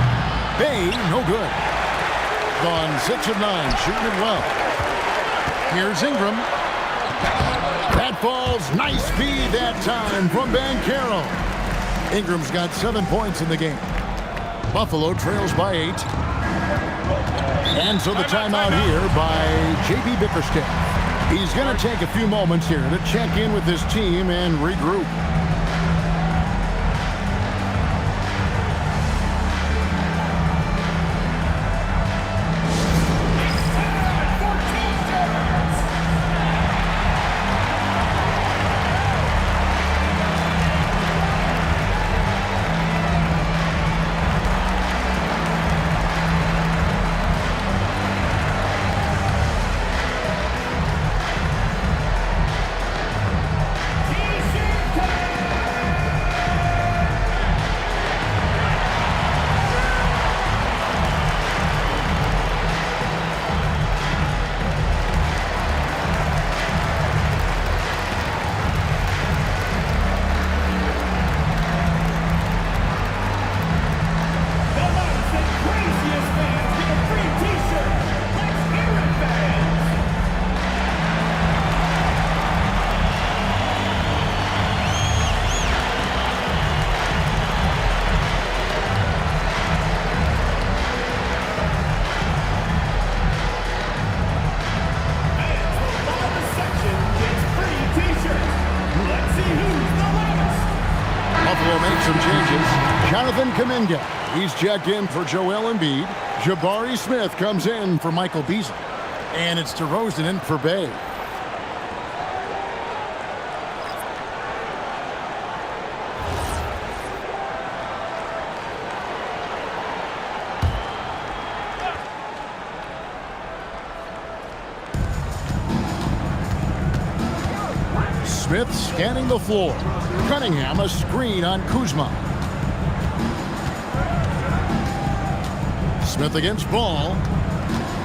Bay, no good. Gone 6 of 9, shooting it well. Here's Ingram. That falls. Nice feed that time from Banchero. Ingram's got 7 points in the game. Buffalo trails by 8. And so the timeout here by J.B. Bickerstaff. He's going to take a few moments here to check in with his team and regroup. make some changes. Jonathan Kuminga, he's checked in for Joel Embiid. Jabari Smith comes in for Michael Beasley. And it's DeRozan in for Bay. Smith scanning the floor. Cunningham a screen on Kuzma. Smith against Ball.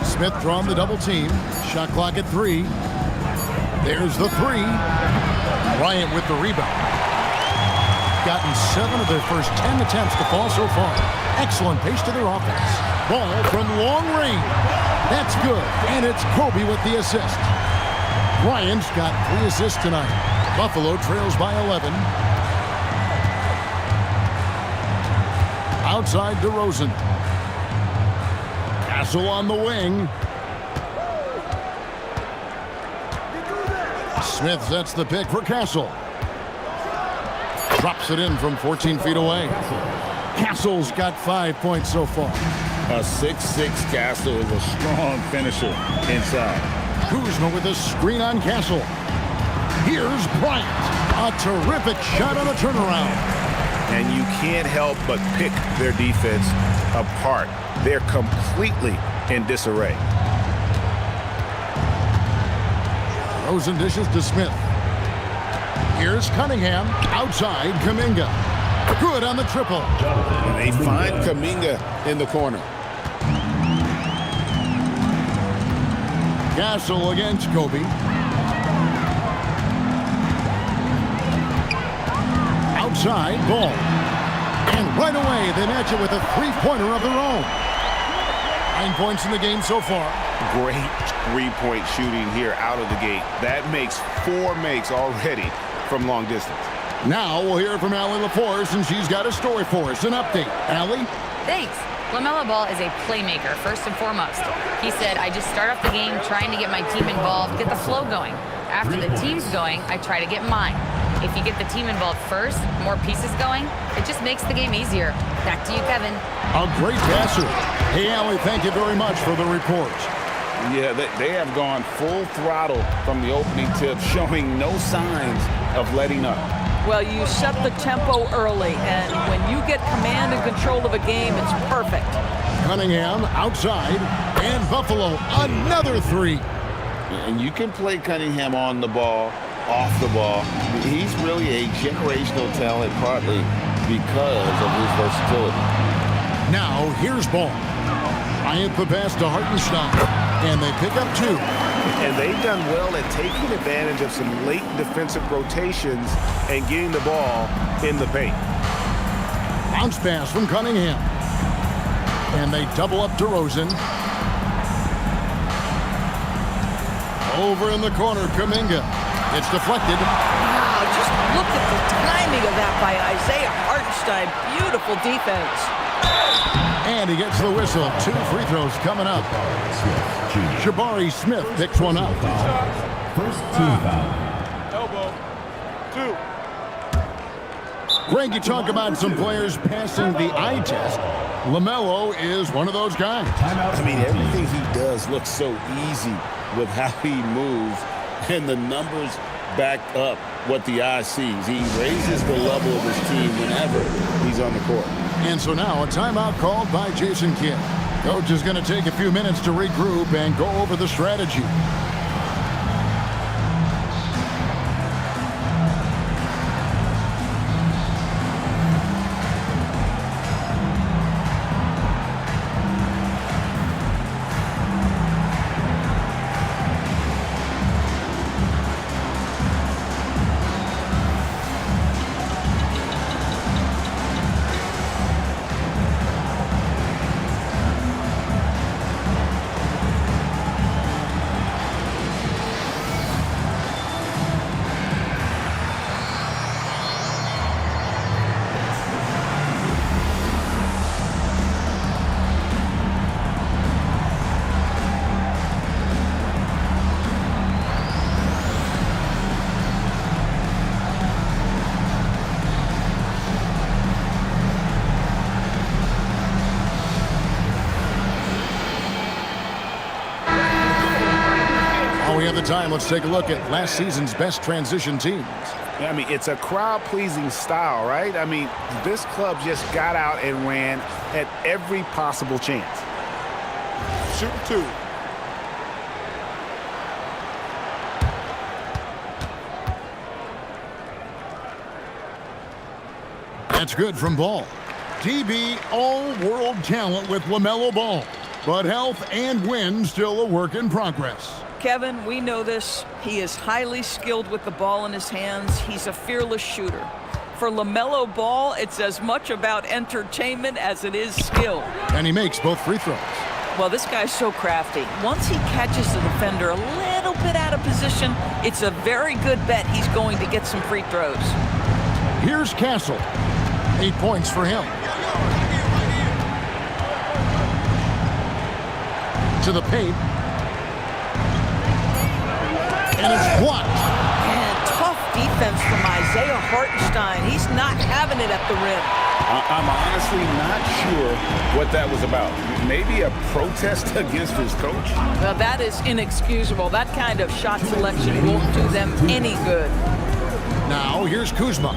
Smith drawn the double team. Shot clock at 3. There's the 3. Bryant with the rebound. Gotten 7 of their first 10 attempts to fall so far. Excellent pace to their offense. Ball from long range. That's good. And it's Kobe with the assist. Bryant's got 3 assists tonight. Buffalo trails by 11. Outside DeRozan. Castle on the wing. Smith sets the pick for Castle. Drops it in from 14 feet away. Castle's got 5 points so far. A 6'6" Castle is a strong finisher inside. Kuzma with a screen on Castle. Here's Bryant. A terrific shot on a turnaround. And you can't help but pick their defense apart. They're completely in disarray. Rosen dishes to Smith. Here's Cunningham. Outside, Kuminga. Good on the triple. And they find Kuminga in the corner. Castle against Kobe. Outside, Ball. And right away, they match it with a three-pointer of their own. 9 points in the game so far. Great three-point shooting here out of the gate. That makes 4 makes already from long distance. Now we'll hear from Allie LaForce, and she's got a story for us. An update. Allie? Thanks. LaMelo Ball is a playmaker, first and foremost. He said, I just start off the game trying to get my team involved, get the flow going. After the team's going, I try to get mine. If you get the team involved first, more pieces going, it just makes the game easier. Back to you, Kevin. A great passer. Hey, Allie, thank you very much for the report. Yeah, they have gone full throttle from the opening tip, showing no signs of letting up. Well, you set the tempo early, and when you get command and control of a game, it's perfect. Cunningham outside, and Buffalo another 3. And you can play Cunningham on the ball, off the ball. He's really a generational talent, partly because of his versatility. Now, here's Ball. Bryant the pass to Hartenstein, and they pick up 2. And they've done well at taking advantage of some late defensive rotations and getting the ball in the paint. Bounce pass from Cunningham. And they double up DeRozan. Over in the corner, Kuminga. It's deflected. Wow, just look at the timing of that by Isaiah Hartenstein. Beautiful defense. And he gets the whistle. 2 free throws coming up. Jabari Smith picks one up. First team foul. Elbow. 2. Greg, you talk about some players passing the eye test. LaMelo is one of those guys. I mean, everything he does looks so easy with how he moves, and the numbers back up what the eye sees. He raises the level of his team whenever he's on the court. And so now a timeout called by Jason Kidd. Coach is going to take a few minutes to regroup and go over the strategy. time, let's take a look at last season's best transition teams. I mean, it's a crowd-pleasing style, right? I mean, this club just got out and ran at every possible chance. Shoot 2. That's good from Ball. DB all-world talent with LaMelo Ball. But health and win still a work in progress. Kevin, we know this. He is highly skilled with the ball in his hands. He's a fearless shooter. For LaMelo Ball, it's as much about entertainment as it is skill. And he makes both free throws. Well, this guy's so crafty. Once he catches the defender a little bit out of position, it's a very good bet he's going to get some free throws. Here's Castle. 8 points for him. To the paint. And it's blocked. Man, tough defense from Isaiah Hartenstein. He's not having it at the rim. I'm honestly not sure what that was about. Maybe a protest against his coach? Well, that is inexcusable. That kind of shot selection won't do them any good. Now, here's Kuzma.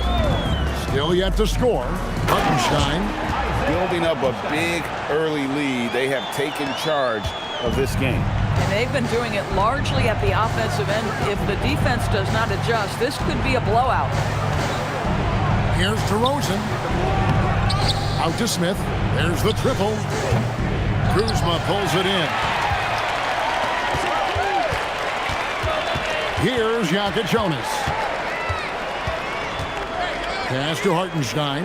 Still yet to score. Hartenstein. Building up a big early lead. They have taken charge of this game. And they've been doing it largely at the offensive end. If the defense does not adjust, this could be a blowout. Here's DeRozan. Out to Smith. There's the triple. Kuzma pulls it in. Here's Jonas. Pass to Hartenstein.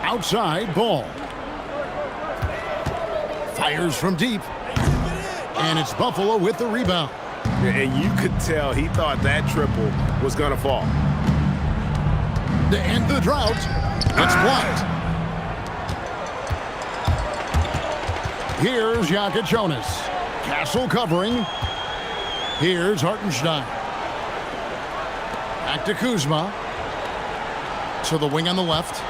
Outside, Ball. Fires from deep. And it's Buffalo with the rebound. And you could tell he thought that triple was going to fall. To end the drought, it's blocked. Here's Jonas. Castle covering. Here's Hartenstein. Back to Kuzma. To the wing on the left.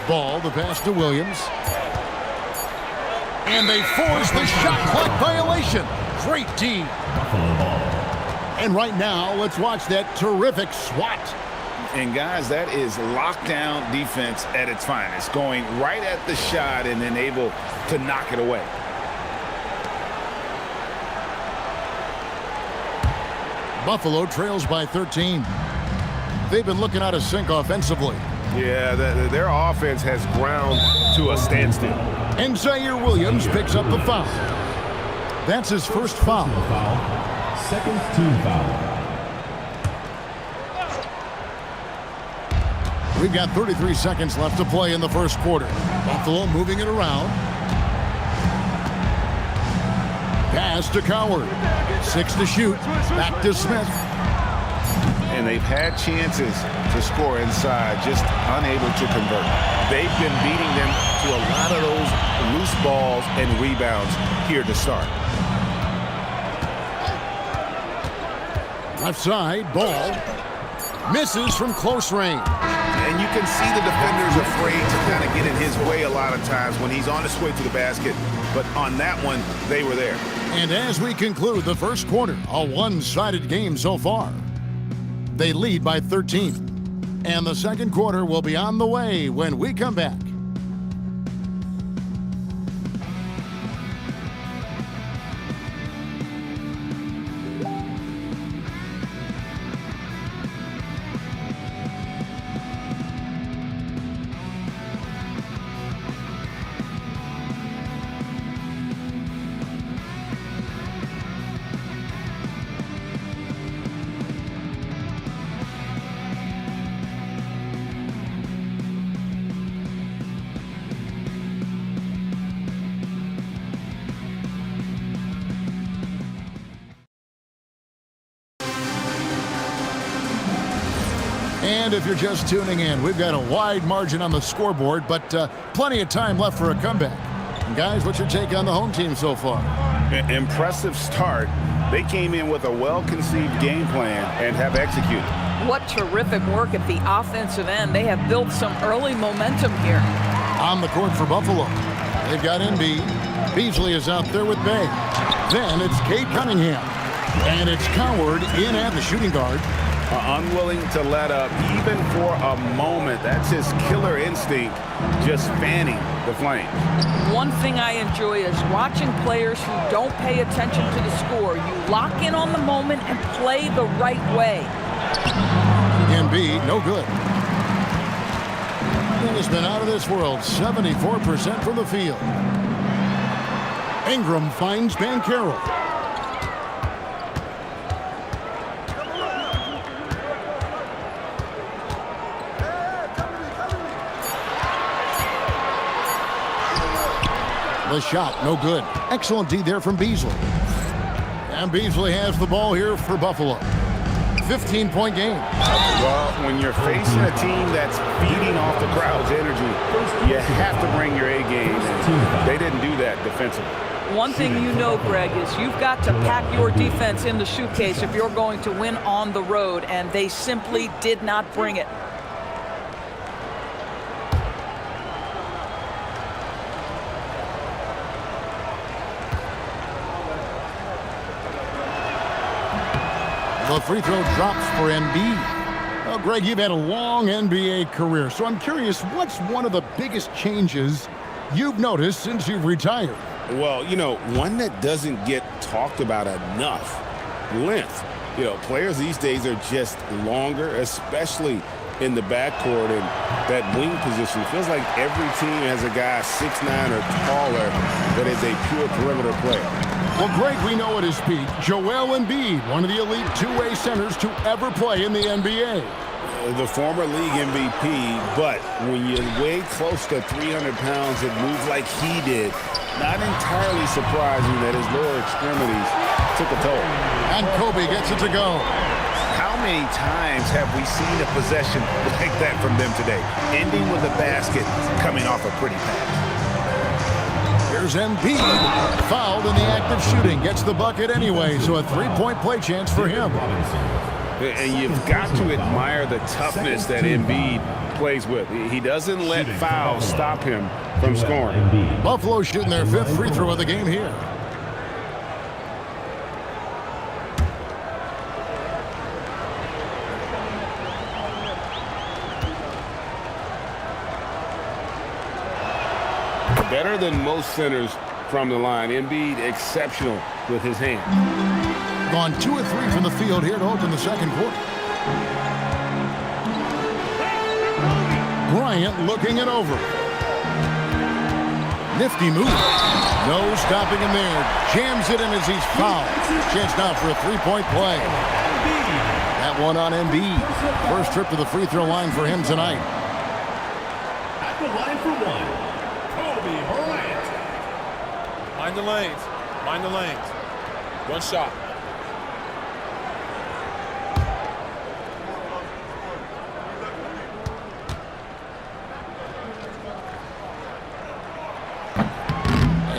Ball, the pass to Williams. And they force the shot clock violation. Great D. And right now, let's watch that terrific swat. And guys, that is lockdown defense at its finest. Going right at the shot and then able to knock it away. Buffalo trails by 13. They've been looking out of sync offensively. Yeah, their offense has ground to a standstill. And Zaire Williams picks up the foul. That's his first foul. Second team foul. We've got 33 seconds left to play in the first quarter. Buffalo moving it around. Pass to Coward. 6 to shoot. Back to Smith. And they've had chances to score inside, just unable to convert. They've been beating them to a lot of those loose balls and rebounds here to start. Left side, Ball. Misses from close range. And you can see the defenders afraid to kind of get in his way a lot of times when he's on his way to the basket. But on that one, they were there. And as we conclude the first quarter, a one-sided game so far. They lead by 13. And the second quarter will be on the way when we come back. And if you're just tuning in, we've got a wide margin on the scoreboard, but plenty of time left for a comeback. And guys, what's your take on the home team so far? Impressive start. They came in with a well-conceived game plan and have executed. What terrific work at the offensive end. They have built some early momentum here. On the court for Buffalo, they've got Embiid. Beasley is out there with Bay. Then it's Cade Cunningham. And it's Coward in at the shooting guard. Unwilling to let up even for a moment. That's his killer instinct, just fanning the flames. One thing I enjoy is watching players who don't pay attention to the score. You lock in on the moment and play the right way. Embiid, no good. He has been out of this world, 74% from the field. Ingram finds Banchero. The shot, no good. Excellent D there from Beasley. And Beasley has the ball here for Buffalo. 15-point game. Well, when you're facing a team that's feeding off the crowd's energy, you have to bring your A game, and they didn't do that defensively. One thing you know, Greg, is you've got to pack your defense in the suitcase if you're going to win on the road, and they simply did not bring it. The free throw drops for Embiid. Well, Greg, you've had a long NBA career, so I'm curious, what's one of the biggest changes you've noticed since you've retired? Well, you know, one that doesn't get talked about enough, length. You know, players these days are just longer, especially in the backcourt and that wing position. It feels like every team has a guy 6'9" or taller that is a pure perimeter player. Well, Greg, we know at his peak, Joel Embiid, one of the elite two-way centers to ever play in the NBA. The former league MVP, but when you weigh close to 300 pounds and move like he did, not entirely surprising that his lower extremities took a toll. And Kobe gets it to go. How many times have we seen a possession like that from them today, ending with a basket coming off a pretty pass? Here's Embiid, fouled in the act of shooting, gets the bucket anyway, so a three-point play chance for him. And you've got to admire the toughness that Embiid plays with. He doesn't let fouls stop him from scoring. Buffalo shooting their fifth free throw of the game here. Better than most centers from the line. Embiid exceptional with his hand. Gone 2 of 3 from the field here to open the second quarter. Bryant looking it over. Nifty move. No stopping him there. Jams it in as he's fouled. Chance now for a three-point play. That one on Embiid. First trip to the free throw line for him tonight. At the line for one, Kobe Bryant. Mind the lanes. Mind the lanes. One shot.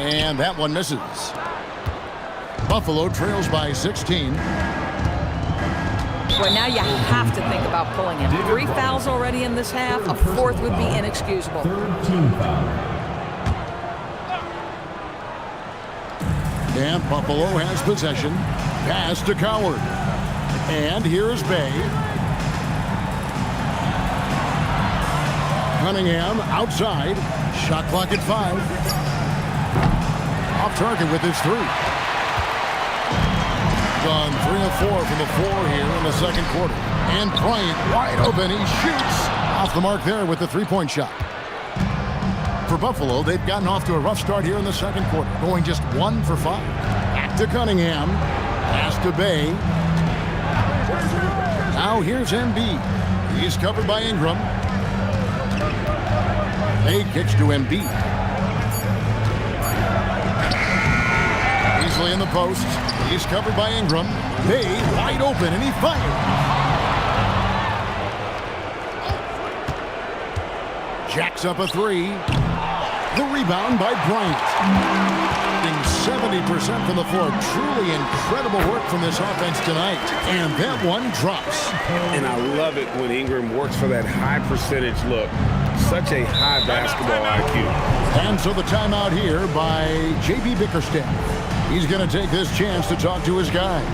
And that one misses. Buffalo trails by 16. Well, now you have to think about pulling him. 3 fouls already in this half. A fourth would be inexcusable. And Buffalo has possession. Pass to Coward. And here's Bay. Cunningham outside. Shot clock at 5. Off target with his 3. Gone 3 of 4 from the floor here in the second quarter. And Bryant wide open. He shoots off the mark there with the three-point shot. For Buffalo, they've gotten off to a rough start here in the second quarter, going just 1 for 5. Back to Cunningham. Pass to Bay. Now here's Embiid. He's covered by Ingram. Bay kicks to Embiid. Beasley in the post. He's covered by Ingram. Bay wide open, and he fires. Jacks up a 3. The rebound by Bryant. 70% from the floor. Truly incredible work from this offense tonight. And that one drops. And I love it when Ingram works for that high percentage look. Such a high basketball IQ. And so the timeout here by J.B. Bickerstaff. He's going to take this chance to talk to his guys.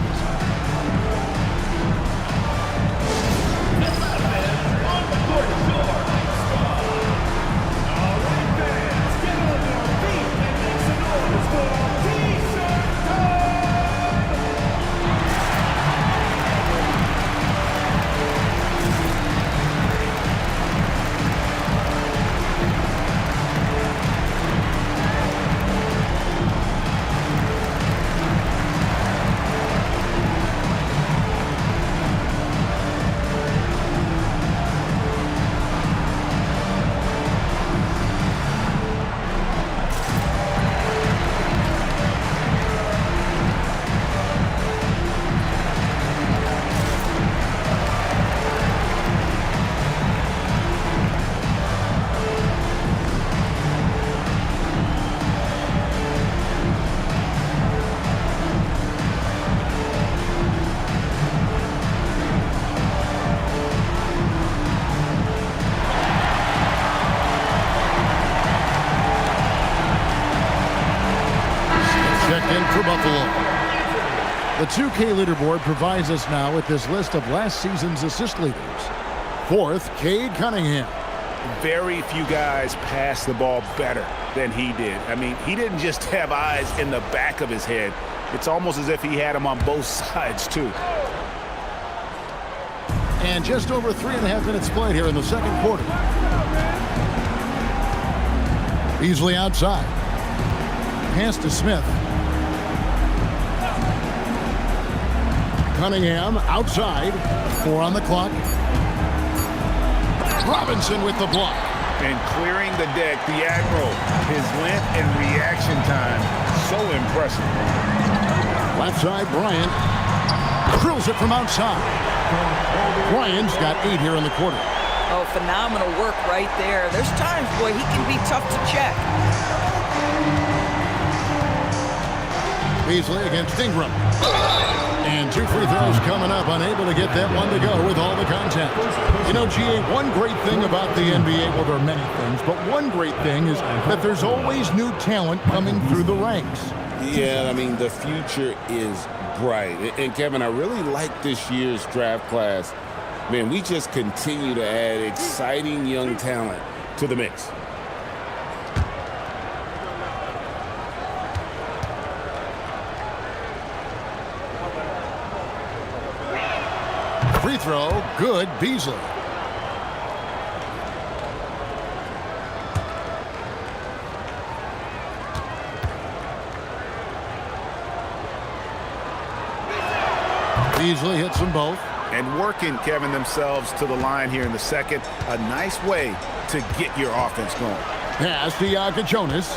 For Buffalo. The 2K leaderboard provides us now with this list of last season's assist leaders. Fourth, Cade Cunningham. Very few guys pass the ball better than he did. I mean, he didn't just have eyes in the back of his head. It's almost as if he had them on both sides, too. And just over 3.5 minutes played here in the second quarter. Beasley outside. Pass to Smith. Cunningham outside. 4 on the clock. Robinson with the block. And clearing the deck, the Admiral. His length and reaction time, so impressive. Left side, Bryant. Drills it from outside. Bryant's got 8 here in the quarter. Oh, phenomenal work right there. There's times, boy, he can be tough to check. Beasley against Ingram. And 2 free throws coming up, unable to get that one to go with all the contact. You know, GA, one great thing about the NBA, well, there are many things, but one great thing is that there's always new talent coming through the ranks. Yeah, I mean, the future is bright. And, Kevin, I really like this year's draft class. Man, we just continue to add exciting young talent to the mix. Free throw, good, Beasley. Beasley hits them both. And working, Kevin, themselves to the line here in the second. A nice way to get your offense going. Pass to Jonas.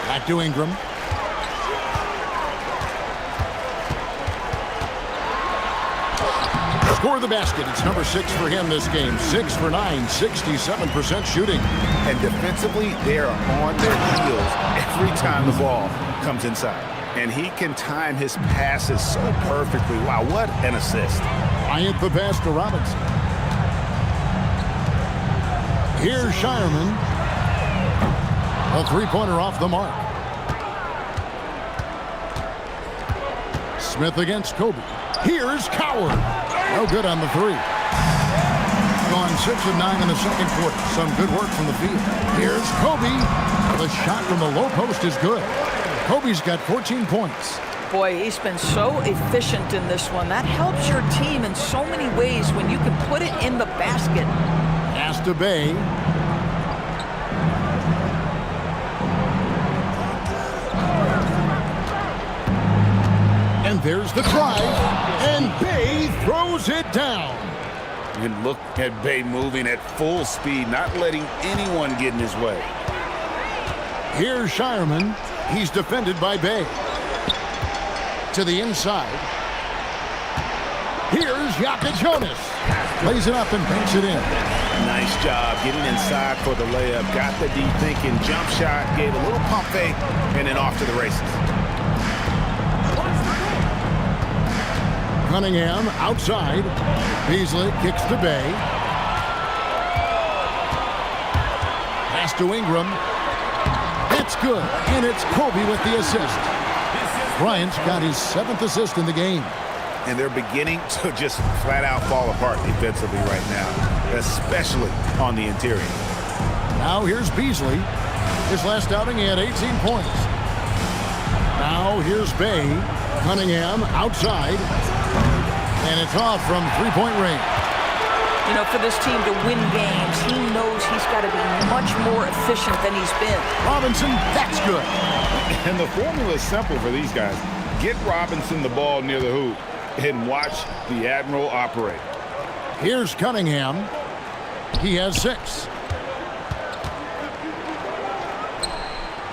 Back to Ingram. Score the basket. It's number 6 for him this game. 6 for 9, 67% shooting. And defensively, they are on their heels every time the ball comes inside. And he can time his passes so perfectly. Wow, what an assist. Bryant the pass to Robinson. Here's Shireman. A three-pointer off the mark. Smith against Kobe. Here's Coward. No good on the 3. Gone 6 of 9 in the second quarter. Some good work from the field. Here's Kobe. The shot from the low post is good. Kobe's got 14 points. Boy, he's been so efficient in this one. That helps your team in so many ways when you can put it in the basket. Pass to Bay. And there's the drive. And Bay throws it down. And look at Bay moving at full speed, not letting anyone get in his way. Here's Shireman. He's defended by Bay. To the inside. Here's Jonas. Lays it up and banks it in. Nice job getting inside for the layup. Got the deep thinking jump shot, gave a little pump fake, and then off to the races. Cunningham outside. Beasley kicks to Bay. Pass to Ingram. It's good, and it's Kobe with the assist. Bryant's got his 7th assist in the game. And they're beginning to just flat out fall apart defensively right now, especially on the interior. Now here's Beasley. His last outing, he had 18 points. Now here's Bay. Cunningham outside. And it's off from three-point range. You know, for this team to win games, he knows he's got to be much more efficient than he's been. Robinson, that's good. And the formula is simple for these guys. Get Robinson the ball near the hoop and watch the Admiral operate. Here's Cunningham. He has 6.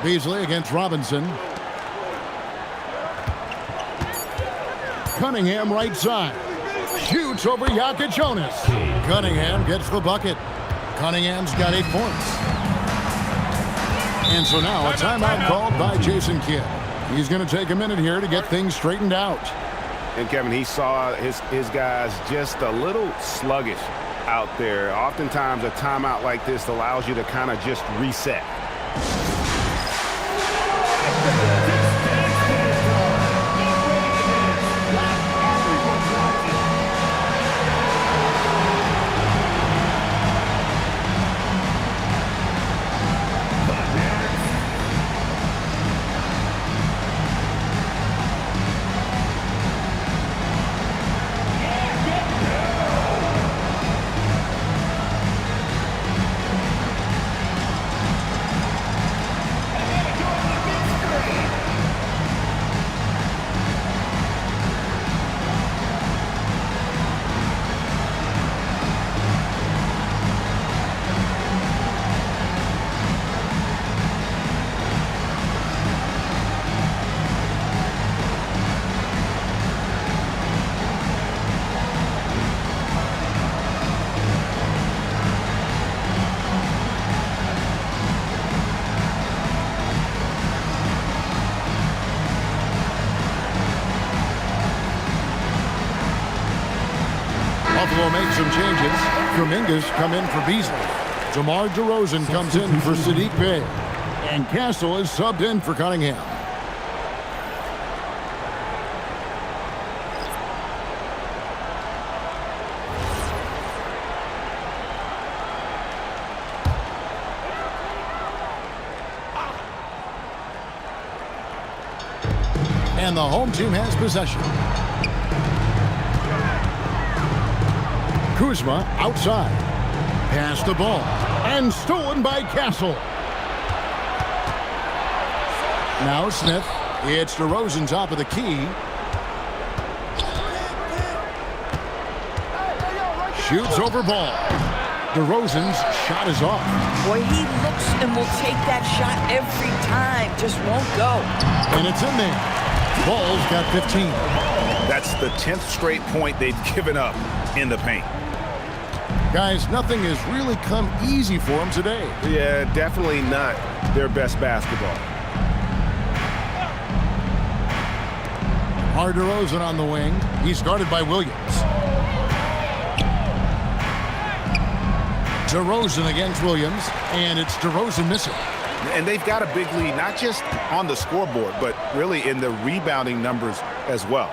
Beasley against Robinson. Cunningham right side. Shoots over Jonas. Cunningham gets the bucket. Cunningham's got 8 points. And so now a timeout called by Jason Kidd. He's going to take a minute here to get things straightened out. And Kevin, he saw his guys just a little sluggish out there. Oftentimes a timeout like this allows you to kind of just reset. Buffalo makes some changes. Kuminga's come in for Beasley. DeMar DeRozan comes in for Sadiq Bey. And Castle is subbed in for Cunningham. And the home team has possession. Kuzma outside. Pass the ball. And stolen by Castle. Now Smith. It's DeRozan top of the key. Shoots over ball. DeRozan's shot is off. Boy, he looks and will take that shot every time. Just won't go. And it's in there. Ball's got 15. That's the 10th straight point they've given up in the paint. Guys, nothing has really come easy for them today. Yeah, definitely not their best basketball. DeRozan on the wing. He's guarded by Williams. DeRozan against Williams, and it's DeRozan missing. And they've got a big lead, not just on the scoreboard, but really in the rebounding numbers as well.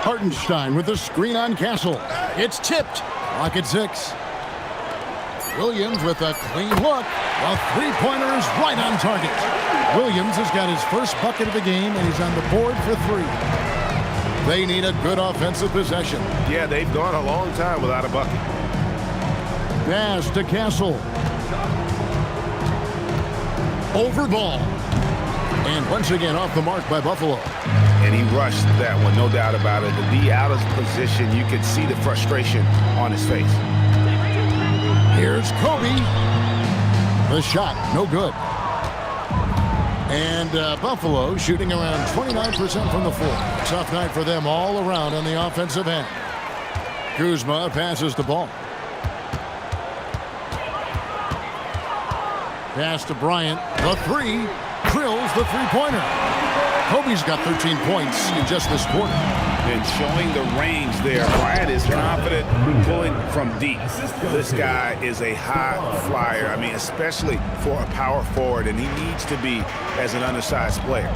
Hartenstein with a screen on Castle. It's tipped. Clock at 6. Williams with a clean look. The three-pointer is right on target. Williams has got his first bucket of the game, and he's on the board for 3. They need a good offensive possession. Yeah, they've gone a long time without a bucket. Pass to Castle. Over ball. And once again off the mark by Buffalo. And he rushed that one, no doubt about it. To be out of position, you could see the frustration on his face. Here's Kobe. The shot, no good. And Buffalo shooting around 29% from the floor. Tough night for them all around on the offensive end. Kuzma passes the ball. Pass to Bryant. The 3. Drills the three-pointer. Kobe's got 13 points in just this quarter. And showing the range there. Bryant is confident pulling from deep. This guy is a high flyer. I mean, especially for a power forward, and he needs to be as an undersized player.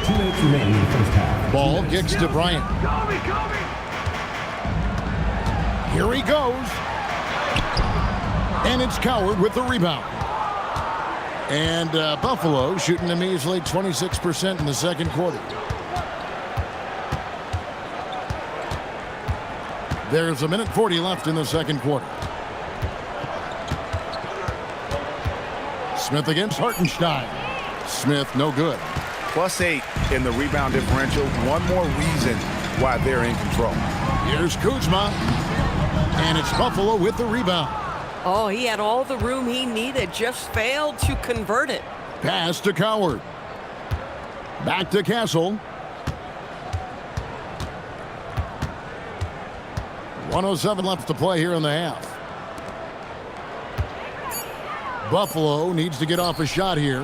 2 minutes remaining in the first half. Ball kicks to Bryant. Here he goes. And it's Coward with the rebound. And Buffalo shooting a measly 26% in the second quarter. There's 1:40 left in the second quarter. Smith against Hartenstein. Smith, no good. +8 in the rebound differential. One more reason why they're in control. Here's Kuzma. And it's Buffalo with the rebound. Oh, he had all the room he needed, just failed to convert it. Pass to Coward. Back to Castle. 1:07 left to play here in the half. Buffalo needs to get off a shot here.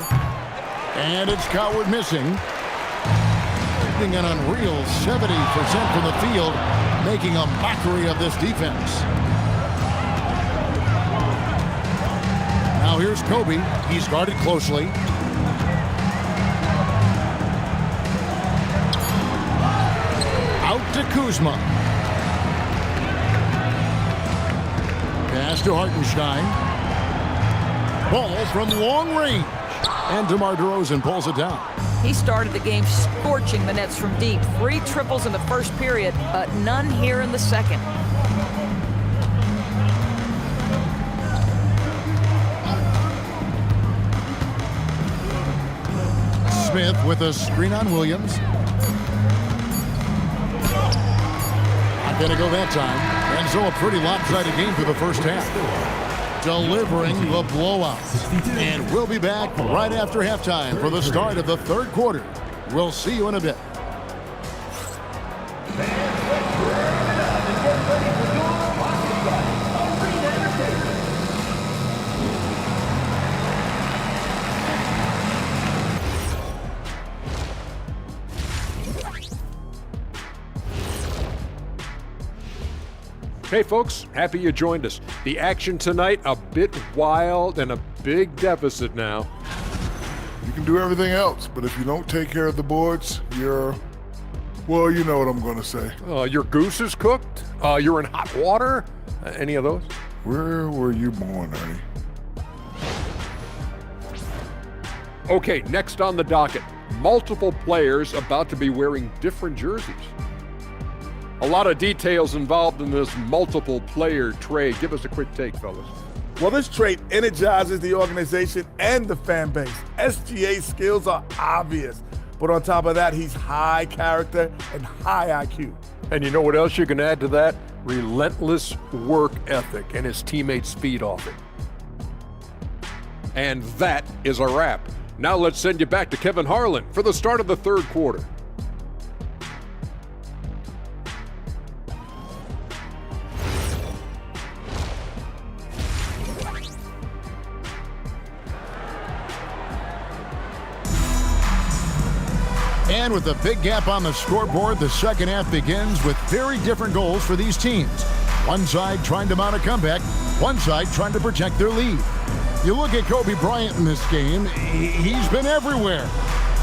And it's Coward missing. Shooting an unreal 70% from the field, making a mockery of this defense. Now here's Kobe. He's guarded closely. Out to Kuzma. Pass to Hartenstein. Ball from long range. And DeMar DeRozan pulls it down. He started the game scorching the Nets from deep. 3 triples in the first period, but none here in the second. Smith with a screen on Williams. Not going to go that time. And so a pretty lopsided game for the first half. Delivering the blowout. And we'll be back right after halftime for the start of the third quarter. We'll see you in a bit. Hey folks, happy you joined us. The action tonight, a bit wild and a big deficit now. You can do everything else, but if you don't take care of the boards, well, you know what I'm going to say. Your goose is cooked? You're in hot water? Any of those? Where were you born, Ernie? Okay, next on the docket, multiple players about to be wearing different jerseys. A lot of details involved in this multiple player trade. Give us a quick take, fellas. Well, this trade energizes the organization and the fan base. SGA's skills are obvious, but on top of that, he's high character and high IQ. And you know what else you can add to that? Relentless work ethic, and his teammates feed off it. And that is a wrap. Now let's send you back to Kevin Harlan for the start of the third quarter. And with a big gap on the scoreboard, the second half begins with very different goals for these teams. One side trying to mount a comeback, one side trying to protect their lead. You look at Kobe Bryant in this game, he's been everywhere.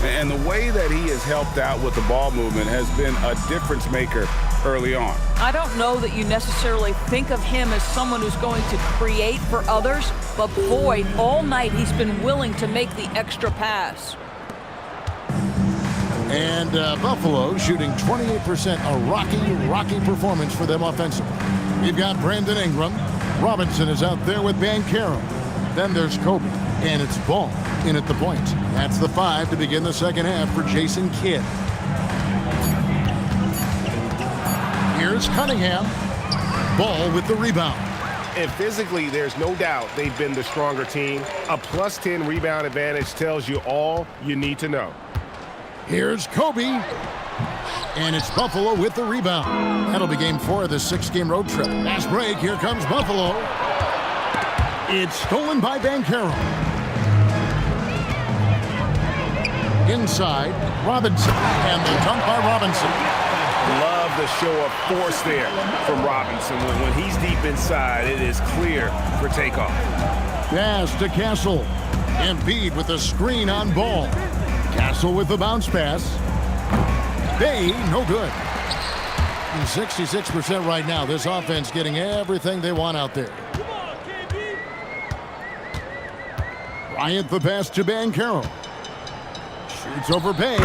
And the way that he has helped out with the ball movement has been a difference maker early on. I don't know that you necessarily think of him as someone who's going to create for others, but boy, all night he's been willing to make the extra pass. And Buffalo shooting 28%, a rocky performance for them offensively. We've got Brandon Ingram. Robinson is out there with Banchero. Then there's Kobe, and it's Ball in at the point. That's the 5 to begin the second half for Jason Kidd. Here's Cunningham. Ball with the rebound. And physically, there's no doubt they've been the stronger team. A +10 rebound advantage tells you all you need to know. Here's Kobe. And it's Buffalo with the rebound. That'll be game 4 of the 6-game road trip. Fast break. Here comes Buffalo. It's stolen by Banchero. Inside, Robinson. And the dunk by Robinson. Love the show of force there from Robinson. When he's deep inside, it is clear for takeoff. Pass to Castle. Embiid with a screen on ball. Castle with the bounce pass. Bay, no good. 66% right now. This offense getting everything they want out there. Bryant the pass to Banchero. Shoots over Bay.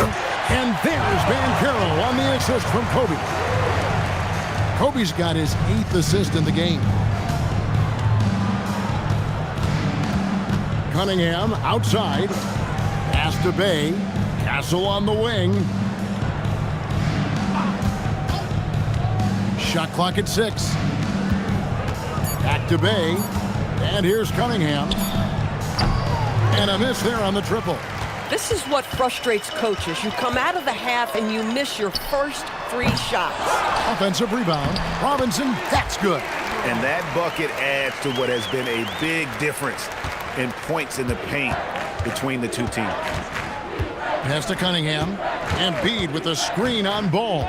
And there's Banchero on the assist from Kobe. Kobe's got his 8th assist in the game. Cunningham outside. Pass to Bay. Castle on the wing. Shot clock at 6. Back to Bay. And here's Cunningham. And a miss there on the triple. This is what frustrates coaches. You come out of the half and you miss your first 3 shots. Offensive rebound. Robinson, that's good. And that bucket adds to what has been a big difference in points in the paint between the two teams. Pass to Cunningham. Embiid with a screen on ball.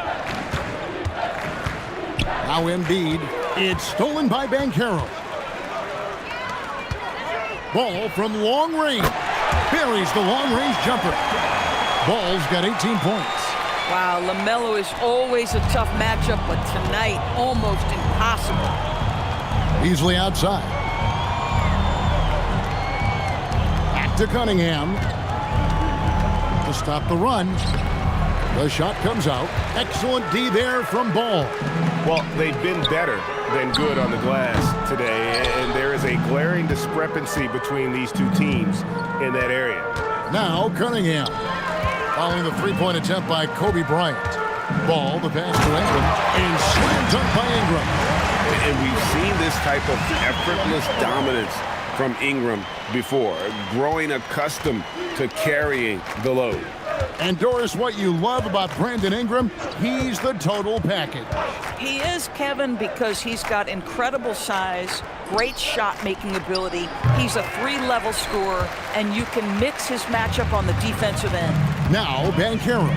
Now Embiid. It's stolen by Banchero. Ball from long range. Buries the long-range jumper. Ball's got 18 points. Wow, LaMelo is always a tough matchup, but tonight, almost impossible. Easily outside. Back to Cunningham. To stop the run. The shot comes out. Excellent D there from Ball. Well, they've been better than good on the glass today, and there is a glaring discrepancy between these two teams in that area. Now Cunningham. Following the three-point attempt by Kobe Bryant. Ball, the pass to Ingram, and slam dunk by Ingram. And we've seen this type of effortless dominance from Ingram before, growing accustomed to carrying the load. And Doris, what you love about Brandon Ingram, he's the total package. He is, Kevin, because he's got incredible size, great shot-making ability. He's a 3-level scorer, and you can mix his matchup on the defensive end. Now Banchero.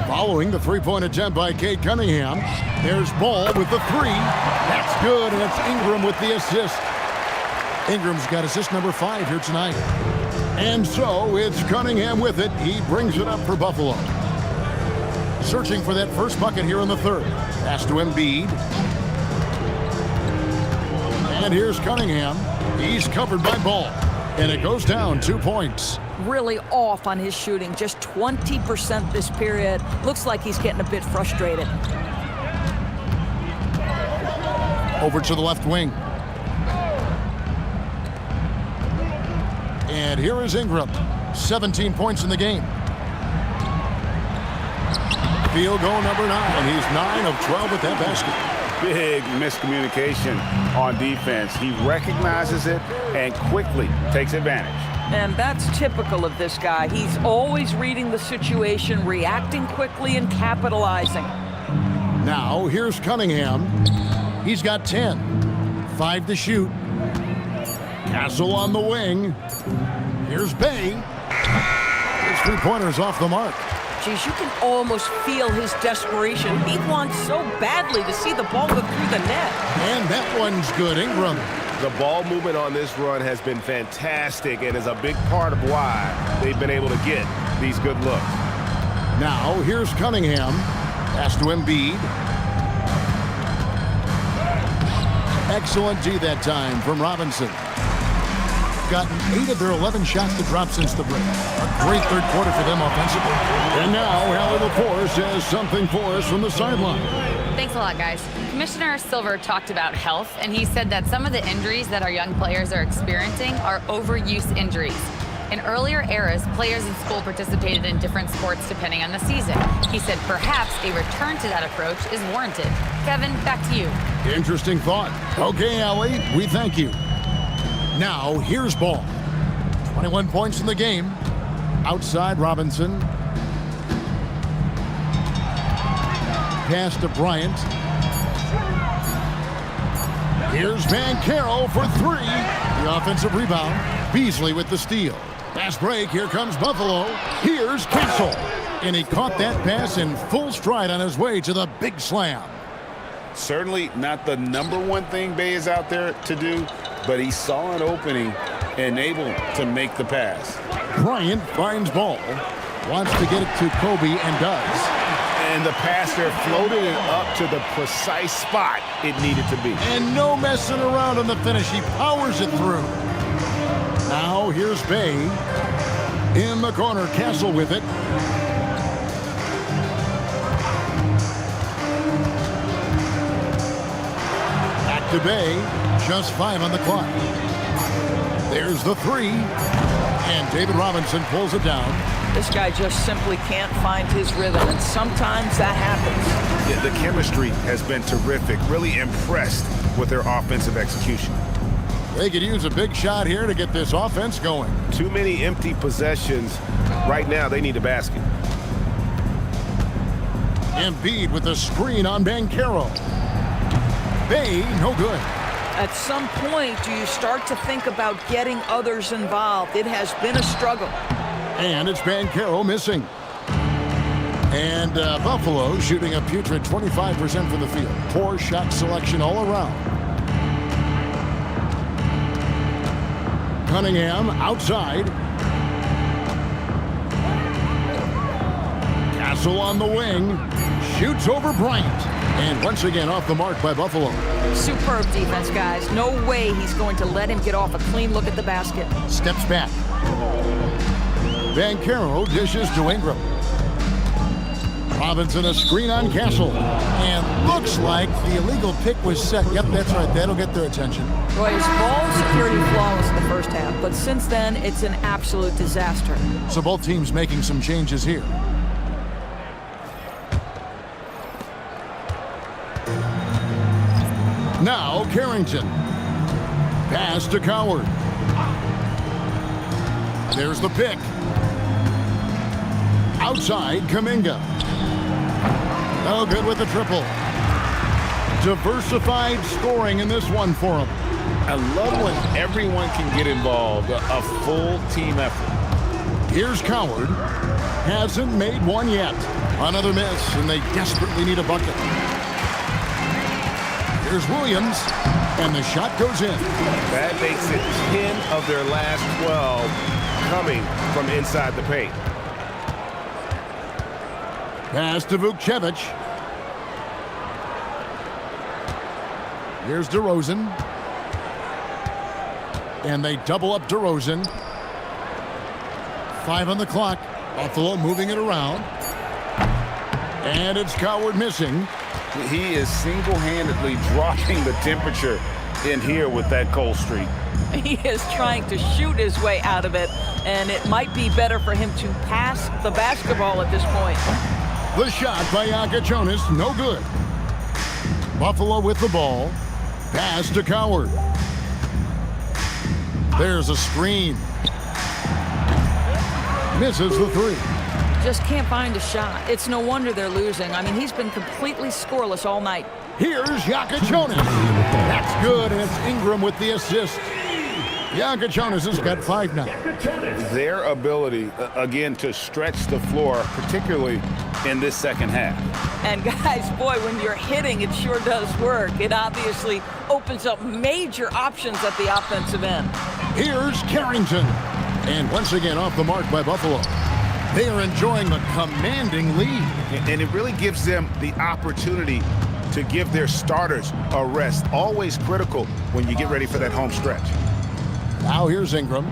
Following the three-point attempt by Cade Cunningham, there's Ball with the 3. That's good, and it's Ingram with the assist. Ingram's got assist number 5 here tonight. And so it's Cunningham with it. He brings it up for Buffalo. Searching for that first bucket here in the third. Pass to Embiid. And here's Cunningham. He's covered by Ball. And it goes down 2 points. Really off on his shooting. Just 20% this period. Looks like he's getting a bit frustrated. Over to the left wing. And here is Ingram. 17 points in the game. Field goal number 9. He's 9 of 12 with that basket. Big miscommunication on defense. He recognizes it and quickly takes advantage. And that's typical of this guy. He's always reading the situation, reacting quickly, and capitalizing. Now, here's Cunningham. He's got 10. 5 to shoot. Castle on the wing. Here's Bay. His three-pointer's off the mark. Geez, you can almost feel his desperation. He wants so badly to see the ball go through the net. And that one's good, Ingram. The ball movement on this run has been fantastic and is a big part of why they've been able to get these good looks. Now, here's Cunningham. Pass to Embiid. Excellent D that time from Robinson. Gotten 8 of their 11 shots to drop since the break. A great third quarter for them offensively. And now, Allie LaForce has something for us from the sideline. Thanks a lot, guys. Commissioner Silver talked about health, and he said that some of the injuries that our young players are experiencing are overuse injuries. In earlier eras, players in school participated in different sports depending on the season. He said perhaps a return to that approach is warranted. Kevin, back to you. Interesting thought. Okay, Allie, we thank you. Now, here's Ball. 21 points in the game. Outside Robinson. Pass to Bryant. Here's Banchero for 3. The offensive rebound. Beasley with the steal. Fast break. Here comes Buffalo. Here's Castle. And he caught that pass in full stride on his way to the big slam. Certainly not the #1 thing Bay is out there to do, but he saw an opening and able to make the pass. Bryant finds ball. Wants to get it to Kobe and does. And the passer floated it up to the precise spot it needed to be. And no messing around on the finish. He powers it through. Now here's Bay. In the corner, Castle with it. Back to Bay. Just 5 on the clock. There's the 3. And David Robinson pulls it down. This guy just simply can't find his rhythm, and sometimes that happens. Yeah, the chemistry has been terrific. Really impressed with their offensive execution. They could use a big shot here to get this offense going. Too many empty possessions. Right now, they need a basket. Embiid with a screen on Banchero. Bay, no good. At some point, do you start to think about getting others involved? It has been a struggle. And it's Banchero missing. And Buffalo shooting a putrid 25% from the field. Poor shot selection all around. Cunningham outside. Castle on the wing. Shoots over Bryant. And once again off the mark by Buffalo. Superb defense, guys. No way he's going to let him get off a clean look at the basket. Steps back. Banchero dishes to Ingram. Robinson a screen on Castle. And looks like the illegal pick was set. Yep, that's right. That'll get their attention. Boy, his ball security flawless in the first half, but since then, it's an absolute disaster. So both teams making some changes here. Now Carrington. Pass to Coward. There's the pick. Outside, Kuminga. No good with the triple. Diversified scoring in this one for him. I love when everyone can get involved, a full team effort. Here's Coward. Hasn't made one yet. Another miss, and they desperately need a bucket. Here's Williams, and the shot goes in. That makes it 10 of their last 12 coming from inside the paint. Pass to Vukcevic. Here's DeRozan. And they double up DeRozan. 5 on the clock. Buffalo moving it around. And it's Coward missing. He is single-handedly dropping the temperature in here with that cold streak. He is trying to shoot his way out of it, and it might be better for him to pass the basketball at this point. The shot by Jonas, no good. Buffalo with the ball. Pass to Coward. There's a screen. Misses the 3. Just can't find a shot. It's no wonder they're losing. I mean, he's been completely scoreless all night. Here's Jonas. That's good, and it's Ingram with the assist. Jonas has got 5 now. Their ability, again, to stretch the floor, particularly in this second half. And guys, boy, when you're hitting, it sure does work. It obviously opens up major options at the offensive end. Here's Carrington. And once again off the mark by Buffalo. They are enjoying the commanding lead. And it really gives them the opportunity to give their starters a rest. Always critical when you get ready for that home stretch. Now here's Ingram.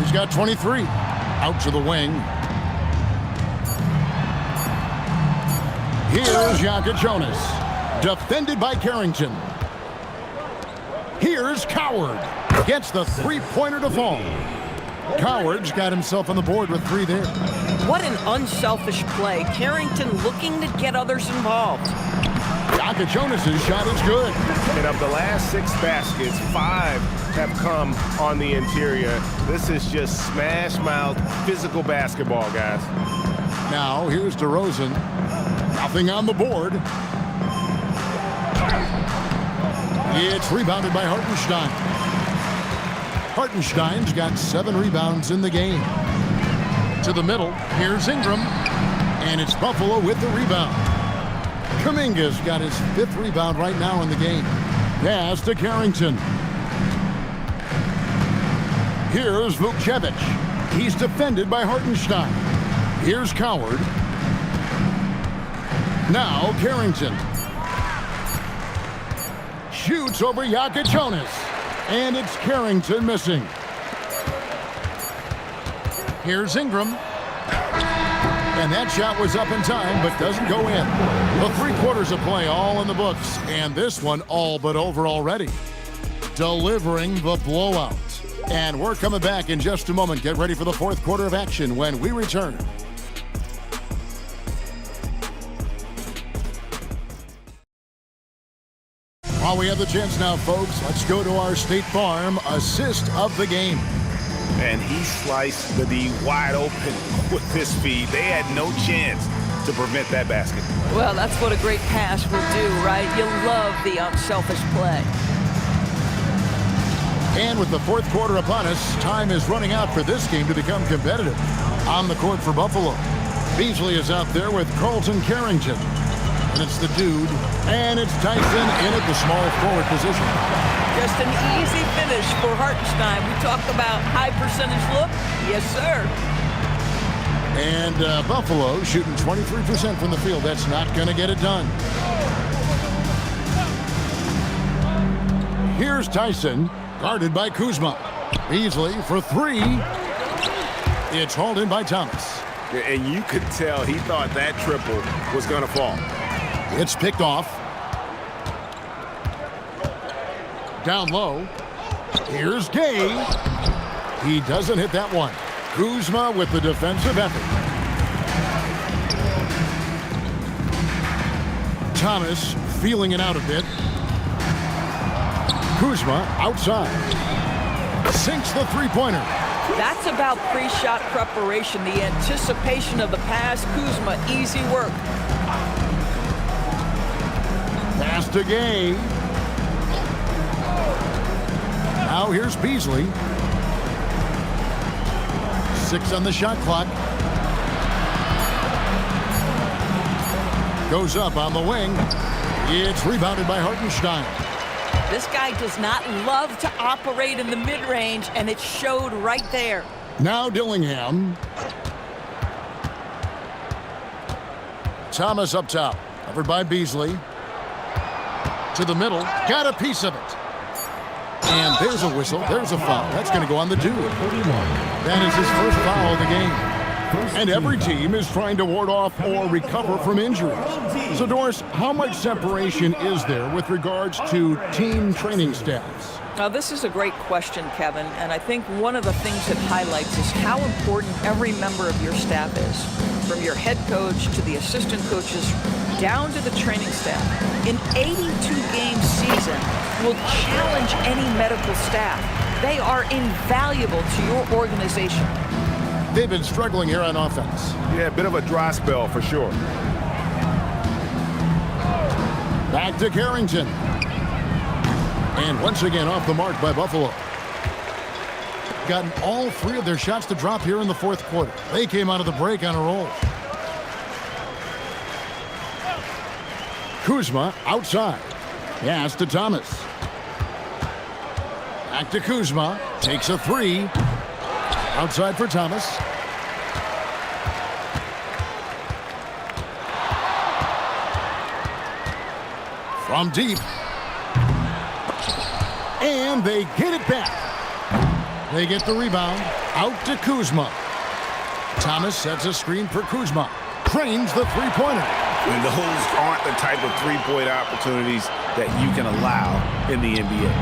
He's got 23. Out to the wing. Here's Jonas. Defended by Carrington. Here's Coward. Gets the three-pointer to fall. Coward's got himself on the board with 3 there. What an unselfish play. Carrington looking to get others involved. Jonas's shot is good. And of the last 6 baskets, 5 have come on the interior. This is just smash-mouth physical basketball, guys. Now here's DeRozan. Nothing on the board. It's rebounded by Hartenstein. Hartenstein's got 7 rebounds in the game. To the middle, here's Ingram. And it's Buffalo with the rebound. Kuminga's got his 5th rebound right now in the game. Pass to Carrington. Here's Vukcevic. He's defended by Hartenstein. Here's Coward. Now Carrington. Shoots over Jonas. And it's Carrington missing. Here's Ingram. And that shot was up in time, but doesn't go in. The 3 quarters of play all in the books. And this one all but over already. Delivering the blowout. And we're coming back in just a moment. Get ready for the 4th quarter of action when we return. While we have the chance now, folks, let's go to our State Farm assist of the game. And he sliced the D wide open with his feed. They had no chance to prevent that basket. Well, that's what a great pass will do, right? You love the unselfish play. And with the 4th quarter upon us, time is running out for this game to become competitive. On the court for Buffalo, Beasley is out there with Carlton Carrington. And it's the dude, and it's Tyson in at the small forward position. Just an easy finish for Hartenstein. We talked about high percentage look. Yes, sir. And Buffalo shooting 23% from the field. That's not going to get it done. Here's Tyson, guarded by Kuzma. Beasley for 3. It's hauled in by Thomas. And you could tell he thought that triple was going to fall. It's picked off. Down low. Here's Gay. He doesn't hit that one. Kuzma with the defensive effort. Thomas feeling it out a bit. Kuzma outside. Sinks the 3-pointer. That's about pre-shot preparation, the anticipation of the pass. Kuzma, easy work. Pass to Gay. Now here's Beasley. 6 on the shot clock. Goes up on the wing. It's rebounded by Hartenstein. This guy does not love to operate in the mid-range, and it showed right there. Now Dillingham. Thomas up top. Covered by Beasley. To the middle. Got a piece of it. And there's a whistle. There's a foul. That's going to go on the dude. That is his first foul of the game. And every team is trying to ward off or recover from injuries. So, Doris, how much separation is there with regards to team training staffs? Now, this is a great question, Kevin, and I think one of the things it highlights is how important every member of your staff is, from your head coach to the assistant coaches, down to the training staff. An 82-game season will challenge any medical staff. They are invaluable to your organization. They've been struggling here on offense. Yeah, a bit of a dry spell for sure. Back to Carrington. And once again off the mark by Buffalo. Gotten all 3 of their shots to drop here in the 4th quarter. They came out of the break on a roll. Kuzma outside. Pass to Thomas. Back to Kuzma. Takes a 3. Outside for Thomas. From deep. And they get it back. They get the rebound. Out to Kuzma. Thomas sets a screen for Kuzma. Trains the 3-pointer. And those aren't the type of 3-point opportunities that you can allow in the NBA.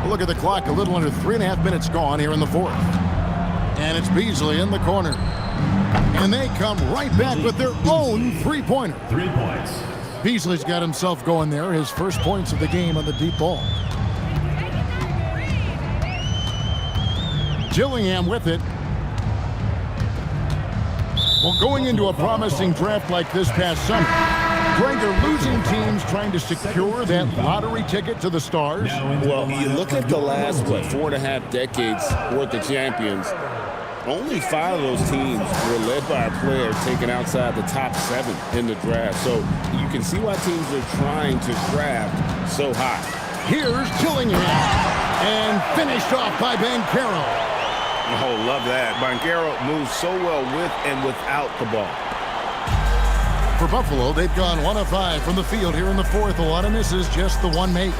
Look at the clock, a little under 3.5 minutes gone here in the 4th. And it's Beasley in the corner. And they come right back with their own 3-pointer. 3 points. Beasley's got himself going there, his first points of the game on the deep ball. Dillingham with it. Well, going into a promising draft like this past summer, Greg, are losing teams trying to secure that lottery ticket to the stars? Well, you look at the last, 4.5 decades worth of champions. Only 5 of those teams were led by a player taken outside the top 7 in the draft. So you can see why teams are trying to draft so high. Here's Dillingham. And finished off by Banchero. Oh, love that. Banchero moves so well with and without the ball. For Buffalo, they've gone 1 of 5 from the field here in the fourth. A lot of misses, just the one make.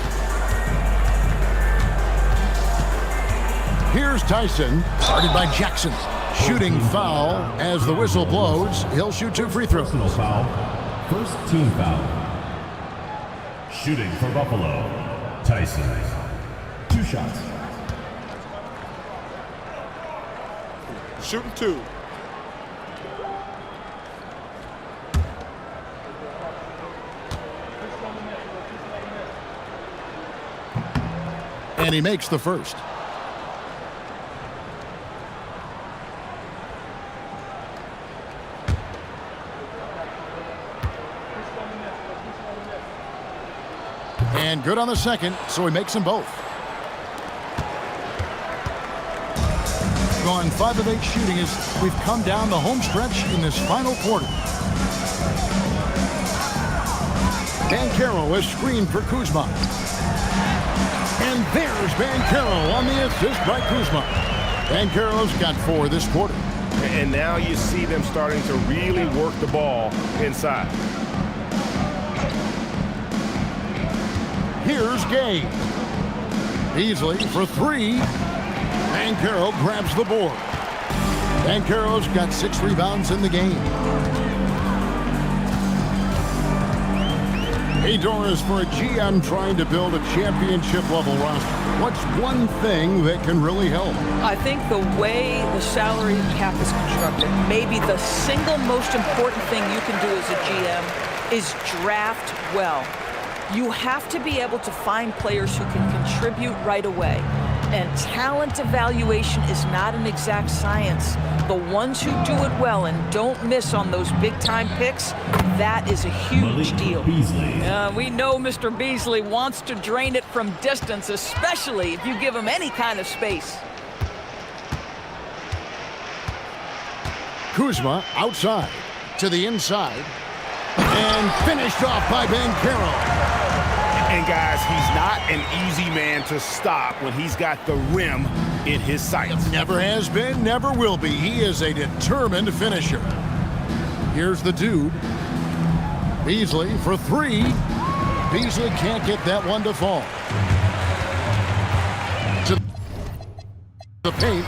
Here's Tyson, guarded by Jackson. Shooting foul as the whistle blows. He'll shoot 2 free throws. Personal foul. First team foul. Shooting for Buffalo, Tyson. 2 shots. Shooting 2. And he makes the first. And good on the second, so he makes them both. Gone 5 of 8 shooting as we've come down the home stretch in this final quarter. Banchero is screened for Kuzma. And there's Banchero on the assist by Kuzma. Banchero's got 4 this quarter. And now you see them starting to really work the ball inside. Here's Gay. Beasley for 3. Banchero grabs the board. Banchero's got 6 rebounds in the game. Hey, Doris, for a GM trying to build a championship-level roster, what's one thing that can really help? I think the way the salary cap is constructed, maybe the single most important thing you can do as a GM is draft well. You have to be able to find players who can contribute right away. And talent evaluation is not an exact science. The ones who do it well and don't miss on those big-time picks, that is a huge deal. We know Mr. Beasley wants to drain it from distance, especially if you give him any kind of space. Kuzma outside to the inside. And finished off by Banchero. And guys, he's not an easy man to stop when he's got the rim in his sights. Never has been, never will be. He is a determined finisher. Here's the dude. Beasley for 3. Beasley can't get that one to fall. To the paint.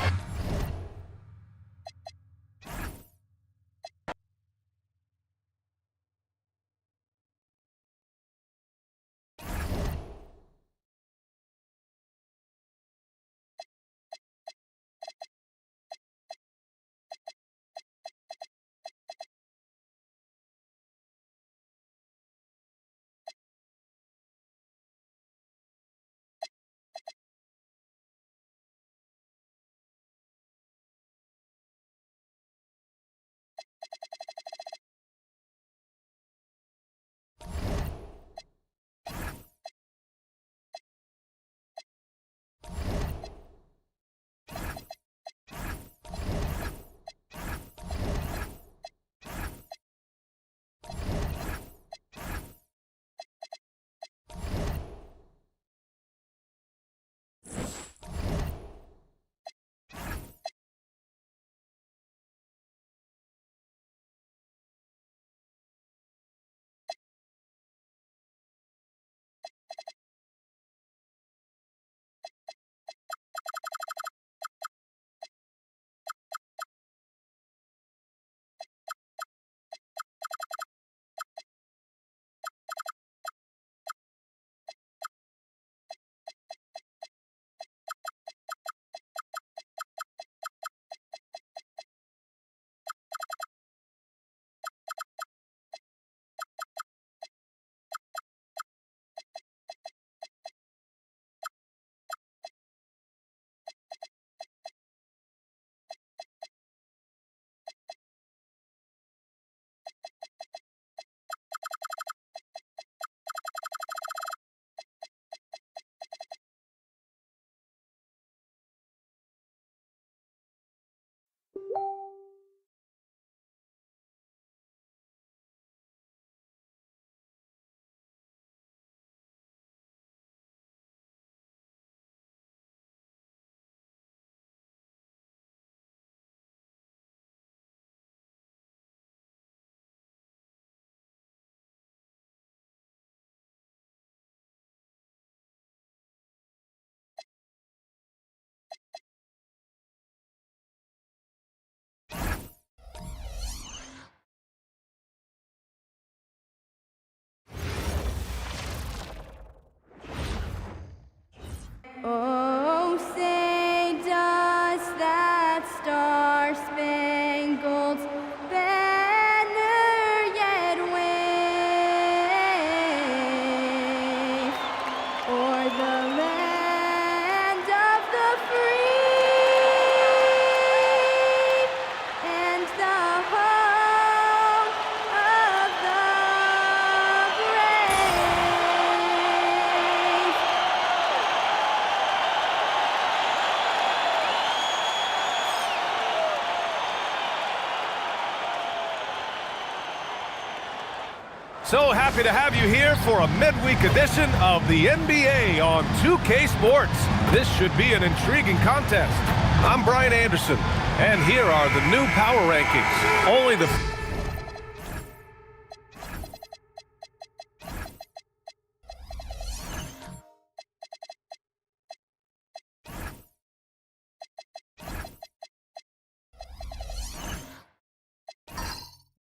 So happy to have you here for a midweek edition of the NBA on 2K Sports. This should be an intriguing contest. I'm Brian Anderson, and here are the new power rankings. Only the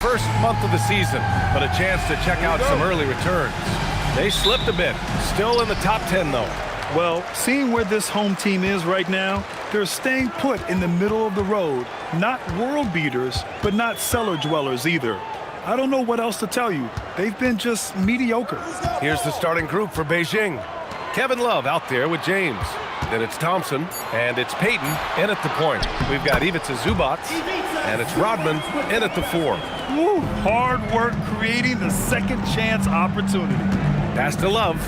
first month of the season, but a chance to check out some early returns. They slipped a bit, still in the top 10 though. Well, seeing where this home team is right now, they're staying put in the middle of the road. Not world beaters, but not cellar dwellers either. I don't know what else to tell you. They've been just mediocre. Here's the starting group for Beijing. Kevin Love out there with James. Then it's Thompson, and it's Payton in at the point. We've got Ivica Zubac, and it's Rodman in at the 4. Woo, hard work creating the second chance opportunity. Pass to Love.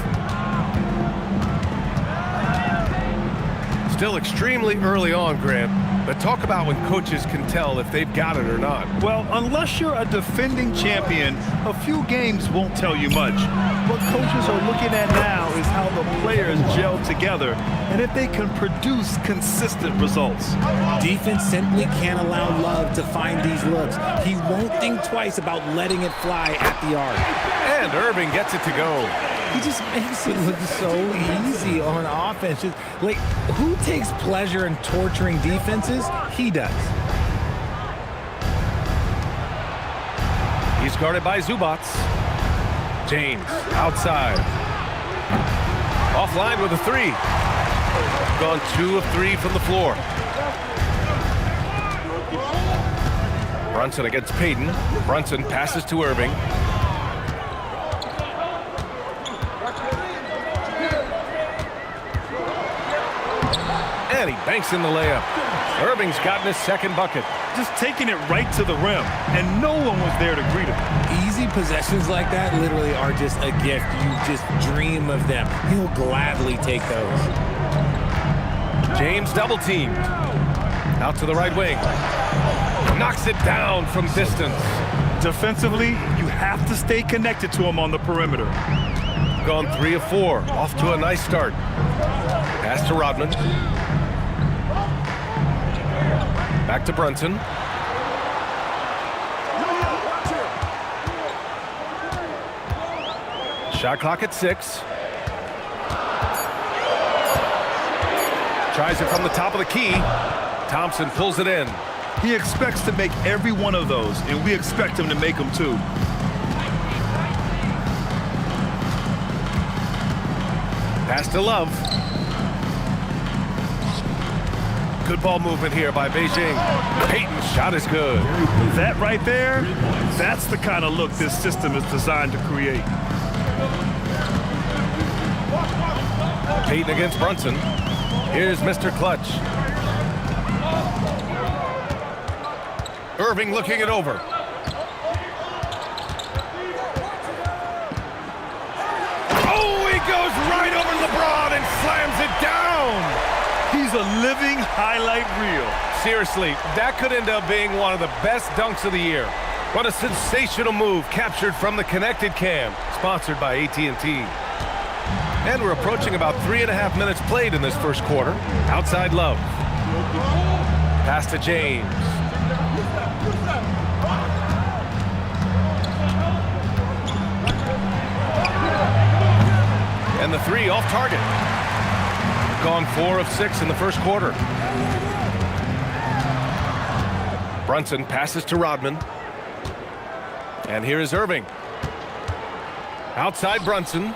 Still extremely early on, Grant, but talk about when coaches can tell if they've got it or not. Well, unless you're a defending champion, a few games won't tell you much. What coaches are looking at now is how the players gel together and if they can produce consistent results. Defense simply can't allow Love to find these looks. He won't think twice about letting it fly at the arc. And Irving gets it to go. He just makes it look so easy on offense. Just, like, who takes pleasure in torturing defenses? He does. He's guarded by Zubac. James outside. Offline with a 3. Gone 2 of 3 from the floor. Brunson against Payton. Brunson passes to Irving. And he banks in the layup. Irving's gotten his second bucket. Just taking it right to the rim, and no one was there to greet him. Easy possessions like that literally are just a gift. You just dream of them. He'll gladly take those. James double teamed. Out to the right wing. Knocks it down from distance. Defensively, you have to stay connected to him on the perimeter. Gone 3 of 4. Off to a nice start. Pass to Rodman. Back to Brunson. Shot clock at 6. Tries it from the top of the key. Thompson pulls it in. He expects to make every one of those, and we expect him to make them too. Pass to Love. Good ball movement here by Beijing. Payton's shot is good. That right there, that's the kind of look this system is designed to create. Payton against Brunson. Here's Mr. Clutch. Irving looking it over. Oh, he goes right over LeBron and slams it down. He's a living highlight reel. Seriously, that could end up being one of the best dunks of the year. What a sensational move captured from the Connected Cam, sponsored by AT&T. And we're approaching about 3.5 minutes played in this first quarter. Outside Love. Pass to James. And the 3 off target. Gone 4 of 6 in the first quarter. Brunson passes to Rodman. And here is Irving. Outside Brunson.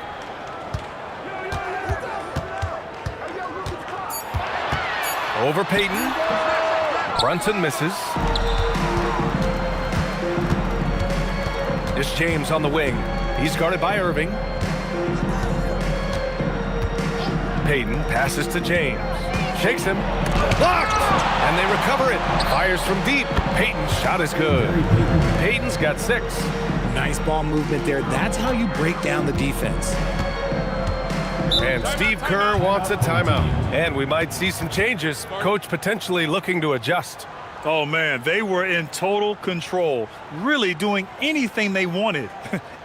Over Payton. Brunson misses. It's James on the wing. He's guarded by Irving. Payton passes to James. Shakes him. Blocked! And they recover it. Fires from deep. Payton's shot is good. Payton's got 6. Nice ball movement there. That's how you break down the defense. And Steve Kerr wants a timeout. And we might see some changes. Coach potentially looking to adjust. Oh, man, they were in total control, really doing anything they wanted.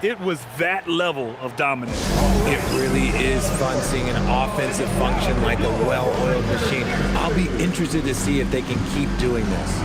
It was that level of dominance. It really is fun seeing an offensive function like a well-oiled machine. I'll be interested to see if they can keep doing this.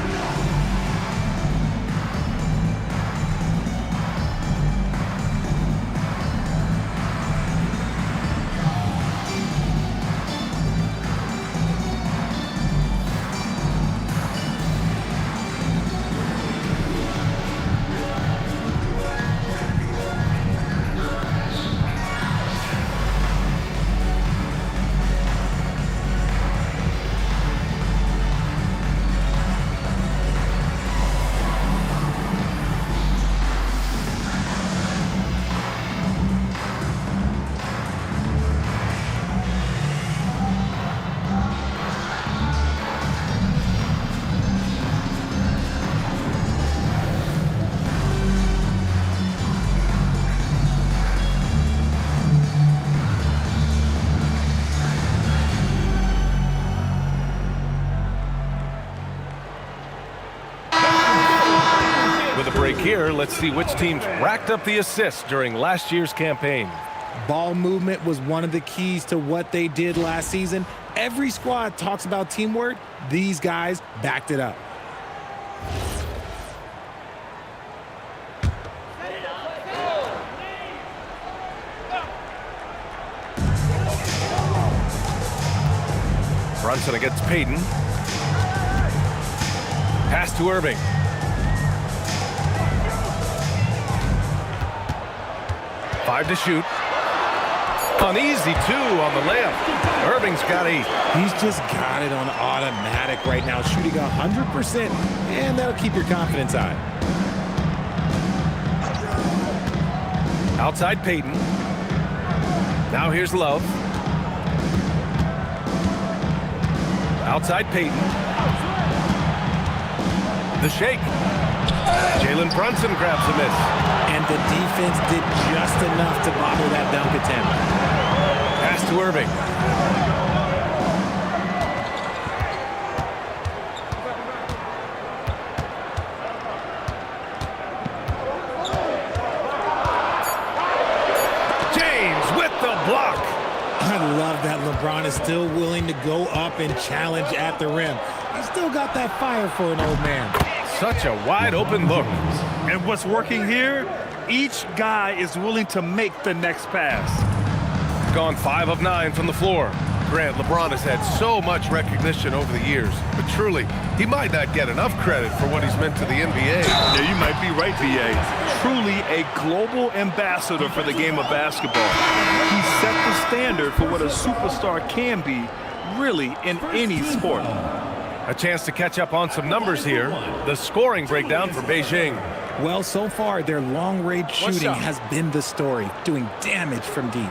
Here, let's see which teams racked up the assists during last year's campaign. Ball movement was one of the keys to what they did last season. Every squad talks about teamwork. These guys backed it up. Brunson against Payton. Pass to Irving. Five to shoot. Uneasy two on the layup. Irving's got 8. He's just got it on automatic right now, shooting 100%, and that'll keep your confidence high. Outside Payton. Now here's Love. Outside Payton. The shake. Jalen Brunson grabs a miss. And the defense did just enough to bother that dunk attempt. Pass to Irving. James with the block. I love that LeBron is still willing to go up and challenge at the rim. He's still got that fire for an old man. Such a wide open look. And what's working here? Each guy is willing to make the next pass. Gone 5 of 9 from the floor. Grant, LeBron has had so much recognition over the years, but truly, he might not get enough credit for what he's meant to the NBA. Yeah, you might be right, B.A. Truly a global ambassador for the game of basketball. He set the standard for what a superstar can be, really, in any sport. A chance to catch up on some numbers here. The scoring breakdown for Beijing. Well, so far, their long-range shooting has been the story, doing damage from deep.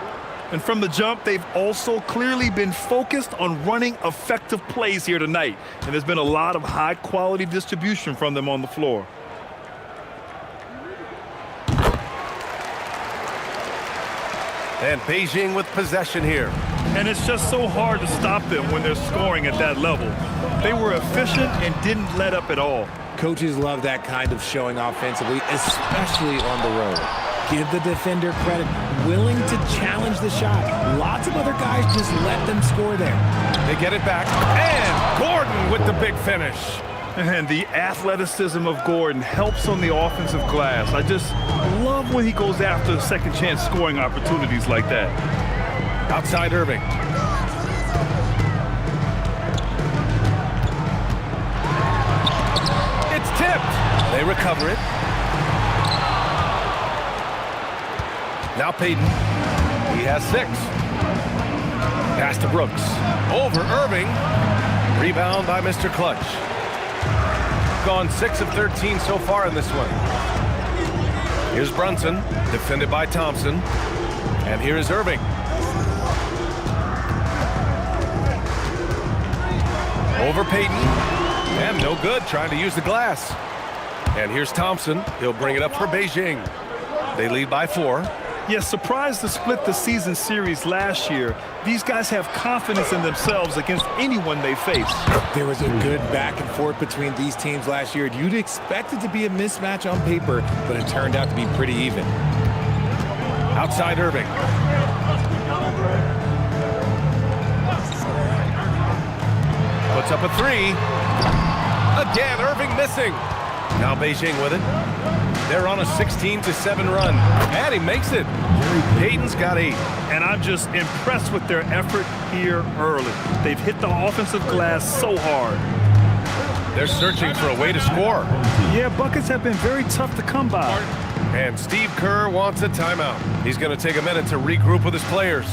And from the jump, they've also clearly been focused on running effective plays here tonight. And there's been a lot of high-quality distribution from them on the floor. And Beijing with possession here. And it's just so hard to stop them when they're scoring at that level. They were efficient and didn't let up at all. Coaches love that kind of showing offensively, especially on the road. Give the defender credit, willing to challenge the shot. Lots of other guys just let them score there. They get it back, and Gordon with the big finish. And the athleticism of Gordon helps on the offensive glass. I just love when he goes after second chance scoring opportunities like that. Outside Irving. It's tipped. They recover it. Now Payton. He has 6. Pass to Brooks. Over Irving. Rebound by Mr. Clutch. Gone 6 of 13 so far in this one. Here's Brunson, defended by Thompson. And here is Irving. Over Payton. And no good, trying to use the glass. And here's Thompson. He'll bring it up for Beijing. They lead by 4. Yes, surprised to split the season series last year. These guys have confidence in themselves against anyone they face. There was a good back and forth between these teams last year. You'd expect it to be a mismatch on paper, but it turned out to be pretty even. Outside Irving. Puts up a three. Again, Irving missing. Now Beijing with it. They're on a 16-7 run, and he makes it. Payton's got 8. And I'm just impressed with their effort here early. They've hit the offensive glass so hard. They're searching for a way to score. Yeah, buckets have been very tough to come by. And Steve Kerr wants a timeout. He's going to take a minute to regroup with his players.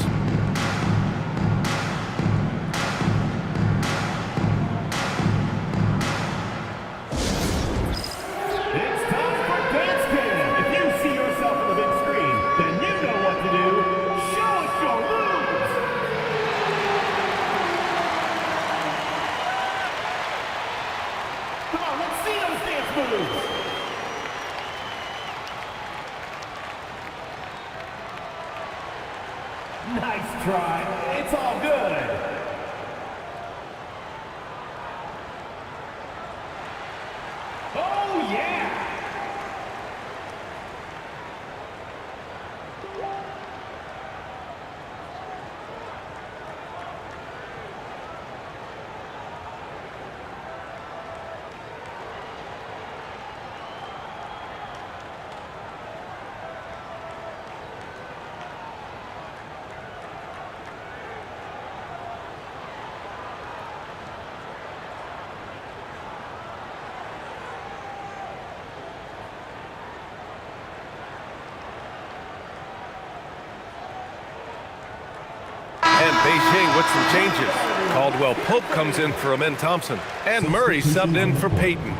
Nice try. It's all good. Oh, yeah. And Beijing with some changes. Caldwell Pope comes in for Amen Thompson. And Murray subbed in for Payton.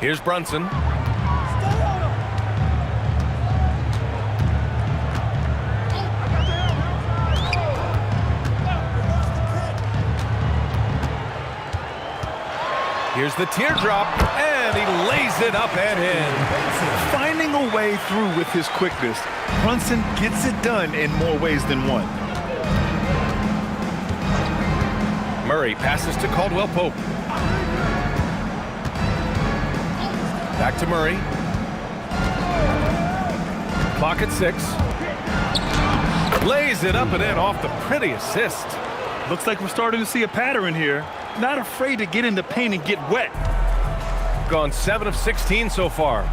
Here's Brunson. Here's the teardrop, and he lays it up and in. Finding a way through with his quickness, Brunson gets it done in more ways than one. Murray passes to Caldwell Pope. Back to Murray. Clock at 6. Lays it up and in off the pretty assist. Looks like we're starting to see a pattern here. Not afraid to get in the paint and get wet. Gone 7 of 16 so far.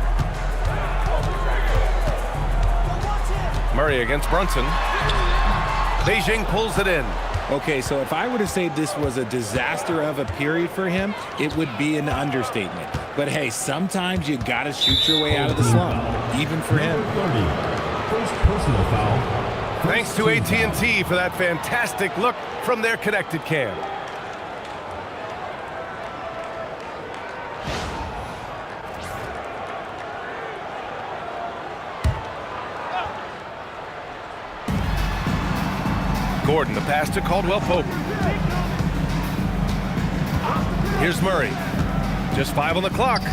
Murray against Brunson. Beijing pulls it in. Okay, so if I were to say this was a disaster of a period for him, it would be an understatement. But hey, sometimes you gotta shoot your way out of the slump, even for him. First personal foul. Thanks to AT&T for that fantastic look from their connected cam. Gordon, the pass to Caldwell Pope. Here's Murray. Just 5 on the clock.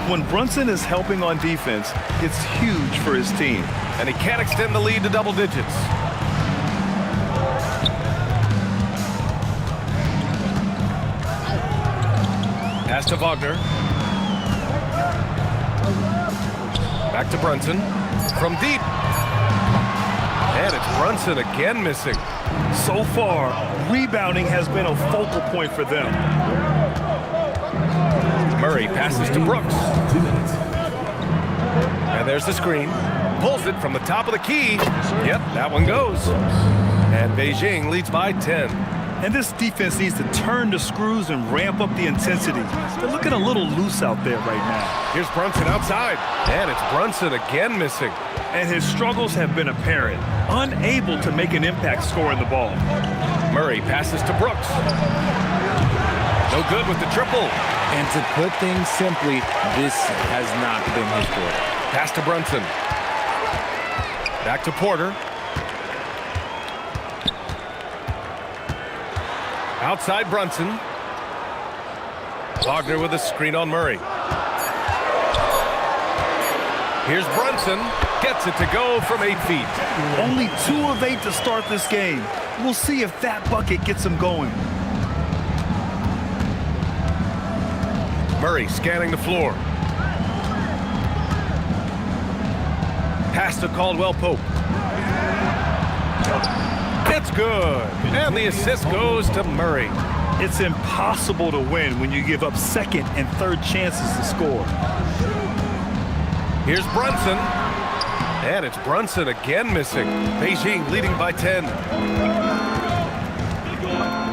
When Brunson is helping on defense, it's huge for his team. And he can't extend the lead to double digits. Pass to Wagner. Back to Brunson. From deep. And it's Brunson again missing. So far, rebounding has been a focal point for them. Murray passes to Brooks. And there's the screen. Pulls it from the top of the key. Yep, that one goes. And Beijing leads by 10. And this defense needs to turn the screws and ramp up the intensity. They're looking a little loose out there right now. Here's Brunson outside. And it's Brunson again missing. And his struggles have been apparent. Unable to make an impact scoring the ball. Murray passes to Brooks. No good with the triple. And to put things simply, this has not been his quarter. Pass to Brunson. Back to Porter. Outside Brunson. Wagner with a screen on Murray. Here's Brunson. Gets it to go from 8 feet. Only 2 of 8 to start this game. We'll see if that bucket gets him going. Murray scanning the floor. Pass to Caldwell-Pope. It's good. And the assist goes to Murray. It's impossible to win when you give up second and third chances to score. Here's Brunson. And it's Brunson again missing. Beijing leading by 10.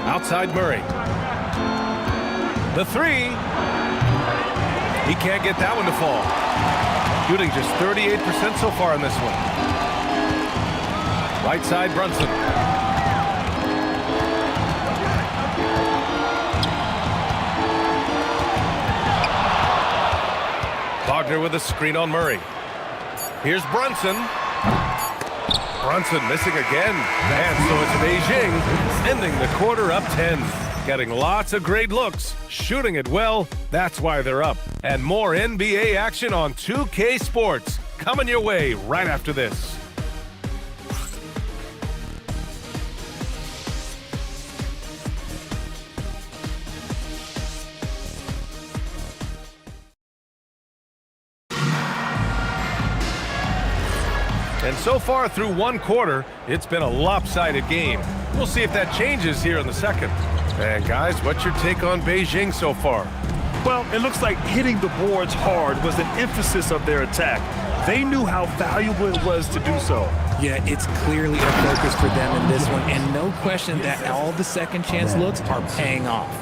Outside Murray. The 3. He can't get that one to fall. Shooting just 38% so far in this one. Right side Brunson. Wagner with a screen on Murray. Here's Brunson. Brunson missing again. And so it's Beijing ending the quarter up 10. Getting lots of great looks, shooting it well. That's why they're up. And more NBA action on 2K Sports coming your way right after this. And so far through one quarter, it's been a lopsided game. We'll see if that changes here in the second. And guys, what's your take on Beijing so far? Well, it looks like hitting the boards hard was an emphasis of their attack. They knew how valuable it was to do so. Yeah, it's clearly a focus for them in this one, and no question that all the second chance looks are paying off.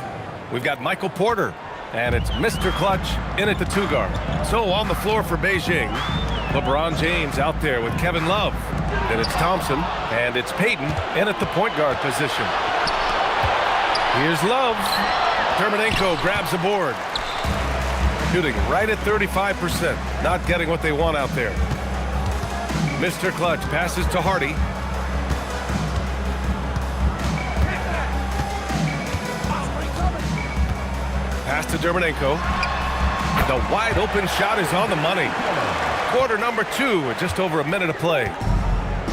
We've got Michael Porter, and it's Mr. Clutch in at the 2 guard. So on the floor for Beijing, LeBron James out there with Kevin Love. Then it's Thompson, and it's Payton in at the point guard position. Here's Love. Terminenko grabs the board. Shooting right at 35%. Not getting what they want out there. Mr. Clutch passes to Hardy. Pass to Terminenko. The wide open shot is on the money. Quarter number 2 with just over a minute of play.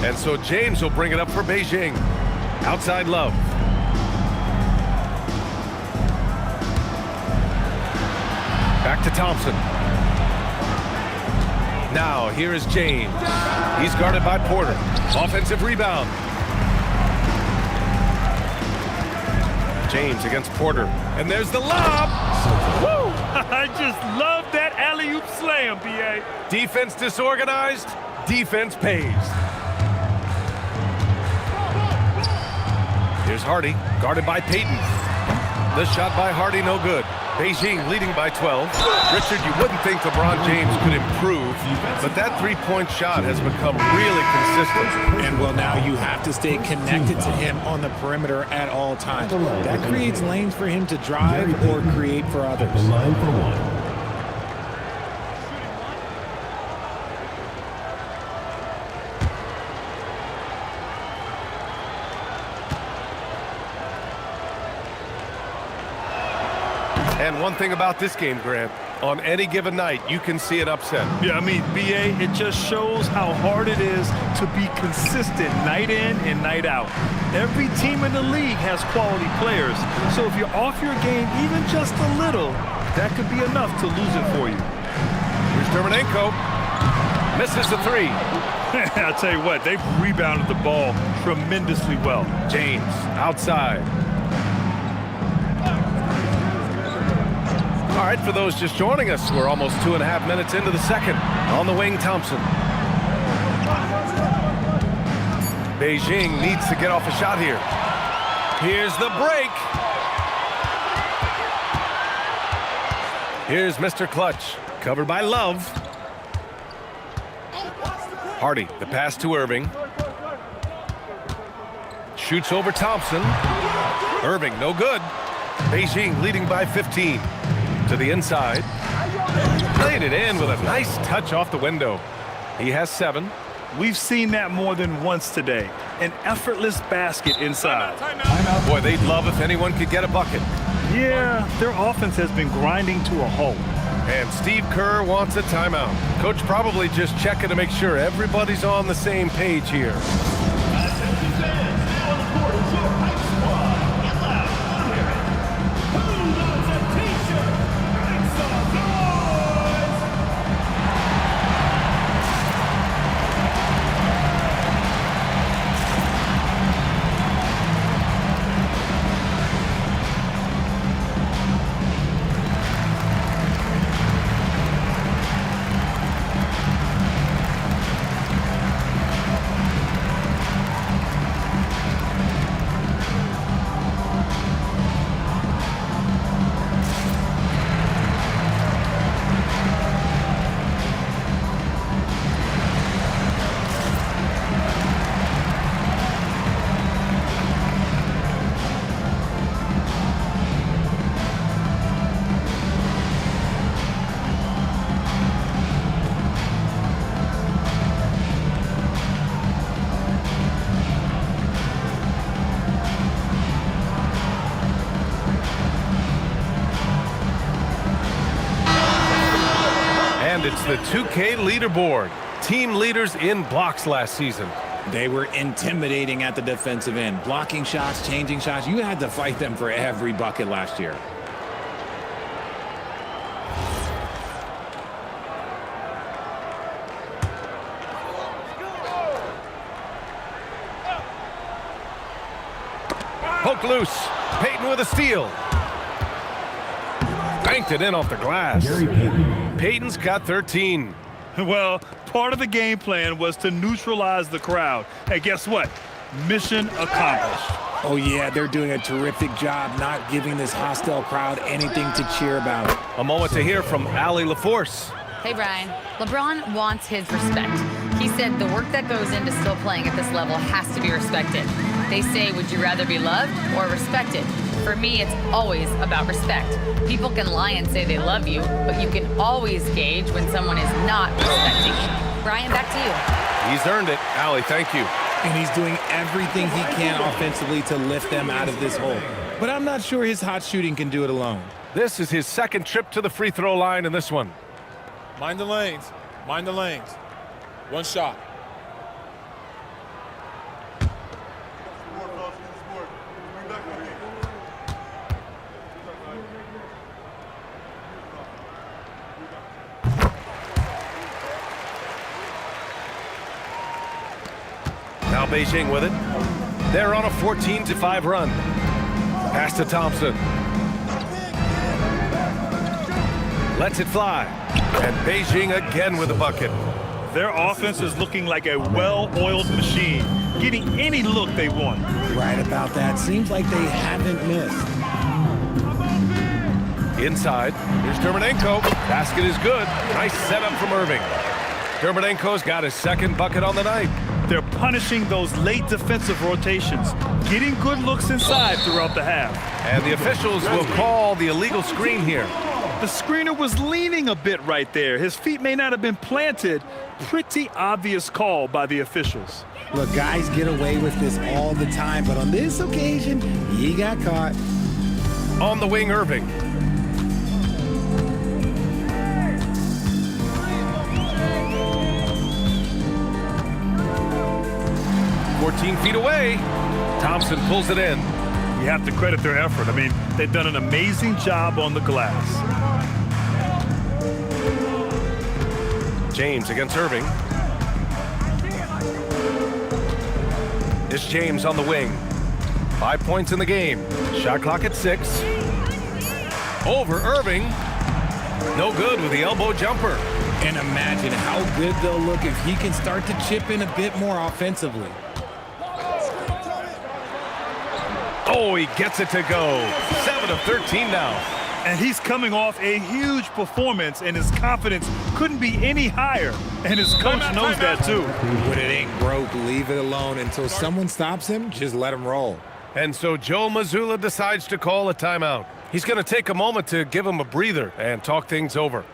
And so James will bring it up for Beijing. Outside Love. Back to Thompson. Now here is James. He's guarded by Porter. Offensive rebound. James against Porter. And there's the lob. Woo! I just love that alley-oop slam, B.A. Defense disorganized. Defense pays. Here's Hardy, guarded by Payton. The shot by Hardy, no good. Beijing leading by 12. Richard, you wouldn't think LeBron James could improve, but that three-point shot has become really consistent. And well, now you have to stay connected to him on the perimeter at all times. That creates lanes for him to drive or create for others. The line for 1. And one thing about this game, Grant, on any given night, you can see an upset. Yeah, I mean, B.A., it just shows how hard it is to be consistent night in and night out. Every team in the league has quality players, so if you're off your game even just a little, that could be enough to lose it for you. Here's Terminenko. Misses the 3. I'll tell you what, they've rebounded the ball tremendously well. James outside. All right, for those just joining us, we're almost 2.5 minutes into the second. On the wing, Thompson. Beijing needs to get off a shot here. Here's the break. Here's Mr. Clutch, covered by Love. Hardy, the pass to Irving. Shoots over Thompson. Irving, no good. Beijing leading by 15. To the inside. Played it in with a nice touch off the window. He has 7. We've seen that more than once today. An effortless basket inside. Boy, they'd love if anyone could get a bucket. Yeah, their offense has been grinding to a halt. And Steve Kerr wants a timeout. Coach probably just checking to make sure everybody's on the same page here. And it's the 2K leaderboard. Team leaders in blocks last season. They were intimidating at the defensive end. Blocking shots, changing shots. You had to fight them for every bucket last year. Poke loose. Payton with a steal. Banked it in off the glass. Payton's got 13. Well, part of the game plan was to neutralize the crowd. Hey, guess what? Mission accomplished. Oh, yeah, they're doing a terrific job not giving this hostile crowd anything to cheer about. A moment to hear from Allie LaForce. Hey, Brian. LeBron wants his respect. He said the work that goes into still playing at this level has to be respected. They say, would you rather be loved or respected? For me, it's always about respect. People can lie and say they love you, but you can always gauge when someone is not respecting you. Brian, back to you. He's earned it. Allie, thank you. And he's doing everything he can offensively to lift them out of this hole. But I'm not sure his hot shooting can do it alone. This is his second trip to the free throw line in this one. Mind the lanes. Mind the lanes. One shot. Now Beijing with it. They're on a 14-5 run. Pass to Thompson. Lets it fly. And Beijing again with a bucket. Their offense is looking like a well-oiled machine, getting any look they want. Right about that. Seems like they haven't missed. Inside. Here's Dermonenko. Basket is good. Nice setup from Irving. Dermonenko's got his second bucket on the night. They're punishing those late defensive rotations, getting good looks inside throughout the half. And the officials will call the illegal screen here. The screener was leaning a bit right there. His feet may not have been planted. Pretty obvious call by the officials. Look, guys get away with this all the time, but on this occasion, he got caught. On the wing, Irving. Feet away. Thompson pulls it in. You have to credit their effort. I mean, they've done an amazing job on the glass. James against Irving. It's James on the wing. 5 points in the game. Shot clock at 6. Over Irving. No good with the elbow jumper. And imagine how good they'll look if he can start to chip in a bit more offensively. Oh, he gets it to go. 7 of 13 now. And he's coming off a huge performance, and his confidence couldn't be any higher. And his coach knows that, too. But it ain't broke. Leave it alone until someone stops him. Just let him roll. And so Joe Mazzulla decides to call a timeout. He's going to take a moment to give him a breather and talk things over.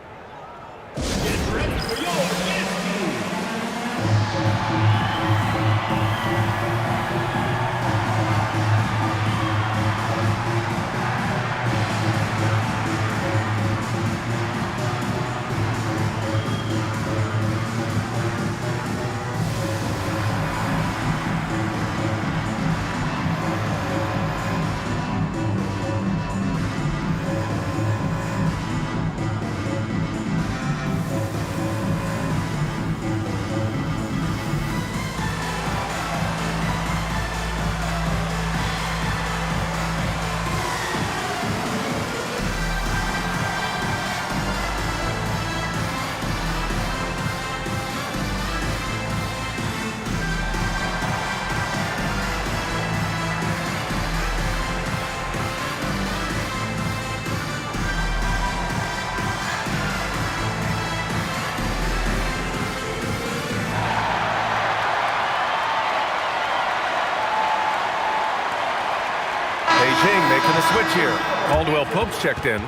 Beijing making a switch here. Caldwell Pope's checked in.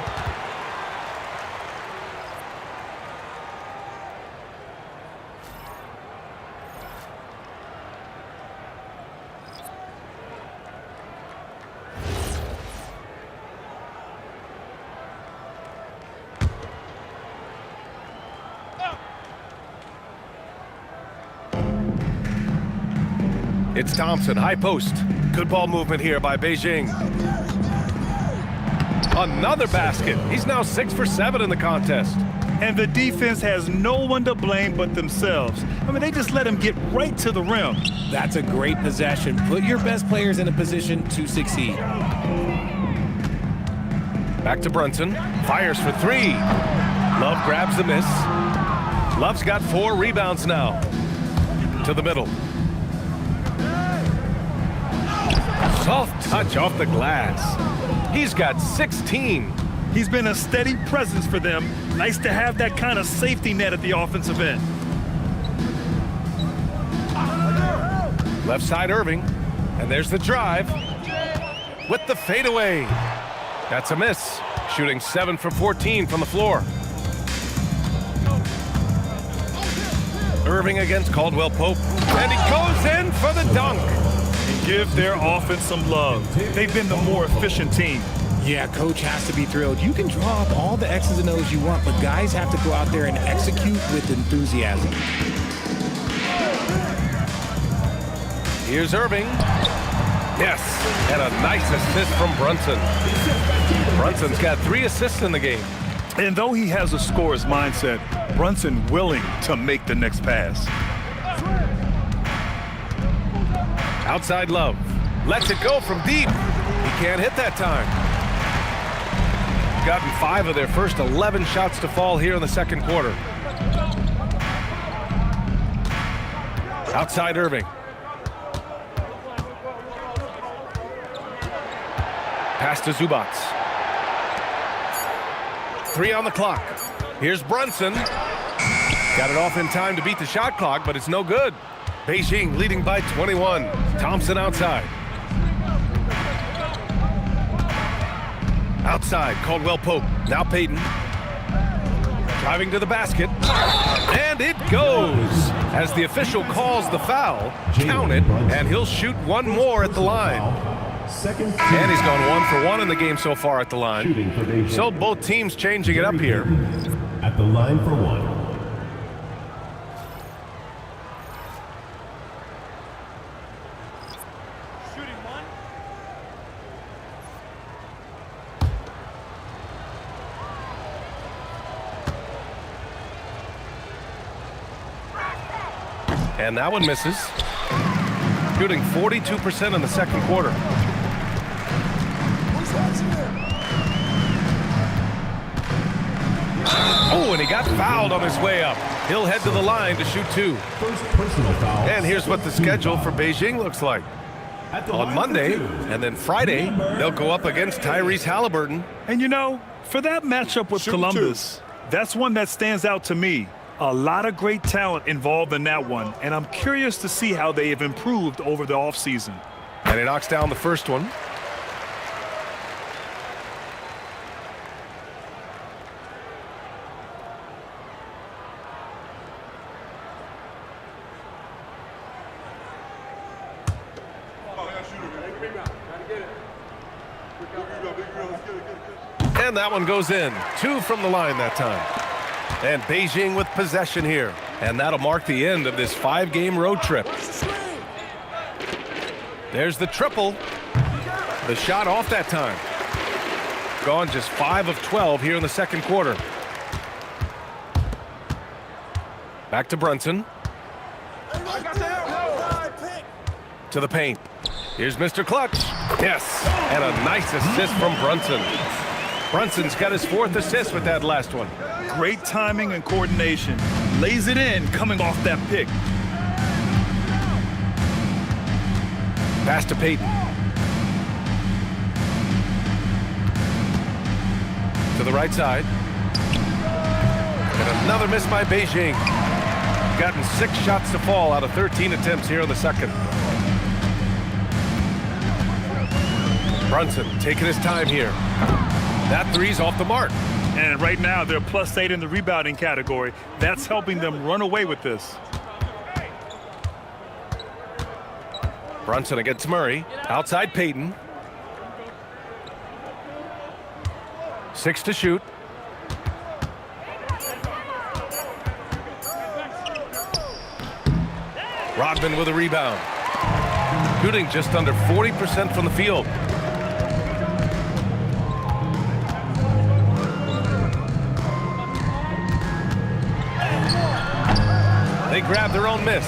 It's Thompson, high post. Good ball movement here by Beijing. Another basket. He's now 6 for 7 in the contest. And the defense has no one to blame but themselves. I mean, they just let him get right to the rim. That's a great possession. Put your best players in a position to succeed. Back to Brunson. Fires for 3. Love grabs the miss. Love's got 4 rebounds now. To the middle. Soft touch off the glass. He's got 16. He's been a steady presence for them. Nice to have that kind of safety net at the offensive end. Left side Irving. And there's the drive. With the fadeaway. That's a miss. Shooting 7 for 14 from the floor. Irving against Caldwell Pope. And he goes in for the dunk. Give their offense some love. They've been the more efficient team. Yeah, coach has to be thrilled. You can draw up all the X's and O's you want, but guys have to go out there and execute with enthusiasm. Here's Irving. Yes, and a nice assist from Brunson. Brunson's got 3 assists in the game. And though he has a scorer's mindset, Brunson willing to make the next pass. Outside Love. Lets it go from deep. He can't hit that time. Gotten 5 of their first 11 shots to fall here in the second quarter. Outside Irving. Pass to Zubats. 3 on the clock. Here's Brunson. Got it off in time to beat the shot clock, but it's no good. Beijing leading by 21. Thompson outside. Outside, Caldwell Pope. Now Payton. Driving to the basket. And it goes. As the official calls the foul, count it, and he'll shoot 1 more at the line. And he's gone 1 for 1 in the game so far at the line. So both teams changing it up here. At the line for 1. And that one misses. Shooting 42% in the second quarter. Oh, and he got fouled on his way up. He'll head to the line to shoot 2. First personal foul. And here's what the schedule for Beijing looks like. On Monday and then Friday, they'll go up against Tyrese Halliburton. And you know, for that matchup with Columbus, that's one that stands out to me. A lot of great talent involved in that one, and I'm curious to see how they have improved over the offseason. And he knocks down the first one. And that one goes in. 2 from the line that time. And Beijing with possession here. And that'll mark the end of this 5-game road trip. There's the triple. The shot off that time. Gone just 5 of 12 here in the second quarter. Back to Brunson. To the paint. Here's Mr. Clutch. Yes, and a nice assist from Brunson. Brunson's got his 4th assist with that last one. Great timing and coordination. Lays it in coming off that pick. Pass to Payton. To the right side. And another miss by Beijing. Gotten 6 shots to fall out of 13 attempts here in the second. Brunson taking his time here. That 3's off the mark. And right now they're +8 in the rebounding category. That's helping them run away with this. Brunson against Murray. Outside Payton. 6 to shoot. Rodman with a rebound. Shooting just under 40% from the field. They grab their own miss.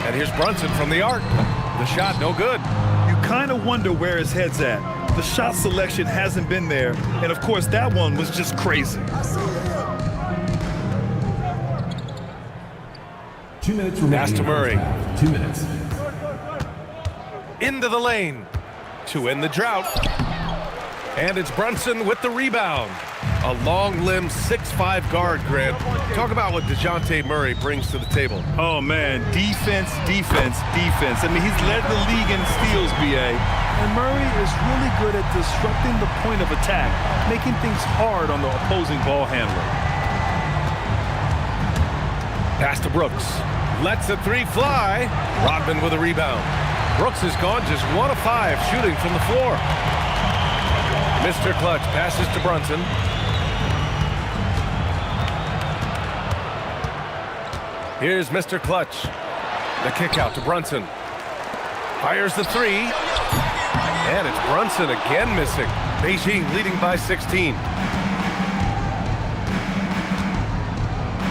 And here's Brunson from the arc. The shot no good. You kind of wonder where his head's at. The shot selection hasn't been there. And of course, that one was just crazy. 2 minutes remaining. Pass to Murray. 2 minutes. Into the lane to end the drought. And it's Brunson with the rebound. A long-limbed 6'5" guard, Grant. Talk about what DeJounte Murray brings to the table. Oh, man. Defense, defense, defense. I mean, he's led the league in steals, B.A. And Murray is really good at disrupting the point of attack, making things hard on the opposing ball handler. Pass to Brooks. Lets the 3 fly. Rodman with a rebound. Brooks is gone just 1 of 5 shooting from the floor. Mr. Clutch passes to Brunson. Here's Mr. Clutch. The kick out to Brunson. Fires the 3. And it's Brunson again missing. Beijing leading by 16.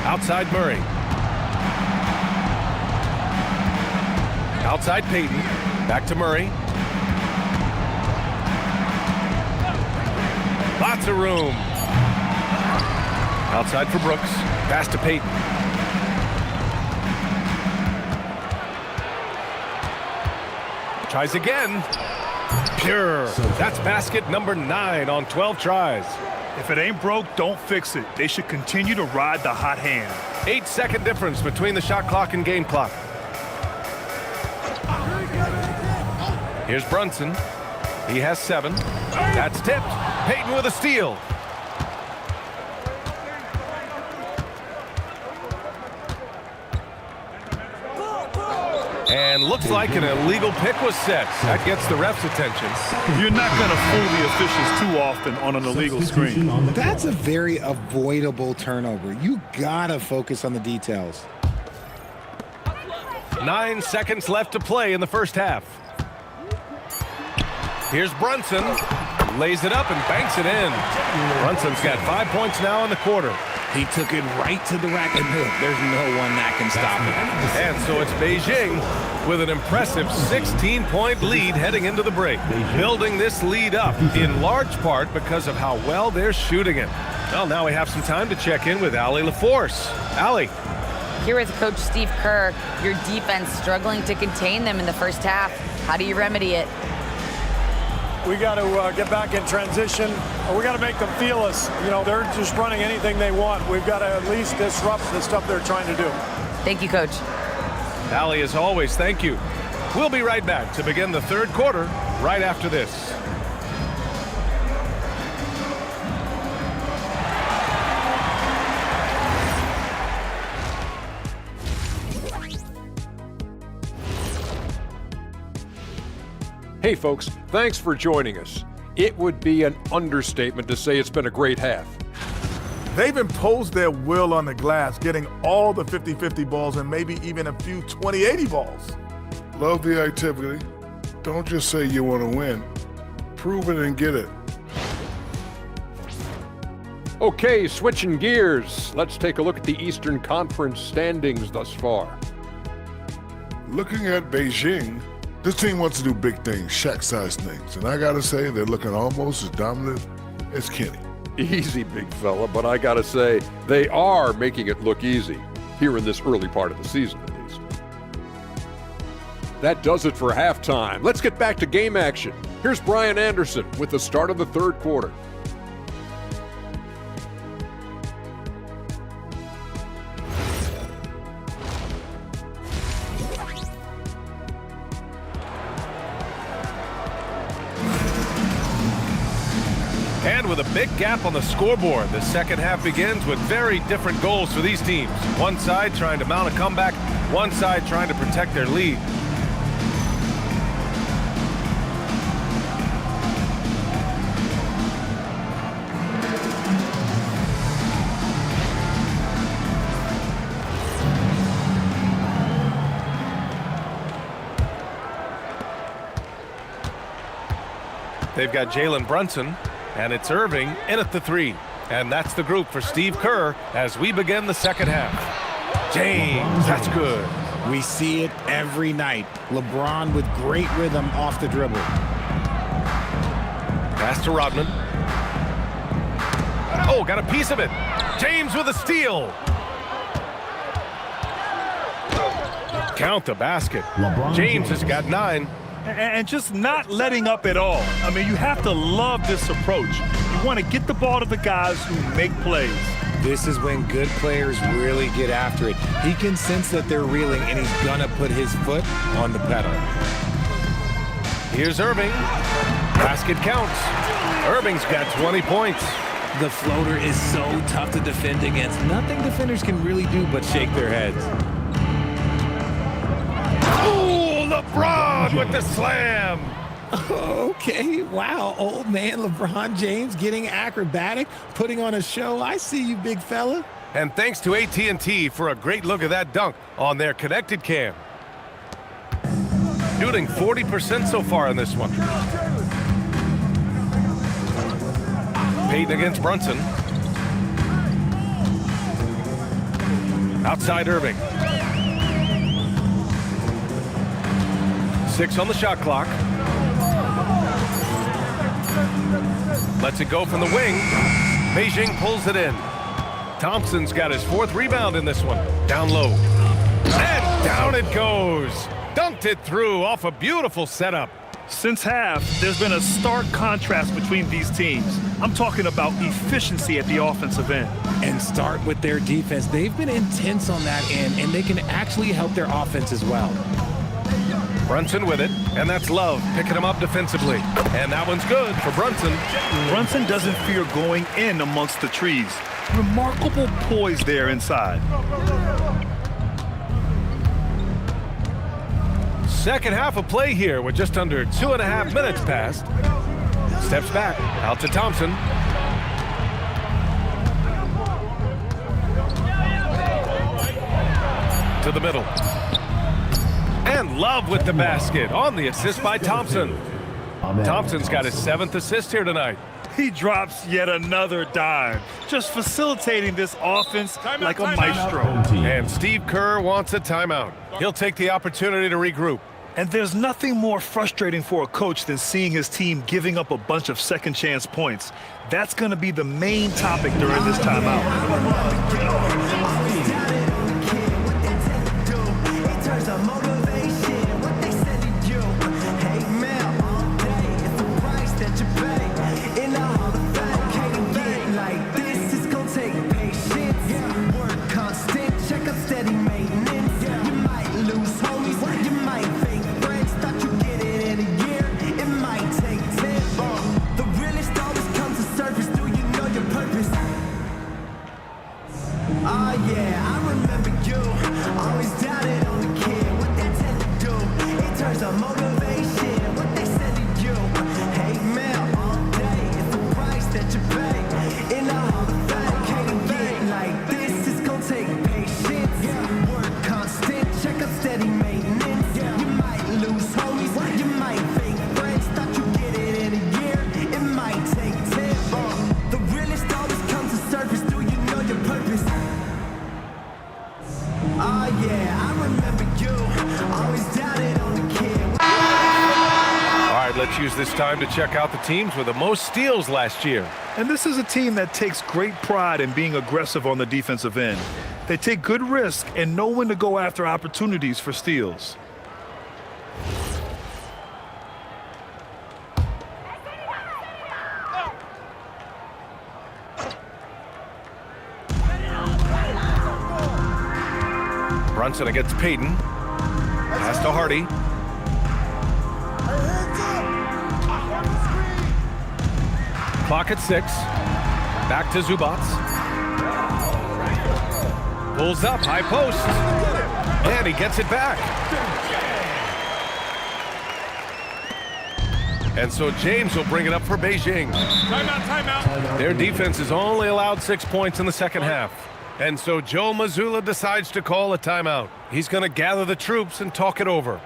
Outside Murray. Outside Payton. Back to Murray. Lots of room. Outside for Brooks. Pass to Payton. Tries again. Pure. That's basket number 9 on 12 tries. If it ain't broke, don't fix it. They should continue to ride the hot hand. 8-second difference between the shot clock and game clock. Here's Brunson. He has 7. That's tipped. Payton with a steal. And looks like an illegal pick was set. That gets the ref's attention. You're not going to fool the officials too often on an illegal screen. That's a very avoidable turnover. You gotta focus on the details. 9 seconds left to play in the first half. Here's Brunson. Lays it up and banks it in. Brunson's got 5 points now in the quarter. He took it right to the rack, and there's no one that can stop it. And so it's Beijing with an impressive 16-point lead heading into the break. Building this lead up in large part because of how well they're shooting it. Well, now we have some time to check in with Allie LaForce. Allie. Here with Coach Steve Kerr, your defense struggling to contain them in the first half. How do you remedy it? We got to get back in transition. We got to make them feel us. You know, they're just running anything they want. We've got to at least disrupt the stuff they're trying to do. Thank you, Coach. Allie, as always, thank you. We'll be right back to begin the third quarter right after this. Hey folks, thanks for joining us. It would be an understatement to say it's been a great half. They've imposed their will on the glass, getting all the 50-50 balls and maybe even a few 20-80 balls. Love the activity. Don't just say you want to win. Prove it and get it. Okay, switching gears. Let's take a look at the Eastern Conference standings thus far. Looking at Beijing, this team wants to do big things, Shaq-sized things, and I gotta say they're looking almost as dominant as Kenny. Easy, big fella, but I gotta say, they are making it look easy, here in this early part of the season at least. That does it for halftime. Let's get back to game action. Here's Brian Anderson with the start of the third quarter. And with a big gap on the scoreboard, the second half begins with very different goals for these teams. One side trying to mount a comeback, one side trying to protect their lead. They've got Jalen Brunson. And it's Irving in at the three. And that's the group for Steve Kerr as we begin the second half. James, that's good. We see it every night. LeBron with great rhythm off the dribble. Pass to Rodman. Oh, got a piece of it. James with a steal. Count the basket. James has got 9. And just not letting up at all. I mean, you have to love this approach. You want to get the ball to the guys who make plays. This is when good players really get after it. He can sense that they're reeling, and he's going to put his foot on the pedal. Here's Irving. Basket counts. Irving's got 20 points. The floater is so tough to defend against. Nothing defenders can really do but shake their heads. LeBron with the slam. Okay, wow, old man LeBron James getting acrobatic, putting on a show. I see you, big fella. And thanks to AT&T for a great look at that dunk on their connected cam. Shooting 40% so far in this one. Payton against Brunson. Outside Irving. 6 on the shot clock. Lets it go from the wing. Beijing pulls it in. Thompson's got his 4th rebound in this one. Down low. And down it goes. Dunked it through off a beautiful setup. Since half, there's been a stark contrast between these teams. I'm talking about efficiency at the offensive end. And start with their defense. They've been intense on that end, and they can actually help their offense as well. Brunson with it, and that's Love picking him up defensively. And that one's good for Brunson. Brunson doesn't fear going in amongst the trees. Remarkable poise there inside. Second half of play here with just under 2.5 minutes passed. Steps back, out to Thompson. To the middle. And Love with the basket on the assist by Thompson. Thompson's got his 7th assist here tonight. He drops yet another dime, just facilitating this offense like a maestro. And Steve Kerr wants a timeout. He'll take the opportunity to regroup. And there's nothing more frustrating for a coach than seeing his team giving up a bunch of second chance points. That's going to be the main topic during this timeout. this time to check out the teams with the most steals last year. And this is a team that takes great pride in being aggressive on the defensive end. They take good risk and know when to go after opportunities for steals. Brunson against Payton. Pass to Hardy. Clock at 6. Back to Zubac. Pulls up, high post. And he gets it back. And so James will bring it up for Beijing. Timeout, timeout. Their defense has only allowed 6 points in the second half. And so Joe Mazzulla decides to call a timeout. He's going to gather the troops and talk it over.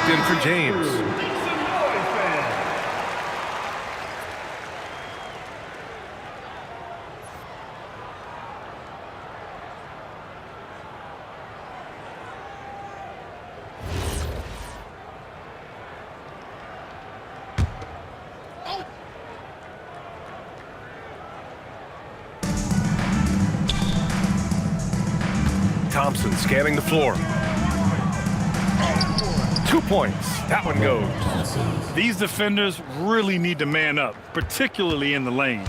In for James. Thompson scanning the floor. 2 points. That one goes. These defenders really need to man up, particularly in the lane.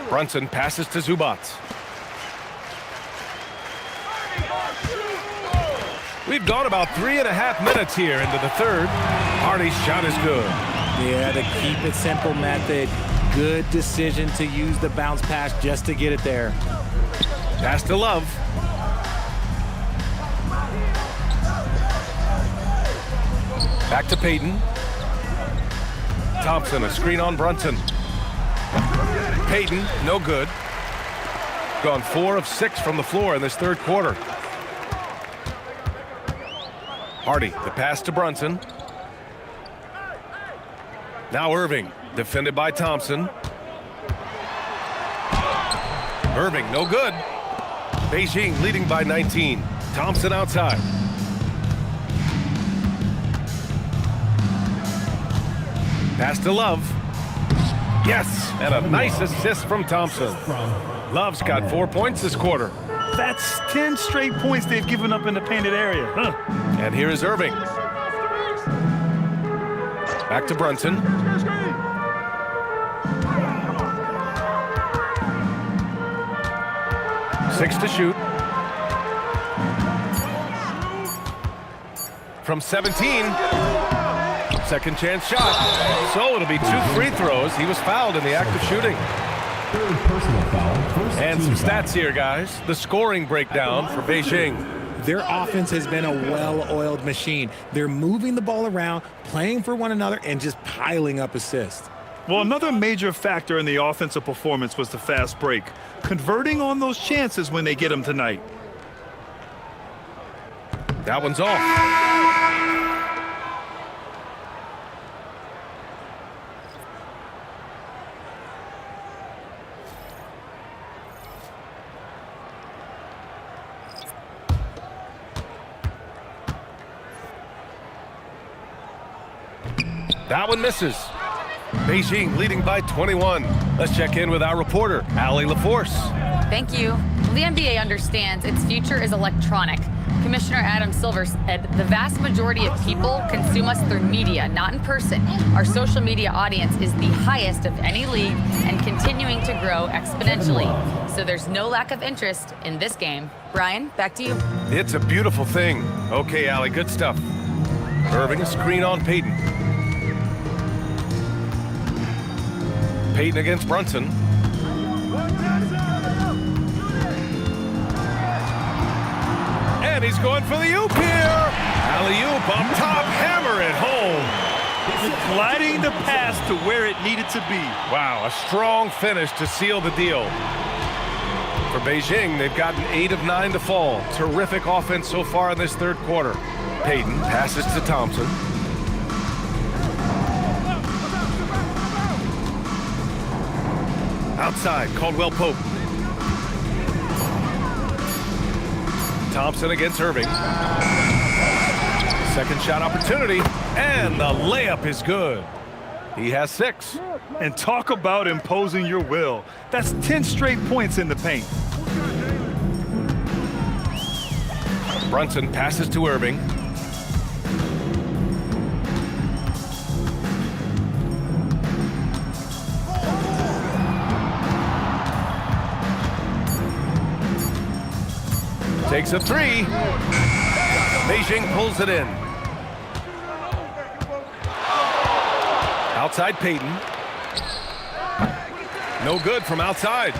Brunson passes to Zubac. We've gone about 3.5 minutes here into the third. Hardy's shot is good. Yeah, the keep it simple method. Good decision to use the bounce pass just to get it there. Pass to Love. Back to Payton. Thompson, a screen on Brunson. Payton, no good. Gone 4 of 6 from the floor in this third quarter. Hardy, the pass to Brunson. Now Irving, defended by Thompson. Irving, no good. Beijing leading by 19. Thompson outside. Pass to Love. Yes, and a nice assist from Thompson. Love's got 4 points this quarter. That's 10 straight points they've given up in the painted area. And here is Irving. Back to Brunson. Six to shoot. From 17. Second chance shot. So it'll be 2 free throws. He was fouled in the act of shooting. Third personal foul. And some stats here, guys. The scoring breakdown for Beijing. Their offense has been a well-oiled machine. They're moving the ball around, playing for one another, and just piling up assists. Well, another major factor in the offensive performance was the fast break. Converting on those chances when they get them tonight. That one's off. That one misses. Beijing leading by 21. Let's check in with our reporter, Allie LaForce. Thank you. Well, the NBA understands its future is electronic. Commissioner Adam Silver said the vast majority of people consume us through media, not in person. Our social media audience is the highest of any league and continuing to grow exponentially. So there's no lack of interest in this game. Brian, back to you. It's a beautiful thing. Okay, Allie, good stuff. Irving, a screen on Payton. Payton against Brunson. And he's going for the oop here. Alley-oop up top, hammer it home. Gliding the pass to where it needed to be. Wow, a strong finish to seal the deal. For Beijing, they've gotten 8 of 9 to fall. Terrific offense so far in this third quarter. Payton passes to Thompson. Outside, Caldwell Pope. Thompson against Irving. Second shot opportunity, and the layup is good. He has 6. And talk about imposing your will. That's 10 straight points in the paint. Brunson passes to Irving. Takes a 3. Beijing pulls it in. Outside Payton. No good from outside.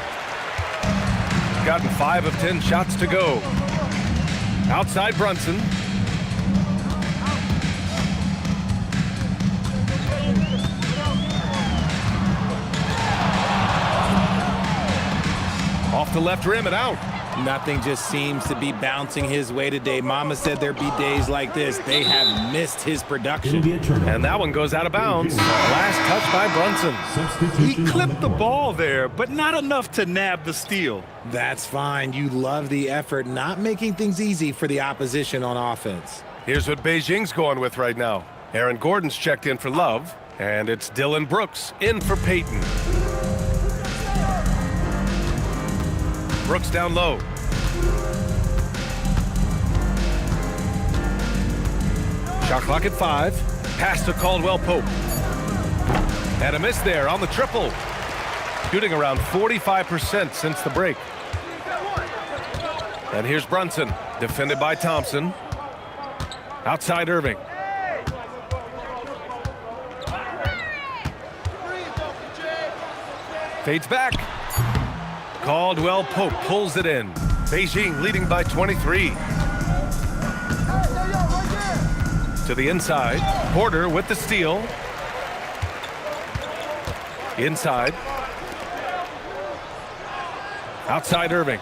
Gotten 5 of 10 shots to go. Outside Brunson. Off the left rim and out. Nothing just seems to be bouncing his way today. Mama said there'd be days like this. They have missed his production. And that one goes out of bounds. Last touch by Brunson. He clipped the ball there, but not enough to nab the steal. That's fine. You love the effort, not making things easy for the opposition on offense. Here's what Beijing's going with right now. Aaron Gordon's checked in for Love, and it's Dylan Brooks in for Payton. Brooks down low. Shot clock at 5. Pass to Caldwell Pope. And a miss there on the triple. Shooting around 45% since the break. And here's Brunson, defended by Thompson. Outside Irving. Fades back. Caldwell Pope pulls it in. Beijing leading by 23. To the inside. Porter with the steal. Inside. Outside Irving.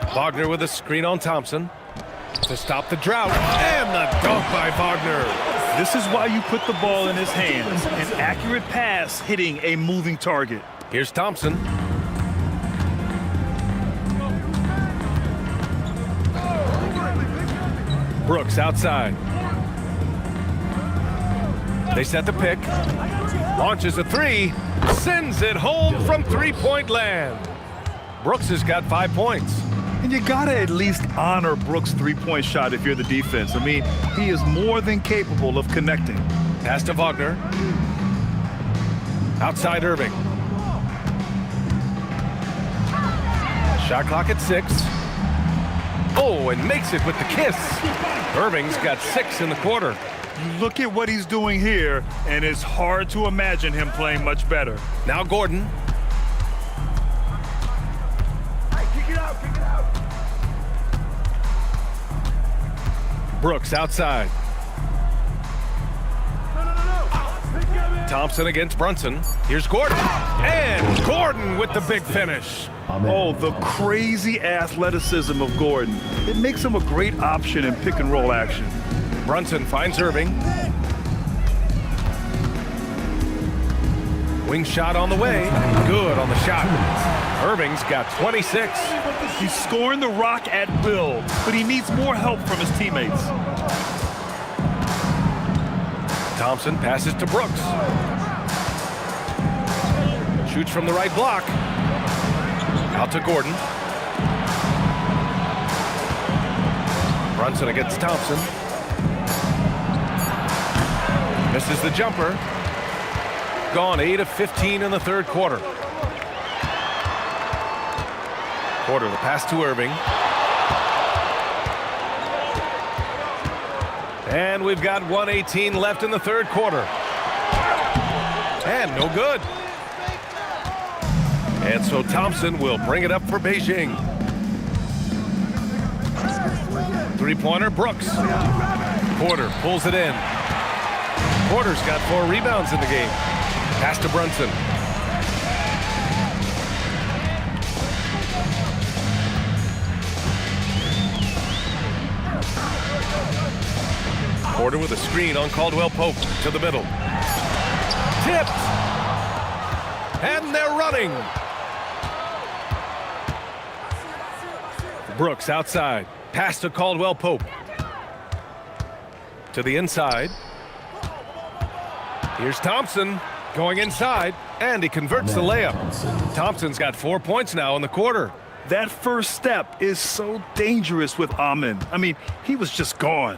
Wagner with a screen on Thompson. To stop the drought. And the dunk by Wagner. This is why you put the ball in his hands. An accurate pass hitting a moving target. Here's Thompson. Brooks outside. They set the pick. Launches a 3. Sends it home from three-point land. Brooks has got 5 points. And you gotta at least honor Brooks' three-point shot if you're the defense. I mean, he is more than capable of connecting. Pass to Wagner. Outside Irving. Shot clock at 6. Oh, and makes it with the kiss. Irving's got 6 in the quarter. You look at what he's doing here, and it's hard to imagine him playing much better. Now Gordon. Brooks outside. Thompson against Brunson. Here's Gordon. And Gordon with the big finish. Oh, the crazy athleticism of Gordon. It makes him a great option in pick and roll action. Brunson finds Irving. Wing shot on the way. Good on the shot. Irving's got 26. He's scoring the rock at will, but he needs more help from his teammates. Thompson passes to Brooks. Shoots from the right block. Out to Gordon. Brunson against Thompson. Misses the jumper. Gone 8 of 15 in the third quarter. Porter, the pass to Irving. And we've got 1:18 left in the third quarter. And no good. And so Thompson will bring it up for Beijing. Three-pointer, Brooks. Porter pulls it in. Porter's got 4 rebounds in the game. Pass to Brunson. Porter with a screen on Caldwell Pope to the middle. Tipped. And they're running. Brooks outside. Pass to Caldwell Pope. To the inside. Here's Thompson going inside, and he converts the layup. Thompson's got 4 points now in the quarter. That first step is so dangerous with Amin. I mean, he was just gone.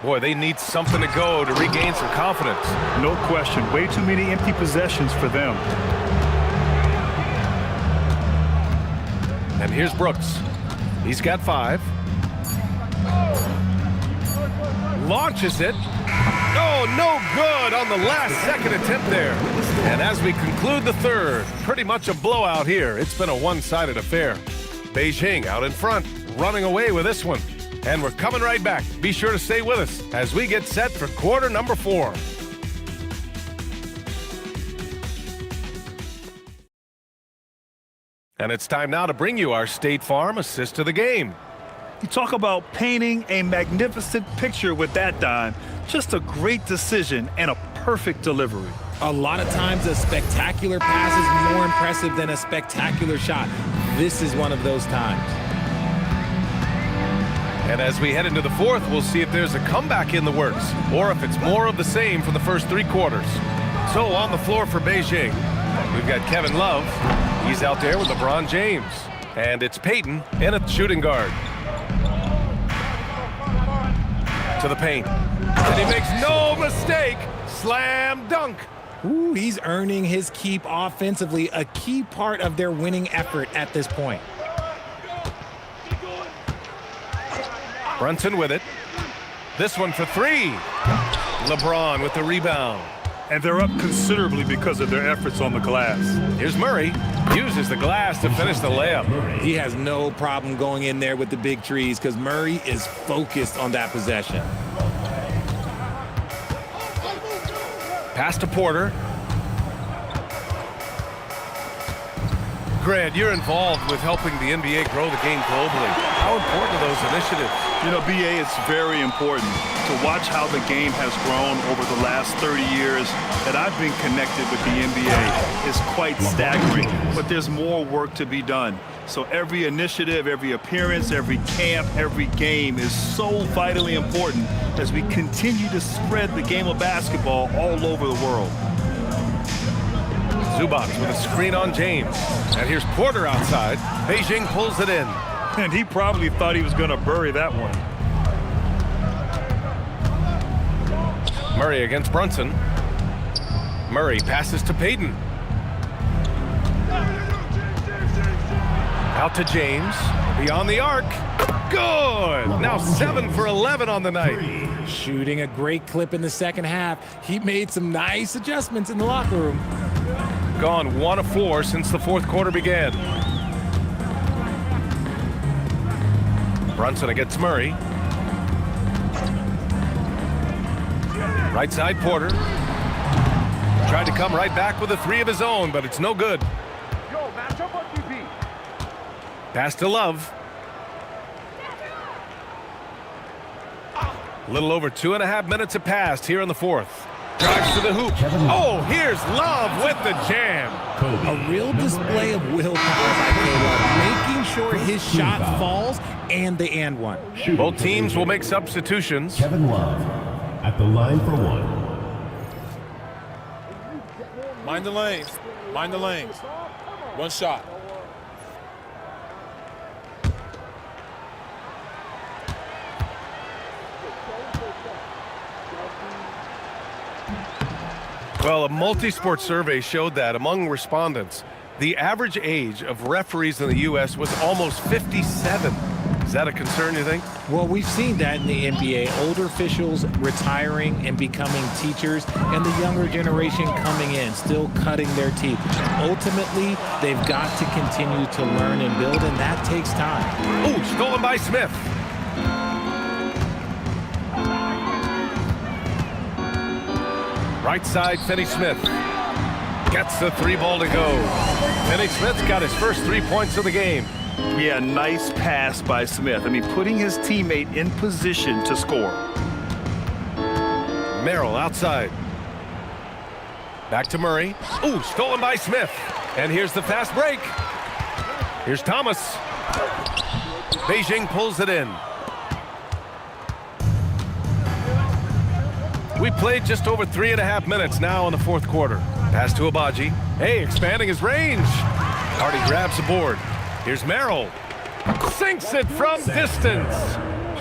Boy, they need something to go to regain some confidence. No question. Way too many empty possessions for them. And here's Brooks. He's got 5. Launches it. Oh, no good on the last second attempt there. And as we conclude the third, pretty much a blowout here. It's been a one-sided affair. Beijing out in front, running away with this one. And we're coming right back. Be sure to stay with us as we get set for quarter number 4. And it's time now to bring you our State Farm assist to the game. You talk about painting a magnificent picture with that dime. Just a great decision and a perfect delivery. A lot of times a spectacular pass is more impressive than a spectacular shot. This is one of those times. And as we head into the fourth, we'll see if there's a comeback in the works or if it's more of the same from the first 3 quarters. So on the floor for Beijing, we've got Kevin Love. He's out there with LeBron James. And it's Peyton in at shooting guard. To the paint. And he makes no mistake. Slam dunk. Ooh, he's earning his keep offensively, a key part of their winning effort at this point. Brunson with it. This one for 3. LeBron with the rebound. And they're up considerably because of their efforts on the glass. Here's Murray. Uses the glass to finish the layup. He has no problem going in there with the big trees because Murray is focused on that possession. Pass to Porter. Grant, you're involved with helping the NBA grow the game globally. How important are those initiatives? You know, BA, it's very important to watch how the game has grown over the last 30 years that I've been connected with the NBA. It's quite staggering, but there's more work to be done. So every initiative, every appearance, every camp, every game is so vitally important as we continue to spread the game of basketball all over the world. Zubac with a screen on James. And here's Porter outside. Beijing pulls it in. And he probably thought he was going to bury that one. Murray against Brunson. Murray passes to Peyton. Out to James. Beyond the arc. Good! Now 7 for 11 on the night. Shooting a great clip in the second half. He made some nice adjustments in the locker room. Gone 1 of 4 since the fourth quarter began. Brunson against Murray. Right side Porter. Tried to come right back with a 3 of his own, but it's no good. Pass to Love. A little over 2.5 minutes have passed here in the fourth. Drives to the hoop. Oh, here's Love with the jam. A real display of willpower by Caleb, making sure his shot falls and the and one. Both teams will make substitutions. Kevin Love at the line for 1. Mind the lanes. Mind the lanes. One shot. Well, a multi-sport survey showed that among respondents, the average age of referees in the U.S. was almost 57. Is that a concern, you think? Well, we've seen that in the NBA. Older officials retiring and becoming teachers, and the younger generation coming in, still cutting their teeth. Ultimately, they've got to continue to learn and build, and that takes time. Ooh, stolen by Smith. Right side, Finney Smith. Gets the 3 ball to go. Finney Smith's got his first 3 points of the game. Yeah, nice pass by Smith. I mean, putting his teammate in position to score. Merrill outside. Back to Murray. Ooh, stolen by Smith. And here's the fast break. Here's Thomas. Beijing pulls it in. We played just over 3.5 minutes now in the fourth quarter. Pass to Abaji. Hey, expanding his range. Hardy grabs the board. Here's Merrill. Sinks it from distance.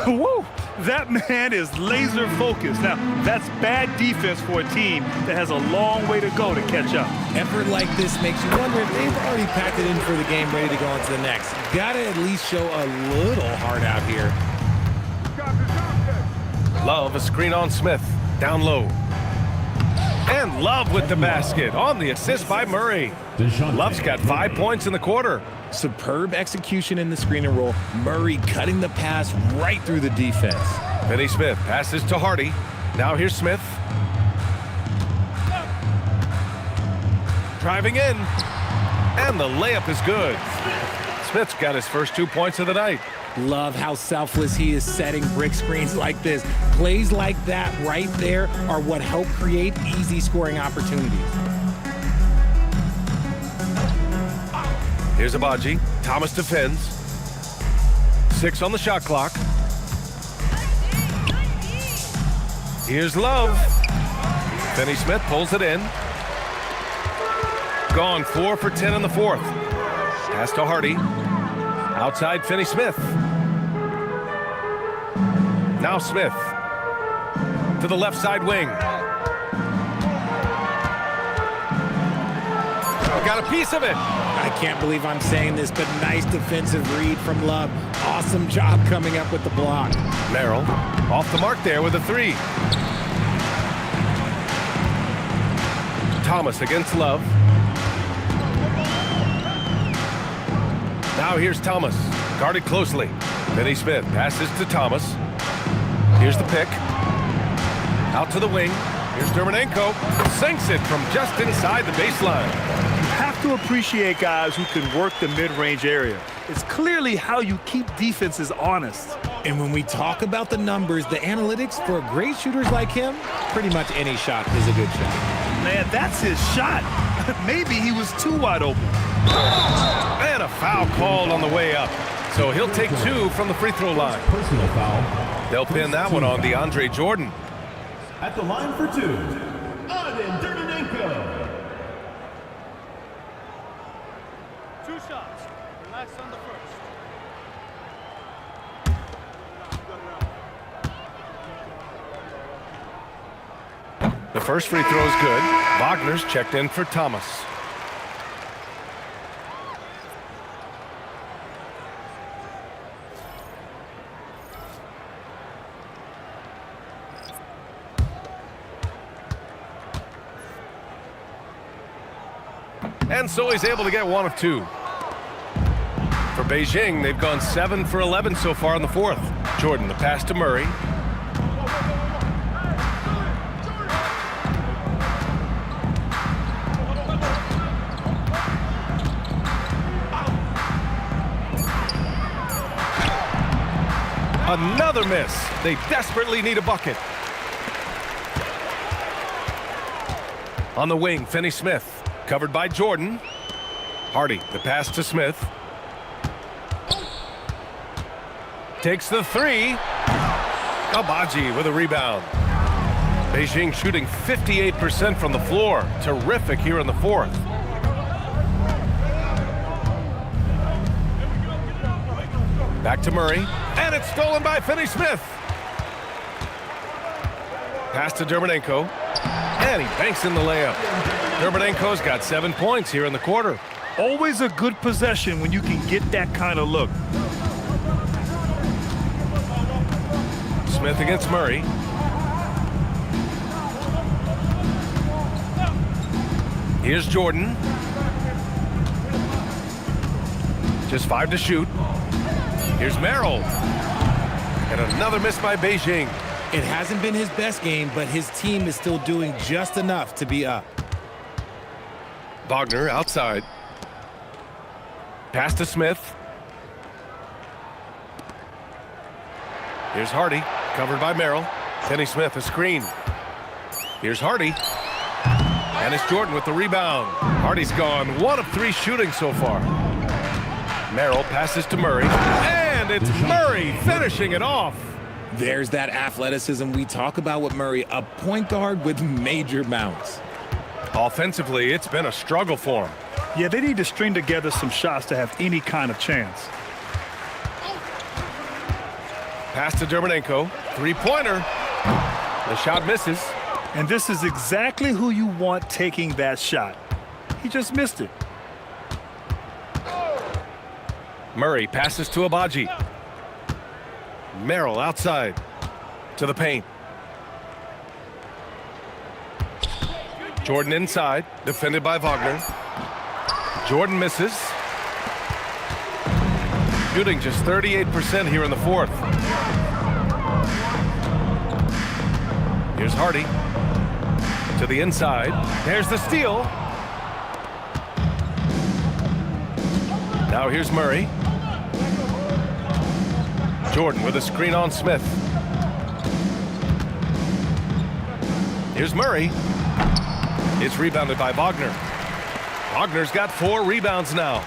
Whoa, that man is laser focused. Now, that's bad defense for a team that has a long way to go to catch up. Effort like this makes you wonder if they've already packed it in for the game, ready to go on to the next. Gotta at least show a little heart out here. Love, a screen on Smith. Down low. And Love with the basket on the assist by Murray. Love's got 5 points in the quarter. Superb execution in the screen and roll. Murray cutting the pass right through the defense. Finney Smith passes to Hardy. Now here's Smith. Driving in. And the layup is good. Smith's got his first 2 points of the night. Love how selfless he is setting brick screens like this. Plays like that right there are what help create easy scoring opportunities. Here's Abaji. Thomas defends. 6 on the shot clock. Here's Love. Finney Smith pulls it in. Gone 4 for 10 in the fourth. Pass to Hardy. Outside Finney Smith. Now Smith. To the left side wing. Got a piece of it. I can't believe I'm saying this, but nice defensive read from Love. Awesome job coming up with the block. Merrill off the mark there with a 3. Thomas against Love. Now here's Thomas, guarded closely. Finney Smith passes to Thomas. Here's the pick. Out to the wing. Here's Dermonenko. Sinks it from just inside the baseline. You have to appreciate guys who can work the mid-range area. It's clearly how you keep defenses honest. And when we talk about the numbers, the analytics for great shooters like him, pretty much any shot is a good shot. Man, that's his shot. Maybe he was too wide open. And a foul called on the way up. So he'll take 2 from the free throw line. Personal foul. They'll pin that one on DeAndre Jordan. At the line for 2, Dermonenko. 2 shots. Relax on the first. The first free throw is good. Wagner's checked in for Thomas. And so he's able to get 1 of 2. For Beijing, they've gone 7 for 11 so far in the fourth. Jordan, the pass to Murray. Another miss. They desperately need a bucket. On the wing, Finney Smith. Covered by Jordan. Hardy, the pass to Smith. Takes the 3. Abaji with a rebound. Beijing shooting 58% from the floor. Terrific here in the fourth. Back to Murray, and it's stolen by Finney-Smith. Pass to Dermonenko, and he banks in the layup. Dermonenko's got 7 points here in the quarter. Always a good possession when you can get that kind of look. Smith against Murray. Here's Jordan. Just 5 to shoot. Here's Merrill. And another miss by Beijing. It hasn't been his best game, but his team is still doing just enough to be up. Wagner outside. Pass to Smith. Here's Hardy, covered by Merrill. Finney-Smith, a screen. Here's Hardy. And it's Jordan with the rebound. Hardy's gone 1 of 3 shooting so far. Merrill passes to Murray. And it's Murray finishing it off. There's that athleticism we talk about with Murray, a point guard with major mounts. Offensively, it's been a struggle for him. Yeah, they need to string together some shots to have any kind of chance. Pass to Dermonenko. Three-pointer. The shot misses. And this is exactly who you want taking that shot. He just missed it. Murray passes to Abaji. Merrill outside to the paint. Jordan inside, defended by Wagner. Jordan misses. Shooting just 38% here in the fourth. Here's Hardy to the inside. There's the steal. Now here's Murray. Jordan with a screen on Smith. Here's Murray. It's rebounded by Wagner. Wagner's got 4 rebounds now.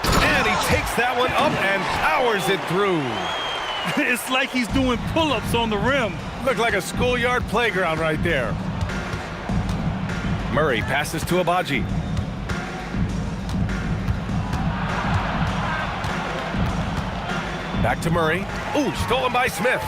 And he takes that one up and powers it through. It's like he's doing pull-ups on the rim. Looked like a schoolyard playground right there. Murray passes to Abaji. Back to Murray. Ooh, stolen by Smith.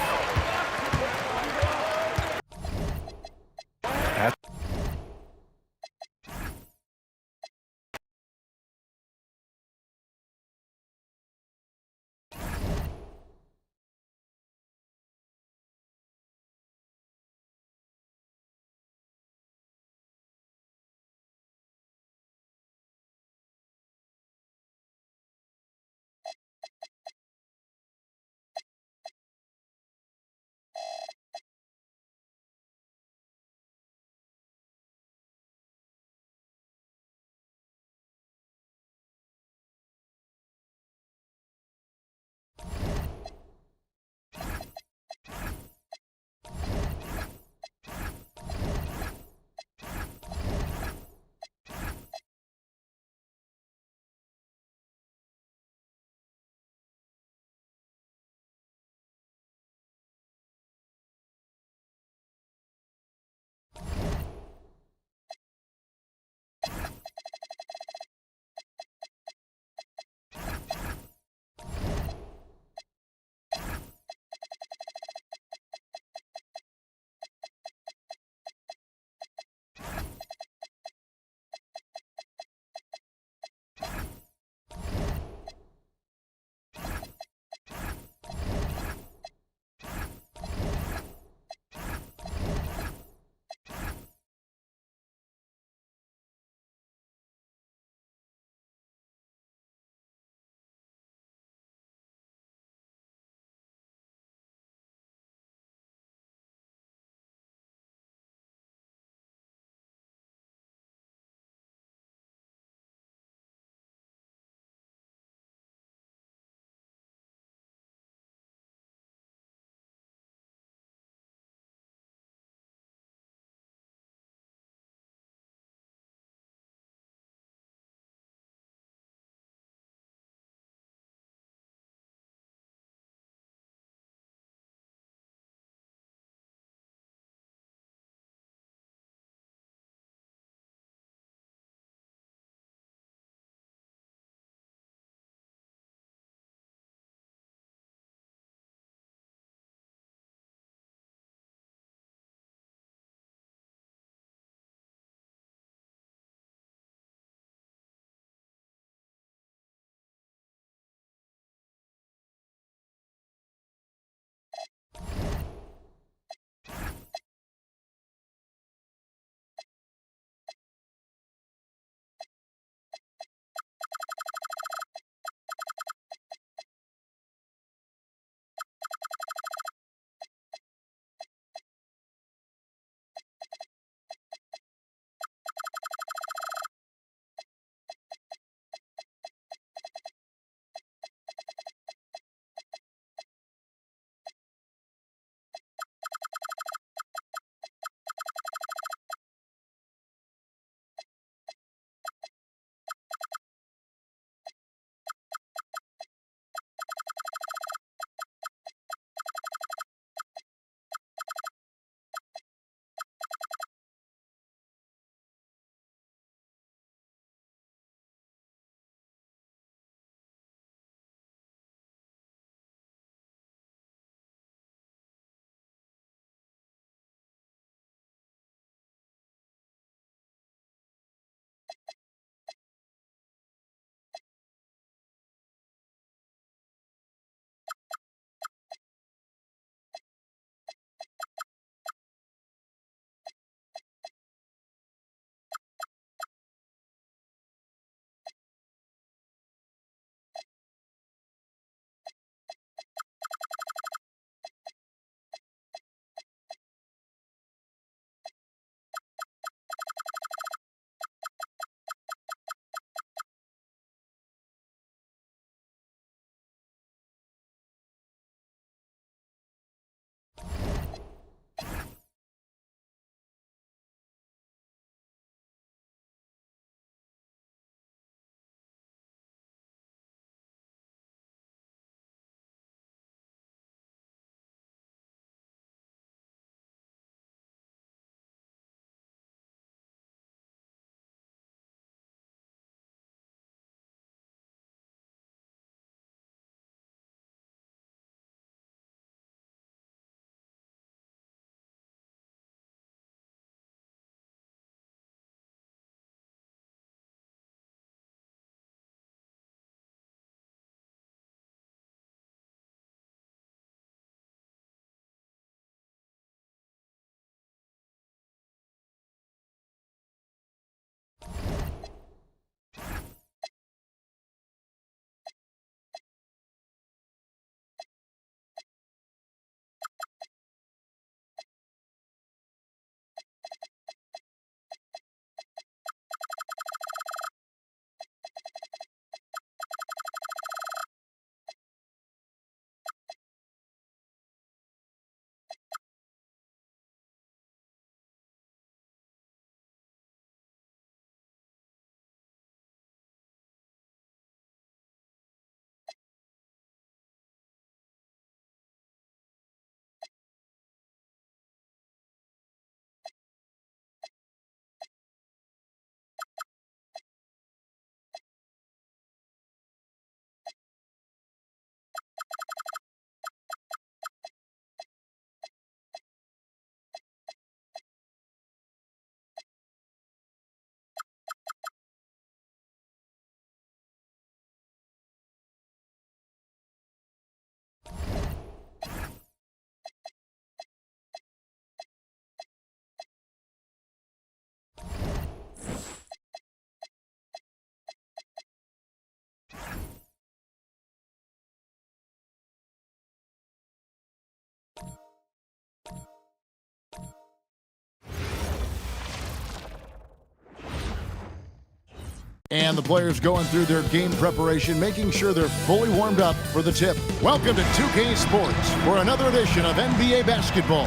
And the players going through their game preparation, making sure they're fully warmed up for the tip. Welcome to 2K Sports for another edition of NBA basketball.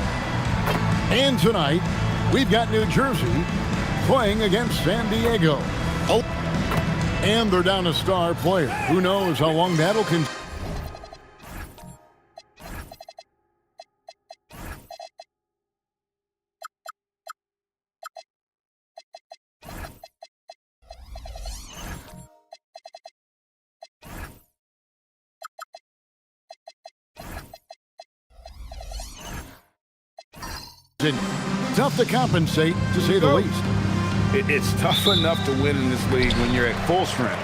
And tonight, we've got New Jersey playing against San Diego. Oh, and they're down a star player. Who knows how long that'll continue. Tough to compensate, to say the least. It's tough enough to win in this league when you're at full strength.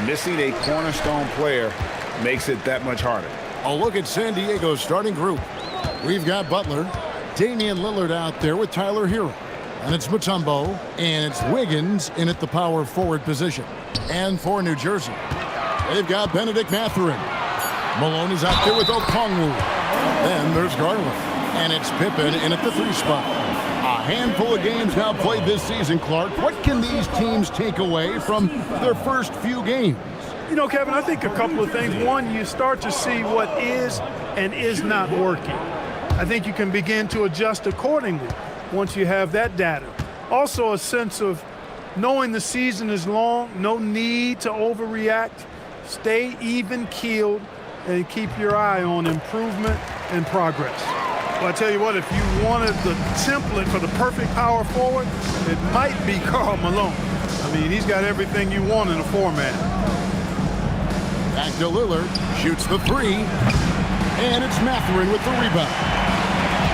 Missing a cornerstone player makes it that much harder. A look at San Diego's starting group. We've got Butler, Damian Lillard out there with Tyler Hero. And it's Mutombo, and it's Wiggins in at the power forward position. And for New Jersey, they've got Benedict Mathurin. Malone is out there with Okongwu. Then there's Garland. And it's Pippen in at the 3 spot. A handful of games now played this season, Clark. What can these teams take away from their first few games? You know, Kevin, I think a couple of things. One, you start to see what is and is not working. I think you can begin to adjust accordingly once you have that data. Also, a sense of knowing the season is long, no need to overreact. Stay even-keeled and keep your eye on improvement and progress. Well, I tell you what, if you wanted the template for the perfect power forward, it might be Karl Malone. I mean, he's got everything you want in a format. Back to Lillard, shoots the 3, and it's Mathurin with the rebound.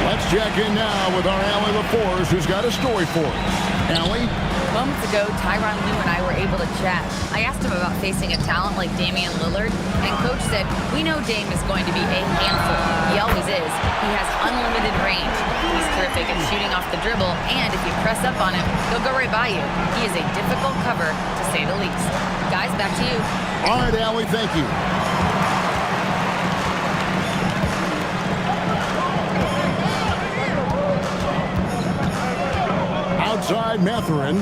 Let's check in now with our Allie LaForce, who's got a story for us. Allie? Moments ago, Tyronn Lue and I were able to chat. I asked him about facing a talent like Damian Lillard, and Coach said, we know Dame is going to be a handful. He always is. He has unlimited range. He's terrific at shooting off the dribble, and if you press up on him, he'll go right by you. He is a difficult cover, to say the least. Guys, back to you. All right, Allie, thank you. Outside, Mathurin.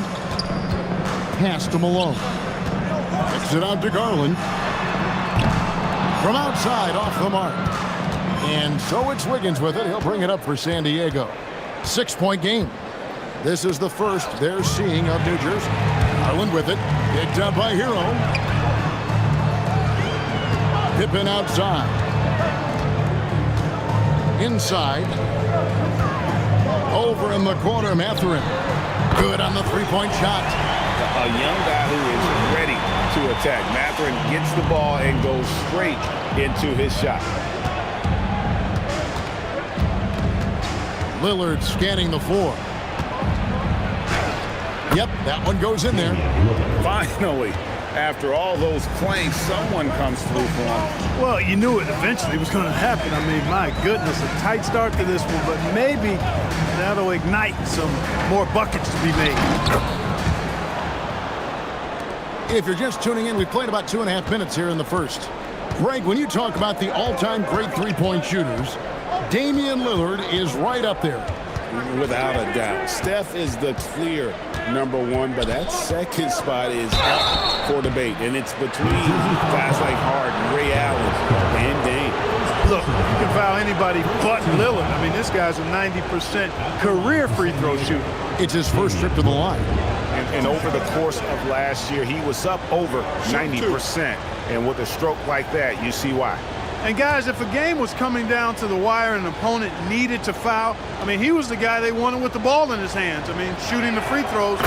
Pass to Malone. Kicks it out to Garland. From outside, off the mark. And so it's Wiggins with it. He'll bring it up for San Diego. 6-point game. This is the first they're seeing of New Jersey. Garland with it. Picked up by Hero. Pippen outside. Inside. Over in the corner, Mathurin. Good on the 3-point shot. A young guy who is ready to attack. Mathurin gets the ball and goes straight into his shot. Lillard scanning the floor. Yep, that one goes in there. Finally, after all those planks, someone comes through for him. Well, you knew it eventually was going to happen. I mean, my goodness, a tight start to this one, but maybe that'll ignite some more buckets to be made. If you're just tuning in, we've played about 2.5 minutes here in the first. Greg, when you talk about the all-time great 3-point shooters, Damian Lillard is right up there. Without a doubt. Steph is the clear #1, but that second spot is up for debate, and it's between guys like Harden, Ray Allen, and Dame. Look, you can foul anybody but Lillard. I mean, this guy's a 90% career free throw shooter. It's his first trip to the line. And over the course of last year, he was up over 90%. And with a stroke like that, you see why. And guys, if a game was coming down to the wire and an opponent needed to foul, I mean, he was the guy they wanted with the ball in his hands. I mean, shooting the free throws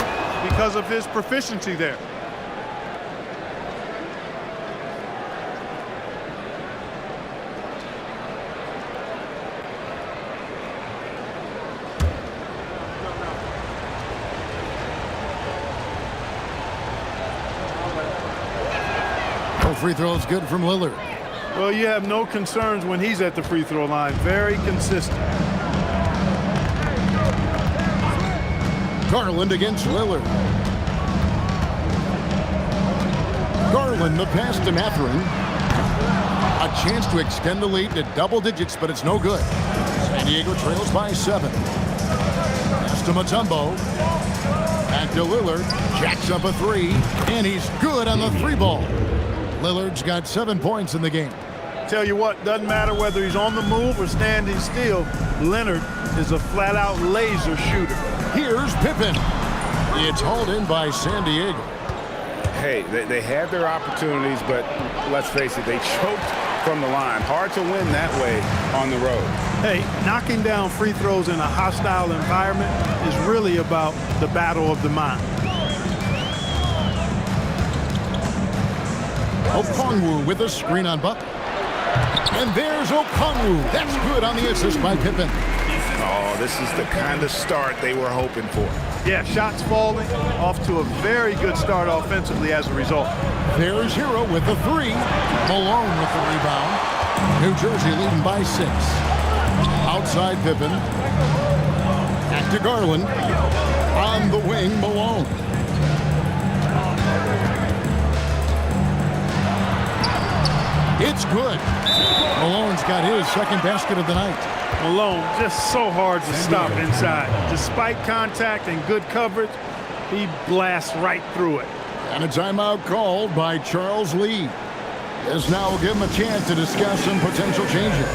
because of his proficiency there. No free throw is good from Lillard. Well, you have no concerns when he's at the free throw line. Very consistent. Garland against Lillard. Garland, the pass to Mathurin. A chance to extend the lead to double digits, but it's no good. San Diego trails by 7. Pass to Mutombo. Back to Lillard. Jacks up a three, and he's good on the three ball. Lillard's got 7 points in the game. Tell you what, doesn't matter whether he's on the move or standing still, Leonard is a flat-out laser shooter. Here's Pippen. It's hauled in by San Diego. Hey, they had their opportunities, but let's face it, they choked from the line. Hard to win that way on the road. Hey, knocking down free throws in a hostile environment is really about the battle of the mind. Okongwu with a screen on Buck. And there's Okongwu. That's good on the assist by Pippen. Oh, this is the kind of start they were hoping for. Yeah, shots falling, off to a very good start offensively as a result. There's Hero with the three. Malone with the rebound. New Jersey leading by 6. Outside Pippen. Back to Garland. On the wing, Malone. It's good. Malone's got his second basket of the night. Malone just so hard to stop inside. Despite contact and good coverage, he blasts right through it. And a timeout called by Charles Lee. This now will give him a chance to discuss some potential changes.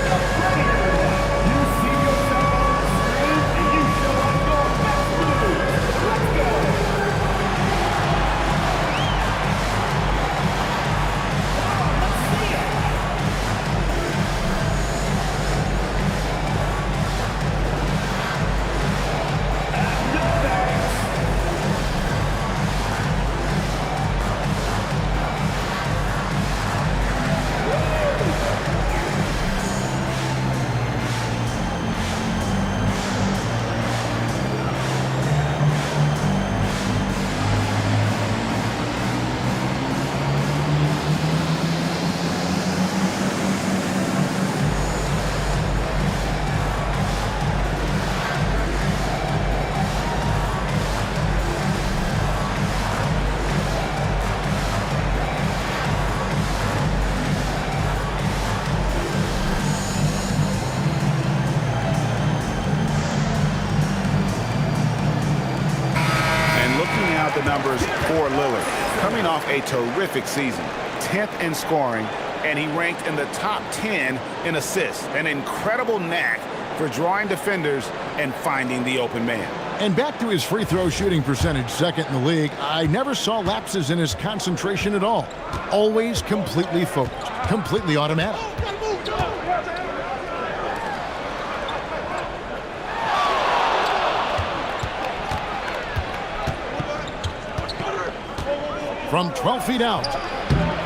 The numbers for Lillard. Coming off a terrific season, 10th in scoring, and he ranked in the top 10 in assists. An incredible knack for drawing defenders and finding the open man. And back to his free throw shooting percentage, second in the league. I never saw lapses in his concentration at all. Always completely focused, completely automatic. From 12 feet out,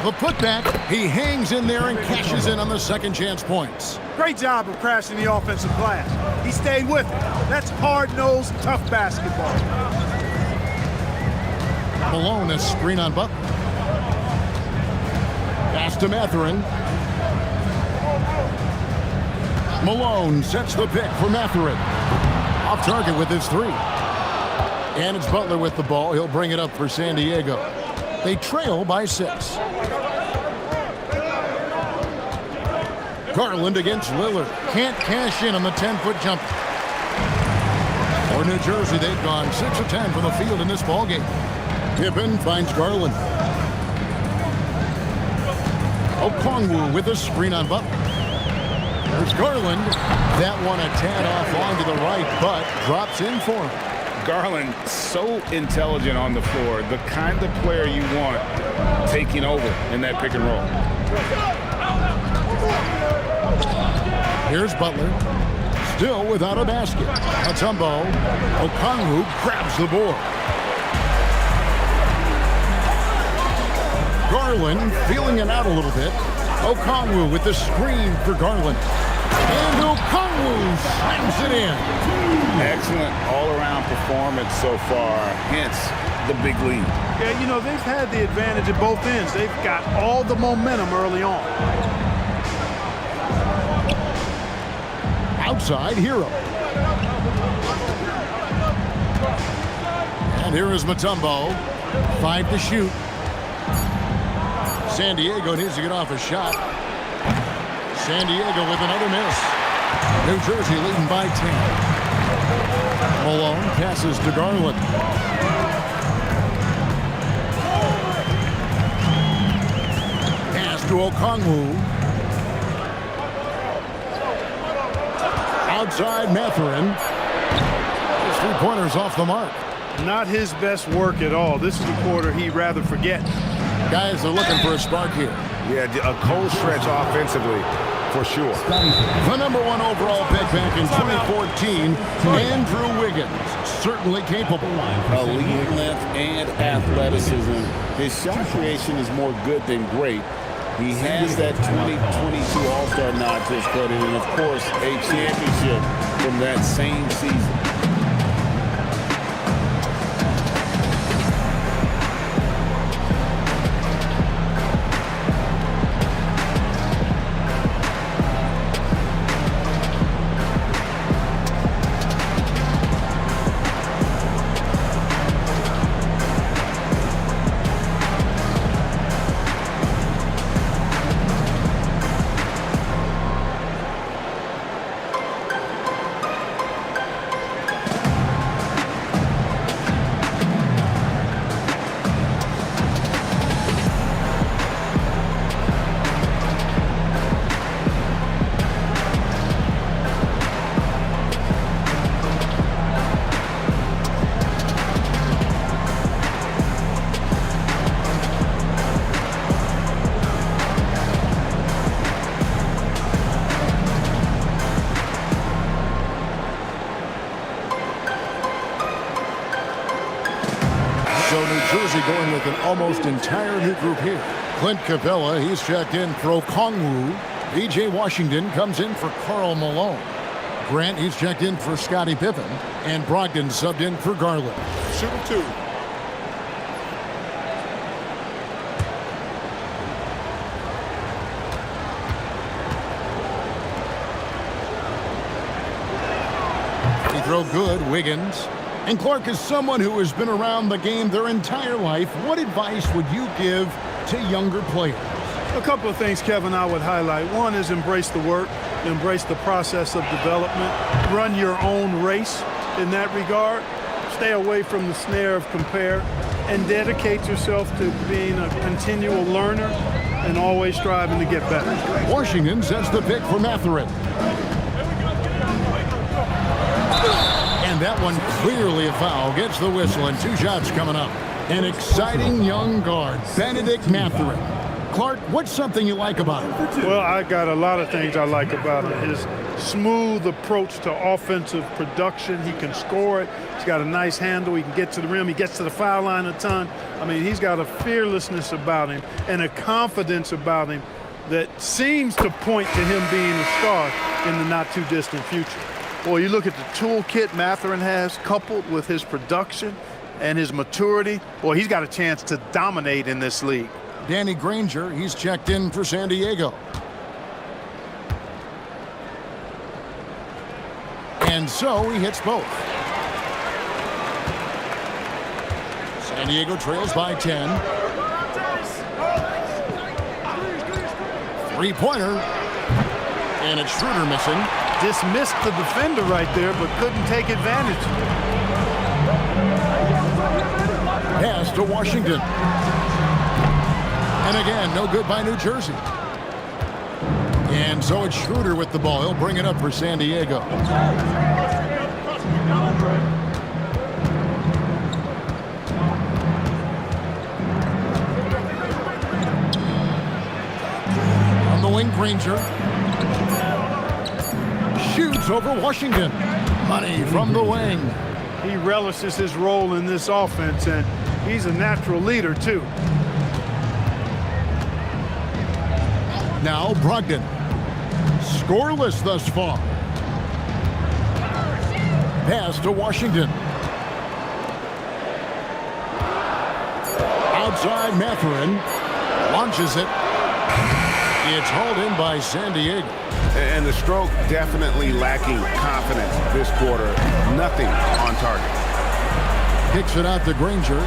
the putback, he hangs in there and cashes in on the second chance points. Great job of crashing the offensive glass. He stayed with it. That's hard-nosed, tough basketball. Malone, a screen on Buck. Pass to Mathurin. Malone sets the pick for Mathurin. Off target with his three. And it's Butler with the ball. He'll bring it up for San Diego. They trail by 6. Garland against Lillard. Can't cash in on the 10-foot jump. For New Jersey, they've gone 6 of 10 from the field in this ballgame. Pippen finds Garland. Okongwu with a screen on Butler. There's Garland. That one a tad off onto the right, but drops in for him. Garland, so intelligent on the floor, the kind of player you want taking over in that pick and roll. Here's Butler, still without a basket. Mutombo, Okongwu grabs the board. Garland feeling it out a little bit. Okongwu with the screen for Garland. And Okongwu slams it in. Excellent all-around performance so far, hence the big lead. Yeah, you know, they've had the advantage at both ends. They've got all the momentum early on. Outside, Hero. And here is Mutombo. 5 to shoot. San Diego needs to get off a shot. San Diego with another miss. New Jersey leading by 10. Malone passes to Garland. to Okongwu. Outside Mathurin. His three-pointers off the mark. Not his best work at all. This is a quarter he'd rather forget. Guys are looking for a spark here. Yeah, a cold stretch offensively, for sure. The number 1 overall pick back in 2014, Andrew Wiggins, certainly capable. Elite length and athleticism. His shot creation is more good than great. He has that 2022 All-Star nod to his credit, and of course, a championship from that same season. So New Jersey going with an almost entire new group here. Clint Capella, he's checked in for Okongwu. B.J. Washington comes in for Karl Malone. Grant, he's checked in for Scottie Pippen. And Brogdon subbed in for Garland. Shooting 2. He throw good, Wiggins. And Clark, is someone who has been around the game their entire life, what advice would you give to younger players? A couple of things, Kevin, I would highlight. One is embrace the work, embrace the process of development, run your own race in that regard, stay away from the snare of compare, and dedicate yourself to being a continual learner and always striving to get better. Washington sets the pick for Mathurin. And that one clearly a foul. Gets the whistle, and 2 shots coming up. An exciting young guard, Benedict Mathurin. Clark, what's something you like about him? Well, I got a lot of things I like about him. His smooth approach to offensive production. He can score it. He's got a nice handle. He can get to the rim. He gets to the foul line a ton. I mean, he's got a fearlessness about him and a confidence about him that seems to point to him being a star in the not-too-distant future. Well, you look at the toolkit Mathurin has, coupled with his production and his maturity, well, he's got a chance to dominate in this league. Danny Granger, he's checked in for San Diego. And so he hits both. San Diego trails by 10. Three-pointer. And it's Schroeder missing. Dismissed the defender right there, but couldn't take advantage. Pass to Washington. And again, no good by New Jersey. And so it's Schroeder with the ball. He'll bring it up for San Diego. On the wing, Granger. Shoots over Washington. Money from the wing. He relishes his role in this offense, and he's a natural leader, too. Now Brogdon. Scoreless thus far. Pass to Washington. Outside Mathurin. Launches it. It's hauled in by San Diego. And the stroke definitely lacking confidence this quarter. Nothing on target. Kicks it out to Granger.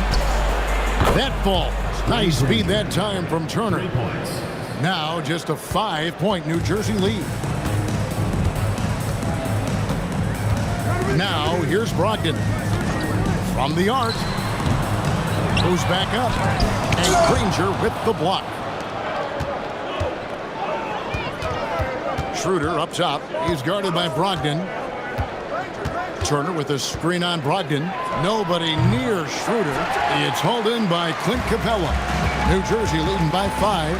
That falls. Nice speed that time from Turner. Now just a 5-point New Jersey lead. Now here's Brogdon. From the arc. Moves back up. And Granger with the block. Schroeder up top. He's guarded by Brogdon. Turner with a screen on Brogdon. Nobody near Schroeder. It's hauled in by Clint Capella. New Jersey leading by 5.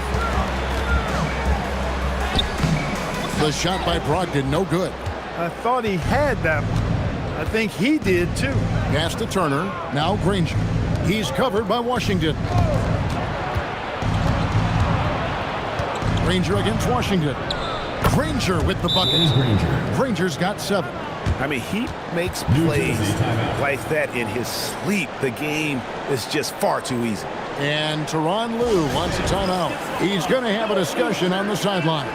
The shot by Brogdon, no good. I thought he had that one. I think he did too. Pass to Turner. Now Granger. He's covered by Washington. Granger against Washington. Granger with the bucket. Granger's got 7. I mean, he makes plays like that in his sleep. The game is just far too easy. And Tyronn Lue wants a timeout. He's going to have a discussion on the sideline.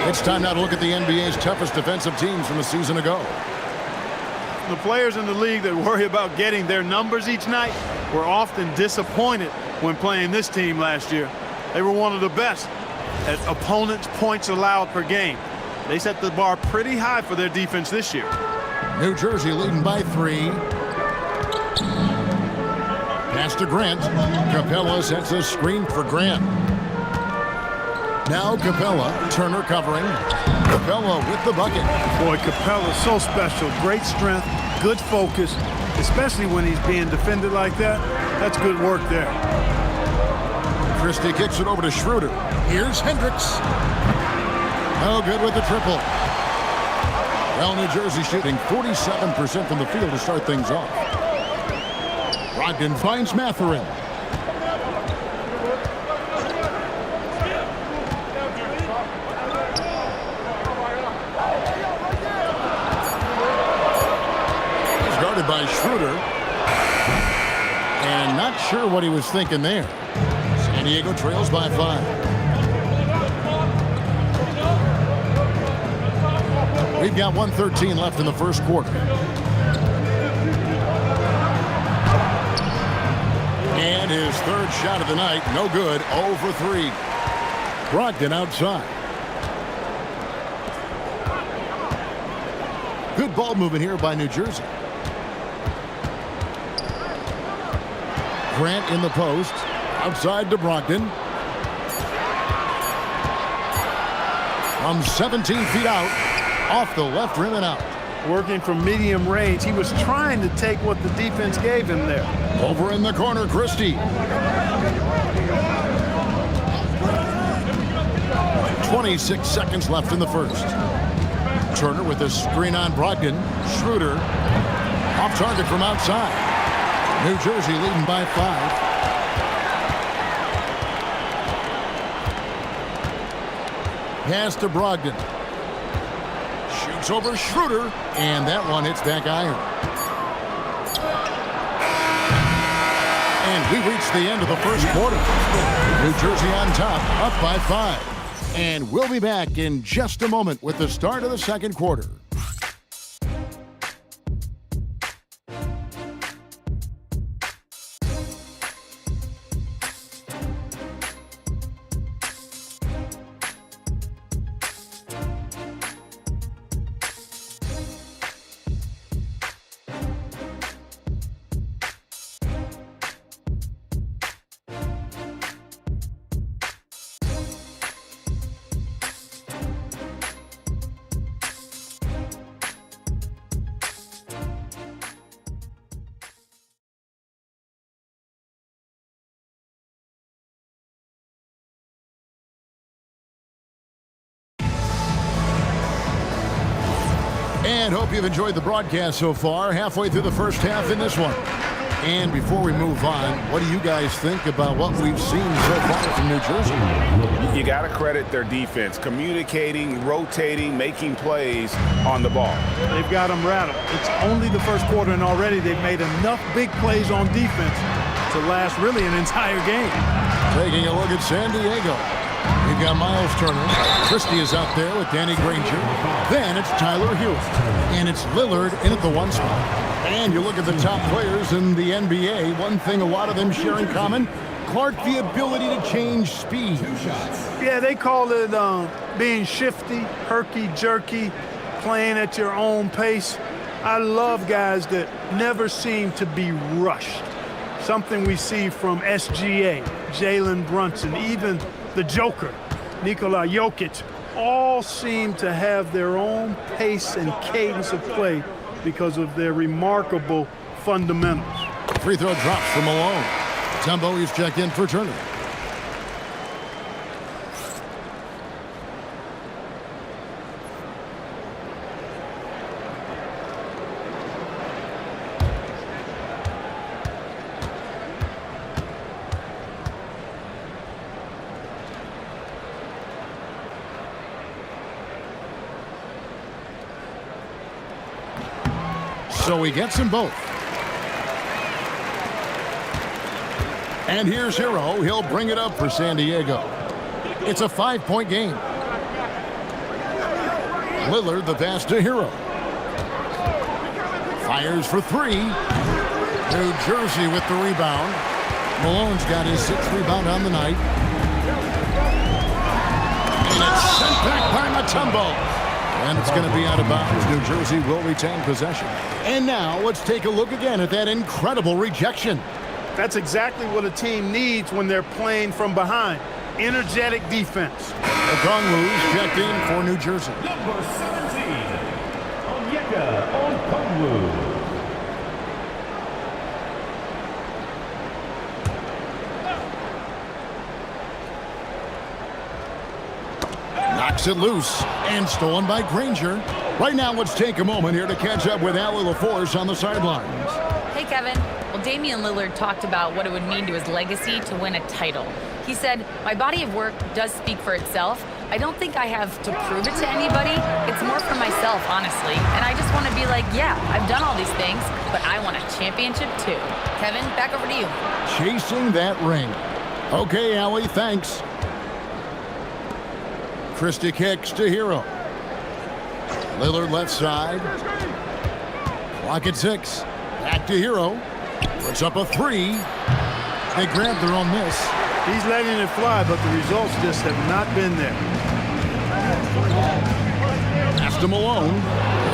It's time now to look at the NBA's toughest defensive teams from a season ago. The players in the league that worry about getting their numbers each night were often disappointed when playing this team last year. They were one of the best at opponents' points allowed per game. They set the bar pretty high for their defense this year. New Jersey leading by 3. Pass to Grant. Capella sets a screen for Grant. Now Capella, Turner covering. Capella with the bucket. Boy, Capella's so special. Great strength, good focus, especially when he's being defended like that. That's good work there. Christie kicks it over to Schroeder. Here's Hendricks. No good with the triple. Well, New Jersey shooting 47% from the field to start things off. Brogdon finds Mathurin. By Schroeder, and not sure what he was thinking there. San Diego trails by 5. We've got 1:13 left in the first quarter. And his third shot of the night, no good, 0 for 3. Brogdon outside. Good ball movement here by New Jersey. Grant in the post. Outside to Brogdon. From 17 feet out. Off the left rim and out. Working from medium range. He was trying to take what the defense gave him there. Over in the corner, Christie. 26 seconds left in the first. Turner with a screen on Brogdon. Schroeder. Off target from outside. New Jersey leading by 5. Pass to Brogdon. Shoots over Schroeder, and that one hits back iron. And we reach the end of the first quarter. New Jersey on top, up by 5. And we'll be back in just a moment with the start of the second quarter. and hope you've enjoyed the broadcast so far. Halfway through the first half in this one. And before we move on, what do you guys think about what we've seen so far from New Jersey? You got to credit their defense, communicating, rotating, making plays on the ball. They've got them rattled. It's only the first quarter, and already they've made enough big plays on defense to last really an entire game. Taking a look at San Diego. We've got Miles Turner. Christie is out there with Danny Granger. Then it's Tyler Hewitt. And it's Lillard in at the 1 spot. And you look at the top players in the NBA, one thing a lot of them share in common, Clark, the ability to change speed. Yeah, they call it being shifty, herky-jerky, playing at your own pace. I love guys that never seem to be rushed. Something we see from SGA, Jalen Brunson, even the Joker, Nikola Jokic, all seem to have their own pace and cadence of play because of their remarkable fundamentals. Free throw drops from Malone. Tumbo is checked in for Turner. So he gets them both. And here's Hero. He'll bring it up for San Diego. It's a 5-point game. Lillard the pass to Hero. Fires for 3. New Jersey with the rebound. Malone's got his 6th rebound on the night. And it's sent back by Mutombo. And it's going to be out of bounds. New Jersey will retain possession. And now let's take a look again at that incredible rejection. That's exactly what a team needs when they're playing from behind. Energetic defense. Okongwu's checked in for New Jersey. Number 17, Onyeka Okongwu. Knocks it loose and stolen by Granger. Right now, let's take a moment here to catch up with Allie LaForce on the sidelines. Hey, Kevin. Well, Damian Lillard talked about what it would mean to his legacy to win a title. He said, "My body of work does speak for itself. I don't think I have to prove it to anybody. It's more for myself, honestly. And I just want to be like, yeah, I've done all these things, but I want a championship too." Kevin, back over to you. Chasing that ring. Okay, Allie, thanks. Christie kicks to Hero. Lillard left side. Clock at 6. Back to Hero. Puts up a 3. They grab their own miss. He's letting it fly, but the results just have not been there. Pass to Malone.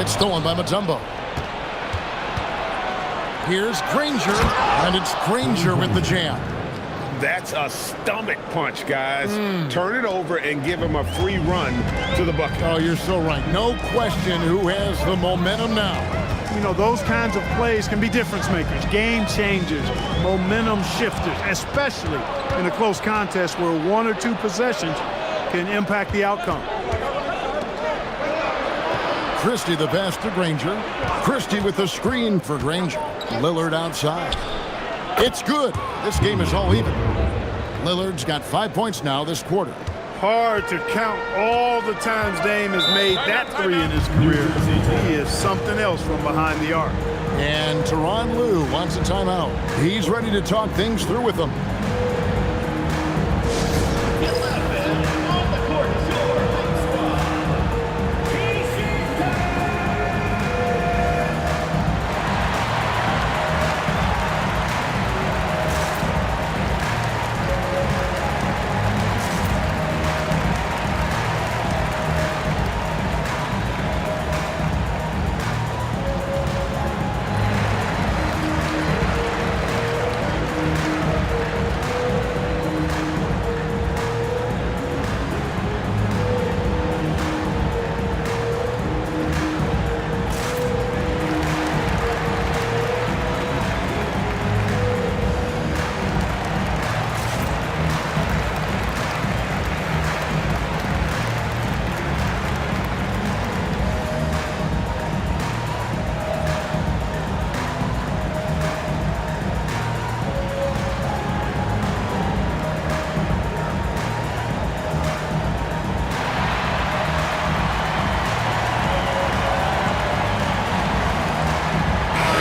It's stolen by Mutombo. Here's Granger, and it's Granger with the jam. That's a stomach punch, guys. Turn it over and give him a free run to the bucket. Oh, you're so right. No question who has the momentum now. You know, those kinds of plays can be difference makers, game changers, momentum shifters, especially in a close contest where 1 or 2 possessions can impact the outcome. Christie the pass to Granger. Christie with the screen for Granger. Lillard outside. It's good. This game is all even. Lillard's got 5 points now this quarter. Hard to count all the times Dame has made that 3 in his career. He is something else from behind the arc. And Tyronn Lue wants a timeout. He's ready to talk things through with them.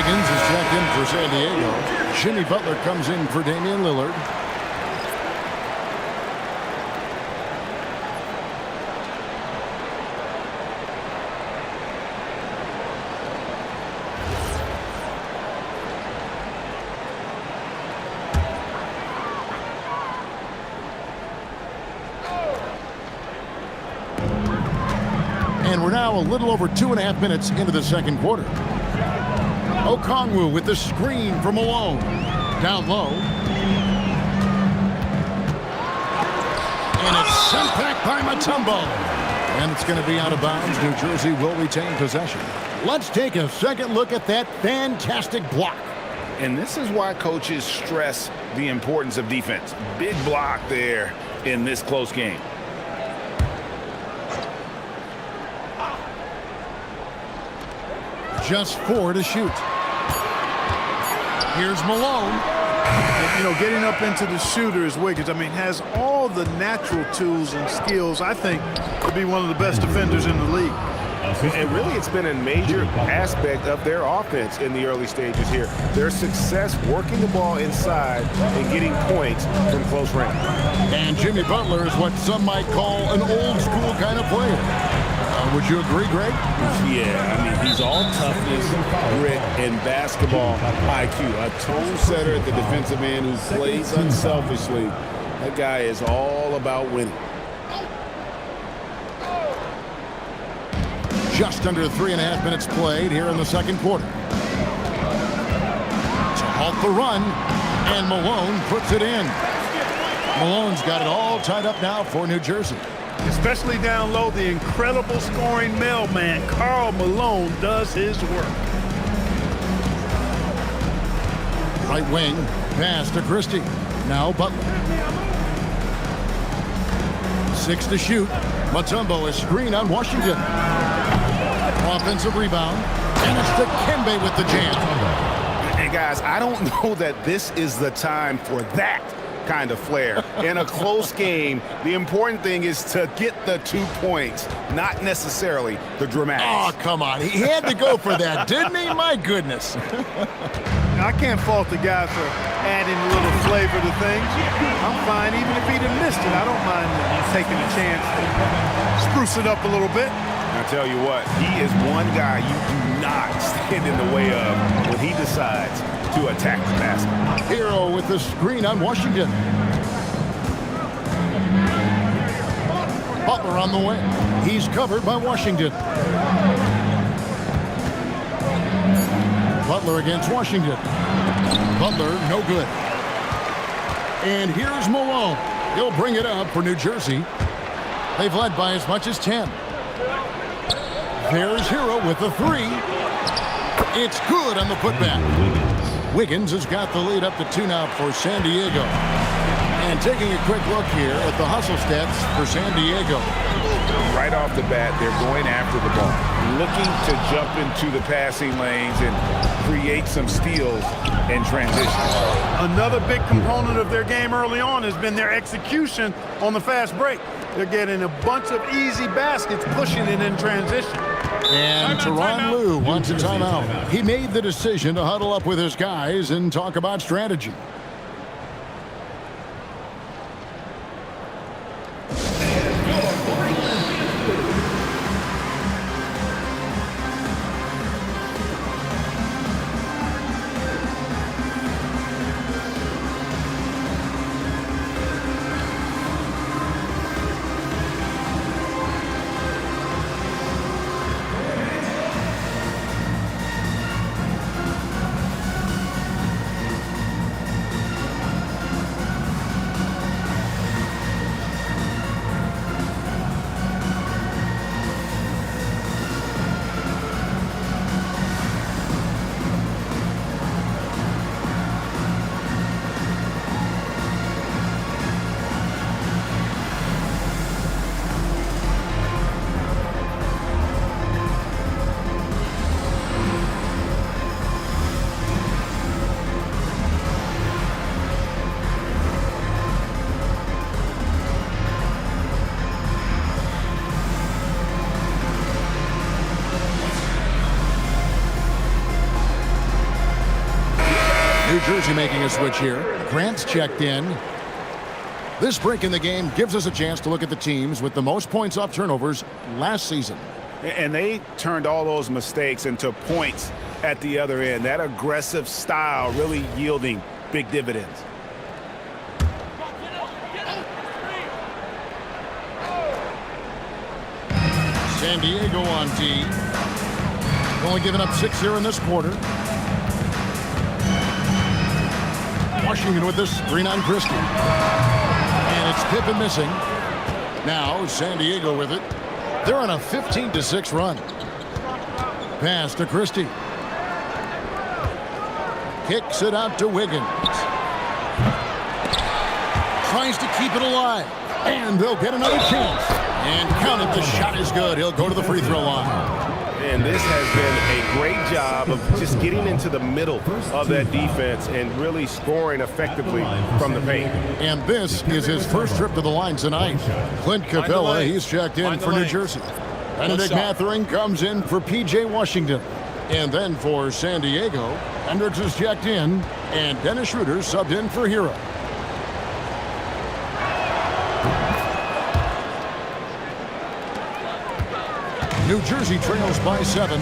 Wiggins is checked in for San Diego. Jimmy Butler comes in for Damian Lillard. And we're now a little over 2.5 minutes into the second quarter. Okongwu with the screen from Malone. Down low. And it's sent back by Mutombo. And it's going to be out of bounds. New Jersey will retain possession. Let's take a second look at that fantastic block. And this is why coaches stress the importance of defense. Big block there in this close game. Just 4 to shoot. Here's Malone. You know, getting up into the shooter is Wiggins. I mean, has all the natural tools and skills, I think, to be one of the best defenders in the league. And really, it's been a major aspect of their offense in the early stages here. Their success working the ball inside and getting points from close range. And Jimmy Butler is what some might call an old school kind of player. Would you agree, Greg? Yeah, I mean, he's all toughness, grit, and basketball IQ. A tone setter at the defensive end who plays unselfishly. That guy is all about winning. Just under 3.5 minutes played here in the second quarter. To halt the run, and Malone puts it in. Malone's got it all tied up now for New Jersey. Especially down low, the incredible scoring mailman, Karl Malone, does his work. Right wing, pass to Christie. Now Butler. 6 to shoot. Mutombo is screen on Washington. Offensive rebound. And it's to Kembe with the jam. And guys, I don't know that this is the time for that kind of flair. In a close game, the important thing is to get the 2 points, not necessarily the dramatics. Oh, come on. He had to go for that, didn't he? My goodness. I can't fault the guy for adding a little flavor to things. I'm fine, even if he'd have missed it. I don't mind taking a chance to spruce it up a little bit. I tell you what, he is one guy you do not stand in the way of when he decides to attack the basket. Hero with the screen on Washington. Butler on the way. He's covered by Washington. Butler against Washington. Butler, no good. And here's Malone. He'll bring it up for New Jersey. They've led by as much as 10. There's Hero with the 3. It's good on the putback. Wiggins has got the lead up to 2 now for San Diego. And taking a quick look here at the hustle stats for San Diego. Right off the bat, they're going after the ball, looking to jump into the passing lanes and create some steals in transition. Another big component of their game early on has been their execution on the fast break. They're getting a bunch of easy baskets, pushing it in transition. And Tyronn Lue wants a timeout. He made the decision to huddle up with his guys and talk about strategy. New Jersey making a switch here. Grant's checked in. This break in the game gives us a chance to look at the teams with the most points off turnovers last season. And they turned all those mistakes into points at the other end. That aggressive style really yielding big dividends. San Diego on D. Only giving up 6 here in this quarter. Washington with this screen on Christie. And it's Pippen missing. Now San Diego with it. They're on a 15-6 run. Pass to Christie. Kicks it out to Wiggins. Tries to keep it alive. And they'll get another chance. And count it, the shot is good. He'll go to the free throw line. And this has been a great job of just getting into the middle of that defense and really scoring effectively from the paint. And this is his first trip to the line tonight. Clint Capella, he's checked in for New Jersey. Benedict Mathering comes in for P.J. Washington. And then for San Diego, Hendricks is checked in, and Dennis Schroeder subbed in for Hero. New Jersey trails by 7.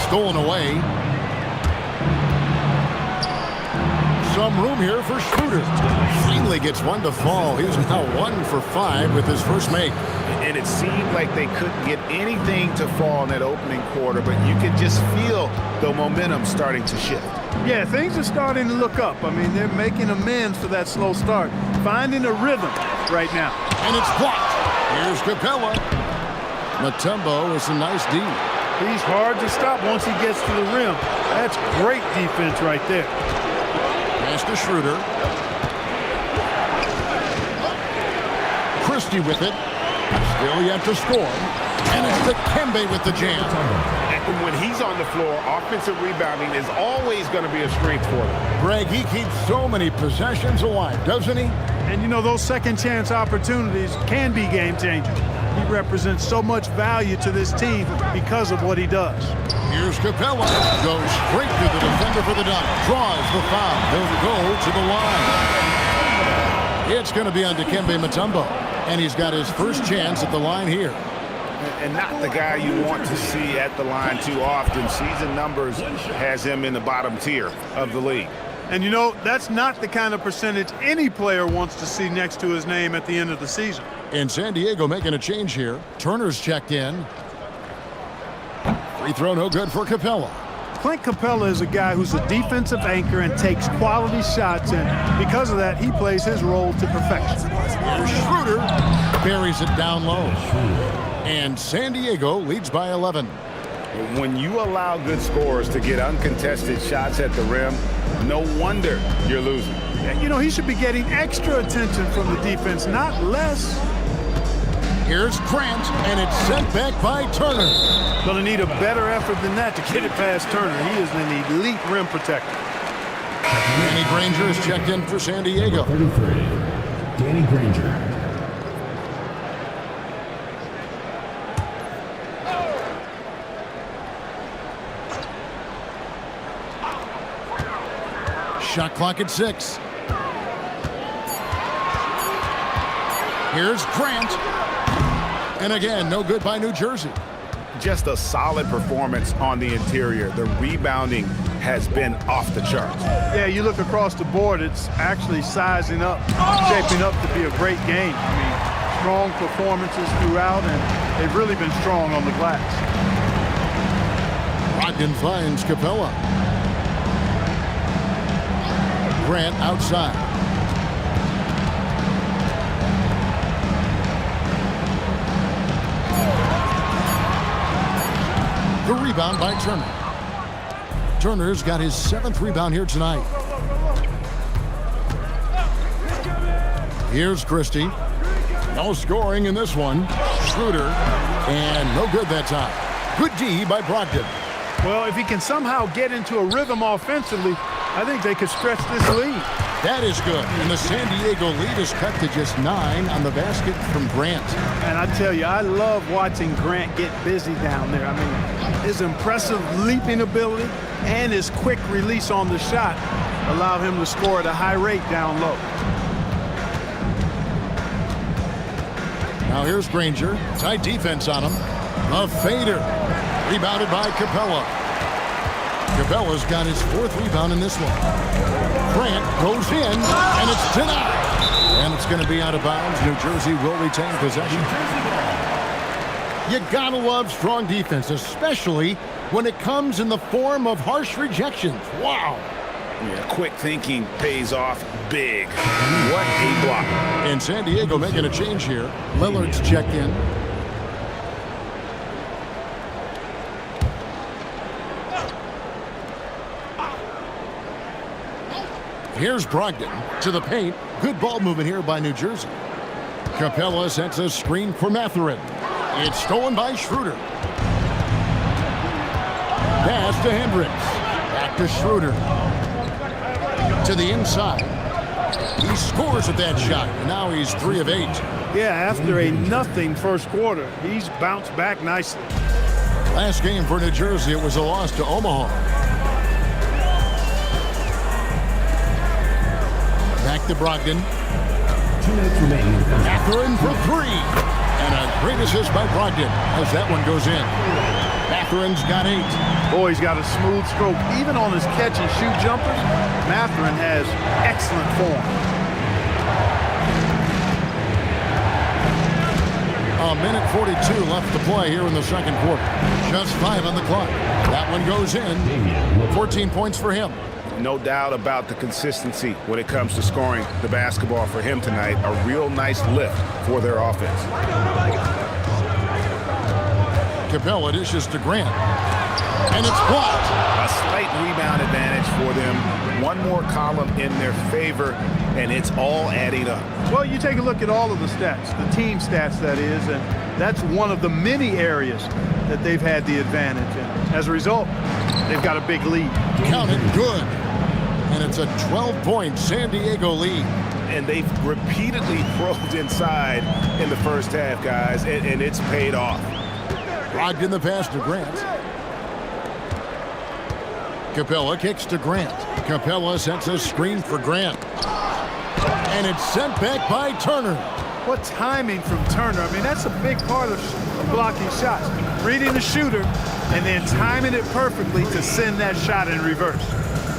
Stolen away. Some room here for Schroeder. Finally gets one to fall. He's now 1 for 5 with his first make. And it seemed like they couldn't get anything to fall in that opening quarter, but you could just feel the momentum starting to shift. Yeah, things are starting to look up. I mean, they're making amends for that slow start, finding a rhythm right now. And it's blocked. Here's Capella. Mutombo is a nice D. He's hard to stop once he gets to the rim. That's great defense right there. Pass to Schroeder. Christie with it. Still yet to score. And it's Dikembe with the jam. And when he's on the floor, offensive rebounding is always going to be a strength for them. Greg, he keeps so many possessions alive, doesn't he? And you know, those second chance opportunities can be game changers. He represents so much value to this team because of what he does. Here's Capella. Goes straight to the defender for the dunk. Draws the foul. He'll go to the line. It's going to be on Dikembe Mutombo. And he's got his first chance at the line here. And not the guy you want to see at the line too often. Season numbers has him in the bottom tier of the league. And you know, that's not the kind of percentage any player wants to see next to his name at the end of the season. And San Diego making a change here. Turner's checked in. Free throw no good for Capella. Clint Capella is a guy who's a defensive anchor and takes quality shots, and because of that, he plays his role to perfection. Here's Schroeder. Buries it down low. And San Diego leads by 11. When you allow good scorers to get uncontested shots at the rim, no wonder you're losing. And you know, he should be getting extra attention from the defense, not less. Here's Grant, and it's sent back by Turner. Going to need a better effort than that to get it past Turner. He is an elite rim protector. Danny Granger is checked in for San Diego. 33, Danny Granger. Shot clock at 6. Here's Grant. And again, no good by New Jersey. Just a solid performance on the interior. The rebounding has been off the charts. Yeah, you look across the board, it's actually sizing up, shaping up to be a great game. I mean, strong performances throughout, and they've really been strong on the glass. Brogdon finds Capella. Grant outside. The rebound by Turner. Turner's got his 7th rebound here tonight. Here's Christie. No scoring in this one. Schroeder. And no good that time. Good D by Brogdon. Well, if he can somehow get into a rhythm offensively, I think they could stretch this lead. That is good. And the San Diego lead is cut to just 9 on the basket from Grant. And I tell you, I love watching Grant get busy down there. I mean, his impressive leaping ability and his quick release on the shot allow him to score at a high rate down low. Now here's Granger. Tight defense on him. A fader. Rebounded by Capella. Capella's got his 4th rebound in this one. Grant goes in, and it's denied. And it's going to be out of bounds. New Jersey will retain possession. You gotta love strong defense, especially when it comes in the form of harsh rejections. Wow. Yeah, quick thinking pays off big. What a block. And San Diego making a change here. Lillard's checked in. Here's Brogdon to the paint. Good ball movement here by New Jersey. Capella sets a screen for Mathurin. It's stolen by Schroeder. Pass to Hendricks. Back to Schroeder. To the inside. He scores with that shot, and now he's 3 of 8. Yeah, after a nothing first quarter, he's bounced back nicely. Last game for New Jersey, it was a loss to Omaha. Back to Brogdon. 2 minutes remaining. Mathurin for 3. And a great assist by Brogdon as that one goes in. Mathurin's got 8. Boy, he's got a smooth stroke. Even on his catch and shoot jumpers, Mathurin has excellent form. A minute 42 left to play here in the second quarter. Just 5 on the clock. That one goes in. 14 points for him. No doubt about the consistency when it comes to scoring the basketball for him tonight. A real nice lift for their offense. Capella dishes to Grant. And it's blocked. A slight rebound advantage for them. One more column in their favor, and it's all adding up. Well, you take a look at all of the stats, the team stats, that is, and that's one of the many areas that they've had the advantage. And as a result, they've got a big lead. Counted good. And it's a 12-point San Diego lead. And they've repeatedly probed inside in the first half, guys, and it's paid off. Brogdon the pass to Grant. Capella kicks to Grant. Capella sets a screen for Grant. And it's sent back by Turner. What timing from Turner. I mean, that's a big part of blocking shots. Reading the shooter and then timing it perfectly to send that shot in reverse.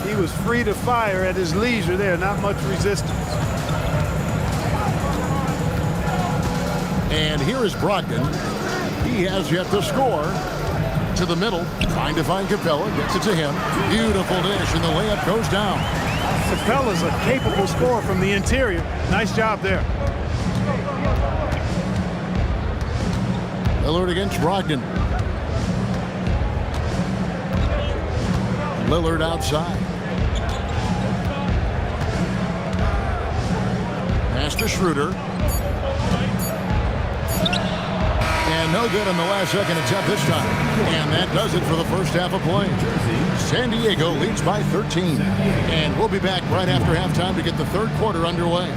He was free to fire at his leisure there, not much resistance. And here is Brogdon. He has yet to score. To the middle, trying to find Capella, gets it to him. Beautiful dish, and the layup goes down. Capella's a capable scorer from the interior. Nice job there. Lillard against Brogdon. Lillard outside. Pass to Schroeder. And no good on the last second attempt this time. And that does it for the first half of play. San Diego leads by 13. And we'll be back right after halftime to get the third quarter underway.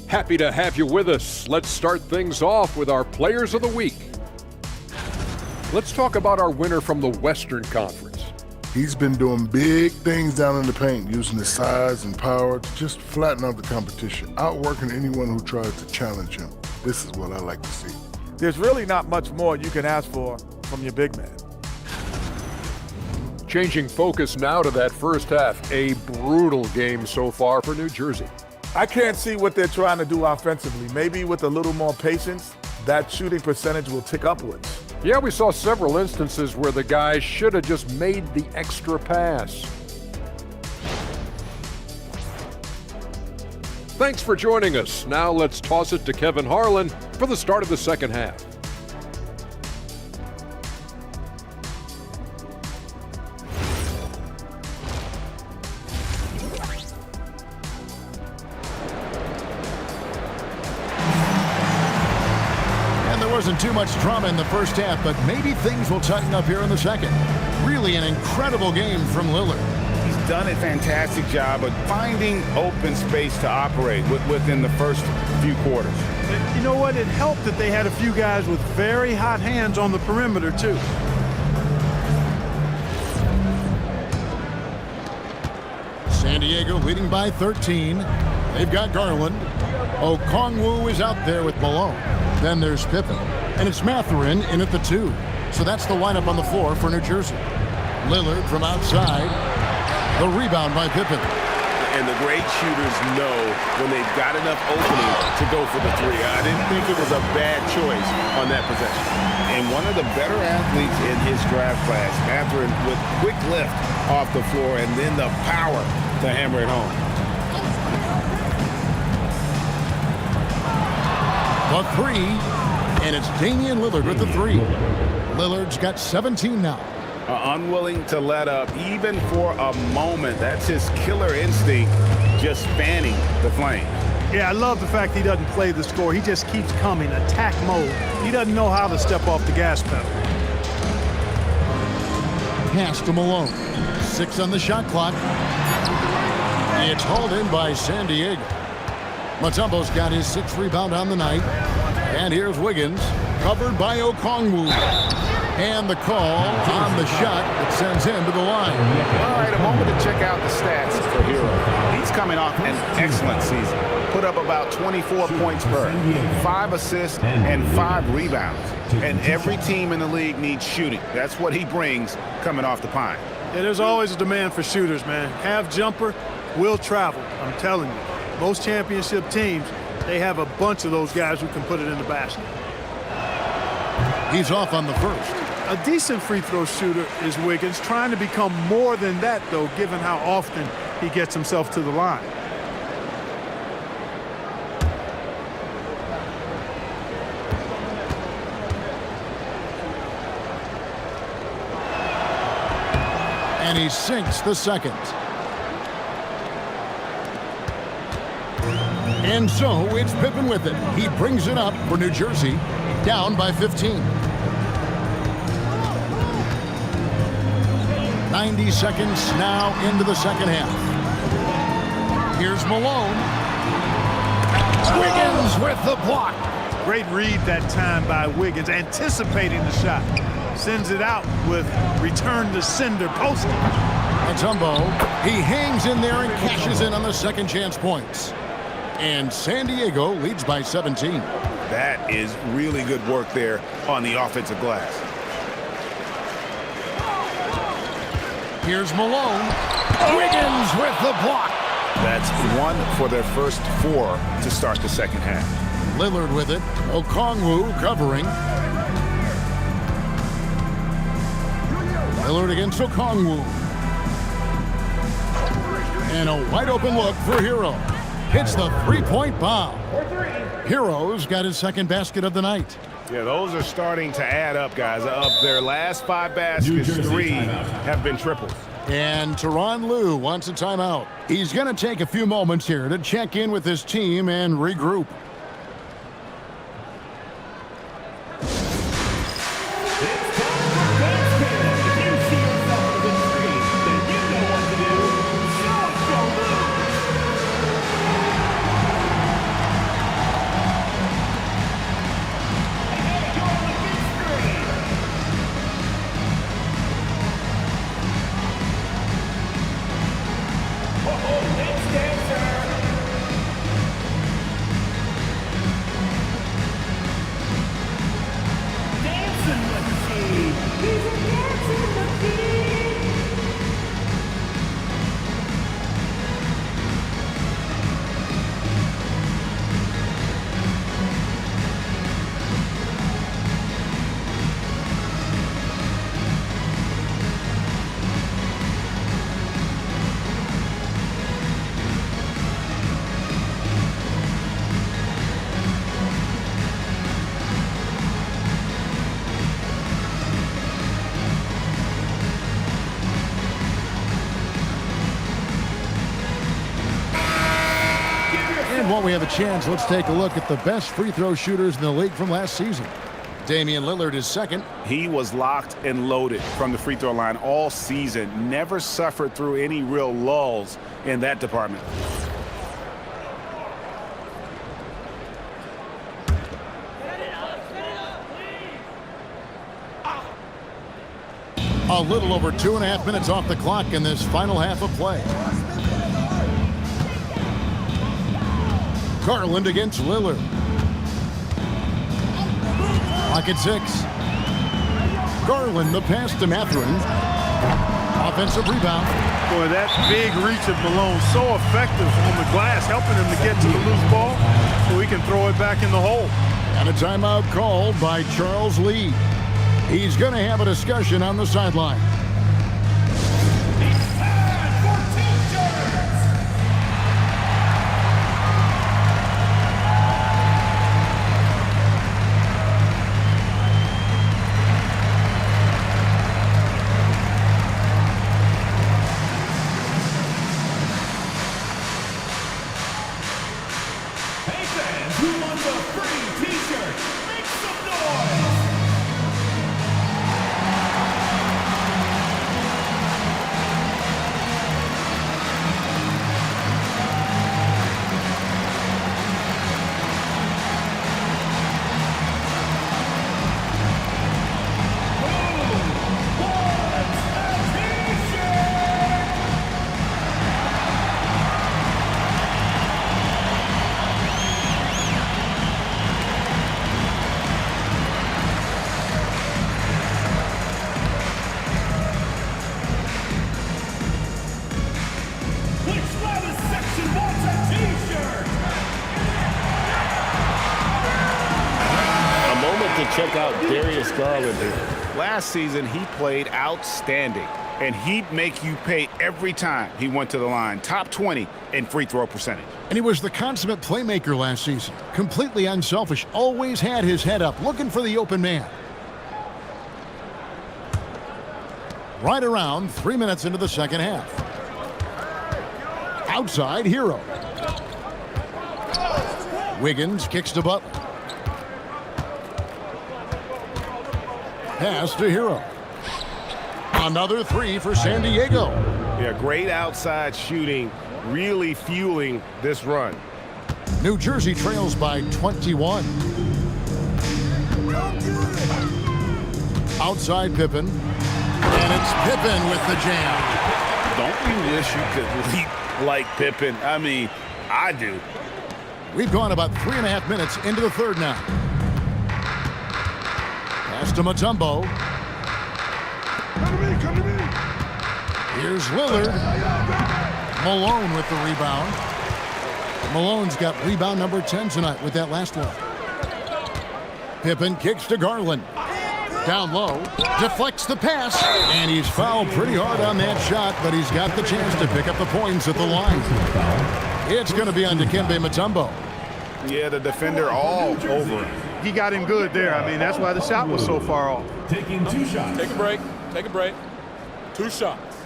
Happy to have you with us. Let's start things off with our Players of the Week. Let's talk about our winner from the Western Conference. He's been doing big things down in the paint, using his size and power to just flatten out the competition, outworking anyone who tries to challenge him. This is what I like to see. There's really not much more you can ask for from your big man. Changing focus now to that first half. A brutal game so far for New Jersey. I can't see what they're trying to do offensively. Maybe with a little more patience, that shooting percentage will tick upwards. Yeah, we saw several instances where the guys should have just made the extra pass. Thanks for joining us. Now let's toss it to Kevin Harlan for the start of the second half. there wasn't too much drama in the first half, but maybe things will tighten up here in the second. Really an incredible game from Lillard. He's done a fantastic job of finding open space to operate within the first few quarters. You know what? It helped that they had a few guys with very hot hands on the perimeter, too. San Diego leading by 13. They've got Garland. Okongwu is out there with Malone. Then there's Pippen. And it's Mathurin in at the 2. So that's the lineup on the floor for New Jersey. Lillard from outside. The rebound by Pippen. And the great shooters know when they've got enough opening to go for the 3. I didn't think it was a bad choice on that possession. And one of the better athletes in his draft class, Mathurin, with quick lift off the floor and then the power to hammer it home. The 3, and it's Damian Lillard with the 3. Lillard's got 17 now. Unwilling to let up even for a moment. That's his killer instinct, just fanning the flame. Yeah, I love the fact he doesn't play the score. He just keeps coming, attack mode. He doesn't know how to step off the gas pedal. Pass to Malone. 6 on the shot clock. It's hauled in by San Diego. Mutombo's got his 6th rebound on the night. And here's Wiggins, covered by Okongwu. And the call on the shot that sends him to the line. All right, a moment to check out the stats for Hero. He's coming off an excellent season. Put up about 24 points per, 5 assists, and 5 rebounds. And every team in the league needs shooting. That's what he brings coming off the pine. Yeah, there's always a demand for shooters, man. Have jumper, will travel. I'm telling you. Most championship teams, they have a bunch of those guys who can put it in the basket. He's off on the first. A decent free throw shooter is Wiggins, trying to become more than that, though, given how often he gets himself to the line. And he sinks the second. And so it's Pippen with it. He brings it up for New Jersey, down by 15. 90 seconds now into the second half. Here's Malone. Wiggins with the block. Great read that time by Wiggins, anticipating the shot. Sends it out with return to sender posting. Mutombo, he hangs in there and cashes in on the second chance points. And San Diego leads by 17. That is really good work there on the offensive glass. Here's Malone. Wiggins with the block. That's 1 for their first 4 to start the second half. Lillard with it. Okongwu covering. Lillard against Okongwu. And a wide open look for Hero. Hits the 3-point bomb. Hero's got his second basket of the night. Yeah, those are starting to add up, guys. Of their last 5 baskets, 3 have been triples. And Tyronn Lue wants a timeout. He's going to take a few moments here to check in with his team and regroup. And while we have a chance, let's take a look at the best free throw shooters in the league from last season. Damian Lillard is second. He was locked and loaded from the free throw line all season. Never suffered through any real lulls in that department. A little over 2.5 minutes off the clock in this final half of play. Garland against Lillard. Clock at 6. Garland, the pass to Mathurin. Offensive rebound. Boy, that big reach of Malone, so effective on the glass, helping him to get to the loose ball so he can throw it back in the hole. And a timeout called by Charles Lee. He's going to have a discussion on the sideline. Check out Darius Garland. Last season, he played outstanding, and he'd make you pay every time he went to the line. Top 20 in free throw percentage. And he was the consummate playmaker last season. Completely unselfish, always had his head up, looking for the open man. Right around 3 minutes into the second half. Outside, Hero. Wiggins kicks to Butler. Pass to Hero. Another three for San Diego. Yeah, great outside shooting, really fueling this run. New Jersey trails by 21. Outside Pippen. And it's Pippen with the jam. Don't you wish you could leap like Pippen? I mean, I do. We've gone about 3.5 minutes into the third now. Pass to Mutombo. Come to me. Here's Lillard. Malone with the rebound. Malone's got rebound number 10 tonight with that last one. Pippen kicks to Garland. Down low. Deflects the pass. And he's fouled pretty hard on that shot, but he's got the chance to pick up the points at the line. It's going to be on Dikembe Mutombo. Yeah, the defender all over him. He got him good there. I mean, that's why the shot was so far off. Taking 2 shots. Take a break. Take a break. 2 shots.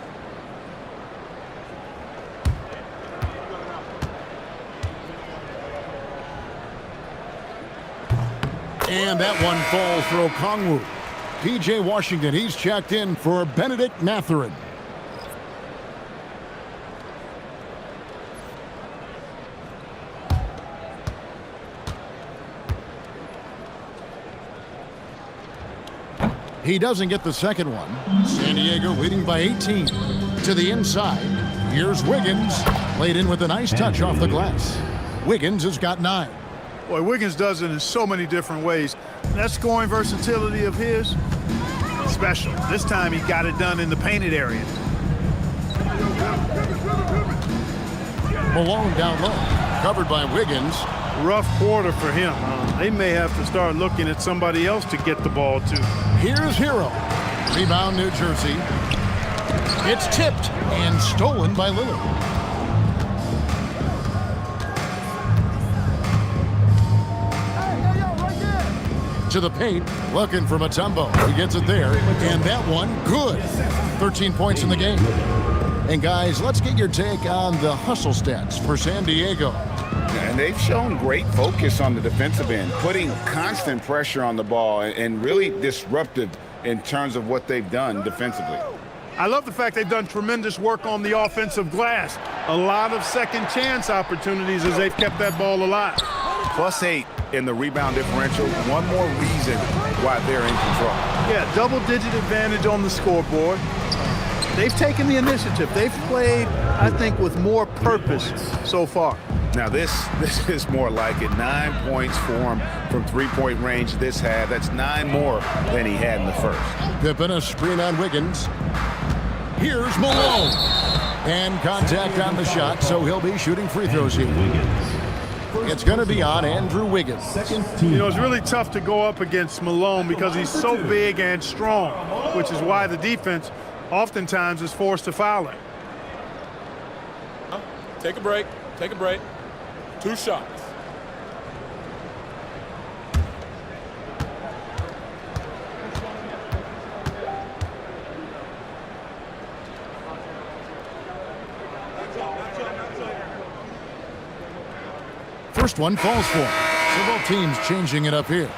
And that one falls for Okongwu. P.J. Washington, he's checked in for Benedict Mathurin. He doesn't get the second one. San Diego leading by 18. To the inside. Here's Wiggins. Laid in with a nice touch off the glass. Wiggins has got 9. Boy, Wiggins does it in so many different ways. That scoring versatility of his, special. This time he got it done in the painted area. Malone down low. Covered by Wiggins. Rough quarter for him. They may have to start looking at somebody else to get the ball to. Here's Hero. Rebound, New Jersey. It's tipped and stolen by Lillard. To the paint, looking for Mutombo. He gets it there, and that one, good. 13 points in the game. And guys, let's get your take on the hustle stats for San Diego. And they've shown great focus on the defensive end, putting constant pressure on the ball and really disruptive in terms of what they've done defensively. I love the fact they've done tremendous work on the offensive glass. A lot of second chance opportunities as they've kept that ball alive. +8 in the rebound differential. One more reason why they're in control. Yeah, double-digit advantage on the scoreboard. They've taken the initiative. They've played, I think, with more purpose so far. Now this is more like it. 9 points for him from three-point range this half. That's 9 more than he had in the first. Pippen, a screen on Wiggins. Here's Malone. And contact on the shot, so he'll be shooting free throws here. It's going to be on Andrew Wiggins. You know, it's really tough to go up against Malone because he's so big and strong, which is why the defense oftentimes is forced to foul him. Take a break. Take a break. 2 shots. First one falls for him. So both teams changing it up here.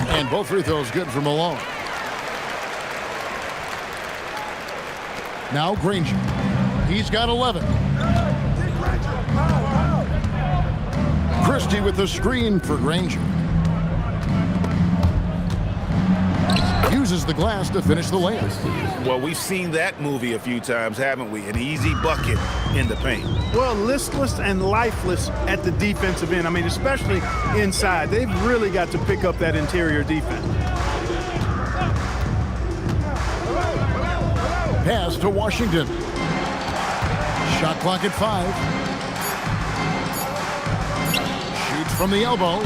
And both free throws good for Malone. Now Granger. He's got 11. Christie with the screen for Granger. Uses the glass to finish the layup. Well, we've seen that movie a few times, haven't we? An easy bucket in the paint. Well, listless and lifeless at the defensive end. I mean, especially inside. They've really got to pick up that interior defense. Pass to Washington. Shot clock at 5. Shoots from the elbow.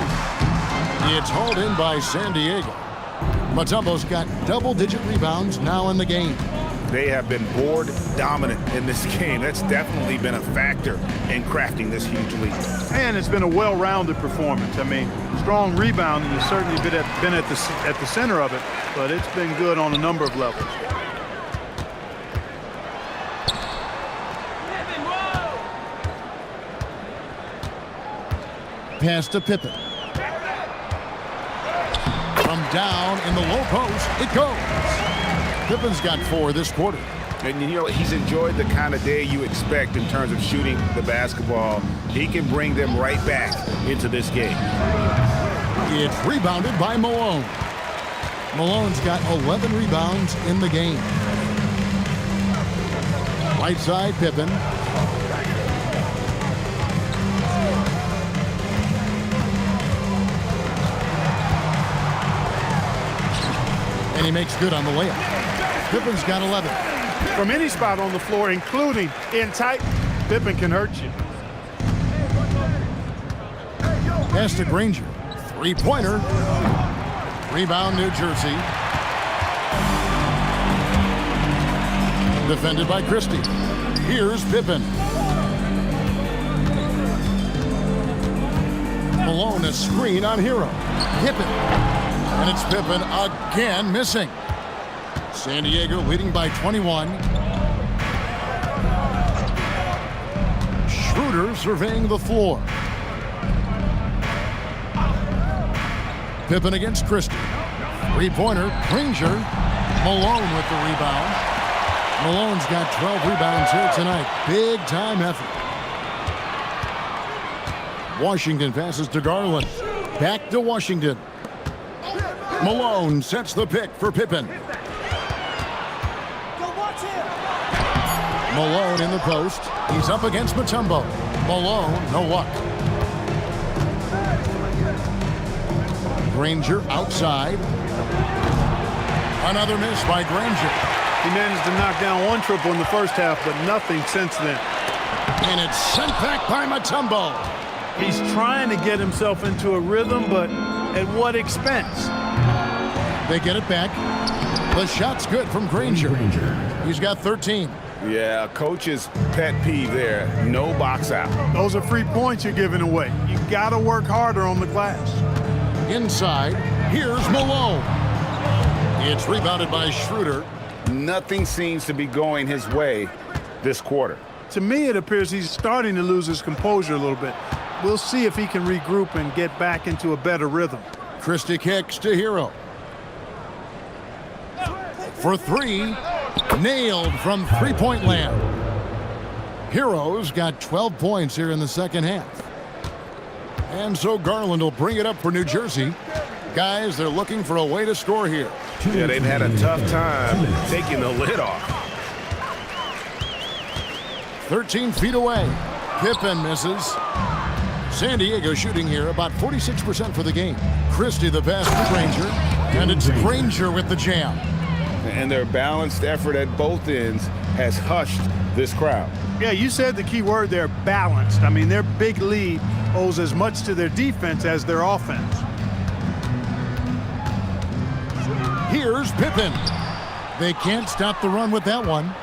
It's hauled in by San Diego. Mutombo's got double-digit rebounds now in the game. They have been board dominant in this game. That's definitely been a factor in crafting this huge lead. And it's been a well-rounded performance. I mean, strong rebounding has certainly been at the center of it, but it's been good on a number of levels. Pass to Pippen. From down in the low post, it goes. Pippen's got 4 this quarter. And you know, he's enjoyed the kind of day you expect in terms of shooting the basketball. He can bring them right back into this game. It's rebounded by Malone. Malone's got 11 rebounds in the game. Right side, Pippen. And he makes good on the layup. Pippen's got 11. From any spot on the floor, including in tight, Pippen can hurt you. Pass to Granger. 3-pointer. Rebound, New Jersey. Defended by Christie. Here's Pippen. Malone, a screen on Hero. Pippen. And it's Pippen again missing. San Diego leading by 21. Schroeder surveying the floor. Pippen against Christie. 3-pointer, Granger. Malone with the rebound. Malone's got 12 rebounds here tonight. Big time effort. Washington passes to Garland. Back to Washington. Malone sets the pick for Pippen. Malone in the post. He's up against Mutombo. Malone, no luck. Granger outside. Another miss by Granger. He managed to knock down 1 triple in the first half, but nothing since then. And it's sent back by Mutombo. He's trying to get himself into a rhythm, but at what expense? They get it back. The shot's good from Granger. He's got 13. Yeah, coach's pet peeve there. No box out. Those are free points you're giving away. You got to work harder on the glass. Inside, here's Malone. It's rebounded by Schroeder. Nothing seems to be going his way this quarter. To me, it appears he's starting to lose his composure a little bit. We'll see if he can regroup and get back into a better rhythm. Christie kicks to Hero. For three, nailed from three-point land. Hero's got 12 points here in the second half. And so Garland will bring it up for New Jersey. Guys, they're looking for a way to score here. Yeah, they've had a tough time taking the lid off. 13 feet away. Pippen misses. San Diego shooting here about 46% for the game. Christie the pass to Granger. And it's Granger with the jam. And their balanced effort at both ends has hushed this crowd. Yeah, you said the key word there, balanced. I mean, their big lead owes as much to their defense as their offense. Here's Pippen. They can't stop the run with that one.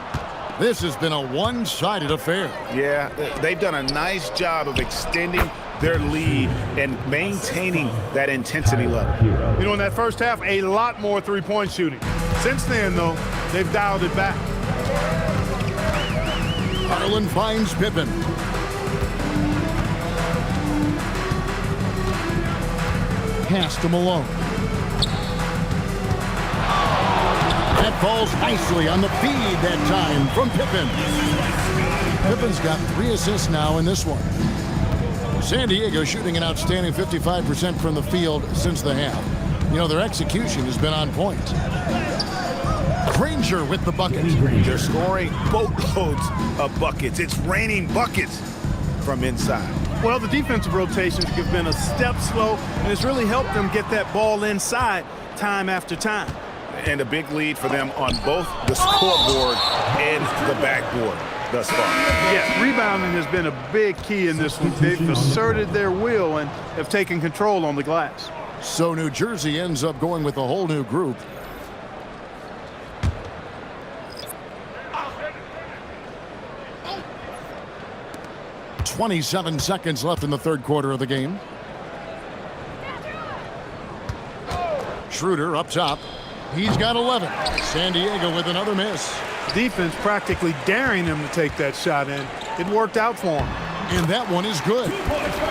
This has been a one-sided affair. Yeah, they've done a nice job of extending their lead and maintaining that intensity level. You know, in that first half, a lot more three-point shooting. Since then, though, they've dialed it back. Garland finds Pippen. Pass to Malone. That falls nicely on the feed that time from Pippen. Pippen's got 3 assists now in this one. San Diego shooting an outstanding 55% from the field since the half. You know, their execution has been on point. Granger with the bucket. They're scoring boatloads of buckets. It's raining buckets from inside. Well, the defensive rotations have been a step slow, and it's really helped them get that ball inside time after time. And a big lead for them on both the scoreboard and the backboard thus far. Yeah, rebounding has been a big key in this one. They've asserted their will and have taken control on the glass. So New Jersey ends up going with a whole new group. .27 seconds left in the third quarter of the game. Schroeder up top. He's got 11. San Diego with another miss. Defense practically daring him to take that shot in. It worked out for him. And that one is good.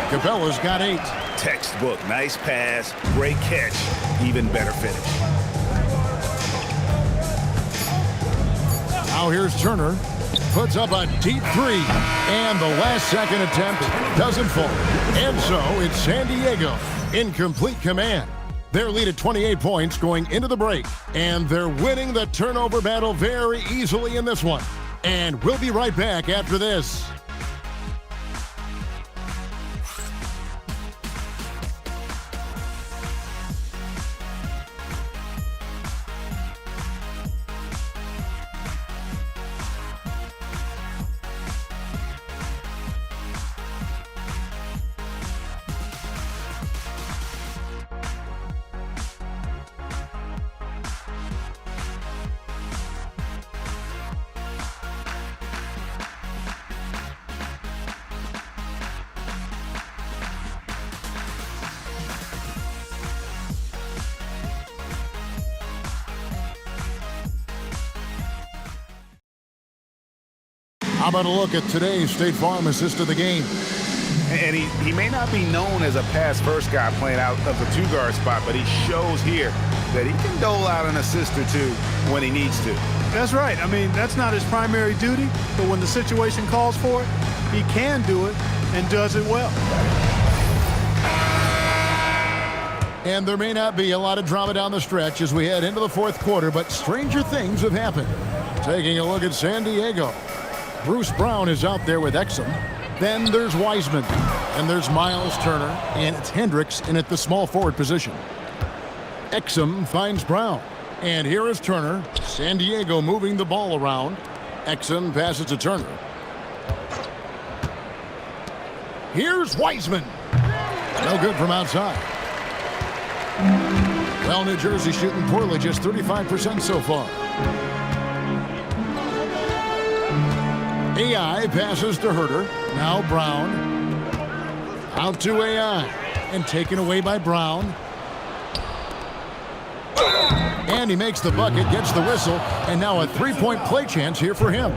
Cabela's got 8. Textbook. Nice pass. Great catch. Even better finish. Now here's Turner. Puts up a deep 3. And the last second attempt doesn't fall. And so it's San Diego in complete command. Their lead at 28 points going into the break. And they're winning the turnover battle very easily in this one. And we'll be right back after this. How about a look at today's State Farm assist of the game? And he may not be known as a pass-first guy playing out of the two-guard spot, but he shows here that he can dole out an assist or two when he needs to. That's right. I mean, that's not his primary duty, but when the situation calls for it, he can do it and does it well. And there may not be a lot of drama down the stretch as we head into the fourth quarter, but stranger things have happened. Taking a look at San Diego. Bruce Brown is out there with Exum. Then there's Wiseman. And there's Miles Turner. And it's Hendricks in at the small forward position. Exum finds Brown. And here is Turner. San Diego moving the ball around. Exum passes to Turner. Here's Wiseman. No good from outside. Well, New Jersey shooting poorly, just 35% so far. AI passes to Herter. Now Brown. Out to AI. And taken away by Brown. And he makes the bucket, gets the whistle, and now a three-point play chance here for him.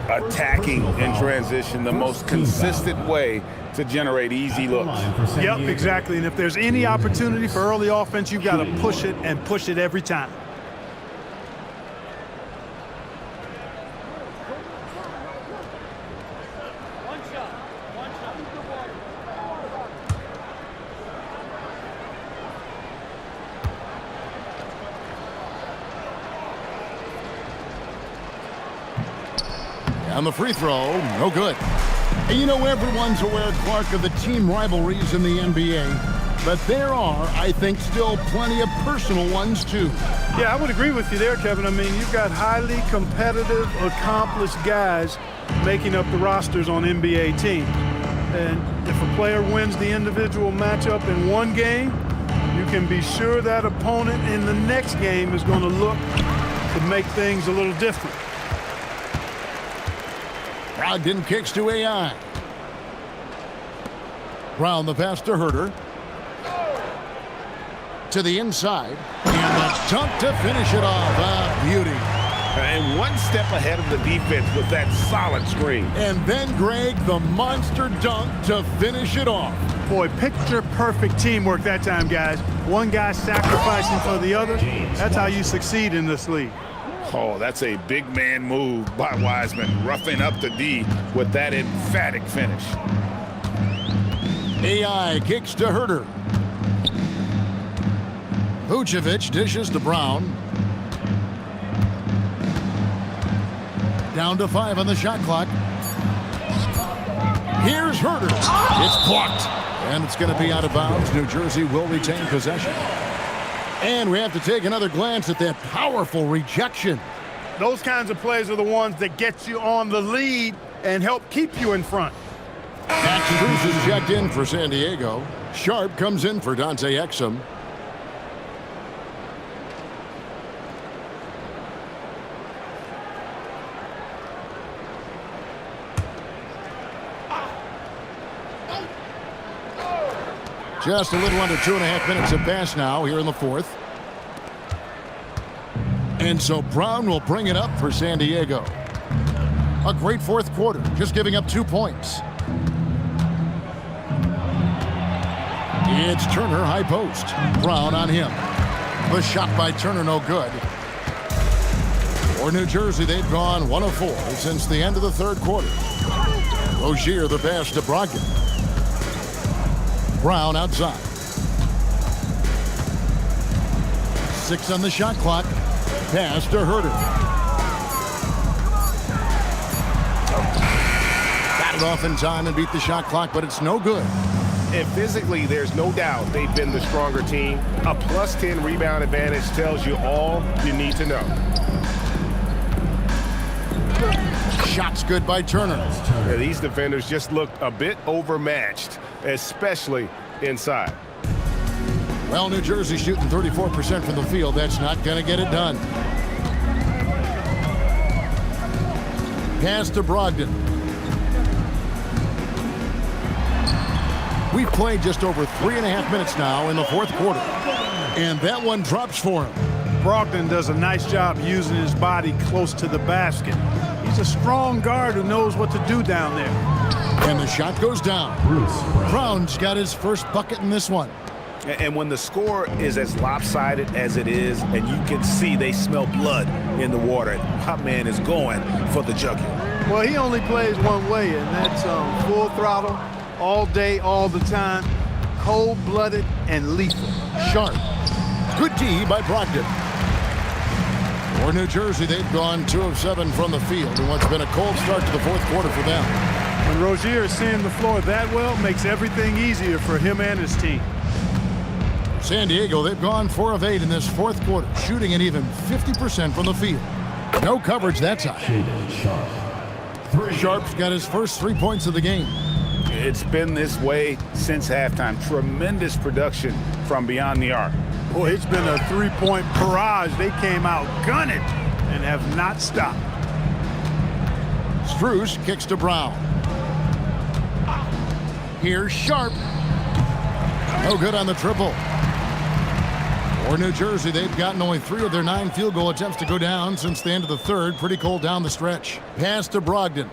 Attacking in transition, the most consistent way to generate easy looks. Yep, exactly. And if there's any opportunity for early offense, you've got to push it and push it every time. On the free throw, no good. And you know, everyone's aware, Clark, of the team rivalries in the NBA. But there are, I think, still plenty of personal ones, too. Yeah, I would agree with you there, Kevin. I mean, you've got highly competitive, accomplished guys making up the rosters on NBA teams. And if a player wins the individual matchup in one game, you can be sure that opponent in the next game is going to look to make things a little different. Brogdon kicks to AI. Brown the pass to Herter. To the inside. And the dunk to finish it off. Ah, beauty. And one step ahead of the defense with that solid screen. And then, Greg, the monster dunk to finish it off. Boy, picture-perfect teamwork that time, guys. One guy sacrificing for the other. That's how you succeed in this league. Oh, that's a big man move by Wiseman, roughing up the D with that emphatic finish. AI kicks to Herter. Vucevic dishes to Brown. Down to 5 on the shot clock. Here's Herter. It's blocked. And it's going to be out of bounds. New Jersey will retain possession. And we have to take another glance at that powerful rejection. Those kinds of plays are the ones that get you on the lead and help keep you in front. Max Strus is checked in for San Diego. Sharp comes in for Dante Exum. Just a little under 2.5 minutes have passed now here in the fourth. And so Brown will bring it up for San Diego. A great fourth quarter, just giving up 2 points. It's Turner, high post. Brown on him. The shot by Turner, no good. For New Jersey, they've gone 1 of 4 since the end of the third quarter. Rozier the pass to Brogdon. Brown outside. 6 on the shot clock. Pass to Herter. Got it off in time and beat the shot clock, but it's no good. And physically, there's no doubt they've been the stronger team. A +10 rebound advantage tells you all you need to know. Shot's good by Turner. Yeah, these defenders just looked a bit overmatched, especially inside. Well, New Jersey shooting 34% from the field. That's not going to get it done. Pass to Brogdon. We've played just over 3.5 minutes now in the fourth quarter. And that one drops for him. Brogdon does a nice job using his body close to the basket. He's a strong guard who knows what to do down there. And the shot goes down. Brown's got his first bucket in this one. And when the score is as lopsided as it is, and you can see they smell blood in the water, my man is going for the jugular. Well, he only plays one way, and that's full throttle, all day, all the time, cold-blooded and lethal. Sharp. Good D by Brogdon. For New Jersey, they've gone 2 of 7 from the field in what's been a cold start to the fourth quarter for them. When Rozier is seeing the floor that well, makes everything easier for him and his team. San Diego, they've gone 4 of 8 in this fourth quarter, shooting an even 50% from the field. No coverage that time. Sharp's got his first 3 points of the game. It's been this way since halftime. Tremendous production from beyond the arc. Boy, it's been a three-point barrage. They came out gunning and have not stopped. Strus kicks to Brown. Here's Sharp. No good on the triple. For New Jersey, they've gotten only 3 of their 9 field goal attempts to go down since the end of the third. Pretty cold down the stretch. Pass to Brogdon.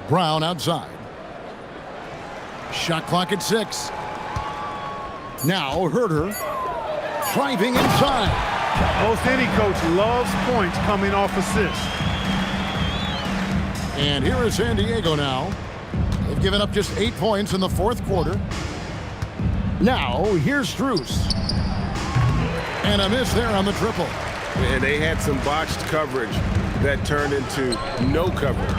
Brown outside. Shot clock at 6. Now Herter driving inside. Most any coach loves points coming off assists. And here is San Diego now. They've given up just 8 points in the fourth quarter. Now here's Strus. And a miss there on the triple. And they had some botched coverage that turned into no coverage.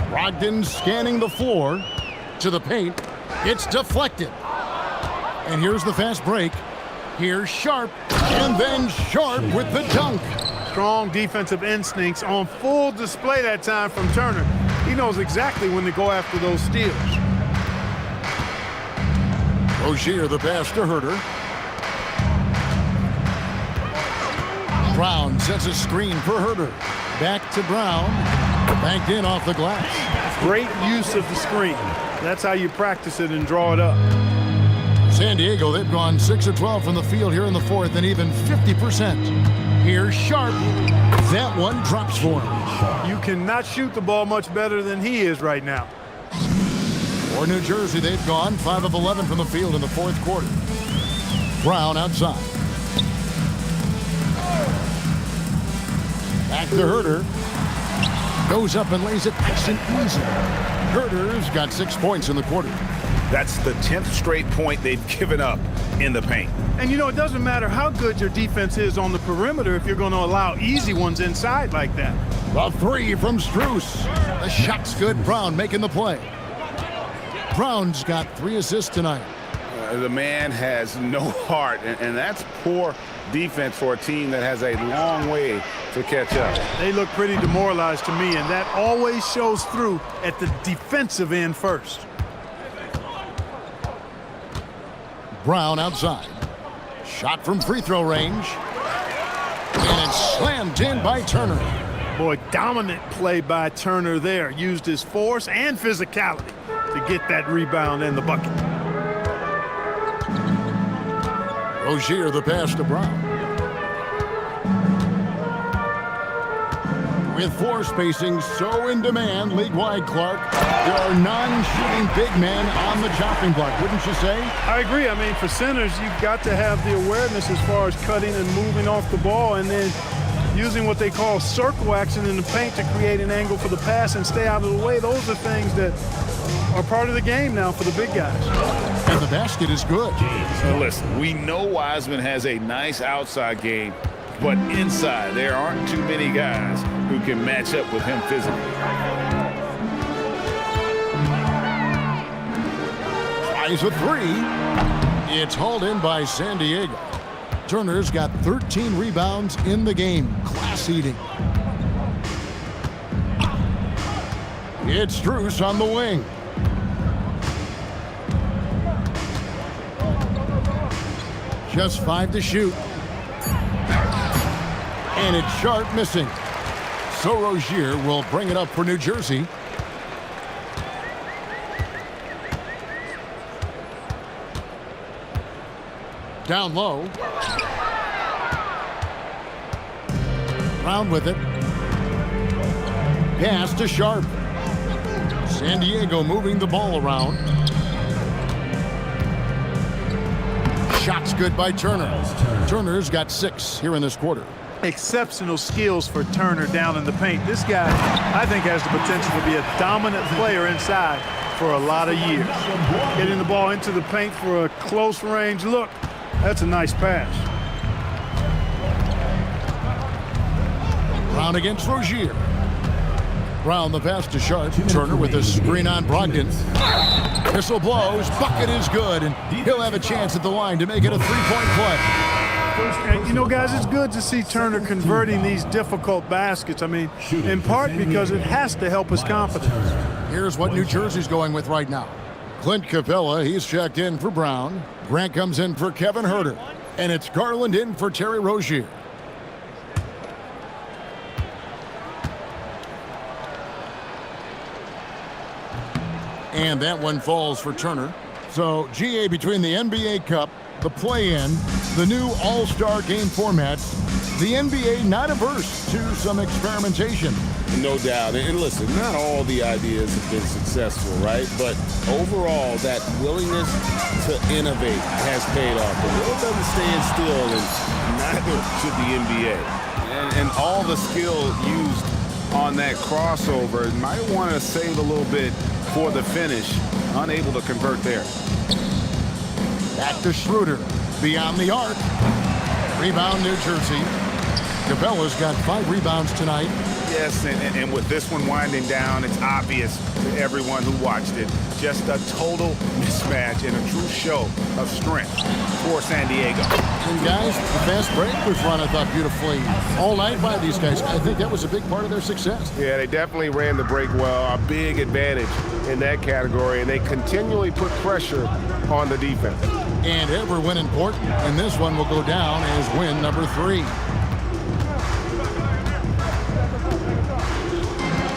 Brogdon scanning the floor to the paint. It's deflected. And here's the fast break. Here's Sharp. And then Sharp with the dunk. Strong defensive instincts on full display that time from Turner. He knows exactly when to go after those steals. Rozier the pass to Herter. Brown sets a screen for Herter. Back to Brown. Banked in off the glass. Great use of the screen. That's how you practice it and draw it up. San Diego, they've gone 6 of 12 from the field here in the fourth and even 50%. Here's Sharp. That one drops for him. You cannot shoot the ball much better than he is right now. For New Jersey, they've gone 5 of 11 from the field in the fourth quarter. Brown outside. Back to Herter. Goes up and lays it nice and easy. Herter's got 6 points in the quarter. That's the 10th straight point they've given up in the paint. And you know, it doesn't matter how good your defense is on the perimeter if you're going to allow easy ones inside like that. The 3 from Strus. The shot's good. Brown making the play. Brown's got 3 assists tonight. The man has no heart, and that's poor defense for a team that has a long way to catch up. They look pretty demoralized to me, and that always shows through at the defensive end first. Brown outside. Shot from free throw range. And it's slammed in by Turner. Boy, dominant play by Turner there. Used his force and physicality to get that rebound and the bucket. Rozier the pass to Brown. With floor spacing so in demand league-wide, Clark, there are non-shooting big men on the chopping block, wouldn't you say? I agree. I mean, for centers, you've got to have the awareness as far as cutting and moving off the ball and then using what they call circle action in the paint to create an angle for the pass and stay out of the way. Those are things that are part of the game now for the big guys. And the basket is good. So listen, we know Wiseman has a nice outside game, but inside there aren't too many guys who can match up with him physically. Tries a 3. It's hauled in by San Diego. Turner's got 13 rebounds in the game. Class eating. It's Strus on the wing. Just 5 to shoot. And it's Sharp missing. So Rozier will bring it up for New Jersey. Down low. Brown with it. Pass to Sharp. San Diego moving the ball around. Shots good by Turner. Turner's got 6 here in this quarter. Exceptional skills for Turner down in the paint. This guy, I think, has the potential to be a dominant player inside for a lot of years. Getting the ball into the paint for a close range look. That's a nice pass. Brown against Rozier. Brown the pass to Sharp. Turner with a screen on Brogdon. Whistle blows. Bucket is good, and he'll have a chance at the line to make it a 3-point play. And, you know, guys, it's good to see Turner converting these difficult baskets. I mean, in part because it has to help his confidence. Here's what New Jersey's going with right now. Clint Capella, he's checked in for Brown. Grant comes in for Kevin Herter. And it's Garland in for Terry Rozier. And that one falls for Turner. So, GA, between the NBA Cup, the play-in, the new All-Star game formats, the NBA not averse to some experimentation. No doubt. And listen, not all the ideas have been successful, right? But overall, that willingness to innovate has paid off. The world doesn't stand still, and neither should the NBA. And all the skill used on that crossover might want to save a little bit for the finish. Unable to convert there. Back to Schroeder. Beyond the arc. Rebound, New Jersey. Capella's got 5 rebounds tonight. Yes, and with this one winding down, it's obvious to everyone who watched it. Just a total mismatch and a true show of strength for San Diego. And guys, the fast break was run, I thought, beautifully all night by these guys. I think that was a big part of their success. Yeah, they definitely ran the break well. A big advantage in that category, and they continually put pressure on the defense. And every win important, and this one will go down as win number 3.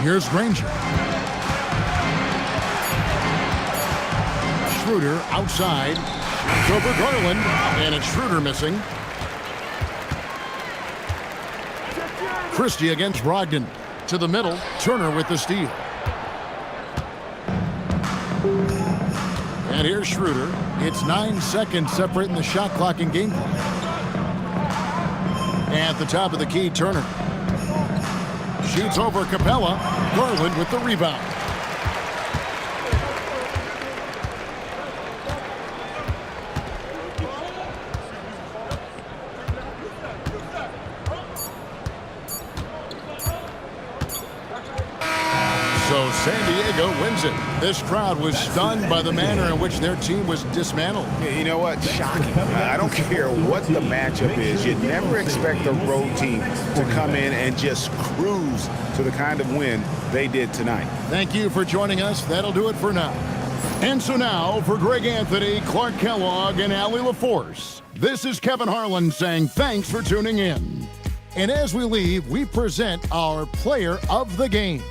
Here's Granger. Schroeder outside. It's over Garland, and it's Schroeder missing. Christie against Brogdon. To the middle, Turner with the steal. And here's Schroeder. It's 9 seconds separating the shot clock and game clock. At the top of the key, Turner. Shoots over Capella. Garland with the rebound. So San Diego wins it. This crowd was stunned by the manner in which their team was dismantled. You know what? Shocking. I don't care what the matchup is. You'd never expect a road team to come in and just cruise to the kind of win they did tonight. Thank you for joining us. That'll do it for now. And so now, for Greg Anthony, Clark Kellogg, and Allie LaForce, this is Kevin Harlan saying thanks for tuning in. And as we leave, we present our player of the game.